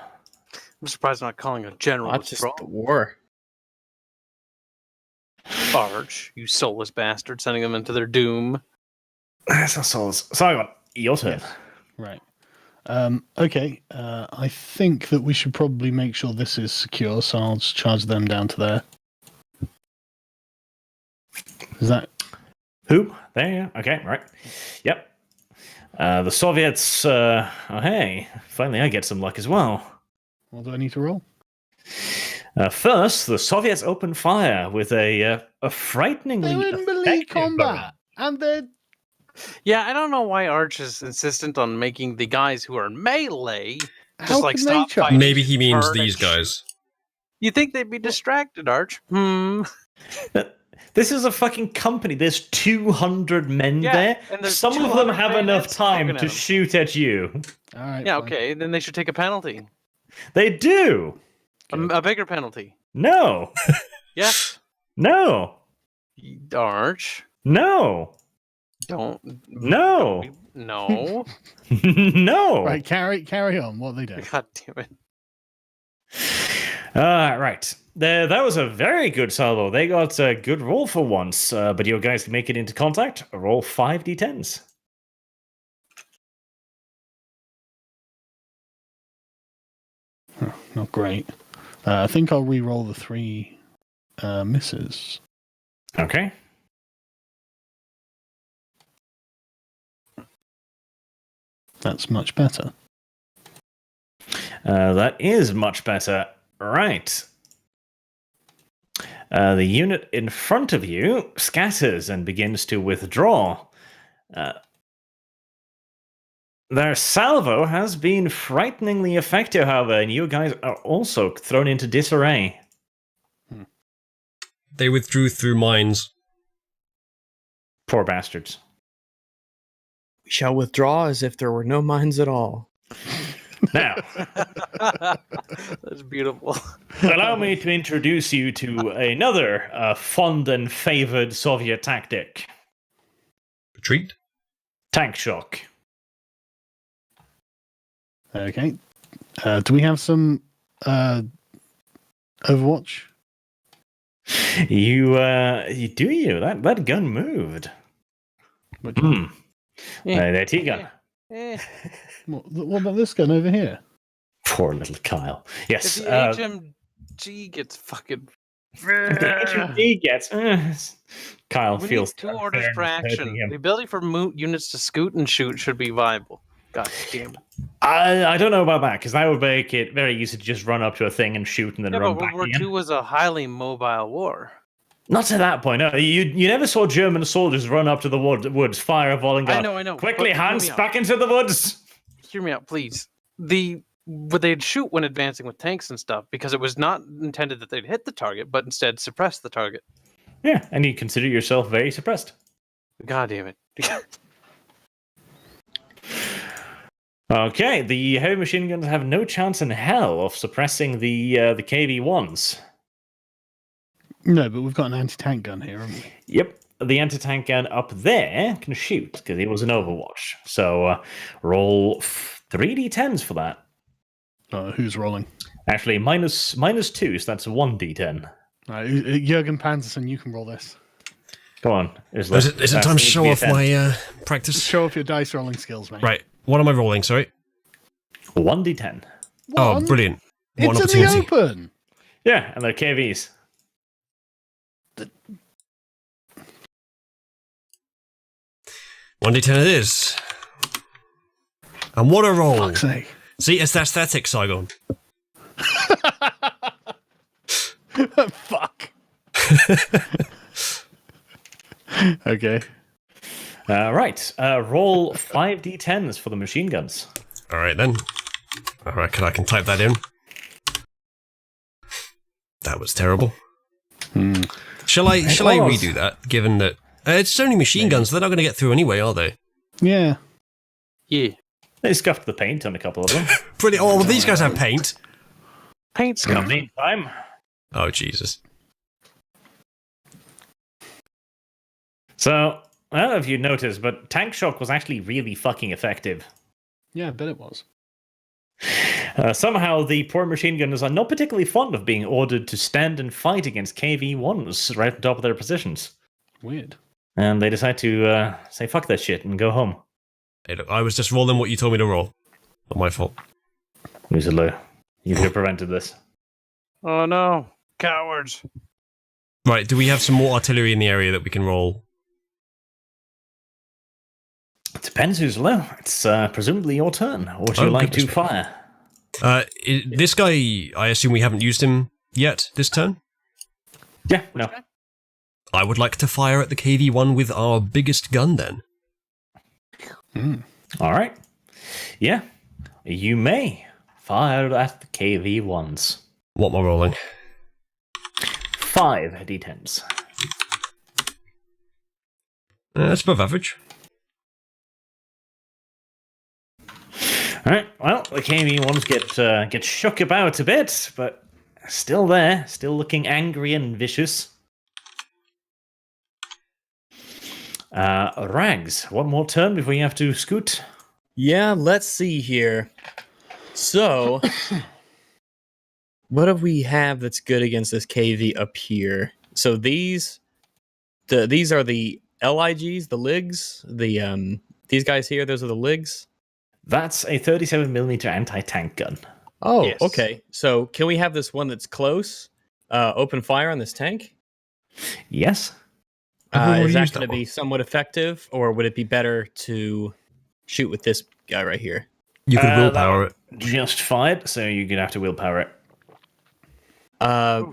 I'm surprised not calling a general Not just withdrawal. the war. Arch, you soulless bastard, sending them into their doom. That's not souls. Sorry, your turn. Yes. Right. Okay. I think that we should probably make sure this is secure, so I'll just charge them down to there. Is that... Who? There, yeah. Okay, right. Yep. The Soviets... oh, hey. Finally, I get some luck as well. What do I need to roll? First, the Soviets open fire with a frighteningly They're in melee effective combat, and they're... Yeah, I don't know why Arch is insistent on making the guys who are melee How just like can they stop charge? fighting. Maybe he means turn, these and guys. You think they'd be distracted, Arch? This is a fucking company. There's 200 men Yeah, there. and there's Some of them 200 have enough bayonets time poking at to them. shoot at you. All right. Yeah, fine. okay, then they should take a penalty. They do. A bigger penalty. No. Yes. No. Arch. No. Don't. No. No. No. Right, carry on. What are they doing? God damn it. Right. That was a very good salvo. They got a good roll for once, but your guys can make it into contact. Roll 5d10s. Not great. I think I'll re-roll the 3 misses. Okay. That's much better. That is much better. Right. The unit in front of you scatters and begins to withdraw. Their salvo has been frighteningly effective, however, and you guys are also thrown into disarray. They withdrew through mines. Poor bastards. We shall withdraw as if there were no mines at all. Now, That's beautiful. allow me to introduce you to another fond and favored Soviet tactic. Retreat? Tank shock. Okay. Do we have some Overwatch? You do you? That gun moved. Which one? Their T-gun. What about this gun over here? Poor little Kyle. If Yes. the HMG gets fucking. The HMG gets. Kyle We feels need 2 orders per hurting action. him. The ability for units to scoot and shoot should be viable. God damn it. I don't know about that because that would make it very easy to just run up to a thing and shoot and then Yeah, run but back World War again. II was a highly mobile war. Not to that point. No, you never saw German soldiers run up to the woods, fire a volley gun. I know. Quickly, but hear Hans, me out. back into the woods. Hear me out, please. But they'd shoot when advancing with tanks and stuff because it was not intended that they'd hit the target, but instead suppress the target. Yeah, and you consider yourself very suppressed. God damn it. Okay, the heavy machine guns have no chance in hell of suppressing the KV-1s. No, but we've got an anti-tank gun here, haven't we? Yep, the anti-tank gun up there can shoot because it was an Overwatch. So roll 3d10s for that. Who's rolling? Actually, minus 2, so that's 1d10. Jürgen Panderson, you can roll this. Come on. Is it time to show off my practice? Show off your dice rolling skills, mate. Right. What am I rolling? Sorry. 1d10. Oh, brilliant. What an It's in the opportunity. open. Yeah, and they're KVs. 1d10 it is. And what a roll. Fuck's sake. See, it's aesthetic, Saigon. Fuck. Okay. Right. Roll 5d10s for the machine guns. All right, then. I reckon I can type that in. That was terrible. Shall I redo that, given that it's only machine guns, they're not going to get through anyway, are they? Yeah. Yeah. They scuffed the paint on a couple of them. Pretty. Oh, well, these guys have paint. Paint scuff. Meantime. Oh, Jesus. So, I don't know if you noticed, but Tank Shock was actually really fucking effective. Yeah, I bet it was. Somehow, the poor machine gunners are not particularly fond of being ordered to stand and fight against KV-1s right on top of their positions. Weird. And they decide to say fuck that shit and go home. Hey, look, I was just rolling what you told me to roll. Not my fault. Usually, you could have prevented this. Oh no, cowards! Right, do we have some more artillery in the area that we can roll? It depends who's low. It's presumably your turn. Or would you like to fire? This guy, I assume we haven't used him yet this turn? Yeah, no. I would like to fire at the KV-1 with our biggest gun then. All right. Yeah, you may fire at the KV-1s. What am I rolling? 5 d10s. That's above average. All right. Well, the KV-1s get shook about a bit, but still there, still looking angry and vicious. Rags, one more turn before you have to scoot. Yeah, let's see here. So, what do we have that's good against this KV up here? So these are the LIGs, the LIGs, these guys here. Those are the LIGs. That's a 37mm anti-tank gun. Oh, Yes. okay. So can we have this one that's close? Open fire on this tank? Yes. I've Is that used going to that be one. somewhat effective, or would it be better to shoot with this guy right here? You could willpower it. Just fired, so you're going to have to willpower it.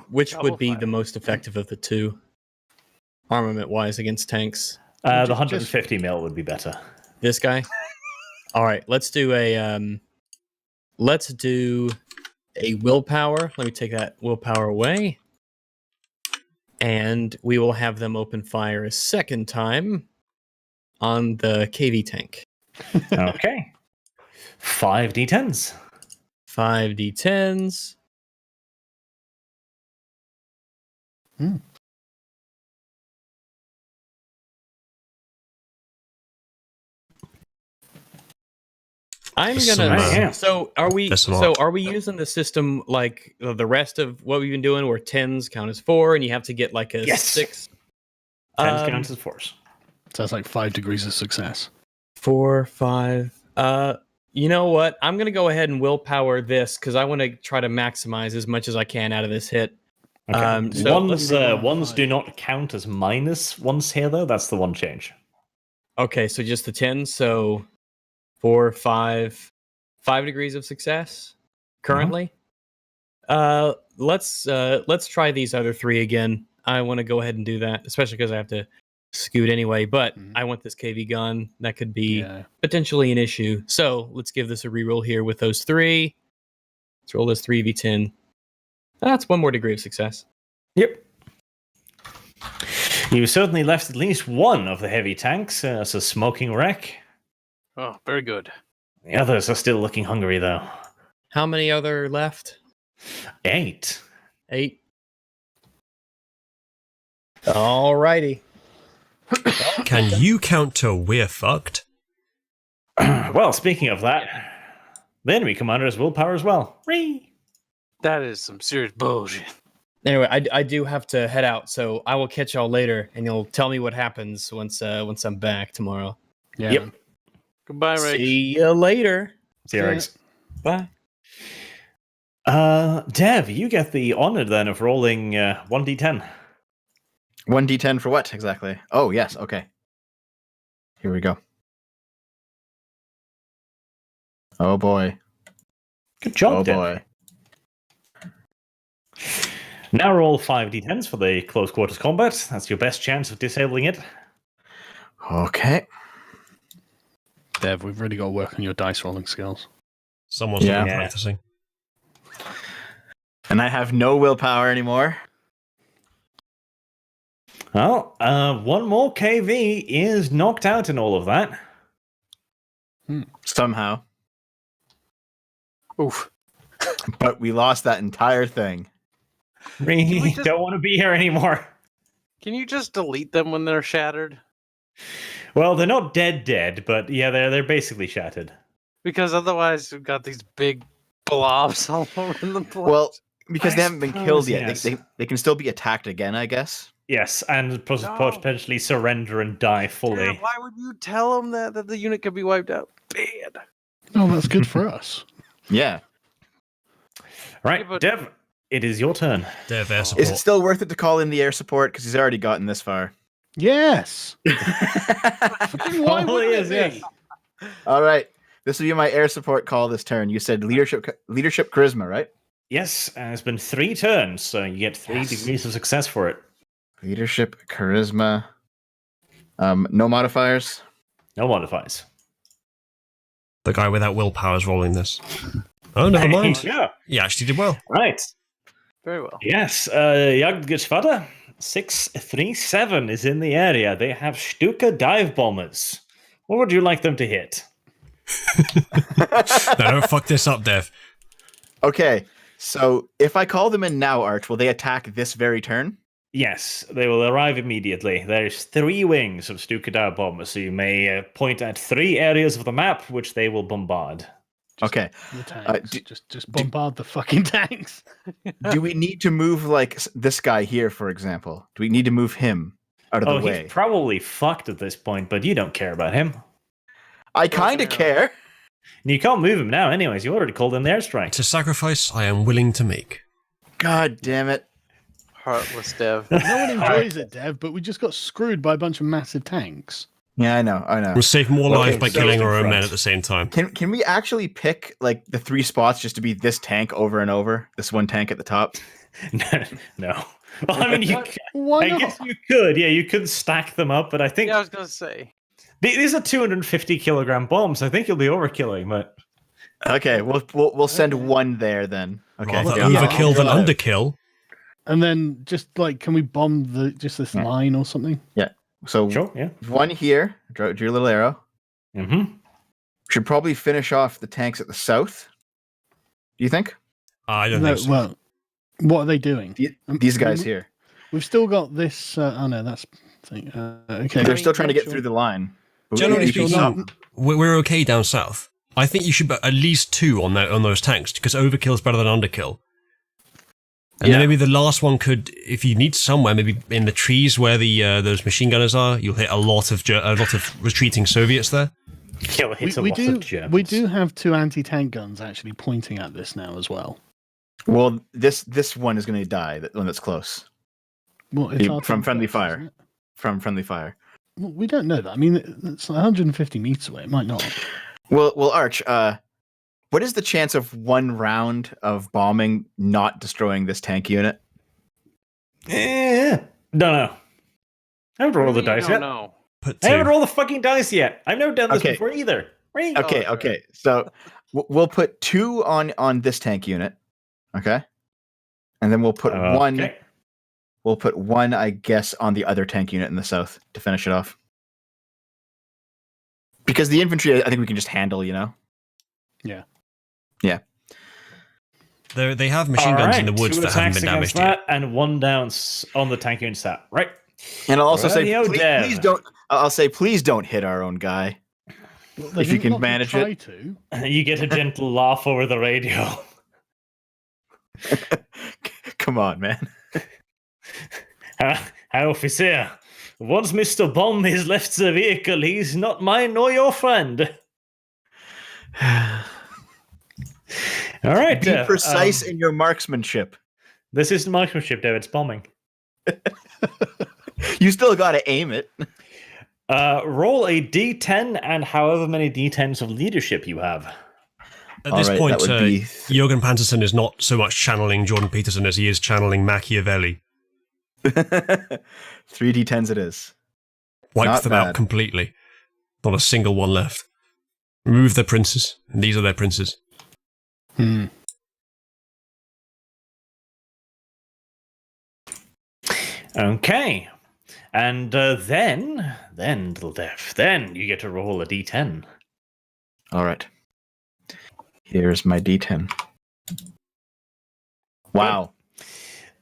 Which double would be fire. the most effective of the two, armament-wise, against tanks? The 150 mil would be better. This guy. All right, let's do a willpower. Let me take that willpower away, and we will have them open fire a second time on the KV tank. Okay. 5 d10s. 5 d10s. I'm gonna. So are we? That's a So lot. are we using the system like the rest of what we've been doing, where 10s count as 4, and you have to get like a Yes. 6? 10 counts as force. So that's like 5 degrees of success. 4, 5. You know what? I'm gonna go ahead and willpower this because I want to try to maximize as much as I can out of this hit. Okay. So let's ones do not count as minus ones here, though. That's the one change. Okay, so just the 10. So 4, 5 degrees of success currently. Let's try these other 3 again. I want to go ahead and do that, especially because I have to scoot anyway. But I want this KV gun. That could be potentially an issue. So let's give this a reroll here with those 3. Let's roll this 3v10. That's 1 more degree of success. Yep. You certainly left at least one of the heavy tanks as a smoking wreck. Oh, very good. The others are still looking hungry, though. How many other left? 8. 8. Alrighty. Can you count to we're fucked? Well, speaking of that, the enemy commander has willpower as well. Whee! That is some serious bullshit. Anyway, I do have to head out, so I will catch y'all later, and you'll tell me what happens once I'm back tomorrow. Yeah. Yep. Goodbye, Rick. See you later. See you, Riggs. Bye. Dev, you get the honor then of rolling 1d10. 1d10 for what exactly? Oh, yes. Okay. Here we go. Oh boy. Good job, Oh Dev. boy. Now roll 5d10s for the close quarters combat. That's your best chance of disabling it. Okay. Dev, we've really got to work on your dice rolling skills. Someone's not been Yeah. practicing. And I have no willpower anymore. Well, one more KV is knocked out in all of that. Somehow. Oof. But we lost that entire thing. We just- don't want to be here anymore. Can you just delete them when they're shattered? Well, they're not dead, but yeah, they're basically shattered. Because otherwise we've got these big blobs all over the place. Well, because I they haven't been suppose, killed yet. yes. They can still be attacked again, I guess. Yes, and No. potentially surrender and die fully. Damn, why would you tell them that the unit could be wiped out? Bad. Oh, that's good for us. Yeah. Right, Yeah, but- Dev, it is your turn. Dev air support. Is it still worth it to call in the air support? Because he's already gotten this far. Yes. Why Probably wouldn't is, it yes. be? All right. This will be my air support call this turn. You said leadership charisma, right? Yes, and it's been 3 turns, so you get 3 degrees of success for it. Leadership charisma. No modifiers. No modifiers. The guy without willpower is rolling this. Oh, never mind. Yeah, You actually did well. right. Very well. Yes, Jagdgeschwader 637 is in the area. They have Stuka dive bombers. What would you like them to hit? No, don't fuck this up, Dev. Okay. So if I call them in now, Arch, will they attack this very turn? Yes, they will arrive immediately. There's 3 wings of Stuka dive bombers, so you may point at 3 areas of the map which they will bombard. Okay. The tanks. do- just bombard the fucking tanks. Do we need to move like this guy here, for example? Do we need to move him out of Oh, the way? he's probably fucked at this point, but you don't care about him. I kind of care. And you can't move him now anyways. You already called in the airstrike. It's a sacrifice I am willing to make. God damn it. Heartless Dev. No one enjoys it, Dev, but we just got screwed by a bunch of massive tanks. Yeah, I know. We'll save more Okay, lives by so- killing our own front. men at the same time. Can we actually pick like the 3 spots just to be this tank over and over? This one tank at the top? No. Well, I mean, you. Why I not? guess you could. Yeah, you could stack them up, but I think Yeah, I was gonna say. these are 250 kilogram bombs. I think you'll be overkilling, but Okay, we'll send one there then. Okay. Rather yeah. overkill than Yeah. underkill. And then just like, can we bomb this Yeah. line or something? So sure, yeah. one here, drew your little arrow. Mm-hmm. Should probably finish off the tanks at the south. Do you think? I don't No, think so. well, what are they doing? These guys here. We've still got this. Oh no, that's thing. Okay. They're still trying to get through the line. Generally We should speaking, stop. we're okay down south. I think you should put at least 2 on those tanks, because overkill is better than underkill. And Yeah. then maybe the last one could, if you need somewhere, maybe in the trees where the those machine gunners are, you'll hit a lot of retreating Soviets there. Kill hits a We lot do. of Germans. We do have 2 anti-tank guns actually pointing at this now as well. Well, this one is going to die. The one that's close Well, it's From artillery friendly guns, fire. isn't it? from friendly fire. Well, we don't know that. I mean, it's 150 meters away. It might not. Well, Arch. What is the chance of 1 round of bombing not destroying this tank unit? Don't know. I haven't rolled the dice yet. No. Put I haven't 2. rolled the fucking dice yet. I've never done this Okay. before either. Right? Okay, Oh, okay. So we'll put 2 on this tank unit. Okay, and then we'll put one. Okay. We'll put 1, I guess, on the other tank unit in the south to finish it off. Because the infantry, I think we can just handle. They have machine guns in the woods 2 that haven't attacks been damaged against yet. that, and 1 down on the tank unit stat. Right. And I'll also say, Radio Dev. please don't. I'll say, please don't hit our own guy. Well, If you they've can not manage try it. to. You get a gentle laugh over the radio. Come on, man. Herr Officer, once Mr. Bomb has left the vehicle, he's not mine nor your friend. All right. Be precise in your marksmanship. This isn't marksmanship, David. It's bombing. You still got to aim it. Roll a d10 and however many d10s of leadership you have. At this point, Jürgen Panterson is not so much channeling Jordan Peterson as he is channeling Machiavelli. 3d10s it is. Wiped them out completely. Not a single one left. Remove their princes, and these are their princes. Okay. And then, little Dev, then you get to roll a d10. All right. Here's my d10. Wow.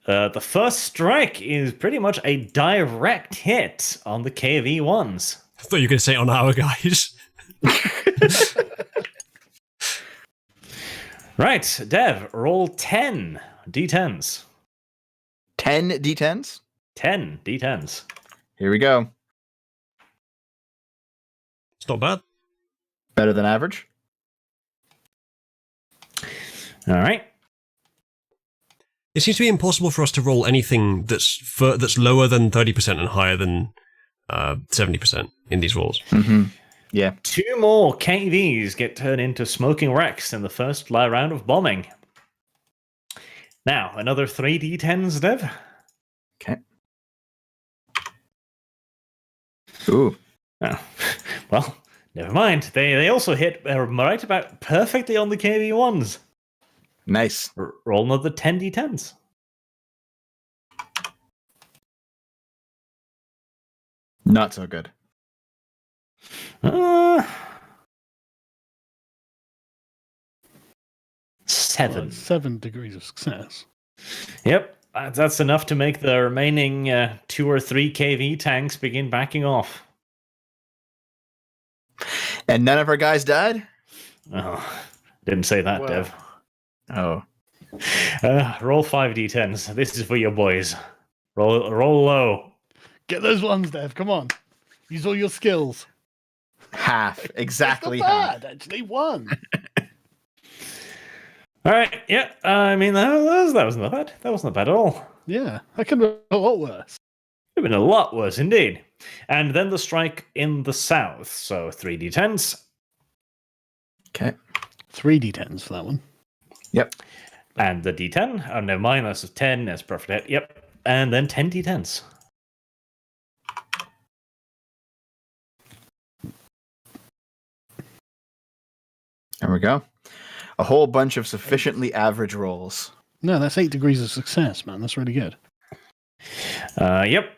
The first strike is pretty much a direct hit on the KV-1s. I thought you were going to say on our guys. Right, Dev, roll 10 d10s. 10 d10s? 10 d10s. Here we go. It's not bad. Better than average. All right. It seems to be impossible for us to roll anything that's lower than 30% and higher than 70% in these rolls. Mm-hmm. Yeah. 2 more KVs get turned into smoking wrecks in the first round of bombing. Now, another 3 d10s, Dev. Okay. Ooh. Oh. Well, never mind. They also hit right about perfectly on the KV-1s. Nice. Roll another 10 d10s. Not so good. 7. Well, 7 degrees of success. Yep, that's enough to make the remaining 2 or 3 KV tanks begin backing off. And none of our guys died? Oh, didn't say that, Dev. Oh. Roll 5 d10s. This is for your boys. Roll low. Get those ones, Dev. Come on. Use all your skills. Half. Exactly That's not half. bad, actually. 1. All right. Yeah. I mean, that wasn't that bad. That wasn't bad at all. Yeah. That could have been a lot worse. Could have been a lot worse, indeed. And then the strike in the south. So 3 d10s. Okay. 3 d10s for that one. Yep. And the d10. Oh, no, minus 10. That's perfect hit. Yep. And then 10 d10s. There we go. A whole bunch of sufficiently average rolls. No, that's 8 degrees of success, man. That's really good. Yep.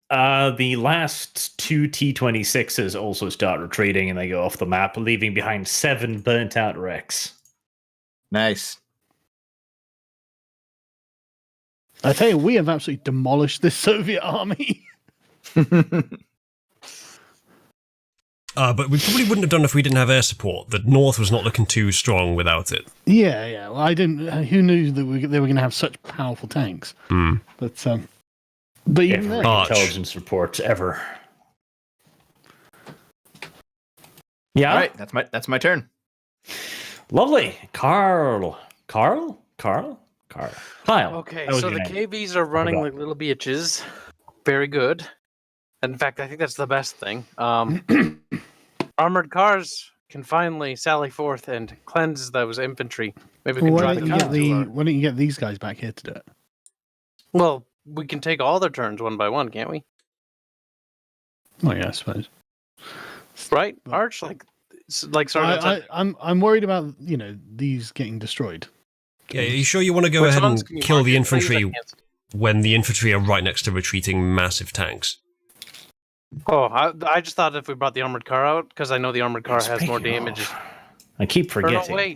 The last 2 T-26s also start retreating and they go off the map, leaving behind 7 burnt out wrecks. Nice. I tell you, we have absolutely demolished this Soviet army. But we probably wouldn't have done if we didn't have air support. The North was not looking too strong without it. Yeah. Well, I didn't. Who knew that they were going to have such powerful tanks? But even Every then, intelligence report ever. Yeah. All right, that's my turn. Lovely, Kyle. Okay, so the KVs are running like little bitches. Very good. In fact, I think that's the best thing. Armored cars can finally sally forth and cleanse those infantry. Maybe we can drive the car. Why don't you get these guys back here to do it? Well, we can take all their turns one by one, can't we? Oh yeah, I suppose. Right, Arch? I'm worried about these getting destroyed. Yeah, are you sure you want to go ahead and kill the infantry when the infantry are right next to retreating massive tanks? Oh, I just thought if we brought the armored car out, because I know the armored car has more damage. I keep forgetting. No,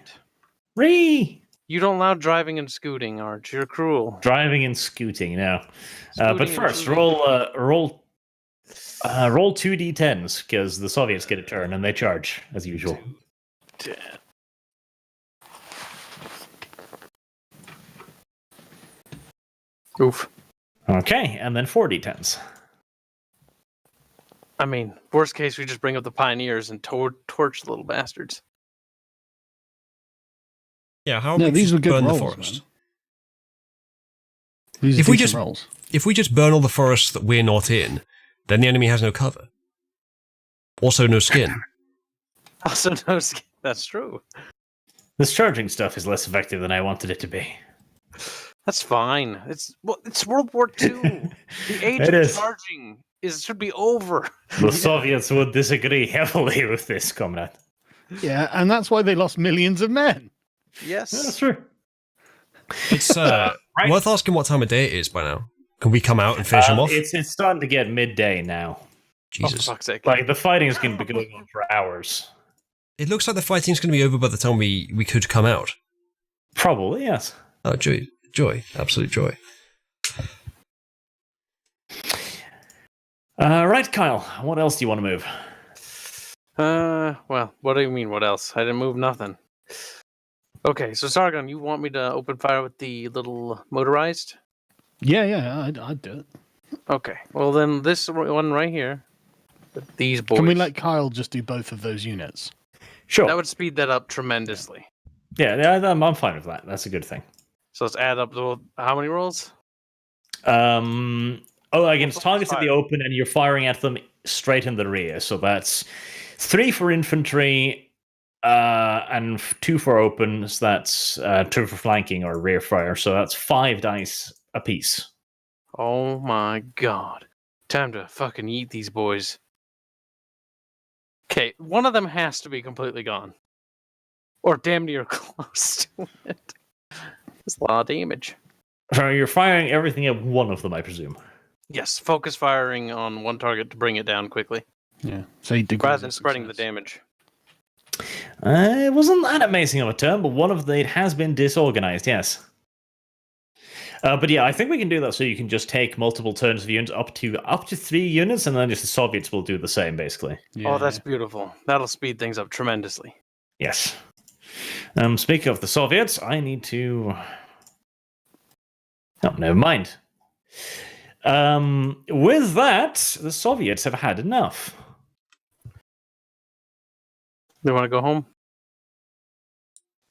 wait. You don't allow driving and scooting, Arch. You're cruel. Driving and scooting now. But first, roll 2 d10s, because the Soviets get a turn and they charge, as usual. 10. Oof. Okay, and then 4 d10s. I mean, worst case, we just bring up the pioneers and torch the little bastards. Yeah, how about we just burn the forest? If we just burn all the forests that we're not in, then the enemy has no cover. Also no skin. Also no skin. That's true. This charging stuff is less effective than I wanted it to be. That's fine. It's World War II. The age It of is. charging should be over. The Soviets would disagree heavily with this, comrade. Yeah, and that's why they lost millions of men. Yes. Yeah, that's true. It's worth asking what time of day it is by now. Can we come out and finish them off? It's starting to get midday now. Jesus. Oh, for fuck's sake. Like, the fighting is going to be going on for hours. It looks like the fighting's going to be over by the time we could come out. Probably, yes. Oh, joy. Absolute joy. Right, Kyle. What else do you want to move? Well, what do you mean, what else? I didn't move nothing. Okay, so Sargon, you want me to open fire with the little motorized? Yeah, I'd do it. Okay, well then this one right here, with these boys. Can we let Kyle just do both of those units? Sure. That would speed that up tremendously. Yeah, I'm fine with that. That's a good thing. So let's add up how many rolls? Against targets in the open, and you're firing at them straight in the rear. So that's 3 for infantry, and 2 for open. So that's 2 for flanking or rear fire. So that's 5 dice apiece. Oh my god. Time to fucking eat these boys. Okay, one of them has to be completely gone. Or damn near close to it. That's a lot of damage. So you're firing everything at one of them, I presume. Yes, focus firing on one target to bring it down quickly. Yeah. So rather than spreading the damage. It wasn't that amazing of a turn, but it has been disorganized, yes. But yeah, I think we can do that so you can just take multiple turns of units up to 3 units, and then just the Soviets will do the same, basically. Yeah. Oh, that's beautiful. That'll speed things up tremendously. Yes. Speaking of the Soviets, I need to... Oh, never mind. With that, the Soviets have had enough. They want to go home?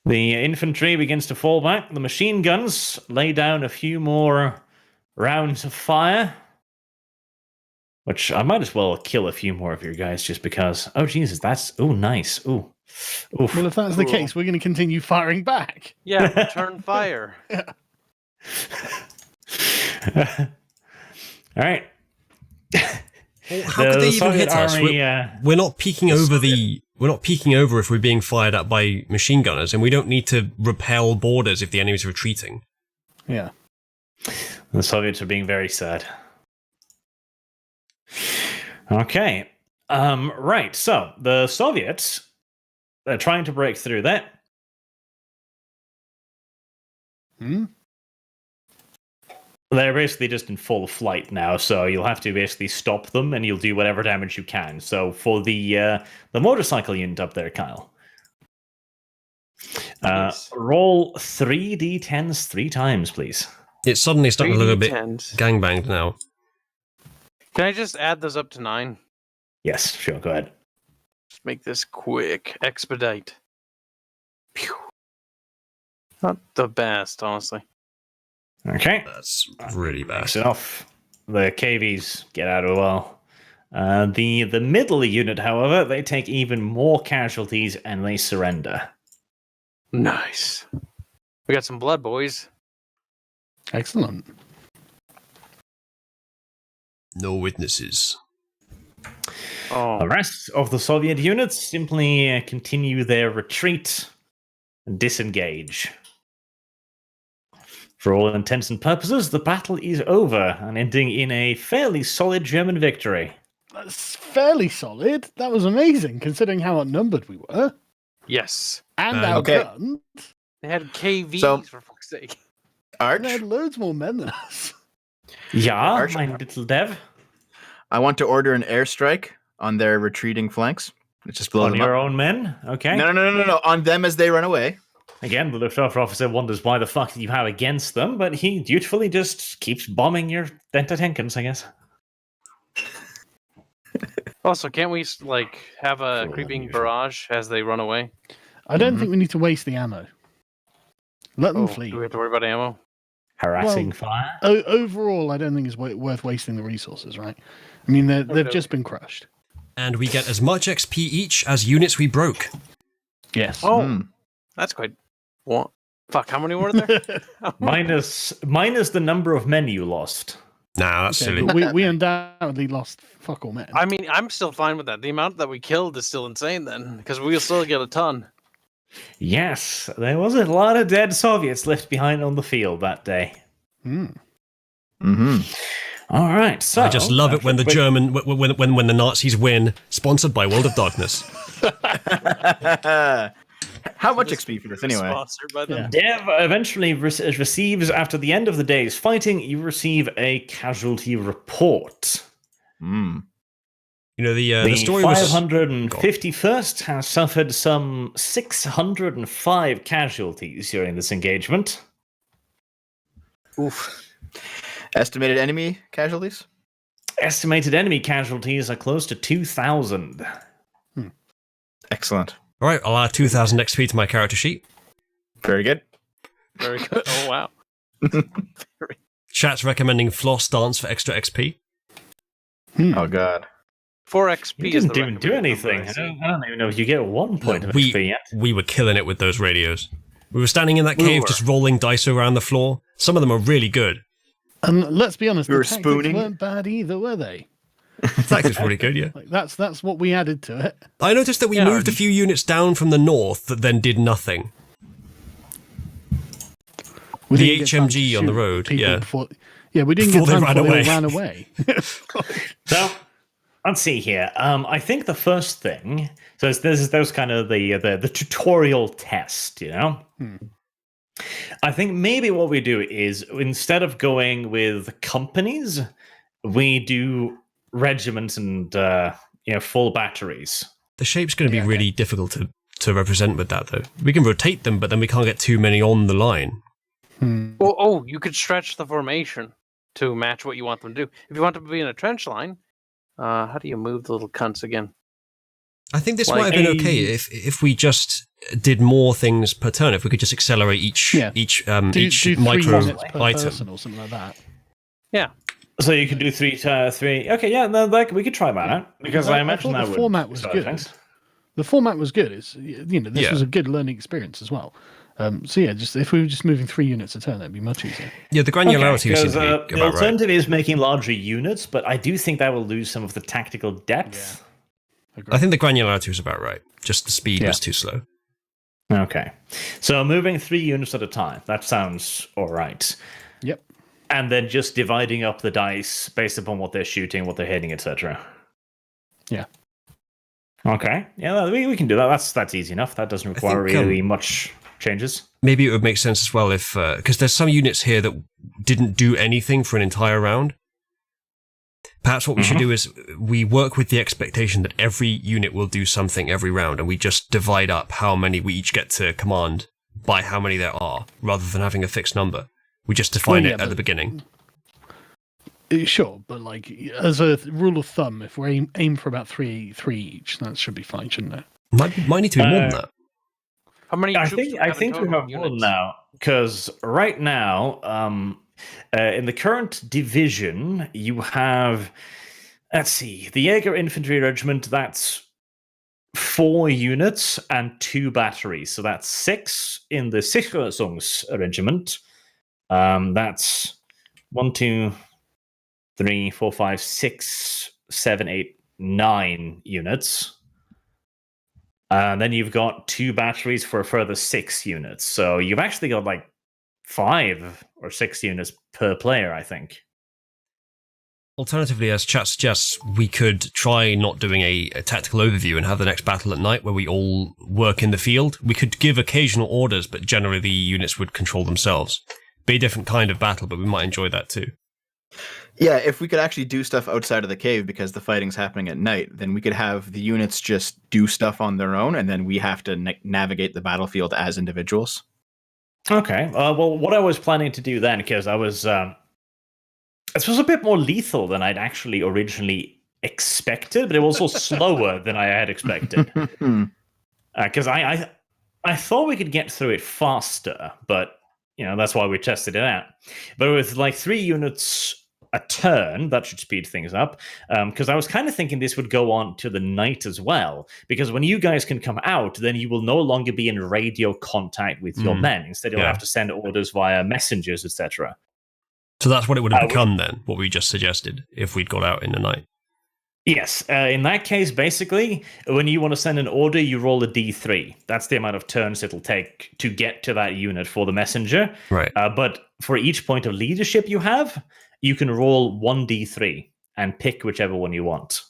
The infantry begins to fall back. The machine guns lay down a few more rounds of fire. Which I might as well kill a few more of your guys just because. Oh, Jesus, that's... Oh, nice. Ooh. Oof. Well, if that's the case, we're going to continue firing back. Yeah, return fire. Yeah. All right. How could they even hit us? We're not peeking over We're not peeking over if we're being fired at by machine gunners, and we don't need to repel borders if the enemy's retreating. Yeah. The Soviets are being very sad. Okay. Right. So the Soviets are trying to break through that. They're basically just in full flight now, so you'll have to basically stop them, and you'll do whatever damage you can. So for the motorcycle unit up there, Kyle, Nice. roll 3d10s 3 times, please. It's suddenly starting to look a bit 3d10s. gangbanged now. Can I just add those up to 9? Yes, sure, go ahead. Just make this quick. Expedite. Pew. Not the best, honestly. Okay. That's really bad. Nice enough. The KVs get out of the well. The middle unit, however, they take even more casualties and they surrender. Nice. We got some blood, boys. Excellent. No witnesses. Oh, The rest of the Soviet units simply continue their retreat and disengage. For all intents and purposes, the battle is over and ending in a fairly solid German victory. That's fairly solid. That was amazing, considering how outnumbered we were. yes. And Okay. outgunned. They had KVs, So- for fuck's sake. Arch, They had loads more men than us. Ja, Arch- mein little dev. I want to order an airstrike on their retreating flanks. Let's just blow On them your up. own men, okay? No. On them as they run away. Again, the Luftwaffe officer wonders why the fuck you have against them, but he dutifully just keeps bombing your Denta-Tenkens, I guess. Also, can't we have a Cool, creeping unusual. barrage as they run away? I don't think we need to waste the ammo. Let them flee. Do we have to worry about ammo? Harassing Well, fire. Overall, I don't think it's worth wasting the resources, right? I mean, they've Okay. just been crushed. And we get as much XP each as units we broke. Yes. Oh, That's quite. What? Fuck, how many were there? minus the number of men you lost. Nah, that's silly. But we undoubtedly lost fuck all men. I mean, I'm still fine with that. The amount that we killed is still insane then, because we'll still get a ton. Yes, there was a lot of dead Soviets left behind on the field that day. Mm-hmm. All right, so I just love it when the German, when the Nazis win, sponsored by World of Darkness. How much XP for this anyway? Sponsored by them. Dev eventually receives, after the end of the day's fighting, you receive a casualty report. Mm. You know, the story was... 551st has suffered some 605 casualties during this engagement. Oof. Estimated enemy casualties? Estimated enemy casualties are close to 2,000. Excellent. All right, I'll add 2,000 XP to my character sheet. Very good. Very good. Oh, wow. Chat's recommending floss dance for extra XP. Oh, God. 4 XP You is didn't the even do anything. I don't even know if you get 1 point of we, XP yet. We were killing it with those radios. We were standing in that cave just rolling dice around the floor. Some of them are really good. And let's be honest, We were the tactics spooning. weren't bad either, were they? Tactics pretty good, yeah. Like that's what we added to it. I noticed that we moved a few units down from the north that then did nothing. We The didn't get time to HMG on the shoot road, people yeah. We didn't Before get they time ran before away. they ran away. So, let's see here. I think the first thing, so there's kind of the tutorial test, you know? I think maybe what we do is, instead of going with companies, we do regiments and full batteries. The shape's going to be really difficult to represent with that, though. We can rotate them, but then we can't get too many on the line. Oh, you could stretch the formation to match what you want them to do. If you want them to be in a trench line, how do you move the little cunts again? I think this might have been okay if we just did more things per turn. If we could just accelerate each do micro 3 units per item person or something like that. Yeah. So you could do three. Okay, yeah, no, we could try that out, because I imagine thought that the would format was good. things. The format was good. This was a good learning experience as well. Just if we were just moving 3 units a turn, that'd be much easier. Yeah, the granularity seems to be the about alternative right. is making larger units, but I do think that will lose some of the tactical depth. Agreed. I think the granularity was about right. Just the speed was too slow. Okay, so moving 3 units at a time. That sounds all right. Yep. And then just dividing up the dice based upon what they're shooting, what they're hitting, etc. Yeah. Okay. Yeah, we can do that. That's easy enough. That doesn't require really much changes. Maybe it would make sense as well if because there's some units here that didn't do anything for an entire round. Perhaps what we should do is we work with the expectation that every unit will do something every round, and we just divide up how many we each get to command by how many there are, rather than having a fixed number. We just define it at the beginning. Sure, but like as a rule of thumb, if we aim for about three each, that should be fine, shouldn't it? Might need to be more than that. How many? I think we have more now, because right now, in the current division, you have, let's see, the Jaeger Infantry Regiment. That's 4 units and 2 batteries, so that's 6 in the Sicherungs Regiment. That's 1, 2, 3, 4, 5, 6, 7, 8, 9 units. And then you've got 2 batteries for a further 6 units. So you've actually got like 5 or 6 units per player, I think. Alternatively, as chat suggests, we could try not doing a tactical overview and have the next battle at night where we all work in the field. We could give occasional orders, but generally the units would control themselves. Be a different kind of battle, but we might enjoy that too. Yeah, if we could actually do stuff outside of the cave because the fighting's happening at night, then we could have the units just do stuff on their own, and then we have to navigate the battlefield as individuals. Okay. Well, what I was planning to do then, because I was... this was a bit more lethal than I'd actually originally expected, but it was also slower than I had expected. Because I thought we could get through it faster, but that's why we tested it out. But with like 3 units a turn. That should speed things up. Because I was kind of thinking this would go on to the night as well. Because when you guys can come out, then you will no longer be in radio contact with your men. Instead, you'll have to send orders via messengers, etc. So that's what it would have become then, what we just suggested, if we'd got out in the night. Yes. In that case, basically, when you want to send an order, you roll a d3. That's the amount of turns it'll take to get to that unit for the messenger. Right. But for each point of leadership you have, you can roll 1d3 and pick whichever one you want.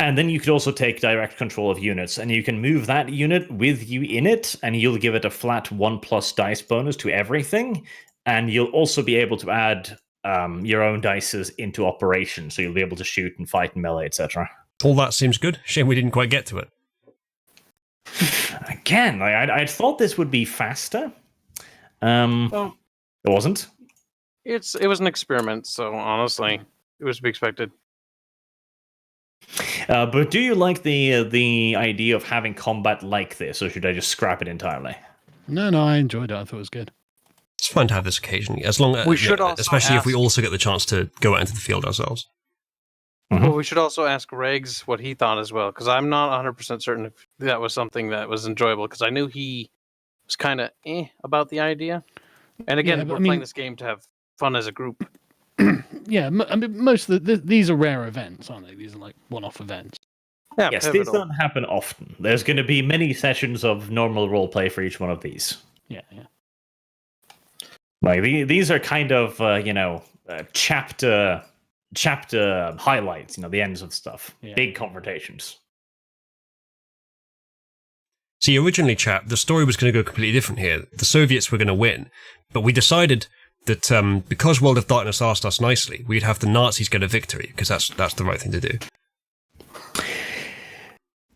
And then you could also take direct control of units, and you can move that unit with you in it, and you'll give it a flat 1+ dice bonus to everything, and you'll also be able to add your own dices into operation, so you'll be able to shoot and fight and melee, etc. All that seems good. Shame we didn't quite get to it. Again, I thought this would be faster. It wasn't. It was an experiment, so honestly, it was to be expected. But do you like the idea of having combat like this, or should I just scrap it entirely? No, I enjoyed it. I thought it was good. It's fun to have this occasionally, as long as we should also especially if we also get the chance to go out into the field ourselves. Well, we should also ask Regs what he thought as well, because I'm not 100% certain if that was something that was enjoyable, because I knew he was kind of about the idea. And again, we're playing this game to have fun as a group. Yeah, I mean, most of these are rare events, aren't they? These are like one-off events. Yeah, yes, pivotal. these don't happen often. There's going to be many sessions of normal roleplay for each one of these. Yeah. Like these are kind of chapter highlights. The ends of stuff. Yeah. Big confrontations. See, originally, chap, the story was going to go completely different here. The Soviets were going to win, but we decided that because World of Darkness asked us nicely, we'd have the Nazis get a victory, because that's the right thing to do.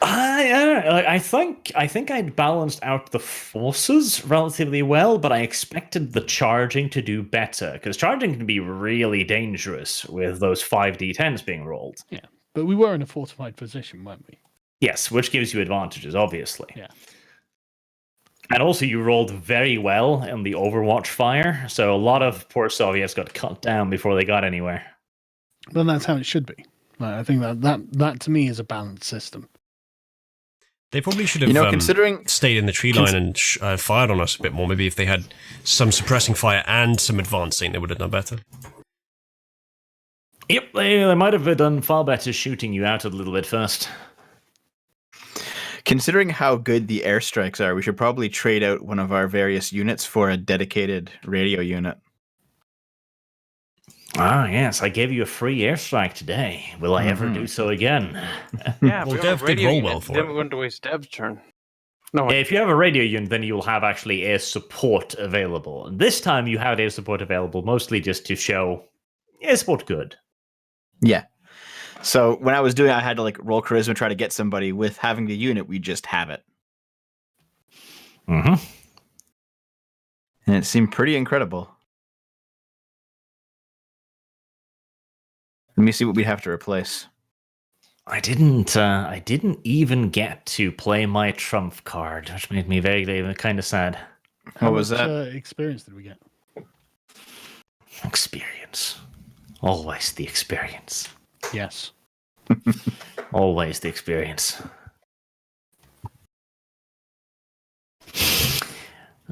I think I'd balanced out the forces relatively well, but I expected the charging to do better, because charging can be really dangerous with those 5d10s being rolled. Yeah, but we were in a fortified position, weren't we? Yes, which gives you advantages, obviously. Yeah. And also, you rolled very well in the Overwatch fire, so a lot of poor Soviets got cut down before they got anywhere. Well, that's how it should be. I think that to me is a balanced system. They probably should have stayed in the tree line and fired on us a bit more. Maybe if they had some suppressing fire and some advancing, they would have done better. Yep, they might have done far better shooting you out a little bit first. Considering how good the airstrikes are, we should probably trade out one of our various units for a dedicated radio unit. Ah, yes, I gave you a free airstrike today. Will I ever do so again? Yeah, well, Dev did roll well for it. Then we went to waste Dev's turn. No, if you have a radio unit, then you'll have actually air support available. And this time you had air support available, mostly just to show air support good. Yeah. So when I was doing it, I had to roll charisma, try to get somebody. With having the unit, we just have it. Mm-hmm. And it seemed pretty incredible. Let me see what we have to replace. I didn't even get to play my trump card, which made me very kind of sad. What was that? Experience did we get? Experience. Always the experience. Yes. Always the experience.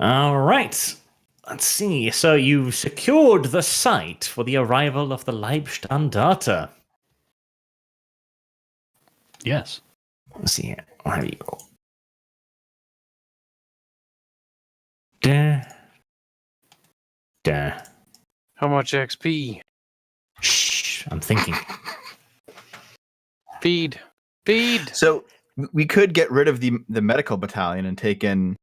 All right. Let's see. So you've secured the site for the arrival of the Leibstandarte. Yes. Let's see. There you go. Da. How much XP? Shh. I'm thinking. Feed. So we could get rid of the medical battalion and take in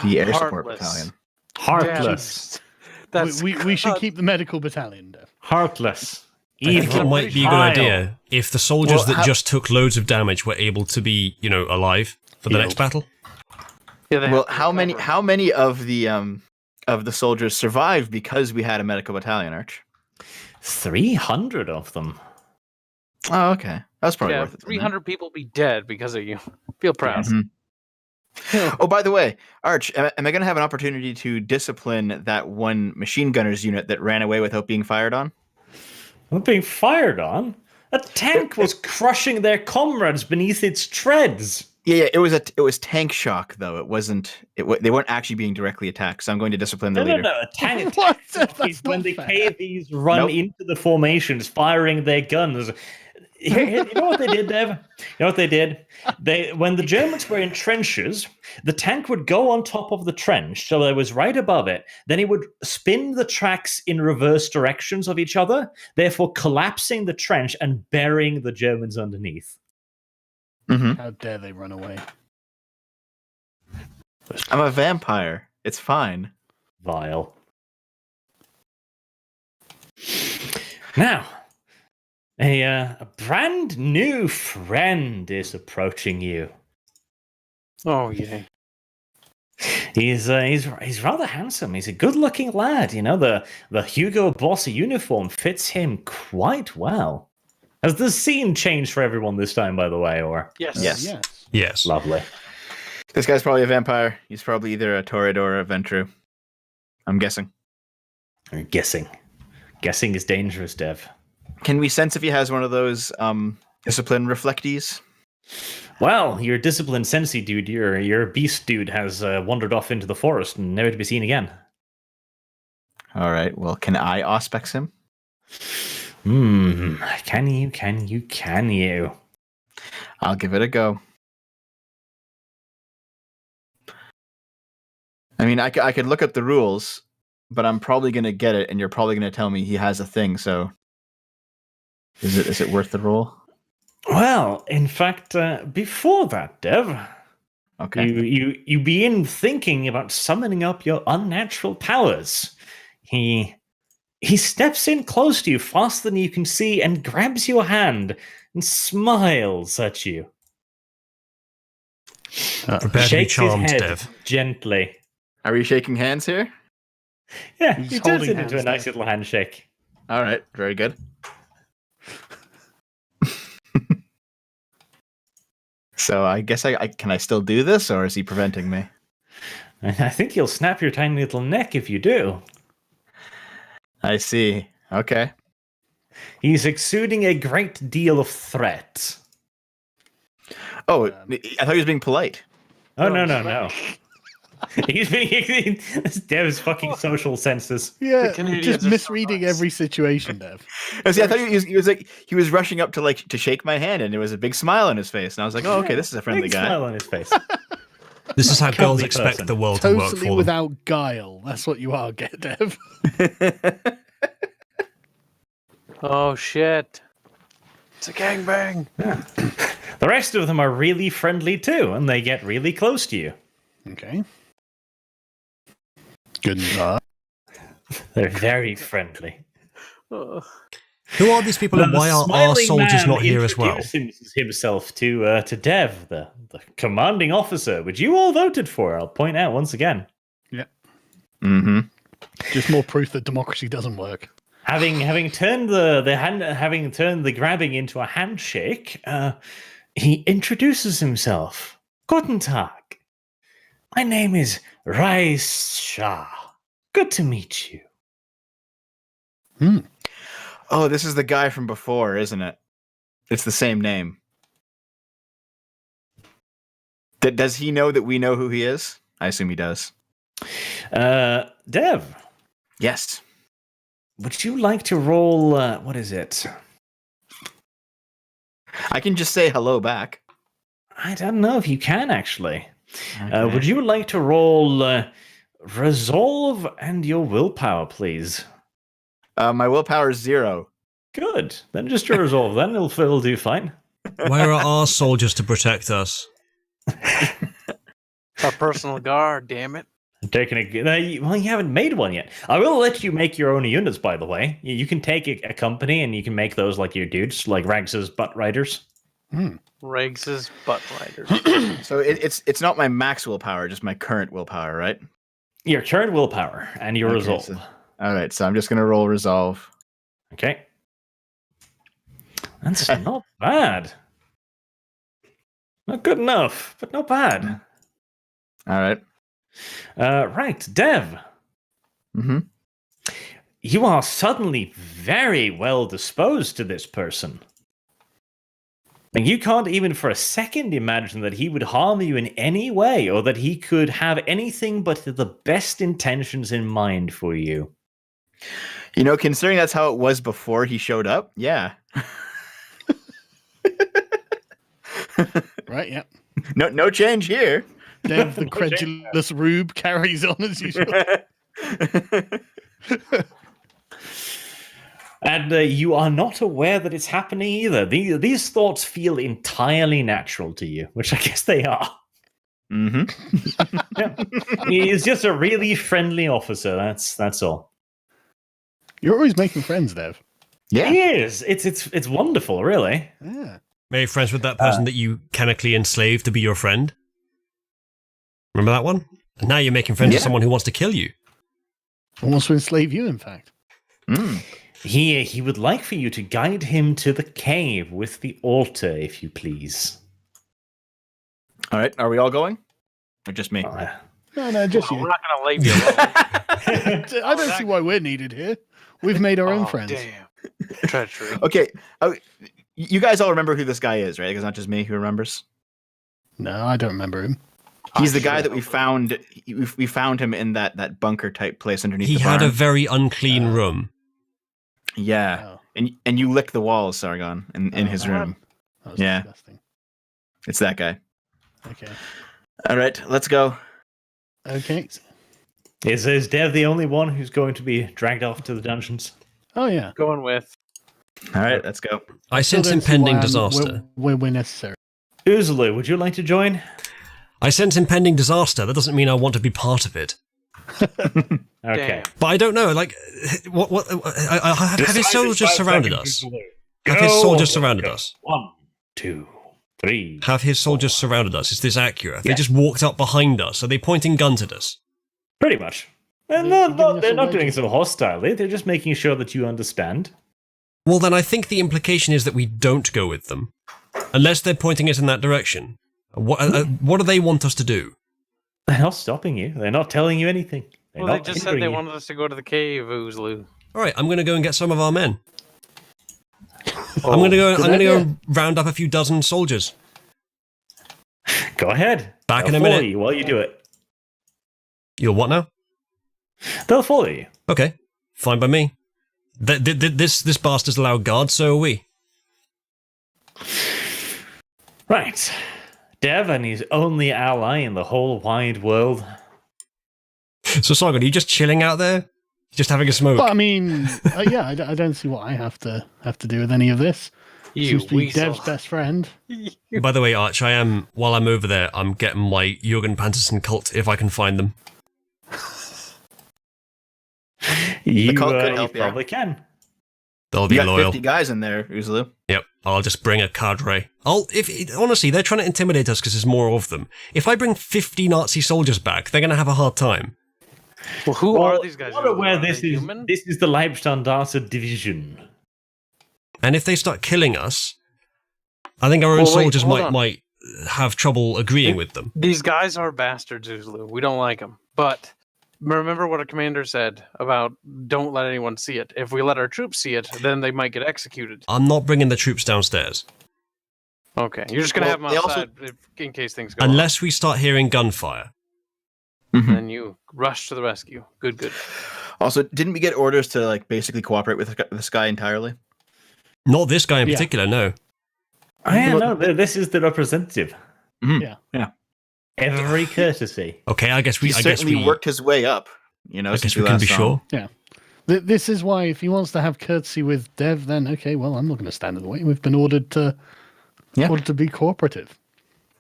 the air support battalion. Heartless. We should keep the medical battalion, Dev. Heartless. I think it might be a good idea if the soldiers that just took loads of damage were able to be, alive for the next battle. Yeah, how many of the soldiers survived because we had a medical battalion, Arch? 300 of them. Oh, okay. That's probably worth it. 300 people be dead because of you. Feel proud. Mm-hmm. Oh, by the way, Arch, am I going to have an opportunity to discipline that one machine gunner's unit that ran away without being fired on? Not being fired on? A tank was crushing their comrades beneath its treads. Yeah, it was tank shock though. It wasn't. They weren't actually being directly attacked. So I'm going to discipline the leader. No. A tank What? is when the fair. KVs run into the formations, firing their guns. You know what they did, Dev? You know what they did? When the Germans were in trenches, the tank would go on top of the trench, so it was right above it. Then it would spin the tracks in reverse directions of each other, therefore collapsing the trench and burying the Germans underneath. Mm-hmm. How dare they run away? I'm a vampire. It's fine. Vile. Now, a brand new friend is approaching you. Oh, yay. He's rather handsome. He's a good-looking lad. You know, the Hugo Boss uniform fits him quite well. Has the scene changed for everyone this time, by the way, or? Yes. Yes. Lovely. This guy's probably a vampire. He's probably either a Torrid or a Ventru. I'm guessing. I'm guessing. Guessing is dangerous, Dev. Can we sense if he has one of those discipline reflectees? Well, your disciplined sensei dude, your beast dude, has wandered off into the forest and never to be seen again. All right. Well, can I auspex him? Can you? I'll give it a go. I mean, I could look up the rules, but I'm probably going to get it, and you're probably going to tell me he has a thing, so is it worth the roll? Well, in fact, before that, Dev, Okay. you begin thinking about summoning up your unnatural powers. He steps in close to you faster than you can see and grabs your hand and smiles at you. Prepare to be Shakes charmed, his head Dev. gently. Are we shaking hands here? Yeah, He's he turns holding it into a hands nice there. little handshake. All right. Very good. So I guess can I still do this, or is he preventing me? I think he'll snap your tiny little neck if you do. I see. Okay. He's exuding a great deal of threat. Oh, I thought he was being polite. Oh, no. He's being Dev's fucking social senses. Yeah, Canadians just are so misreading nice. every situation, Dev. See, I thought he was rushing up to shake my hand, and there was a big smile on his face, and I was like, oh, okay, this is a friendly Big guy. smile on his face. This is how girls Cuddly expect person. the world to work Totally for them. without guile. That's what you are, Dev. Oh, shit. It's a gangbang. The rest of them are really friendly too, and they get really close to you. Okay. Good enough. They're very friendly. Oh. Who are these people and why are our smiling soldiers man not here as well? introduces himself to Dev, the commanding officer, which you all voted for. I'll point out once again. Mm-hmm. Just more proof that democracy doesn't work. Having turned the grabbing into a handshake, he introduces himself. Guten Tag. My name is Rice Shah. Good to meet you. Oh, this is the guy from before, isn't it? It's the same name. Does he know that we know who he is? I assume he does. Dev, Yes. would you like to roll? What is it? I can just say hello back. I don't know if you can actually. Okay. Would you like to roll resolve and your willpower, please? My willpower is 0. Good. Then just your resolve. Then it'll do fine. Where are our soldiers to protect us? A personal guard, damn it. Taking well, you haven't made one yet. I will let you make your own units, by the way. You can take a company and you can make those like your dudes, like Rags's butt riders. Riggs's butt riders. So it's not my max willpower, just my current willpower, right? Your current willpower and your Okay, resolve. so- all right, so I'm just gonna roll resolve. Okay. That's not bad. Not good enough, but not bad. All right. Right, Dev. Mm-hmm. You are suddenly very well disposed to this person. And you can't even for a second imagine that he would harm you in any way, or that he could have anything but the best intentions in mind for you. You know, considering that's how it was before he showed up, yeah. Right, yeah. No change here. Dev, the credulous rube, carries on as usual. And you are not aware that it's happening either. These thoughts feel entirely natural to you, which I guess they are. Mm-hmm. Yeah. He's just a really friendly officer. That's all. You're always making friends, Dev. Yeah. He is. It's wonderful, really. Yeah. Maybe friends with that person that you chemically enslaved to be your friend. Remember that one? And now you're making friends with someone who wants to kill you. Or wants to enslave you, in fact. Mm. He would like for you to guide him to the cave with the altar, if you please. All right. Are we all going? Or just me? No, just We're you. not going to leave you alone. I don't see why we're needed here. We've made our own friends. Damn. Treachery. Okay. You guys all remember who this guy is, right? It's not just me who remembers. No, I don't remember him. He's the guy that we found. We found him in that bunker type place underneath. He the barn. had a very unclean room. Yeah, Oh, and you lick the walls, Sargon, in his room. that was Yeah. disgusting. It's that guy. Okay. All right, let's go. Okay. Is Dev the only one who's going to be dragged off to the dungeons? Oh, yeah. Going with. All right, let's go. I Still sense don't see impending why disaster. we're necessary. Uzulu, would you like to join? I sense impending disaster. That doesn't mean I want to be part of it. Okay. But I don't know. Like, have his soldiers surrounded us? Have his soldiers surrounded us? 1, 2, 3. Have his soldiers surrounded us? Is this accurate? They Yeah. just walked up behind us. Are they pointing guns at us? Pretty much. They're They're giving us they're a not doing wedgie. so hostilely. They're just making sure that you understand. Well, then I think the implication is that we don't go with them, unless they're pointing us in that direction. What do they want us to do? They're not stopping you. They're not telling you anything. They're Well, they not just said hindering they you. wanted us to go to the cave, Oozloo. All right, I'm going to go and get some of our men. I'm going to go. good I'm going to idea. go round up a few dozen soldiers. Go ahead. Back They'll in a follow minute. you while you do it. You're what now? They'll follow you. Okay, fine by me. This bastard's allowed guards, so are we. Right. Dev and his only ally in the whole wide world. So, Sargon, are you just chilling out there? Just having a smoke? But I mean, yeah, I don't see what I have to do with any of this. You Seems to be weasel. Dev's best friend. By the way, Arch, while I'm over there, I'm getting my Jürgen Panterson cult if I can find them. You, cult could you help, yeah. probably can. They'll You be got loyal. 50 guys in there, Uzulu. Yep, I'll just bring a cadre. Honestly, they're trying to intimidate us because there's more of them. If I bring 50 Nazi soldiers back, they're going to have a hard time. Well, who are these guys? Not aware Are this they is human? this is the Leibstandarte division. And if they start killing us, I think our own Well, wait, soldiers hold on. might have trouble agreeing with them. These guys are bastards, Oozloo. We don't like them. But remember what our commander said about don't let anyone see it. If we let our troops see it, then they might get executed. I'm not bringing the troops downstairs. Okay, you're just going to Well, have them they also- outside in case things go wrong. Unless we start hearing gunfire. Then you rush to the rescue. Good. Also, didn't we get orders to like basically cooperate with this guy entirely? Not this guy in Yeah. particular, no. I know this is the representative. Mhm. Yeah. Every courtesy. Okay, I guess He we certainly worked his way up. You know, I since guess we can last be saw him. sure. This is why if he wants to have courtesy with Dev, then okay, well, I'm not going to stand in the way. We've been ordered to be cooperative.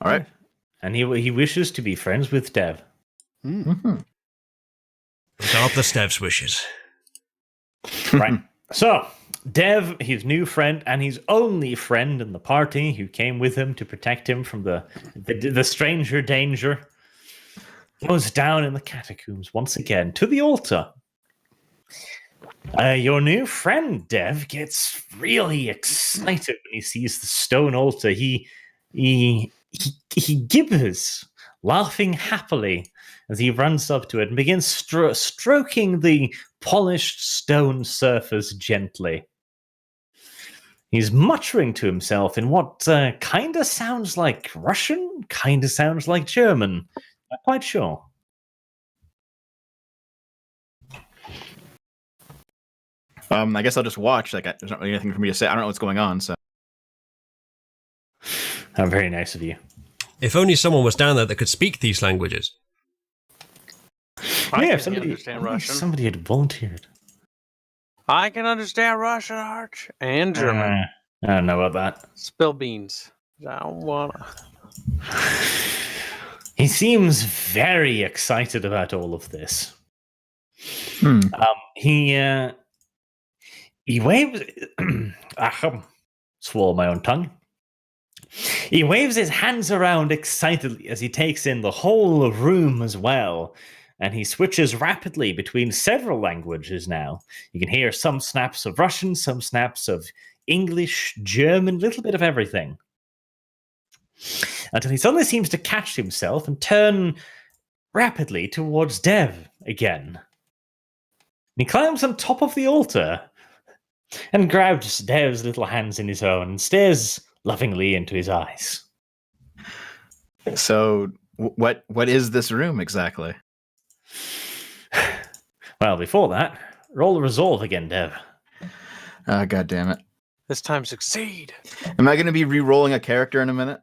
All right. And he wishes to be friends with Dev. Regardless Dev's wishes. Right. So, Dev, his new friend and his only friend in the party who came with him to protect him from the stranger danger, goes down in the catacombs once again to the altar. Your new friend, Dev, gets really excited when he sees the stone altar. He gibbers laughing happily as he runs up to it and begins stroking the polished stone surface gently. He's muttering to himself in what kind of sounds like Russian, kind of sounds like German. Not quite sure. I guess I'll just watch. Like, there's not really anything for me to say. I don't know what's going on, so. How very nice of you. If only someone was down there that could speak these languages. I If can understand Russian. somebody had volunteered. I can understand Russian, Arch, and German. I don't know about that. Spill beans. I don't wanna. He seems very excited about all of this. He waves. Swallow my own tongue. He waves his hands around excitedly as he takes in the whole room as well, and he switches rapidly between several languages now. You can hear some snaps of Russian, some snaps of English, German, a little bit of everything. Until he suddenly seems to catch himself and turn rapidly towards Dev again. He climbs on top of the altar and grabs Dev's little hands in his own and stares lovingly into his eyes. So, what is this room exactly? Well, before that, roll a resolve again, Dev. Oh, God damn it. This time succeed. Am I going to be re-rolling a character in a minute?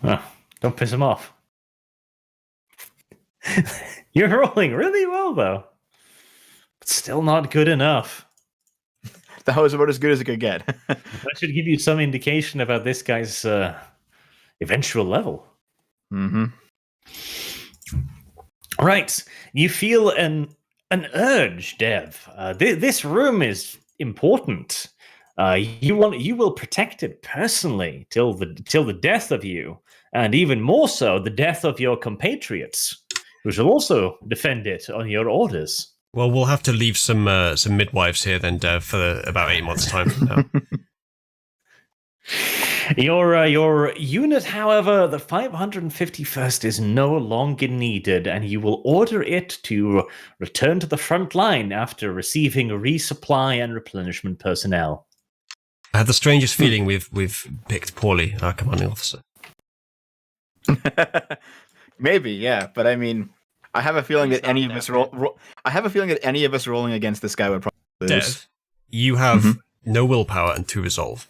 Oh, don't piss him off. You're rolling really well, though. But still not good enough. That was about as good as it could get. That should give you some indication about this guy's eventual level. Mm-hmm. Right. You feel an urge, Dev. This room is important. You will protect it personally till the death of you, and even more so, the death of your compatriots, who shall also defend it on your orders. Well, we'll have to leave some midwives here then, Dev, for about 8 months' time from now. Your unit, however, the 551st, is no longer needed, and you will order it to return to the front line after receiving resupply and replenishment personnel. I have the strangest feeling we've picked poorly our commanding officer. Maybe, yeah, but I mean, I have a feeling that any of us I have a feeling that any of us rolling against this guy would probably lose. Dev, you have no willpower and 2 resolve.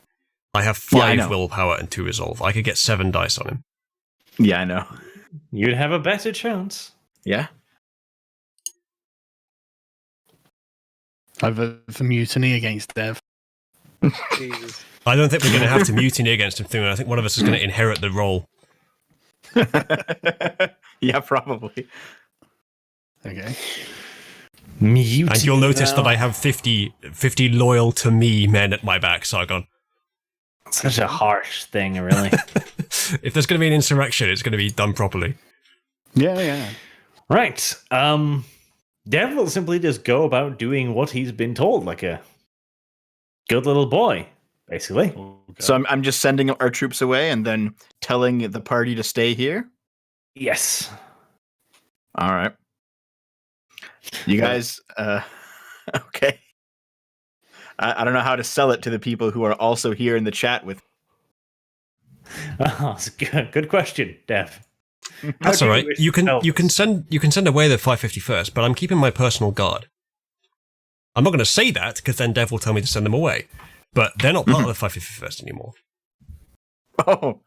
I have 5 willpower and 2 resolve. I could get 7 dice on him. Yeah, I know. You'd have a better chance. Yeah. I vote for mutiny against Dev. Jesus. I don't think we're going to have to mutiny against him, I think one of us is going to inherit the role. Yeah, probably. Okay. Mutiny. And you'll notice that I have 50 loyal to me men at my back, Sargon. Such a harsh thing, really. If there's going to be an insurrection, it's going to be done properly. Yeah. Right. Dev will simply just go about doing what he's been told, like a good little boy, basically. Okay. So I'm just sending our troops away and then telling the party to stay here? Yes. All right. You guys, okay. I don't know how to sell it to the people who are also here in the chat with. That's good question, Dev. That's all right. You can send away the 551st, but I'm keeping my personal guard. I'm not going to say that because then Dev will tell me to send them away. But they're not part of the 551st anymore. Oh.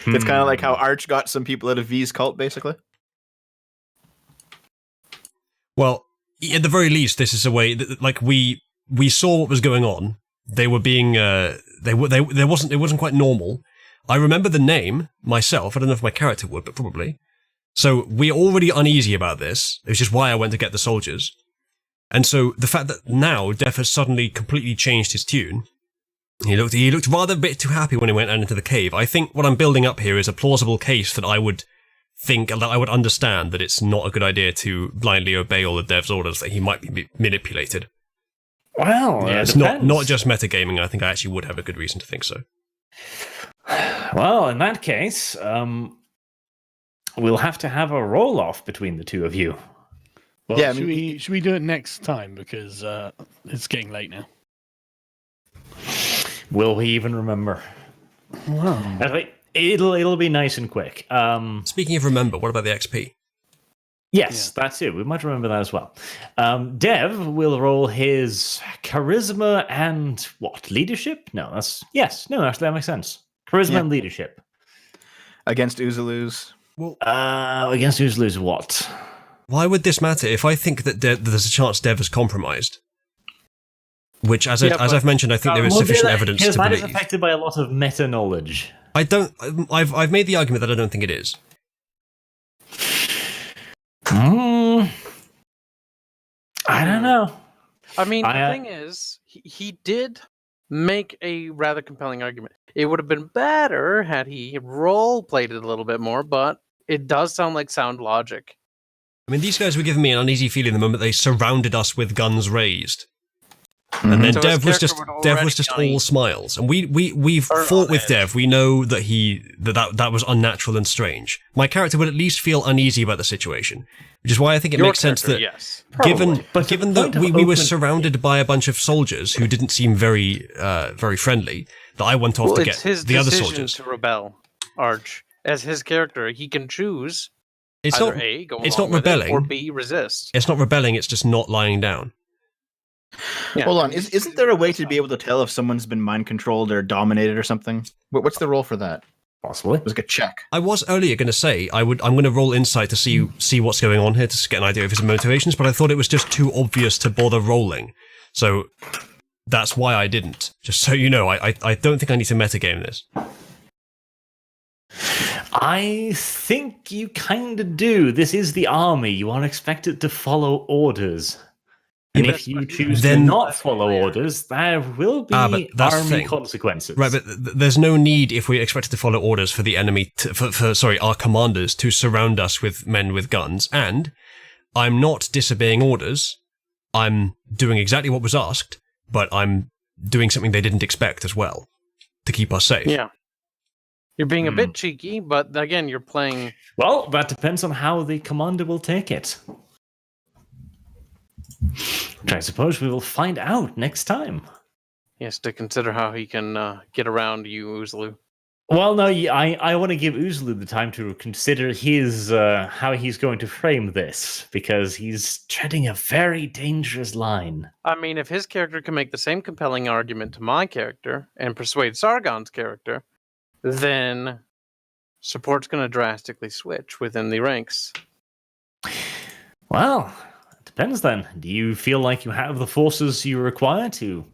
It's kind of like how Arch got some people out of V's cult, basically. Well, at the very least, this is a way that, like, we saw what was going on. They were being it wasn't quite normal. I remember the name myself. I don't know if my character would, but probably. So we're already uneasy about this, which is why I went to get the soldiers. And so the fact that now Dev has suddenly completely changed his tune. He looked rather a bit too happy when he went out into the cave. I think what I'm building up here is a plausible case that I would understand that it's not a good idea to blindly obey all the Dev's orders, that he might be manipulated. Well, yeah, it's not just metagaming. I think I actually would have a good reason to think so. Well, in that case, we'll have to have a roll-off between the two of you. Well, Yeah, I should we do it next time because it's getting late now? Will we even remember? Wow. Anyway, it'll be nice and quick. Speaking of remember, what about the XP? Yes, that's it. We might remember that as well. Dev will roll his charisma and what? Leadership? No, actually that makes sense. Charisma and leadership. Against Uzulu's. Well, against Uzulu's what? why would this matter if I think that there's a chance Dev is compromised? Which, as I've mentioned, I think there is sufficient evidence to that believe. is affected by a lot of meta knowledge. I've made the argument that I don't think it is. I don't know. I mean, the thing is, he did make a rather compelling argument. It would have been better had he role-played it a little bit more, but it does sound like sound logic. I mean, these guys were giving me an uneasy feeling the moment they surrounded us with guns raised. And then So Dev was just all smiles, and we've fought with Dev. We know that that was unnatural and strange. My character would at least feel uneasy about the situation, which is why I think it makes sense that, given that we were surrounded by a bunch of soldiers who didn't seem very friendly, that I went off to get the other soldiers. To rebel, Arch, as his character, he can choose. It's either not. A, go It's along not with it, rebelling. or B, resist. It's not rebelling. It's just not lying down. Yeah. Hold on, isn't there a way to be able to tell if someone's been mind controlled or dominated or something? What's the roll for that? Possibly. It was like a check. I was earlier going to say I'm going to roll insight to see what's going on here to get an idea of his motivations, but I thought it was just too obvious to bother rolling, so that's why I didn't. Just so you know, I don't think I need to metagame this. I think you kind of do. This is the army. You are expected to follow orders. And Yeah, if you choose to not follow orders, there will be army consequences. Right, but there's no need, if we're expected to follow orders, for the enemy, our commanders to surround us with men with guns. And I'm not disobeying orders. I'm doing exactly what was asked, but I'm doing something they didn't expect as well to keep us safe. Yeah. You're being a bit cheeky, but again, you're playing... Well, that depends on how the commander will take it. Which I suppose we will find out next time. He has to consider how he can get around you, Uzulu. Well, no, I want to give Uzulu the time to consider his how he's going to frame this, because he's treading a very dangerous line. I mean, if his character can make the same compelling argument to my character and persuade Sargon's character, then support's going to drastically switch within the ranks. Well, it depends then. Do you feel like you have the forces you require to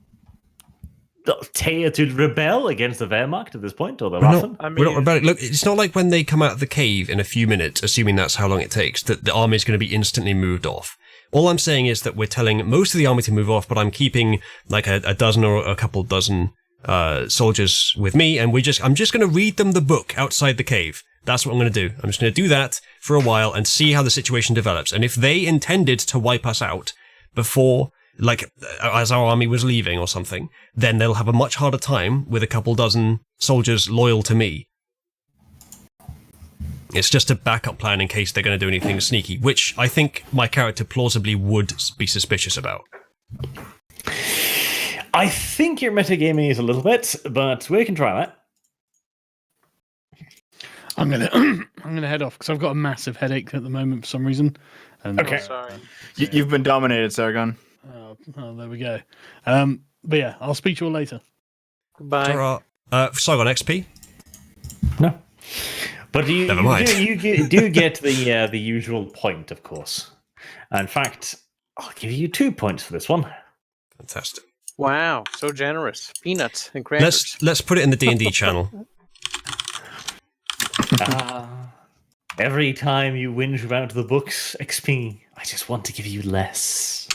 rebel against the Wehrmacht at this point, or the Waffen? We're not rebelling. Look, it's not like when they come out of the cave in a few minutes, assuming that's how long it takes, that the army is going to be instantly moved off. All I'm saying is that we're telling most of the army to move off, but I'm keeping like a dozen or a couple dozen soldiers with me, and I'm just going to read them the book outside the cave. That's what I'm going to do. I'm just going to do that for a while and see how the situation develops. And if they intended to wipe us out before, like, as our army was leaving or something, then they'll have a much harder time with a couple dozen soldiers loyal to me. It's just a backup plan in case they're going to do anything sneaky, which I think my character plausibly would be suspicious about. I think your metagaming is a little bit, but we can try that. I'm gonna head off because I've got a massive headache at the moment for some reason. And Okay. Sorry. You've been dominated, Sargon. Oh, there we go. But yeah, I'll speak to you all later. Goodbye. Sargon XP? No. But Never mind. You do get the usual point, of course. In fact, I'll give you 2 points for this one. Fantastic. Wow, so generous. Peanuts and crackers. Let's put it in the D&D channel. Every time you whinge about the books XP, I just want to give you less.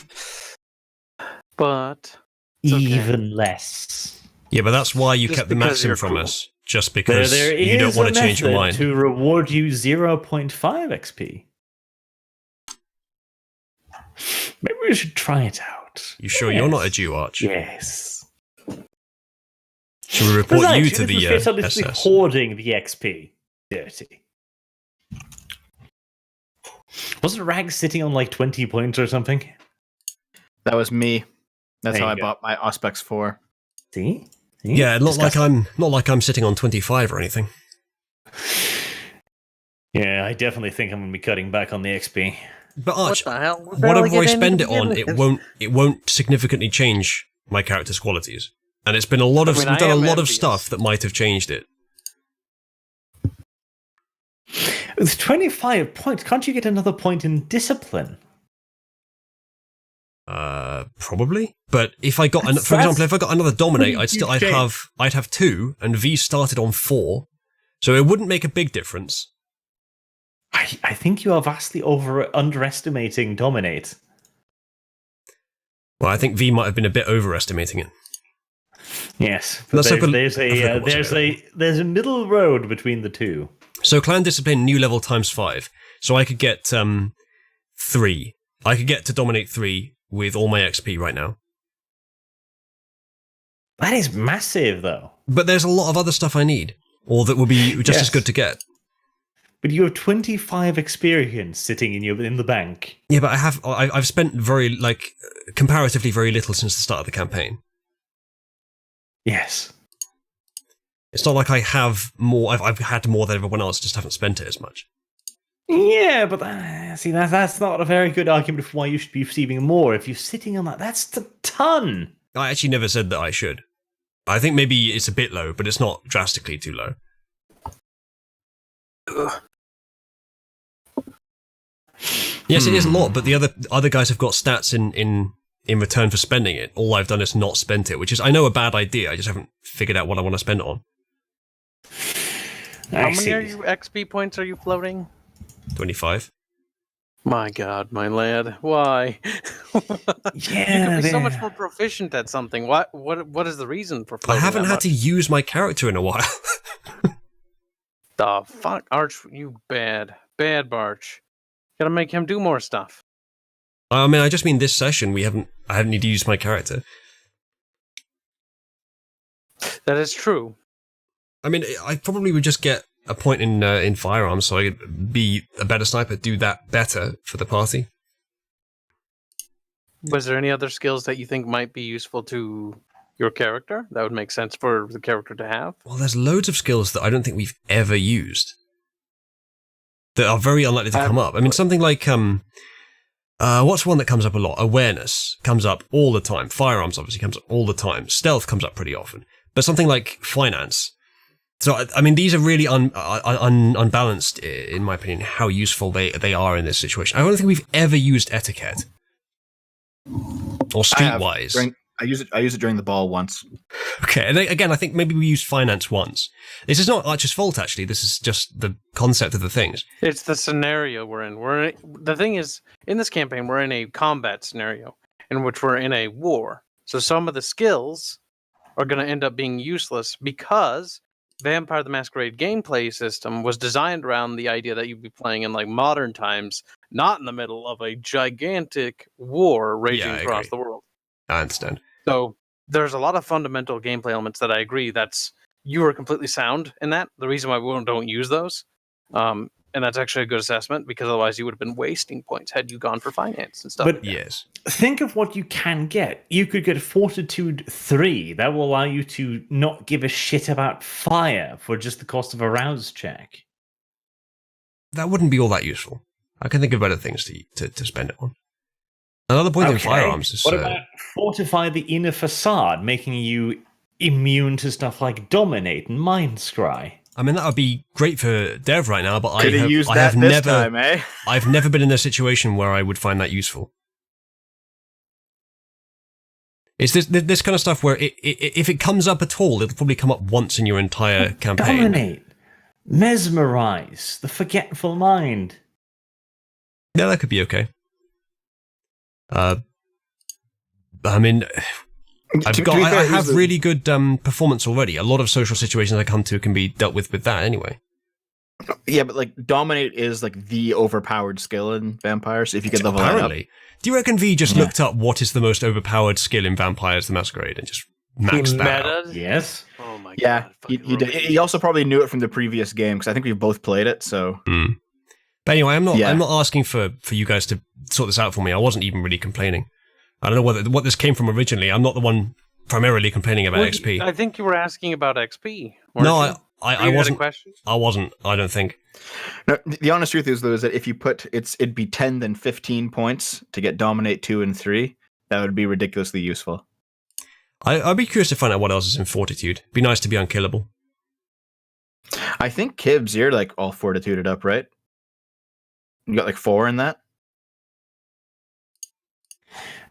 But even less. Yeah, but that's why you Just kept the because maxim you're from cool. us. Just because There you don't is want a to change your method mind. to reward you 0.5 XP. Maybe we should try it out. You sure you're not a Jew, Arch? Yes. Should we report Besides, you to the SS? Hoarding the XP. Dirty. Wasn't Rag sitting on like 20 points or something? That was me. That's There how I you go. bought my Auspex 4. See? Yeah, not like I'm sitting on 25 or anything. Yeah, I definitely think I'm going to be cutting back on the XP. But Arch, What the hell? whatever I spend it on, it won't significantly change my character's qualities. And it's been a lot of we've done a lot of stuff that might have changed it. With 25 points, can't you get another point in discipline? Probably. But if I got, for example, if I got another dominate, I'd have 2, and V started on 4, so it wouldn't make a big difference. I think you are vastly underestimating dominate. Well, I think V might have been a bit overestimating it. Yes, but there's a middle road between the two. So clan discipline new level times 5. So I could get 3. I could get to dominate 3 with all my XP right now. That is massive, though. But there's a lot of other stuff I need, or that would be just as good to get. But you have 25 experience sitting in the bank. Yeah, but I've spent comparatively very little since the start of the campaign. Yes. It's not like I have more. I've had more than everyone else. Just haven't spent it as much. Yeah, but that's not a very good argument for why you should be receiving more. If you're sitting on that's a ton. I actually never said that I should. I think maybe it's a bit low, but it's not drastically too low. Yes, it is a lot, but the other guys have got stats in return for spending it. All I've done is not spent it, which is, I know, a bad idea. I just haven't figured out what I want to spend it on. How many XP points are you floating? 25. My God, my lad, why? Yeah, you could be so much more proficient at something. What is the reason for floating? I haven't had to use my character in a while. The fuck, Arch, you bad Barch. Gotta make him do more stuff. I mean, I just mean this session I haven't need to use my character. That is true. I mean, I probably would just get a point in firearms, so I could be a better sniper, do that better for the party. Was there any other skills that you think might be useful to your character that would make sense for the character to have? Well, there's loads of skills that I don't think we've ever used that are very unlikely to come up. I mean, something like what's one that comes up a lot? Awareness comes up all the time. Firearms obviously comes up all the time. Stealth comes up pretty often. But something like finance. So, I mean, these are really unbalanced, in my opinion, how useful they are in this situation. I don't think we've ever used etiquette. Or streetwise. I use it during the ball once. Okay, and again, I think maybe we used finance once. This is not Archer's fault, actually. This is just the concept of the things. It's the scenario we're in. The thing is, in this campaign, we're in a combat scenario in which we're in a war. So some of the skills are going to end up being useless because Vampire the Masquerade gameplay system was designed around the idea that you'd be playing in like modern times, not in the middle of a gigantic war raging across the world. I understand. So there's a lot of fundamental gameplay elements that I agree you are completely sound in that. The reason why we don't use those, and that's actually a good assessment because otherwise you would have been wasting points had you gone for finance and stuff. But yes, think of what you can get. You could get Fortitude 3. That will allow you to not give a shit about fire for just the cost of a rouse check. That wouldn't be all that useful. I can think of better things to spend it on. Another point in firearms is... What about fortify the inner facade, making you immune to stuff like Dominate and Mind Scry? I mean, that would be great for Dev right now, but I've never been in a situation where I would find that useful. It's this kind of stuff where if it comes up at all, it'll probably come up once in your entire campaign. Dominate, Mesmerize, the Forgetful Mind. Yeah, that could be okay. I mean, I have really good performance already. A lot of social situations I come to can be dealt with that anyway. Yeah, but like Dominate is like the overpowered skill in Vampires. If you could level that up. Do you reckon V just looked up what is the most overpowered skill in Vampires the Masquerade and just maxed that out. Meta? Yes. Oh my Yeah, god. he fucking did. He also probably knew it from the previous game because I think we've both played it. So, But anyway, I'm Yeah. not asking for you guys to sort this out for me. I wasn't even really complaining. I don't know what this came from originally. I'm not the one primarily complaining about XP. I think you were asking about XP. No, weren't you? I You had a wasn't. question? I wasn't. I don't think. no, the honest truth is though is that if you put it'd be 10 then 15 points to get dominate 2 and 3. That would be ridiculously useful. I'd be curious to find out what else is in Fortitude. Be nice to be unkillable. I think Kibbs, you're like all fortituded up, right? You got like 4 in that.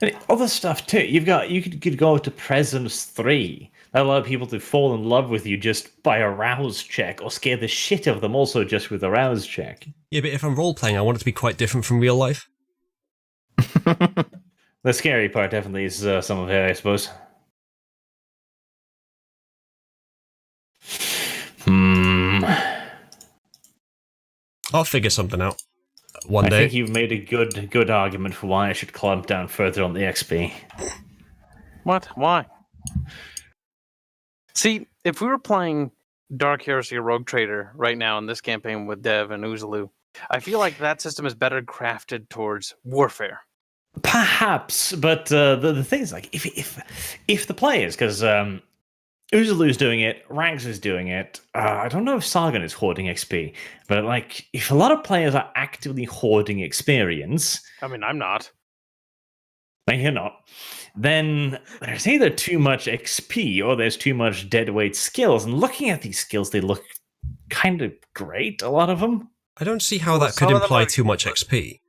And other stuff too. You could go to Presence 3. That allow people to fall in love with you just by a rouse check, or scare the shit out of them also just with a rouse check. Yeah, but if I'm role playing, I want it to be quite different from real life. The scary part definitely is some of it, I suppose. I'll figure something out one I day. think you've made a good argument for why I should clamp down further on the XP. What? Why? See, if we were playing Dark Heresy or Rogue Trader right now in this campaign with Dev and Uzalu, I feel like that system is better crafted towards warfare. Perhaps, but the thing is, like, if the players, because Uzalu's doing it, Rags is doing it. I don't know if Sargon is hoarding XP, but like, if a lot of players are actively hoarding experience, I mean, I'm not. like you're not, then there's either too much XP or there's too much deadweight skills. And looking at these skills, they look kind of great. A lot of them. I don't see how Well, that could some of them imply are- too much XP.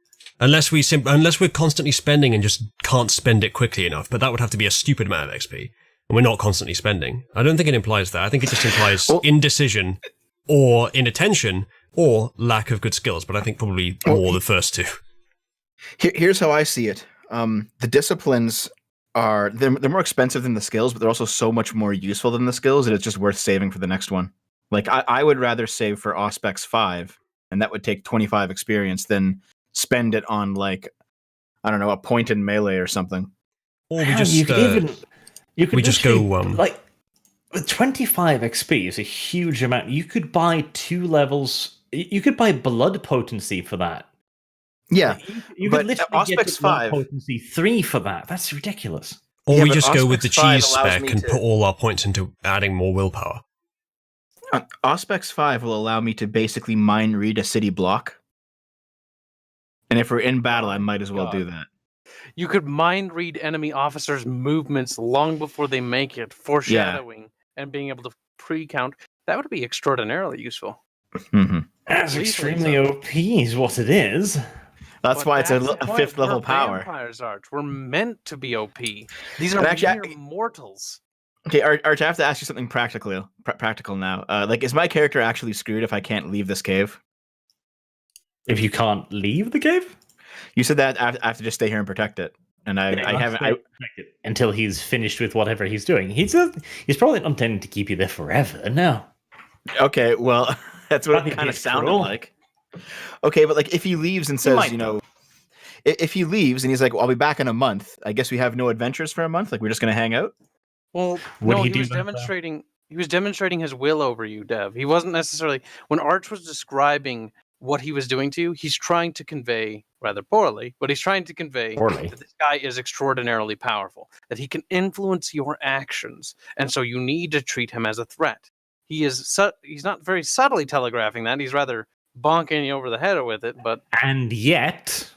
Unless we're constantly spending and just can't spend it quickly enough, but that would have to be a stupid amount of XP. And we're not constantly spending. I don't think it implies that. I think it just implies indecision, or inattention, or lack of good skills, but I think probably more the first two. Here's how I see it. The disciplines are they're more expensive than the skills, but they're also so much more useful than the skills that it's just worth saving for the next one. Like I would rather save for Auspex 5, and that would take 25 experience, than spend it on like, I don't know, a point in melee or something. Or we Hell, just you could just go, like, with 25 XP is a huge amount. You could buy 2 levels. You could buy blood potency for that. Yeah, You but could literally get Auspex to blood 5 potency 3 for that. That's ridiculous. or Yeah, we but just go with the Auspex 5 cheese allows spec me and to- put all our points into adding more willpower. Auspex 5 will allow me to basically mind read a city block. And if we're in battle, I might as well do that. You could mind read enemy officers' movements long before they make it, foreshadowing and being able to pre-count. That would be extraordinarily useful. Mm-hmm. That's Easily extremely so. OP is what it is. That's But why it's that's the a point. 5th level We're power. Vampires, Arch. We're meant to be OP. These are And actually, mere mortals. Okay, Arch, I have to ask you something practical now. Like, is my character actually screwed if I can't leave this cave? If you can't leave the cave, You said that I have to just stay here and protect it, and I haven't. until he's finished with whatever he's doing. He's probably not intending to keep you there forever. No. Okay, well, that's what That'd it be kind of sounded cruel. like. Okay, but like if he leaves and says, might you know, if he leaves and he's like, well, I'll be back in a month. I guess we have no adventures for a month. Like we're just gonna hang out. Well, Would no, he he do was that, though? demonstrating. He was demonstrating his will over you, Dev. He wasn't necessarily when Arch was describing what he was doing to you. He's trying to convey, rather poorly, but he's trying to convey that this guy is extraordinarily powerful, that he can influence your actions, and so you need to treat him as a threat. He's not very subtly telegraphing that. He's rather bonking you over the head with it. But And yet,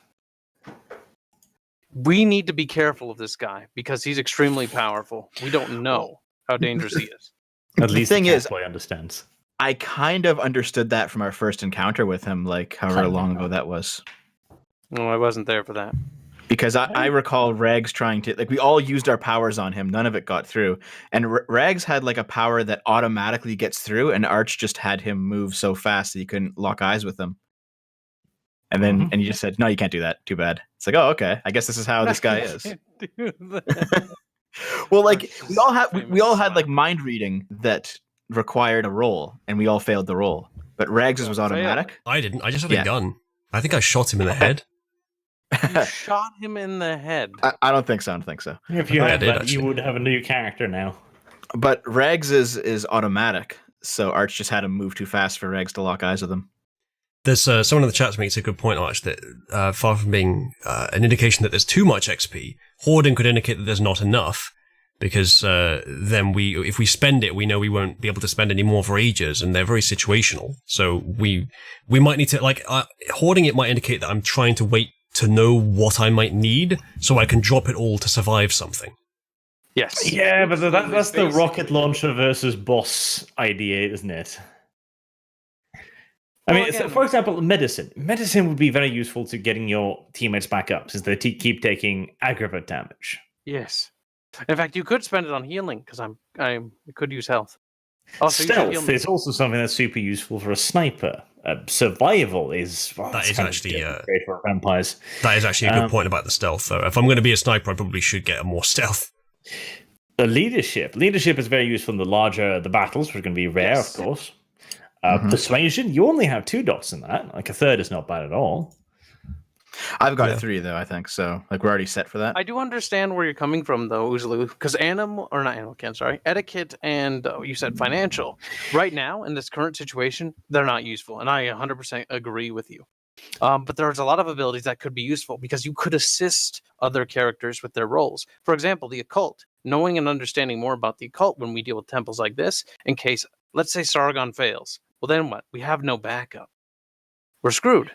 we need to be careful of this guy because he's extremely powerful. We don't know how dangerous he is. at least thing the is, boy understands. I kind of understood that from our first encounter with him, like however long ago that was. No, I wasn't there for that. Because I recall Rags trying to, like, we all used our powers on him. None of it got through. And Rags had, like, a power that automatically gets through, and Arch just had him move so fast that you couldn't lock eyes with him. And then, and you just said, no, you can't do that. Too bad. It's like, oh, okay. I guess this is how this guy is. Well, like, we all had, like, mind reading that required a roll, and we all failed the roll. But Rags's was automatic. I didn't. I just had a gun. I think I shot him in the head. You shot him in the head. I don't think so. I don't think so. If you had that, actually. you would have a new character now. But Regs is automatic, so Arch just had to move too fast for Regs to lock eyes with him. There's someone in the chat makes a good point, Arch, that far from being an indication that there's too much XP, hoarding could indicate that there's not enough, because then if we spend it, we know we won't be able to spend any more for ages, and they're very situational. So we might need to, like, hoarding it might indicate that I'm trying to wait to know what I might need, so I can drop it all to survive something. Yes. Yeah, but that's the rocket launcher versus boss idea, isn't it? I mean, so for example, medicine. Medicine would be very useful to getting your teammates back up, since they keep taking aggravate damage. Yes. In fact, you could spend it on healing, because I could use health. Also, Stealth is also something that's super useful for a sniper. Survival is that is actually great for vampires. That is actually a good point about the stealth, though. If I'm going to be a sniper, I probably should get a more stealth. Leadership is very useful in the larger the battles, which are going to be rare, of course. Persuasion, you only have 2 dots in that. Like, a third is not bad at all. I've got 3 though, I think so. Like, we're already set for that. I do understand where you're coming from, though, Uzulu, because etiquette and you said financial. Right now, in this current situation, they're not useful, and I 100% agree with you. But there's a lot of abilities that could be useful because you could assist other characters with their roles. For example, the occult. Knowing and understanding more about the occult when we deal with temples like this, in case, let's say, Sargon fails. Well, then what? We have no backup. We're screwed.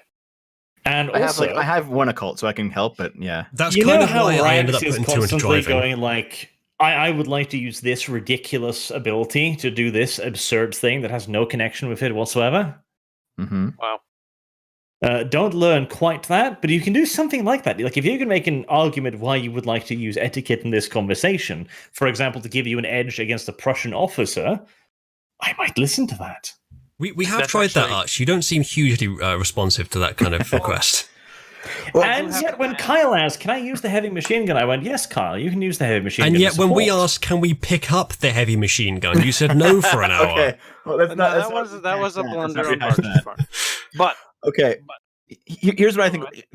And I also, have one occult, so I can help. But yeah, that's kind of why I ended up putting 2 into driving. Going like, I would like to use this ridiculous ability to do this absurd thing that has no connection with it whatsoever. Wow. Don't learn quite that, but you can do something like that. Like, if you can make an argument why you would like to use etiquette in this conversation, for example, to give you an edge against a Prussian officer, I might listen to that. We have tried that, Arch. You don't seem hugely responsive to that kind of request. Well, and yet when Kyle asked, can I use the heavy machine gun? I went, yes, Kyle, you can use the heavy machine gun. And yet when we asked, can we pick up the heavy machine gun, you said no for an hour. Okay, well, that was a blunder on Arch's part. But okay, here's what I think.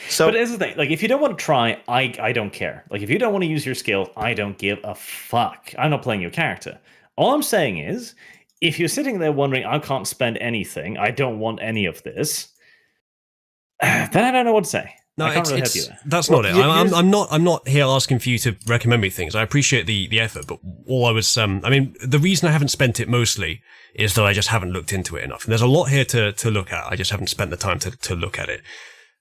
So, but here's the thing: like, if you don't want to try, I don't care. Like, if you don't want to use your skill, I don't give a fuck. I'm not playing your character. All I'm saying is, if you're sitting there wondering, I can't spend anything, I don't want any of this, then I don't know what to say. No, I can't really help you there. That's not it. I'm not here asking for you to recommend me things. I appreciate the effort, but all I was, I mean, the reason I haven't spent it mostly is that I just haven't looked into it enough. And there's a lot here to look at. I just haven't spent the time to look at it.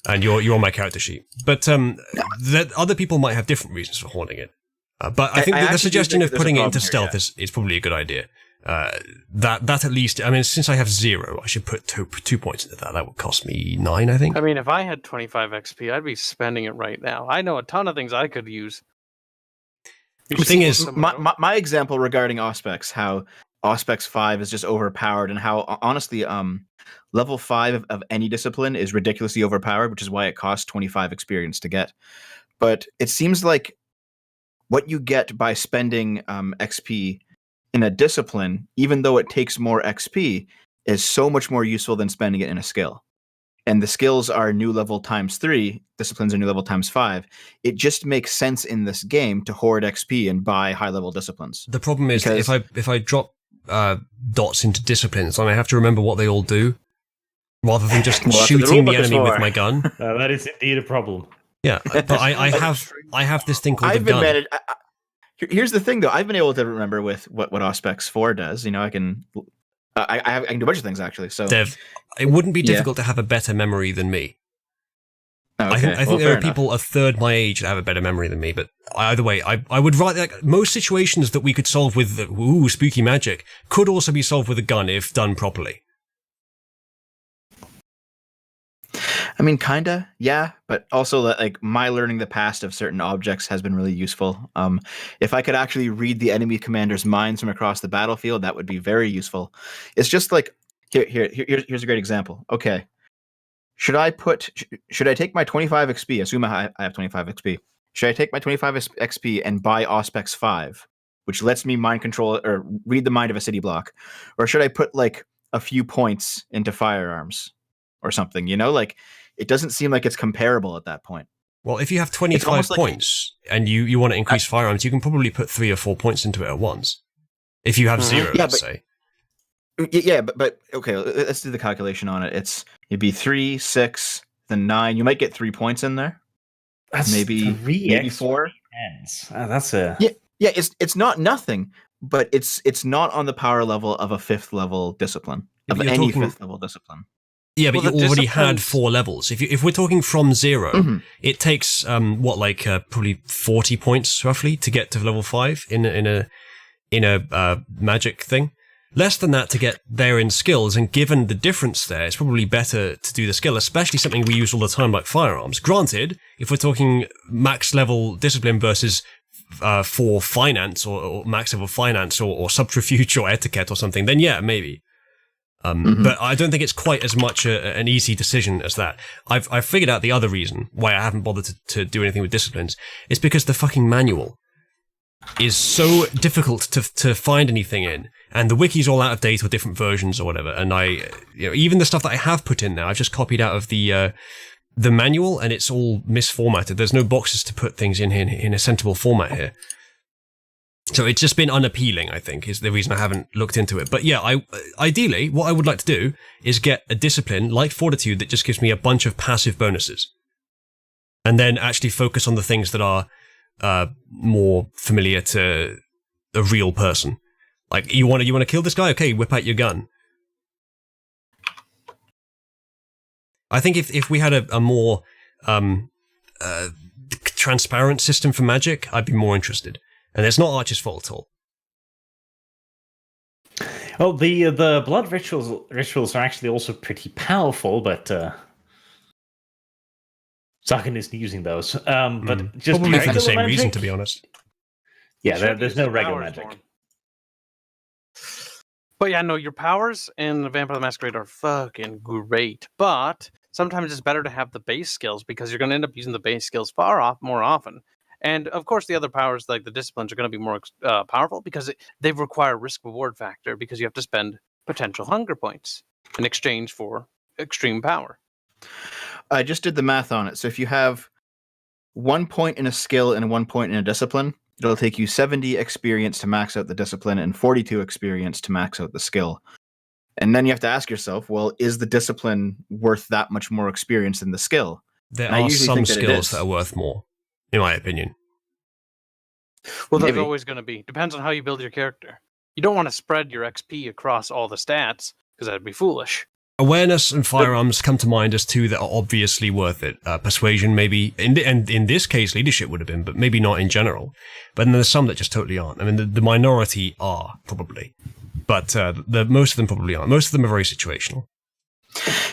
And you're on my character sheet. But other people might have different reasons for hoarding it. But I think the suggestion of putting it into stealth is probably a good idea. That at least, I mean, since I have 0, I should put 2 points into that. That would cost me 9, I think. I mean, if I had 25 XP, I'd be spending it right now. I know a ton of things I could use. The thing is, my example regarding Auspex, how Auspex 5 is just overpowered, and how honestly, level 5 of any discipline is ridiculously overpowered, which is why it costs 25 experience to get. But it seems like what you get by spending XP in a discipline, even though it takes more XP, is so much more useful than spending it in a skill. And the skills are new level times 3, disciplines are new level times 5. It just makes sense in this game to hoard XP and buy high level disciplines. The problem is that if I drop dots into disciplines, I have to remember what they all do, rather than just shooting the enemy with my gun. That is indeed a problem. Yeah, but I have this thing called a gun. Here's the thing, though. I've been able to remember with what Auspex 4 does. You know, I can do a bunch of things, actually. So, Dev, it wouldn't be difficult to have a better memory than me. Okay. I think there are people a third my age that have a better memory than me, but either way, I would rather, like, most situations that we could solve with spooky magic could also be solved with a gun if done properly. I mean, kinda, yeah, but also like my learning the past of certain objects has been really useful. If I could actually read the enemy commander's minds from across the battlefield, that would be very useful. It's just like here's a great example. Okay, should I take my 25 XP? Assume I have 25 XP. Should I take my 25 XP and buy Auspex 5, which lets me mind control or read the mind of a city block, or should I put like a few points into firearms or something? You know, like. it doesn't seem like it's comparable at that point. Well, if you have 25 points and you want to increase firearms, you can probably put 3 or 4 points into it at once. If you have 0, let's say. Yeah, but okay, let's do the calculation on it. It'd be 3, 6, then 9. You might get 3 points in there. That's maybe 4. That's a yeah. It's not nothing, but it's not on the power level of a 5th level discipline of any 5th level discipline. Yeah, but you already had 4 levels. If we're talking from 0, it takes probably 40 points roughly to get to level 5 in a magic thing. Less than that to get there in skills, and given the difference there, it's probably better to do the skill, especially something we use all the time like firearms. Granted, if we're talking max level discipline versus for finance or max level finance or subterfuge or etiquette or something, then yeah, maybe. But I don't think it's quite as much an easy decision as that. I've figured out the other reason why I haven't bothered to do anything with disciplines. It's because the fucking manual is so difficult to find anything in, and the wiki's all out of date or different versions or whatever. And even the stuff that I have put in there, I've just copied out of the manual, and it's all misformatted. There's no boxes to put things in here in a sensible format here. So it's just been unappealing, I think, is the reason I haven't looked into it. But yeah, ideally, what I would like to do is get a discipline like Fortitude that just gives me a bunch of passive bonuses, and then actually focus on the things that are more familiar to a real person. Like, you want to kill this guy? Okay, whip out your gun. I think if we had a more transparent system for magic, I'd be more interested. And it's not Archer's fault at all. Well, the blood rituals are actually also pretty powerful, but Zakin isn't using those. But just probably for the same magic? reason, to be honest. Yeah, there's no regular magic. But yeah, no, your powers in Vampire the Masquerade are fucking great. But sometimes it's better to have the base skills, because you're going to end up using the base skills more often. And of course, the other powers, like the disciplines, are going to be more powerful because they require risk-reward factor, because you have to spend potential hunger points in exchange for extreme power. I just did the math on it. So if you have 1 point in a skill and 1 point in a discipline, it'll take you 70 experience to max out the discipline and 42 experience to max out the skill. And then you have to ask yourself, well, is the discipline worth that much more experience than the skill? There are some skills that are worth more, in my opinion. Well, there's always going to be. Depends on how you build your character. You don't want to spread your XP across all the stats, because that'd be foolish. Awareness and firearms come to mind as two that are obviously worth it. Persuasion, maybe, and in this case, leadership would have been, but maybe not in general. But then there's some that just totally aren't. I mean, the minority are, probably. But most of them probably aren't. Most of them are very situational.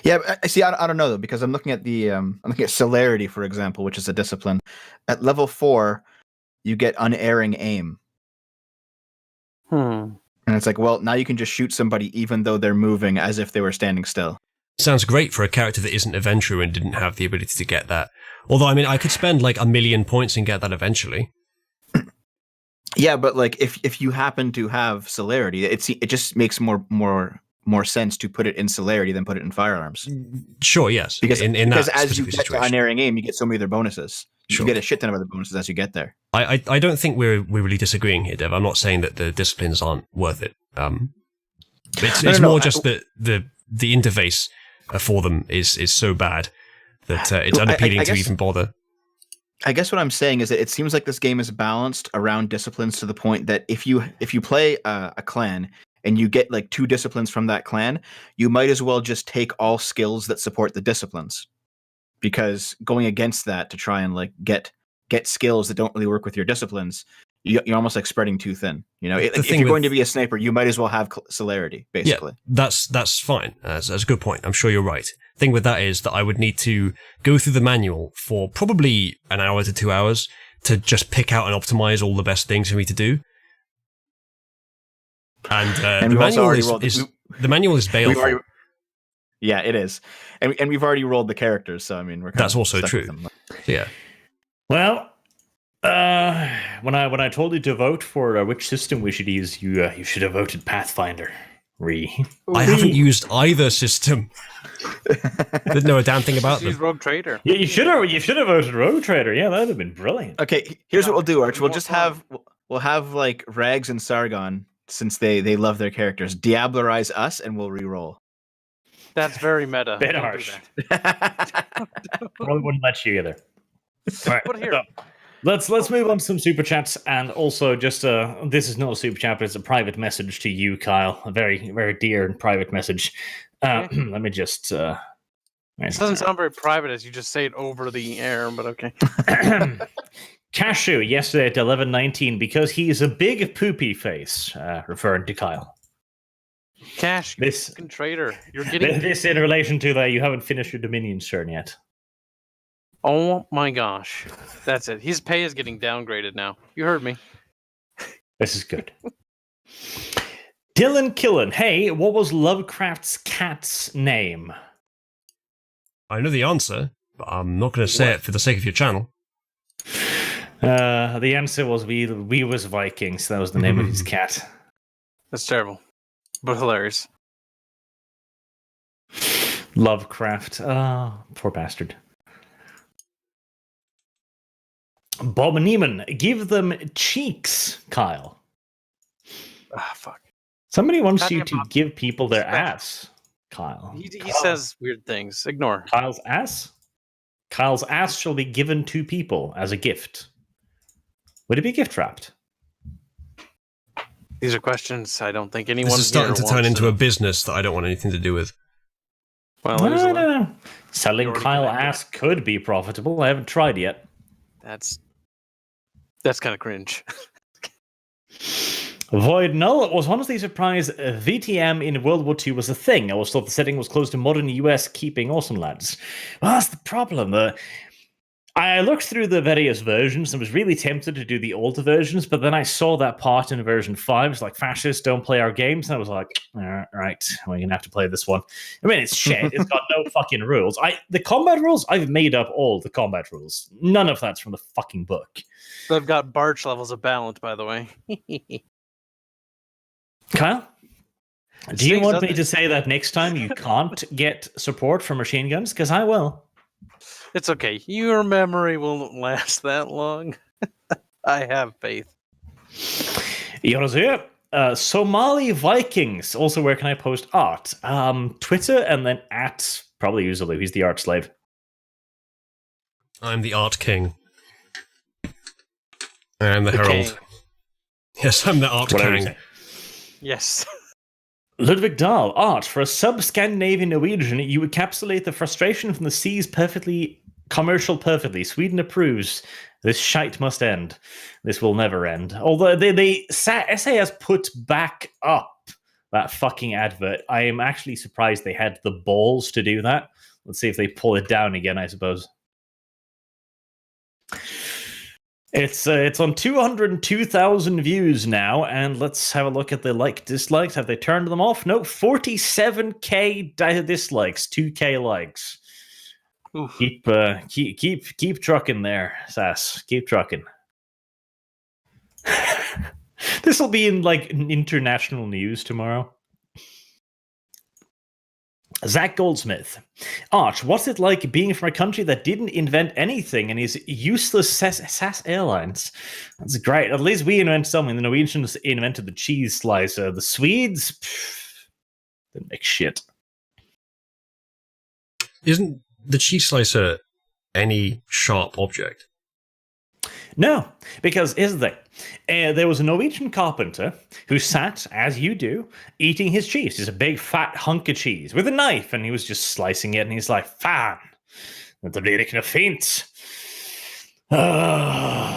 Yeah, I see. I don't know, though, because I'm looking at celerity, for example, which is a discipline. At level 4, you get unerring aim. And it's like, well, now you can just shoot somebody even though they're moving as if they were standing still. Sounds great for a character that isn't a Ventrue and didn't have the ability to get that. Although, I mean, I could spend like 1,000,000 points and get that eventually. Yeah, but like if you happen to have celerity, it just makes more sense to put it in celerity than put it in firearms. Sure, yes. Because as you get to unerring aim, you get so many other bonuses. Sure. You get a shit ton of other bonuses as you get there. I don't think we're really disagreeing here, Dev. I'm not saying that the disciplines aren't worth it. It's more just that the interface for them is so bad that it's unappealing to even bother. I guess what I'm saying is that it seems like this game is balanced around disciplines to the point that if you play a clan and you get like 2 disciplines from that clan, you might as well just take all skills that support the disciplines. Because going against that to try and like get skills that don't really work with your disciplines, you're almost like spreading too thin. You know, if you're going to be a sniper, you might as well have celerity, basically. Yeah, that's fine. That's a good point. I'm sure you're right. The thing with that is that I would need to go through the manual for probably an hour to 2 hours to just pick out and optimize all the best things for me to do. And the manual is baleful. Yeah, it is, and we've already rolled the characters, so I mean, that's also true. Yeah. Well, when I told you to vote for which system we should use, you should have voted Pathfinder I haven't used either system. Didn't know a damn thing about Use them. Rogue Trader. Yeah, you should have voted Rogue Trader. Yeah, that would have been brilliant. Okay, here's what we'll do, Arch. We'll have like Rags and Sargon, since they love their characters, Diablerize us, and we'll re-roll. That's very meta. Bit Don't do harsh. that. Probably wouldn't let you either. All right, But here- so let's move on to some super chats, and also just this is not a super chat, but it's a private message to you, Kyle. A very, very dear and private message. Okay. Let me just. It doesn't sound very private as you just say it over the air, but okay. Cashew yesterday at 11:19 because he's a big poopy face, referring to Kyle. Cash, This- fucking traitor. You're getting. This in relation to that you haven't finished your Dominion turn yet. Oh my gosh. That's it. His pay is getting downgraded now. You heard me. This is good. Dylan Killen, hey, what was Lovecraft's cat's name? I know the answer, but I'm not going to say it for the sake of your channel. The answer was we was Vikings. That was the name of his cat. That's terrible, but hilarious. Lovecraft. Poor bastard. Bob Neiman, give them cheeks, Kyle. Ah, fuck. Somebody wants Goddamn you to Bob. give people their Special. ass, Kyle. He says weird things. Ignore. Kyle's ass? Kyle's ass shall be given to people as a gift. Would it be gift wrapped? These are questions I don't think anyone This is starting here to turn wants into a business that I don't want anything to do with. Well, it is a I little- don't know. Selling You're already Kyle connected. ass could be profitable. I haven't tried yet. That's kind of cringe. Void Null was honestly surprised VtM in World War II was a thing. I always thought the setting was close to modern US keeping awesome lads. Well, that's the problem. I looked through the various versions and was really tempted to do the older versions, but then I saw that part in version 5. It's like, fascists don't play our games. And I was like, all right, we're going to have to play this one. I mean, it's shit. It's got no fucking rules. The combat rules, I've made up all the combat rules. None of that's from the fucking book. They've got Barch levels of balance, by the way. Kyle? Do you Stinks, want doesn't me it? to say that next time you can't get support for machine guns? Because I will. It's okay. Your memory won't last that long. I have faith. Yorazu, Somali Vikings. Also, where can I post art? Twitter and then at probably Uzulu. He's the art slave. I'm the art king. I'm the The herald. king. Yes, I'm the art Whatever you king. say. Yes. Ludwig Dahl, art. For a sub-Scandinavian Norwegian, you encapsulate the frustration from the seas perfectly, perfectly. Sweden approves. This shite must end. This will never end. Although SAS put back up that fucking advert. I am actually surprised they had the balls to do that. Let's see if they pull it down again, I suppose. It's on 202,000 views now, and let's have a look at the dislikes. Have they turned them off? No, 47k dislikes, 2k likes. Oof. Keep trucking there, Sass. Keep trucking. This will be in like international news tomorrow. Zach Goldsmith. Arch, what's it like being from a country that didn't invent anything and is useless SAS Airlines? That's great. At least we invented something. The Norwegians invented the cheese slicer. The Swedes didn't make shit. Isn't the cheese slicer any sharp object? No, because here's the thing. There was a Norwegian carpenter who sat, as you do, eating his cheese. It's a big fat hunk of cheese with a knife, and he was just slicing it, and he's like, fan, dette blir ikke noe fint.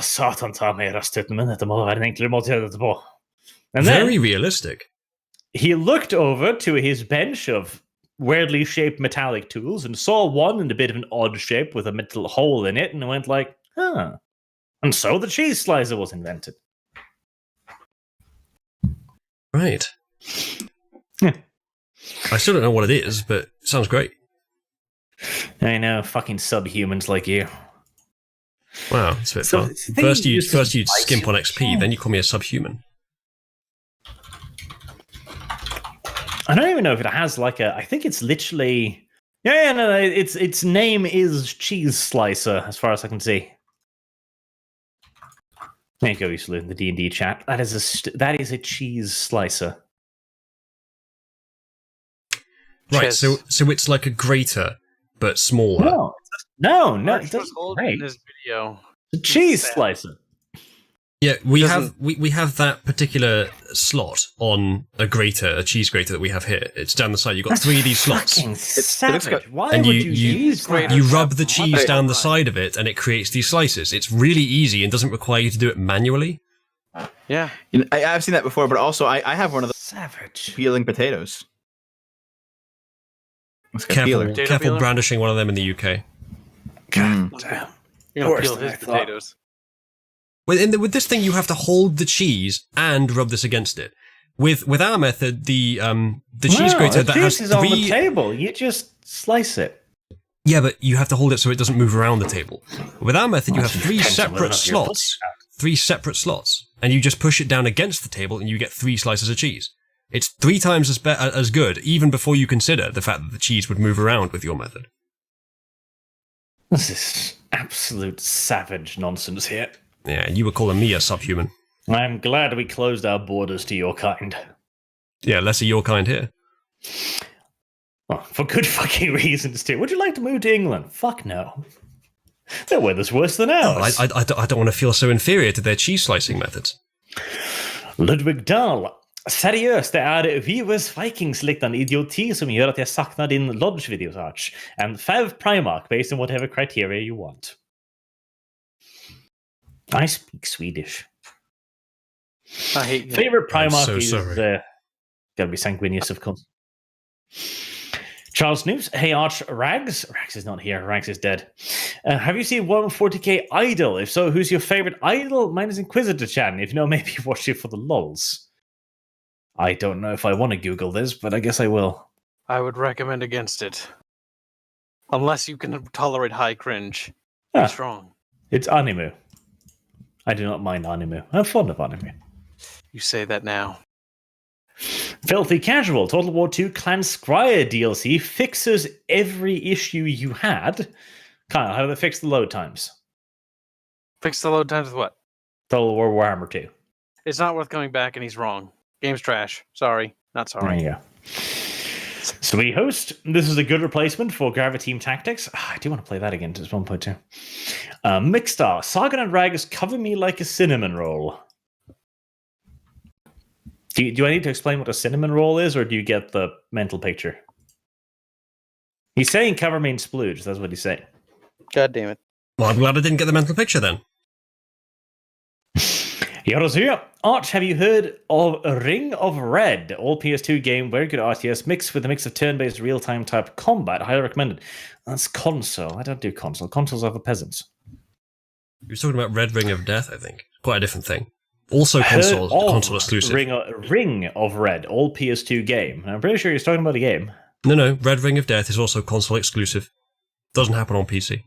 Satan ta meg rastuten min, dette må være en enklere måte å gjøre dette på. And then Very realistic. he looked over to his bench of weirdly shaped metallic tools and saw one in a bit of an odd shape with a metal hole in it, and went like, huh. And so the cheese slicer was invented. Right. Yeah. I still don't know what it is, but it sounds great. I know, fucking subhumans like you. Wow, it's a bit So, fun. the thing First you is to skimp on spice XP, your then you call me a subhuman. I don't even know if it has like a. I think it's literally. Yeah, no. Its name is Cheese Slicer, as far as I can see. There you go, Uslu, in the D&D chat. That is a cheese slicer. Right. So it's like a grater, but smaller. No, it doesn't. In this video. It's a cheese slicer. Yeah, we have that particular slot on a grater, a cheese grater that we have here. It's down the side. You've got 3 of these slots. Savage. Why would you use that? You rub the cheese down the side of it, and it creates these slices. It's really easy and doesn't require you to do it manually. Yeah, I've seen that before, but also I have one of those savage peeling potatoes. Careful brandishing one of them in the UK. God damn. You're gonna peel his potatoes. With this thing, you have to hold the cheese and rub this against it. With our method, the cheese grater that has is 3 on the table. You just slice it. Yeah, but you have to hold it so it doesn't move around the table. With our method, you have 3 separate slots. 3 separate slots, and you just push it down against the table, and you get 3 slices of cheese. It's 3 times as good, even before you consider the fact that the cheese would move around with your method. This is absolute savage nonsense here. Yeah, and you were calling me a subhuman. I'm glad we closed our borders to your kind. Yeah, less of your kind here. Oh, for good fucking reasons too. Would you like to move to England? Fuck no. Their weather's worse than ours. I don't want to feel so inferior to their cheese slicing methods. Ludwig Dahl. Seriøst, det Vivers Vikingsliktan idioti som gjør at jeg saknar din Lodge-videos, Arch. And 5 Primark based on whatever criteria you want. I speak Swedish. I hate you. Favorite Primark is gotta be Sanguinius, of course. Charles News, hey Arch, Rags is not here. Rags is dead. Have you seen 140k Idol? If so, who's your favorite idol? Mine is Inquisitor Chan. If no, maybe watch it for the lols. I don't know if I want to Google this, but I guess I will. I would recommend against it. Unless you can tolerate high cringe. Ah, Be strong. It's anime. I do not mind anime. I'm fond of anime. You say that now. Filthy Casual, Total War 2 Clan Scryer DLC fixes every issue you had. Kyle, how do they fix the load times? Fix the load times with what? Total War Warhammer 2. It's not worth going back, and he's wrong. Game's trash. Sorry. Not sorry. There you go. Sweet Host. This is a good replacement for Gravity Team Tactics. I do want to play that again. It's 1.2. Mixstar. Sagan and Rags cover me like a cinnamon roll. Do I need to explain what a cinnamon roll is, or do you get the mental picture? He's saying cover me in splooge. That's what he's saying. God damn it. Well, I'm glad I didn't get the mental picture then. Yorozua. Arch, have you heard of Ring of Red? All PS2 game, very good RTS, mixed with a mix of turn-based real-time type combat. Highly recommended. That's console. I don't do console. Consoles are for peasants. You were talking about Red Ring of Death, I think. Quite a different thing. Also console exclusive. Ring of Red, all PS2 game. I'm pretty sure you're talking about a game. No. Red Ring of Death is also console exclusive. Doesn't happen on PC.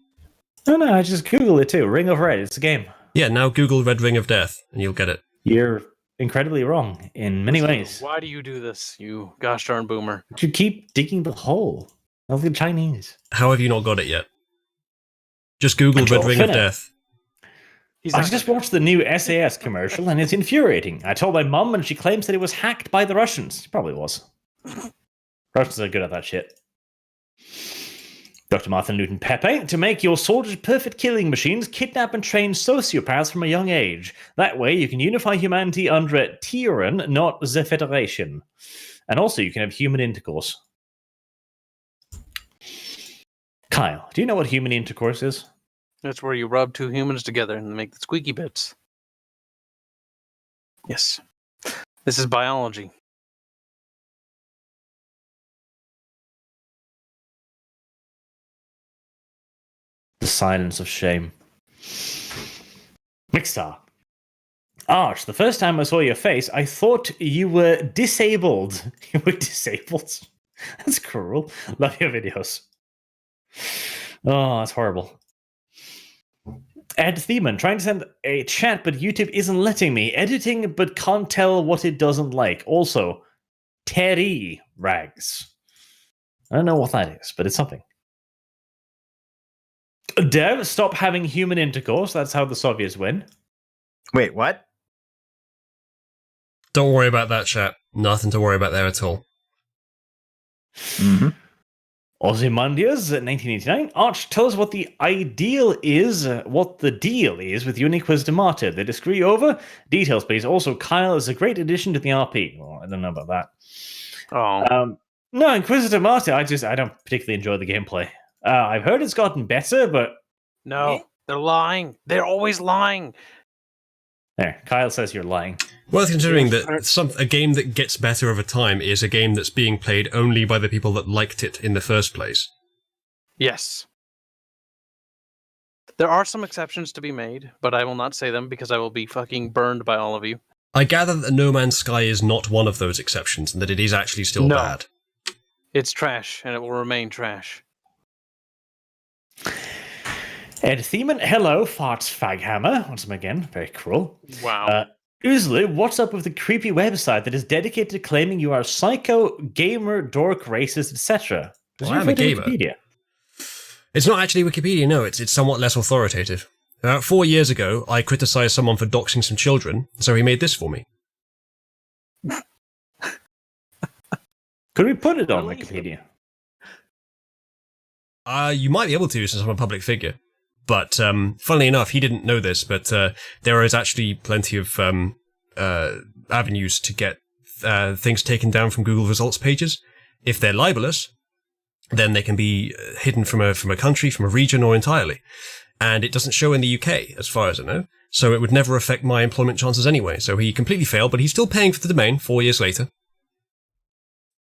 No, I just Googled it too. Ring of Red, it's a game. Yeah, now Google Red Ring of Death, and you'll get it. You're incredibly wrong in many ways. Why do you do this, you gosh darn boomer? You keep digging the hole. Of the Chinese. How have you not got it yet? Just Google Red Ring of Death. I just watched the new SAS commercial, and it's infuriating. I told my mum, and she claims that it was hacked by the Russians. It probably was. Russians are good at that shit. Dr. Martin Newton Pepe, to make your soldiers perfect killing machines, kidnap and train sociopaths from a young age. That way you can unify humanity under a tyrann, not the Federation. And also you can have human intercourse. Kyle, do you know what human intercourse is? That's where you rub 2 humans together and make the squeaky bits. Yes. This is biology. The silence of shame. Mixstar. Arch, the first time I saw your face, I thought you were disabled. You were disabled? That's cruel. Love your videos. Oh, that's horrible. Ed Thiemann, trying to send a chat, but YouTube isn't letting me. Editing, but can't tell what it doesn't like. Also, Terry Rags. I don't know what that is, but it's something. Dev, stop having human intercourse. That's how the Soviets win. Wait, what? Don't worry about that, chat. Nothing to worry about there at all. Mm-hmm. Ozymandias, 1989. Arch, tell us what the ideal is, what the deal is with Uniquest They disagree over details, please. Also, Kyle is a great addition to the RP. Well, I don't know about that. Oh. No, Inquisitor Martyr, I don't particularly enjoy the gameplay. I've heard it's gotten better, but... No, they're lying. They're always lying. There, Kyle says you're lying. Worth considering that a game that gets better over time is a game that's being played only by the people that liked it in the first place. Yes. There are some exceptions to be made, but I will not say them because I will be fucking burned by all of you. I gather that No Man's Sky is not one of those exceptions, and that it is actually still bad. It's trash, and it will remain trash. Ed Thiemann, hello, farts faghammer. Once again, very cruel. Wow. Uzlu, what's up with the creepy website that is dedicated to claiming you are psycho, gamer, dork, racist, etc.? Well, I'm a gamer. Wikipedia? It's not actually Wikipedia, no. It's somewhat less authoritative. About 4 years ago, I criticised someone for doxing some children, so he made this for me. Could we put it on Wikipedia? You might be able to, since I'm a public figure. But, funnily enough, he didn't know this, but there is actually plenty of avenues to get things taken down from Google results pages. If they're libelous, then they can be hidden from a country, from a region, or entirely. And it doesn't show in the UK, as far as I know, so it would never affect my employment chances anyway. So he completely failed, but he's still paying for the domain 4 years later.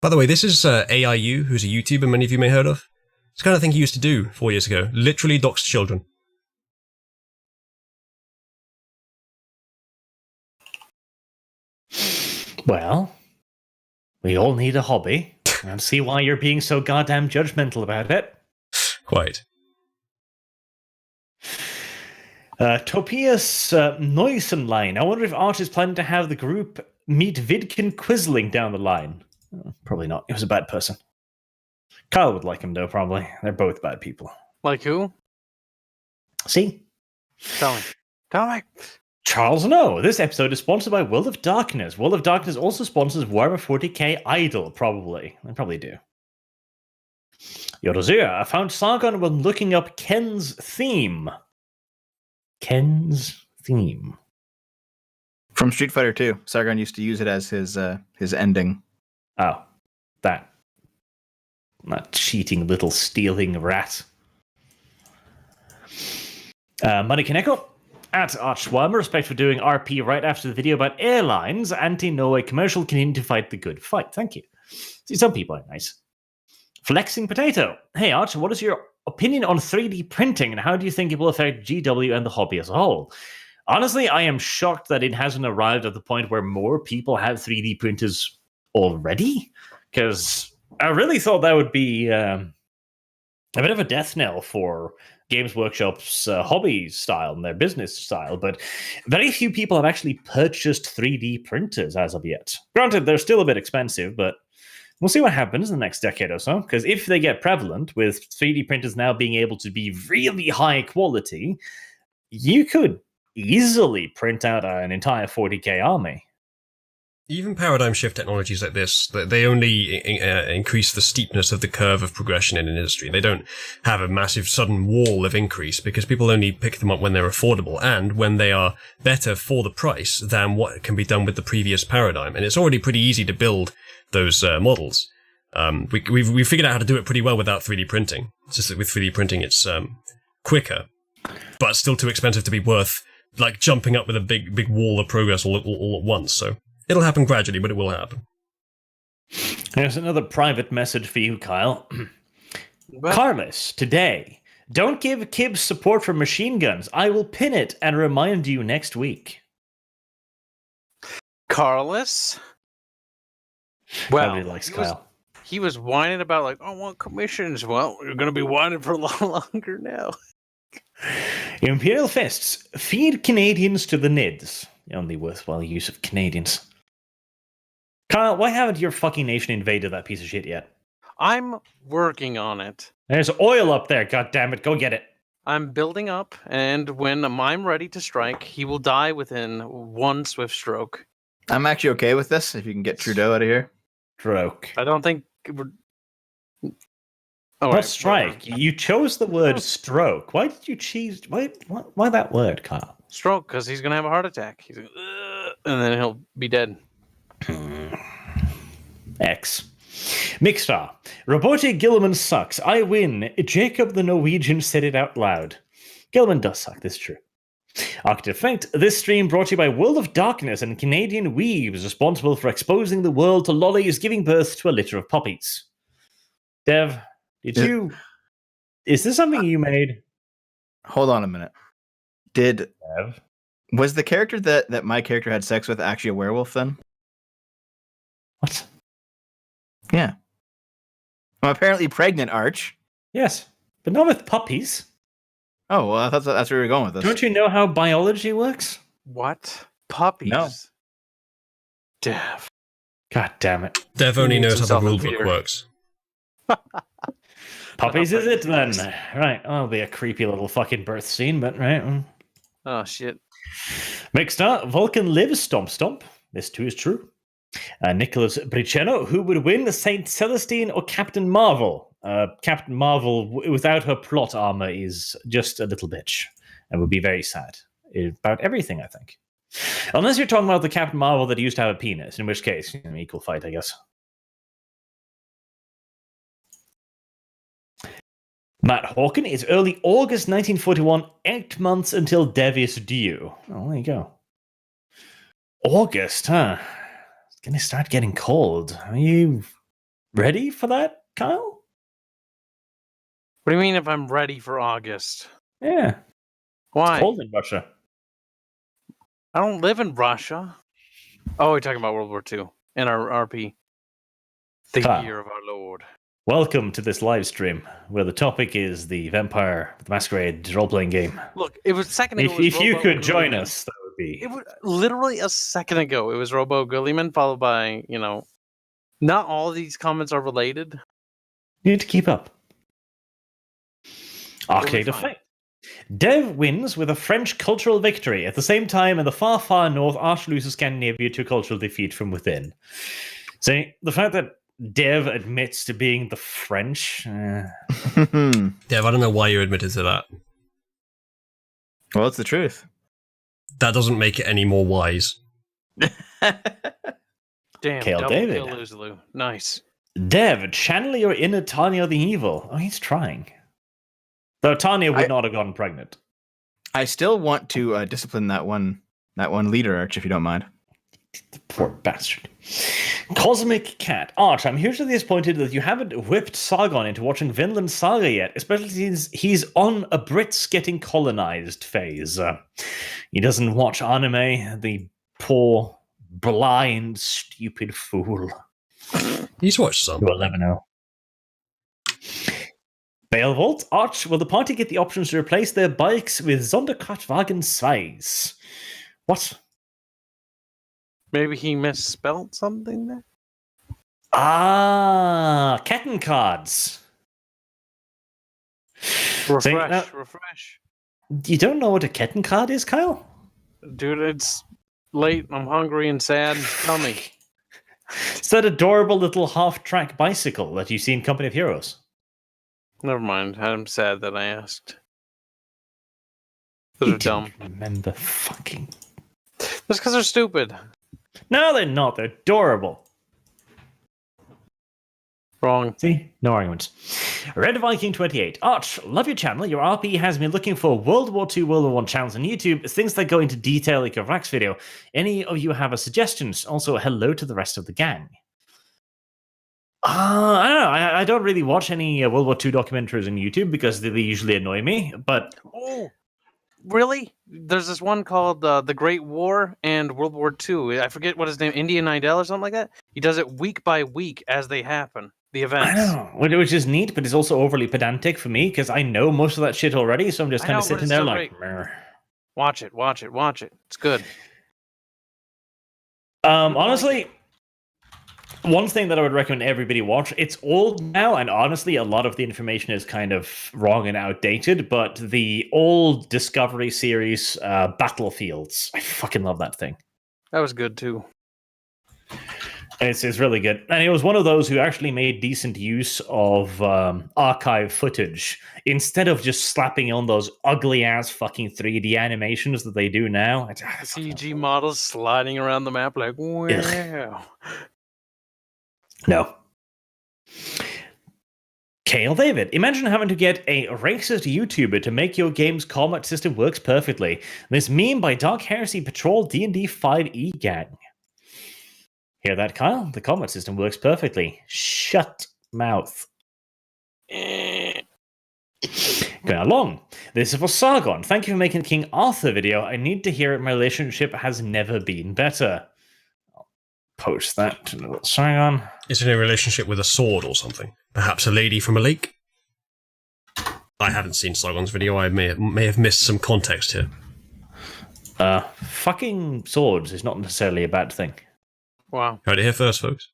By the way, this is AIU, who's a YouTuber many of you may have heard of. It's the kind of thing he used to do 4 years ago. Literally doxed children. Well, we all need a hobby. I don't see why you're being so goddamn judgmental about it. Quite. Topias Neusenlein. I wonder if Arch is planning to have the group meet Vidkin Quisling down the line. Probably not. He was a bad person. Kyle would like him, though, probably. They're both bad people. Like who? See? Tell me. Tell me. Charles, no. This episode is sponsored by World of Darkness. World of Darkness also sponsors Warhammer 40k Idol, probably. They probably do. Yorozua, I found Sargon when looking up Ken's theme. Ken's theme. From Street Fighter 2. Sargon used to use it as his ending. Oh, that. That cheating little stealing rat. Money Kaneko. At Archwarmer, respect for doing RP right after the video about airlines. No way commercial continue to fight the good fight. Thank you. See, some people are nice. Flexing Potato. Hey, Arch, what is your opinion on 3D printing and how do you think it will affect GW and the hobby as a whole? Honestly, I am shocked that it hasn't arrived at the point where more people have 3D printers already, because I really thought that would be a bit of a death knell for Games Workshop's hobby style and their business style, but very few people have actually purchased 3D printers as of yet. Granted, they're still a bit expensive, but we'll see what happens in the next decade or so, because if they get prevalent, with 3D printers now being able to be really high quality, you could easily print out an entire 40k army. Even paradigm shift technologies like this, they only increase the steepness of the curve of progression in an industry. They don't have a massive sudden wall of increase because people only pick them up when they're affordable and when they are better for the price than what can be done with the previous paradigm. And it's already pretty easy to build those models. We've figured out how to do it pretty well without 3D printing. It's just that with 3D printing, it's quicker, but still too expensive to be worth like jumping up with a big wall of progress all at once. So it'll happen gradually, but it will happen. There's another private message for you, Kyle. Carlos, today, don't give Kibbs support for machine guns. I will pin it and remind you next week. Carlos? Well, nobody likes Kyle. He was whining about, like, I want commissions. Well, you're going to be whining for a lot longer now. Imperial Fists, feed Canadians to the NIDS. The only worthwhile use of Canadians. Kyle, why haven't your fucking nation invaded that piece of shit yet? I'm working on it. There's oil up there, god damn it, go get it. I'm building up, and when I'm ready to strike, he will die within one swift stroke. I'm actually okay with this, if you can get Trudeau out of here. Stroke. I don't think... we're... Not strike. You chose the word stroke. Why did you choose... Why that word, Kyle? Stroke, because he's going to have a heart attack. He's like, and then he'll be dead. X. Mixstar. Robotic Gilliman sucks. I win. Jacob the Norwegian said it out loud. Gilliman does suck, this is true. Octave Effect. This stream brought to you by World of Darkness and Canadian Weaves, responsible for exposing the world to lollies giving birth to a litter of puppies. Dev, did you... Is this something you made? Hold on a minute. Dev? Was the character that my character had sex with actually a werewolf then? What? Yeah. I'm apparently pregnant, Arch. Yes, but not with puppies. Oh, well, I thought that's where we were going with this. Don't you know how biology works? What? Puppies? No. Dev. God damn it. Dev only knows how the himself in rulebook fear. works. Puppies is it then? Right, that'll be a creepy little fucking birth scene, but right. Oh, shit. Mixstar, Vulcan lives, stomp stomp. This too is true. Nicholas Briceno, who would win, Saint Celestine or Captain Marvel? Captain Marvel, without her plot armor, is just a little bitch and would be very sad about everything, I think. Unless you're talking about the Captain Marvel that used to have a penis, in which case, equal fight, I guess. Matt Hawken is early August 1941, 8 months until Dev is due. Oh, there you go. August, huh? It's going to start getting cold. Are you ready for that, Kyle? What do you mean if I'm ready for August? Yeah. Why? It's cold in Russia. I don't live in Russia. Oh, we're talking about World War II and our RP. The Kyle. year of our Lord. Welcome to this live stream, where the topic is the Vampire the Masquerade role-playing game. Look, it was a second ago. If you could join us, that would be... It was literally a second ago. It was Robo Gulliman, followed by, not all of these comments are related. You need to keep up. Arcade Totally fine. Effect. Dev wins with a French cultural victory. At the same time, in the far, far north, Arch loses Scandinavia to cultural defeat from within. So the fact that Dev admits to being the French... Dev, I don't know why you admitted to that. Well, it's the truth. That doesn't make it any more wise. Damn, Kale double David. kill Luzulu. Nice. Dev, channel your inner Tanya the Evil. Oh, he's trying. Though Tanya would not have gotten pregnant. I still want to discipline that one leader, Arch, if you don't mind. Poor bastard. Cosmic Cat. Arch, I'm hugely disappointed that you haven't whipped Sargon into watching Vinland Saga yet, especially since he's on a Brits getting colonized phase. He doesn't watch anime, the poor, blind, stupid fool. He's watched some. 11-0. Beelvolt, Arch, will the party get the options to replace their bikes with Sonderkraftwagen Zweis? What? Maybe he misspelled something there? Ah, Ketten cards. Refresh. You don't know what a Ketten card is, Kyle? Dude, it's late. I'm hungry and sad. Tell me. It's that adorable little half-track bicycle that you see in Company of Heroes. Never mind. I'm sad that I asked. Those are dumb. Remember fucking... That's because they're stupid. No, they're not. They're adorable. Wrong. See? No arguments. Red Viking 28. Arch, love your channel. Your RP has been looking for World War II, World War I channels on YouTube. Things that go into detail like your Rax video. Any of you have a suggestions? Also, hello to the rest of the gang. I don't know. I don't really watch any World War II documentaries on YouTube because they usually annoy me. But Oh, really? There's this one called The Great War and World War II. I forget what his name, Indian Idol or something like that. He does it week by week as they happen, the events. I know, which is neat, but it's also overly pedantic for me because I know most of that shit already. So I'm just kind of sitting there like, great. Watch it. It's good. Honestly, One thing that I would recommend everybody watch, it's old now, and honestly, a lot of the information is kind of wrong and outdated, but the old Discovery series, Battlefields, I fucking love that thing. That was good, too. It's really good. And it was one of those who actually made decent use of archive footage instead of just slapping on those ugly-ass fucking 3D animations that they do now. CG models sliding around the map like, wow. No. Kale David, imagine having to get a racist YouTuber to make your game's combat system works perfectly. This meme by Dark Heresy Patrol D&D 5e gang. Hear that, Kyle? The combat system works perfectly. Shut mouth. Going along. This is for Sargon. Thank you for making the King Arthur video. I need to hear it. My relationship has never been better. I'll post that to little Sargon. Is it in a relationship with a sword or something? Perhaps a lady from a lake? I haven't seen Sargon's video. I may have missed some context here. Fucking swords is not necessarily a bad thing. Wow. Heard it here first, folks.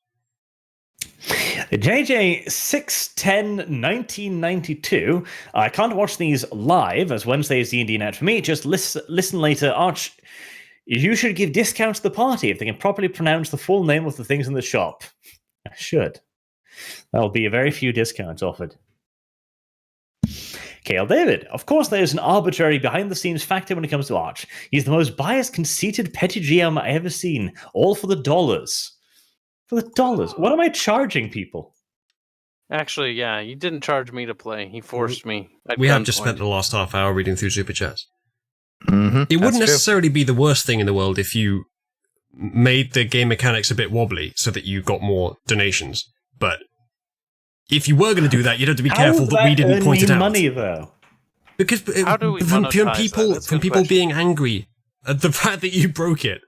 JJ6101992. I can't watch these live as Wednesday is D&D night for me. Just listen later. Arch, you should give discounts to the party if they can properly pronounce the full name of the things in the shop. I should. There will be a very few discounts offered. Kale David. Of course, there's an arbitrary behind-the-scenes factor when it comes to Arch. He's the most biased, conceited, petty GM I ever seen. All for the dollars. For the dollars. What am I charging people? Actually, yeah, you didn't charge me to play. He forced me. We have just spent the last half hour reading through Super Chats. Mm-hmm. It wouldn't necessarily be the worst thing in the world if you made the game mechanics a bit wobbly so that you got more donations. But if you were going to do that, you'd have to be careful that we didn't point it out. Money, though? Because How do we from monetize that? people being angry at the fact that you broke it.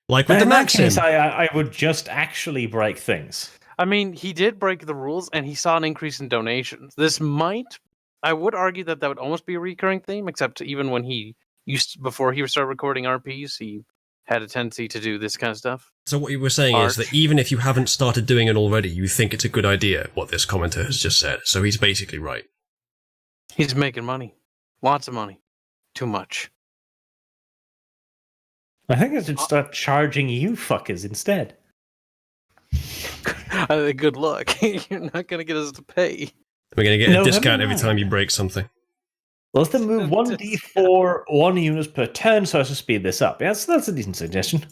Like with the Maxim. In that case, I would just actually break things. I mean, he did break the rules, and he saw an increase in donations. I would argue that would almost be a recurring theme, except even when before he started recording RPs, he had a tendency to do this kind of stuff. So what you were saying is that even if you haven't started doing it already, you think it's a good idea, what this commenter has just said. So he's basically right. He's making money. Lots of money. Too much. I think I should start charging you fuckers instead. Good luck. You're not going to get us to pay. We're going to get a discount every time you break something. Let's then move 1d4, 1 units per turn, so as to speed this up. Yes, that's a decent suggestion.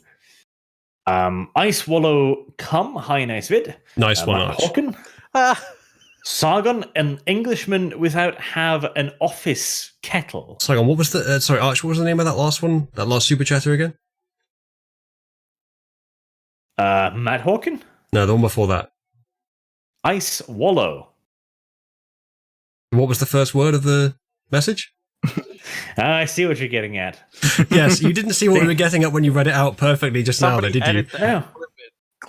I swallow cum. Hi, nice vid. Nice one, Arch. Hawken. Sargon, an Englishman without have an office kettle. Sargon, what was the... sorry, Arch, what was the name of that last one? That last super chatter again? Matt Hawken? No, the one before that. Ice Wallow. What was the first word of the message? I see what you're getting at. Yes, you didn't see what we were getting at when you read it out perfectly just now, though, did you? No.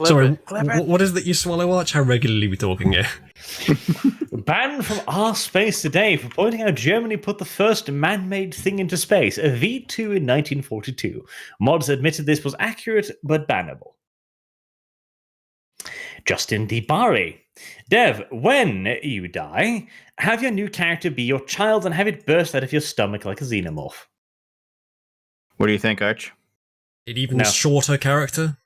Sorry, what is it that you swallow, Arch? How regularly are we talking here? Banned from our space today for pointing out Germany put the first man-made thing into space, a V2 in 1942. Mods admitted this was accurate but bannable. Justin DiBari. Dev, when you die, have your new character be your child and have it burst out of your stomach like a xenomorph. What do you think, Arch? An even shorter character?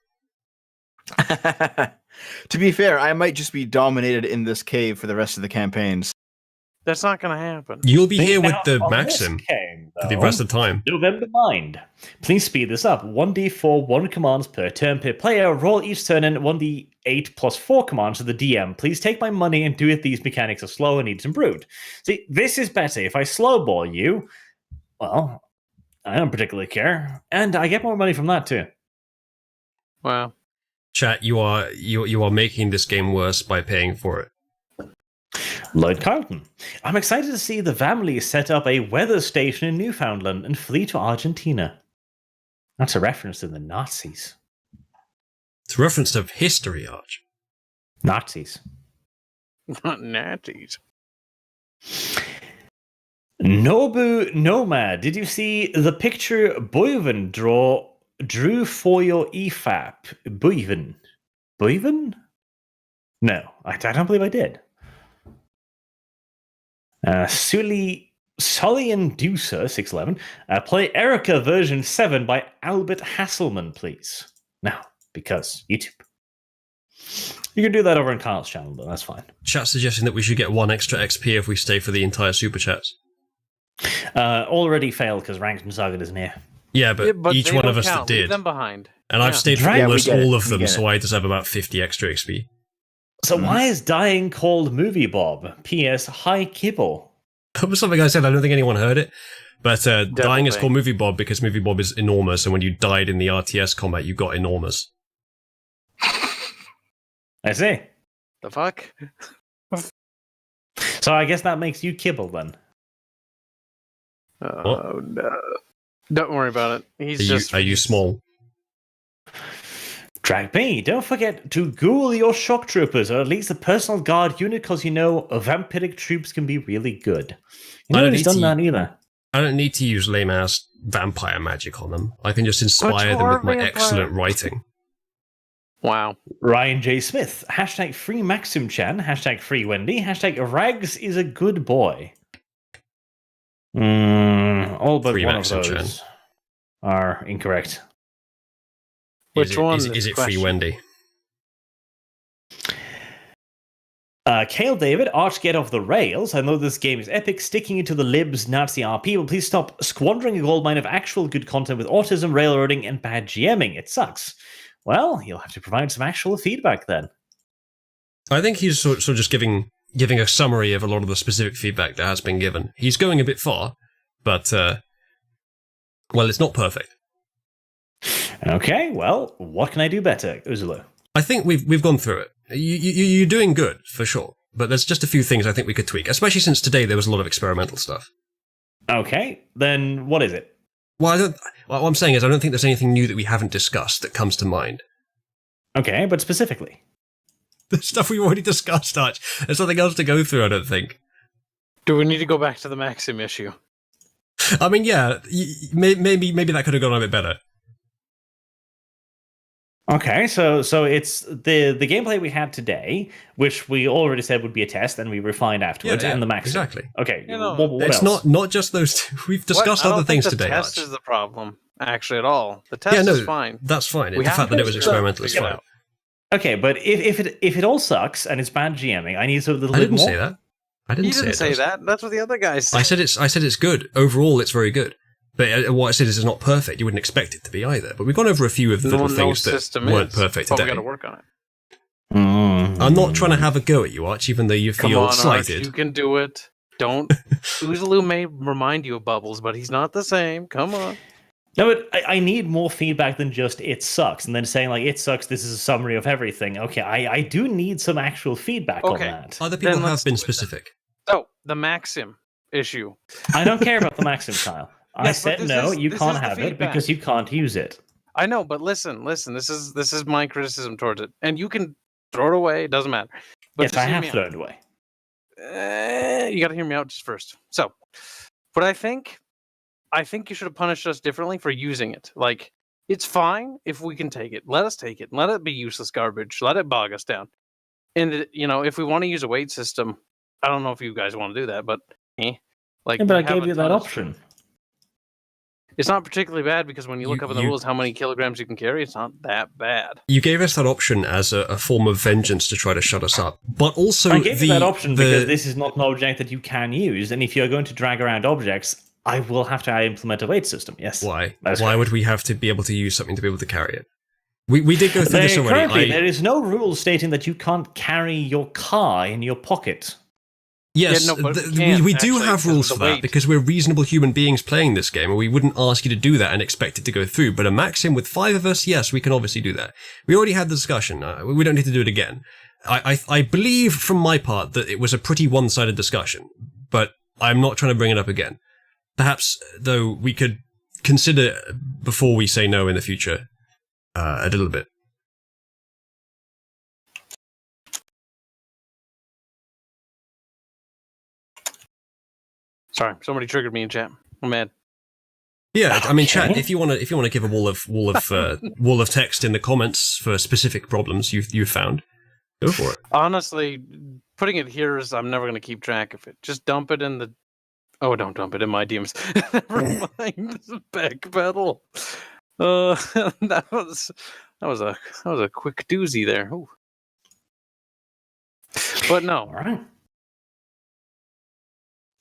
To be fair, I might just be dominated in this cave for the rest of the campaigns. That's not going to happen. You'll be here with the Maxim for the rest of the time. November Mind. Please speed this up. 1d4, 1 commands per turn per player. Roll each turn and 1d8 plus 4 commands to the DM. Please take my money and do it. These mechanics are slow and needs improved. See, this is better. If I slowball you, well, I don't particularly care. And I get more money from that too. Wow. Chat, you are making this game worse by paying for it. Lloyd Carlton. I'm excited to see the family set up a weather station in Newfoundland and flee to Argentina. That's a reference to the Nazis. It's a reference to history, Arch. Nazis. Not Nazis. Nobu Nomad. Did you see the picture Boyven drew for your EFAP? Boyven. Boyven? No, I don't believe I did. Sully and Deucer, 611. Play Erica version 7 by Albert Hasselman, please. Now, because YouTube. You can do that over on Kyle's channel, though. That's fine. Chat suggesting that we should get 1 extra XP if we stay for the entire super chats. Already failed because Ranked and Saga isn't here. Yeah, but each one of us that did. Leave them behind. And I've stayed for Yeah, almost all of them, it. so I just have about 50 extra XP. So why is dying called Movie Bob? P.S. Hi Kibble. That was something I said. I don't think anyone heard it. But dying is thing. called Movie Bob because Movie Bob is enormous, and when you died in the RTS combat, you got enormous. I see. The fuck? So I guess that makes you Kibble then. Oh no! Don't worry about it. He's Are you small? Drag me. Don't forget to Google your shock troopers, or at least the personal guard unit, because you know vampiric troops can be really good. You know he's done that either. I don't need to use lame-ass vampire magic on them. I can just inspire them with my excellent writing. Wow. Ryan J. Smith. Hashtag free Maxim Chan. Hashtag free Wendy. Hashtag Rags is a good boy. All but Free one Maxim of those Chan. are incorrect. Which one Is it free Wendy? Kale David, Arch get off the rails. I know this game is epic, sticking it to the libs, Nazi RP, but please stop squandering a gold mine of actual good content with autism, railroading, and bad GMing. It sucks. Well, you'll have to provide some actual feedback then. I think he's sort of just giving a summary of a lot of the specific feedback that has been given. He's going a bit far, but, well, it's not perfect. Okay, well, what can I do better, Uzulu? I think we've gone through it. You're doing good, for sure. But there's just a few things I think we could tweak, especially since today there was a lot of experimental stuff. Okay, then what is it? Well, what I'm saying is I don't think there's anything new that we haven't discussed that comes to mind. Okay, but specifically? The stuff we've already discussed, Arch. There's nothing else to go through, I don't think. Do we need to go back to the Maxim issue? I mean, yeah, maybe that could have gone a bit better. Okay, so it's the gameplay we had today, which we already said would be a test, and we refined afterwards, and the Maxim. Exactly. Okay, what It's else? not just those two. We've discussed other things today, The test Arch. is the problem, actually, at all. The test is fine. That's fine. We The have fact that it was to experimental is figure it fine. out. Okay, but if it all sucks and it's bad GMing, I need a little I bit didn't more. say that. I You didn't didn't say say that. That's what the other guys said. I said it's good. Overall, it's very good. But what I said is it's not perfect. You wouldn't expect it to be either. But we've gone over a few of the little things that weren't perfect but today. we got to work on it. I'm not trying to have a go at you, Arch, even though you Come feel on, Arch, slighted. you can do it. Don't. Uzulu may remind you of Bubbles, but he's not the same. Come on. No, but I need more feedback than just "it sucks" and then saying like "it sucks." This is a summary of everything. Okay, I do need some actual feedback on that. Other people Then have let's been do it then. specific. So, the Maxim issue. I don't care about the Maxim Kyle. I Yes, but said this no, is- you this can't is the have it feedback. because you can't use it. I know, but listen. This is my criticism towards it, and you can throw it away. It doesn't matter. But Yes, just I hear have me out. thrown it away. You got to hear me out just first. So, what I think you should have punished us differently for using it. Like, it's fine if we can take it. Let us take it. Let it be useless garbage. Let it bog us down. And if we want to use a weight system, I don't know if you guys want to do that, but like, Yeah, but we I have gave a you ton that of option. It's not particularly bad because when you look You- up in the you- rules how many kilograms you can carry, it's not that bad. You gave us that option as a form of vengeance to try to shut us up. But also I gave you that option because this is not an object that you can use, and if you're going to drag around objects, I will have to implement a weight system. Yes. Why? That's Why correct. would we have to be able to use something to be able to carry it? We did go through this already. Currently, there is no rule stating that you can't carry your car in your pocket. Yes, Yeah, no, but we do actually, have because rules of for the that weight. because we're reasonable human beings playing this game, and we wouldn't ask you to do that and expect it to go through. But a Maxim with 5 of us, yes, we can obviously do that. We already had the discussion. We don't need to do it again. I believe from my part that it was a pretty one-sided discussion, but I'm not trying to bring it up again. Perhaps, though, we could consider before we say no in the future a little bit. Sorry, somebody triggered me in chat. I'm mad. Yeah, I mean, chat. If you want to give a wall of text in the comments for specific problems you've found, go for it. Honestly, putting it here is I'm never going to keep track of it. Just dump it in the. Oh, don't dump it in my DMs. Never mind. Backpedal. That was a quick doozy there. Ooh. But no. All right.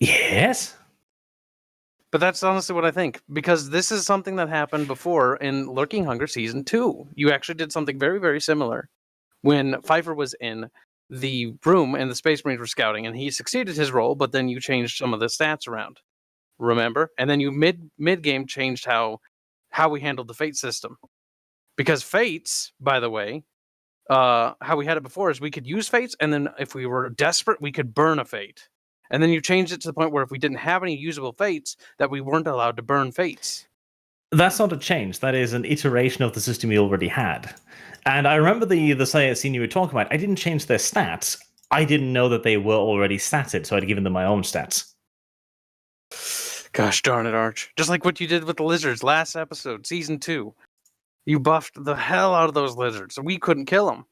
Yes. But that's honestly what I think, because this is something that happened before in Lurking Hunger Season 2. You actually did something very, very similar when Pfeiffer was in the room and the Space Marines were scouting, and he succeeded his role, but then you changed some of the stats around. Remember? And then you mid-game changed how we handled the fate system. Because fates, by the way, how we had it before is we could use fates, and then if we were desperate, we could burn a fate. And then you changed it to the point where if we didn't have any usable fates, that we weren't allowed to burn fates. That's not a change. That is an iteration of the system we already had. And I remember the scene you were talking about. I didn't change their stats. I didn't know that they were already statted, so I'd given them my own stats. Gosh darn it, Arch. Just like what you did with the lizards last episode, Season 2. You buffed the hell out of those lizards, so we couldn't kill them.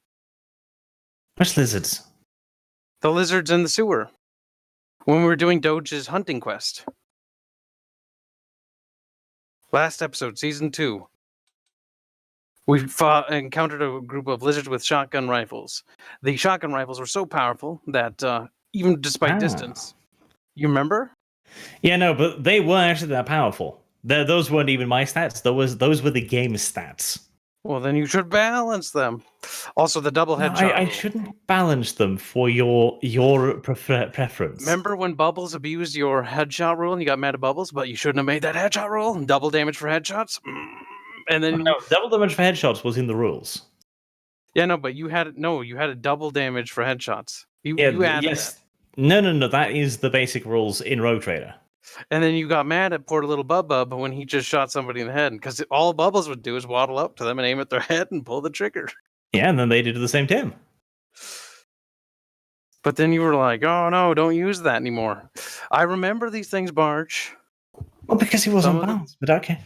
Which lizards? The lizards in the sewer. When we were doing Doge's hunting quest. Last episode, Season 2. We encountered a group of lizards with shotgun rifles. The shotgun rifles were so powerful that even despite distance... You remember? Yeah, no, but they weren't actually that powerful. Those weren't even my stats. Those were the game stats. Well, then you should balance them. Also, the double headshot. I shouldn't balance them for your preference. Remember when Bubbles abused your headshot rule and you got mad at Bubbles, but you shouldn't have made that headshot rule? Double damage for headshots? And then no, double damage for headshots was in the rules. Yeah, no, but you had a double damage for headshots. You added yes. that. No, that is the basic rules in Rogue Trader. And then you got mad at poor little Bub when he just shot somebody in the head, because all Bubbles would do is waddle up to them and aim at their head and pull the trigger. Yeah, and then they did the same to him. But then you were like, oh no, don't use that anymore. I remember these things, Barge. Well, because he was unbalanced, but okay.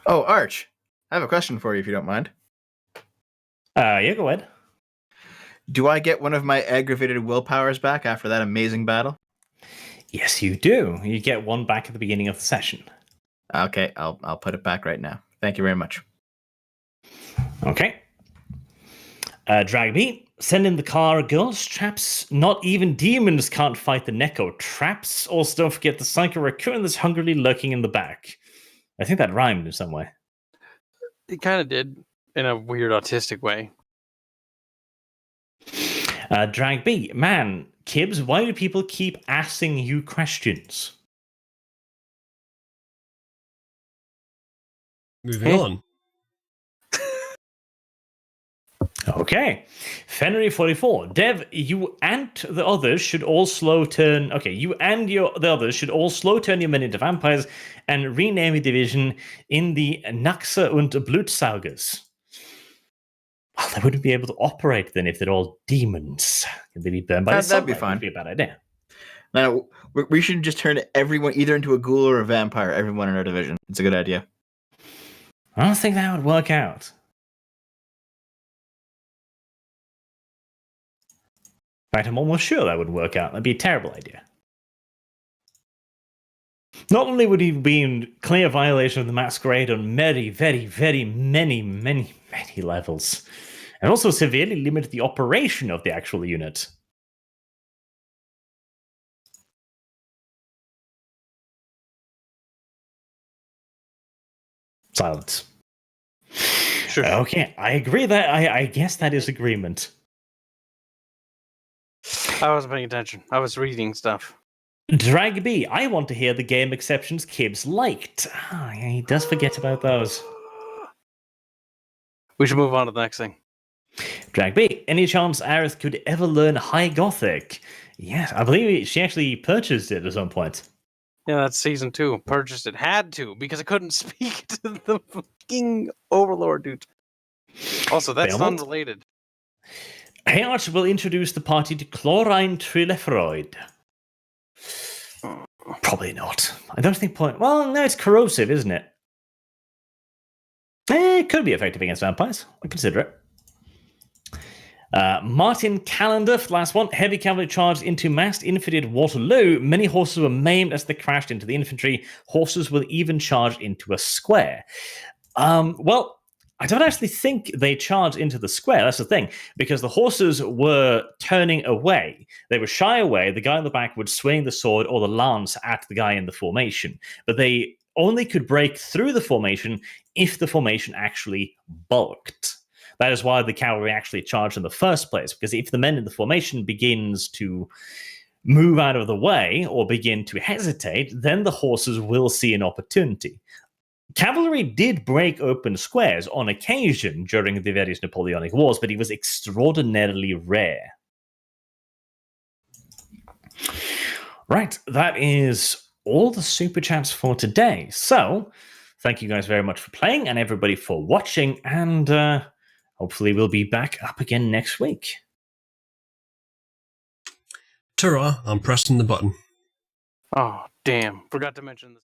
Oh, Arch, I have a question for you if you don't mind. Yeah, go ahead. Do I get one of my aggravated willpowers back after that amazing battle? Yes, you do. You get one back at the beginning of the session. Okay, I'll put it back right now. Thank you very much. Okay. Drag me. Send in the car, girls, traps. Not even demons can't fight the Neko. Traps. Also, don't forget the Psycho Raccoon that's hungrily lurking in the back. I think that rhymed in some way. It kind of did, in a weird autistic way. Drag B. Man, Kibbs, why do people keep asking you questions? Moving on. Okay. Fenry44. Dev, you and the others should all slow turn... Okay, you and the others should all slow turn your men into vampires and rename a division in the Naxa und Blutsaugers. Well, they wouldn't be able to operate then if they're all demons. Can they be burned by the That'd be sunlight? fine. That'd be a bad idea. Now, we should just turn everyone either into a ghoul or a vampire, everyone in our division. It's a good idea. I don't think that would work out. In fact, I'm almost sure that would work out. That'd be a terrible idea. Not only would he be in clear violation of the Masquerade on many, many levels, and also severely limit the operation of the actual unit. Silence. Sure. Okay, I agree that I guess that is agreement. I wasn't paying attention. I was reading stuff. Drag B, I want to hear the game exceptions Kibbs liked. Ah, yeah, he does forget about those. We should move on to the next thing. Drag B, any chance Aerith could ever learn High Gothic? Yes, I believe she actually purchased it at some point. Yeah, that's Season 2. Purchased it. Had to, because I couldn't speak to the fucking Overlord, dude. Also, that's unrelated. Hayarch will introduce the party to chlorine trilepheroid. Probably not. I don't think point. Well, no, it's corrosive, isn't it? It could be effective against vampires. I consider it. Martin Callender for the last one. Heavy cavalry charged into massed infantry at Waterloo. Many horses were maimed as they crashed into the infantry. Horses were even charged into a square. Well, I don't actually think they charged into the square. That's the thing, because the horses were turning away. They would shy away. The guy in the back would swing the sword or the lance at the guy in the formation. But they only could break through the formation if the formation actually bulked. That is why the cavalry actually charged in the first place, because if the men in the formation begins to move out of the way or begin to hesitate, then the horses will see an opportunity. Cavalry did break open squares on occasion during the various Napoleonic Wars, but it was extraordinarily rare. Right, that is all the super chats for today. So, thank you guys very much for playing and everybody for watching, and hopefully we'll be back up again next week. Ta-ra, I'm pressing the button. Oh, damn. Forgot to mention this.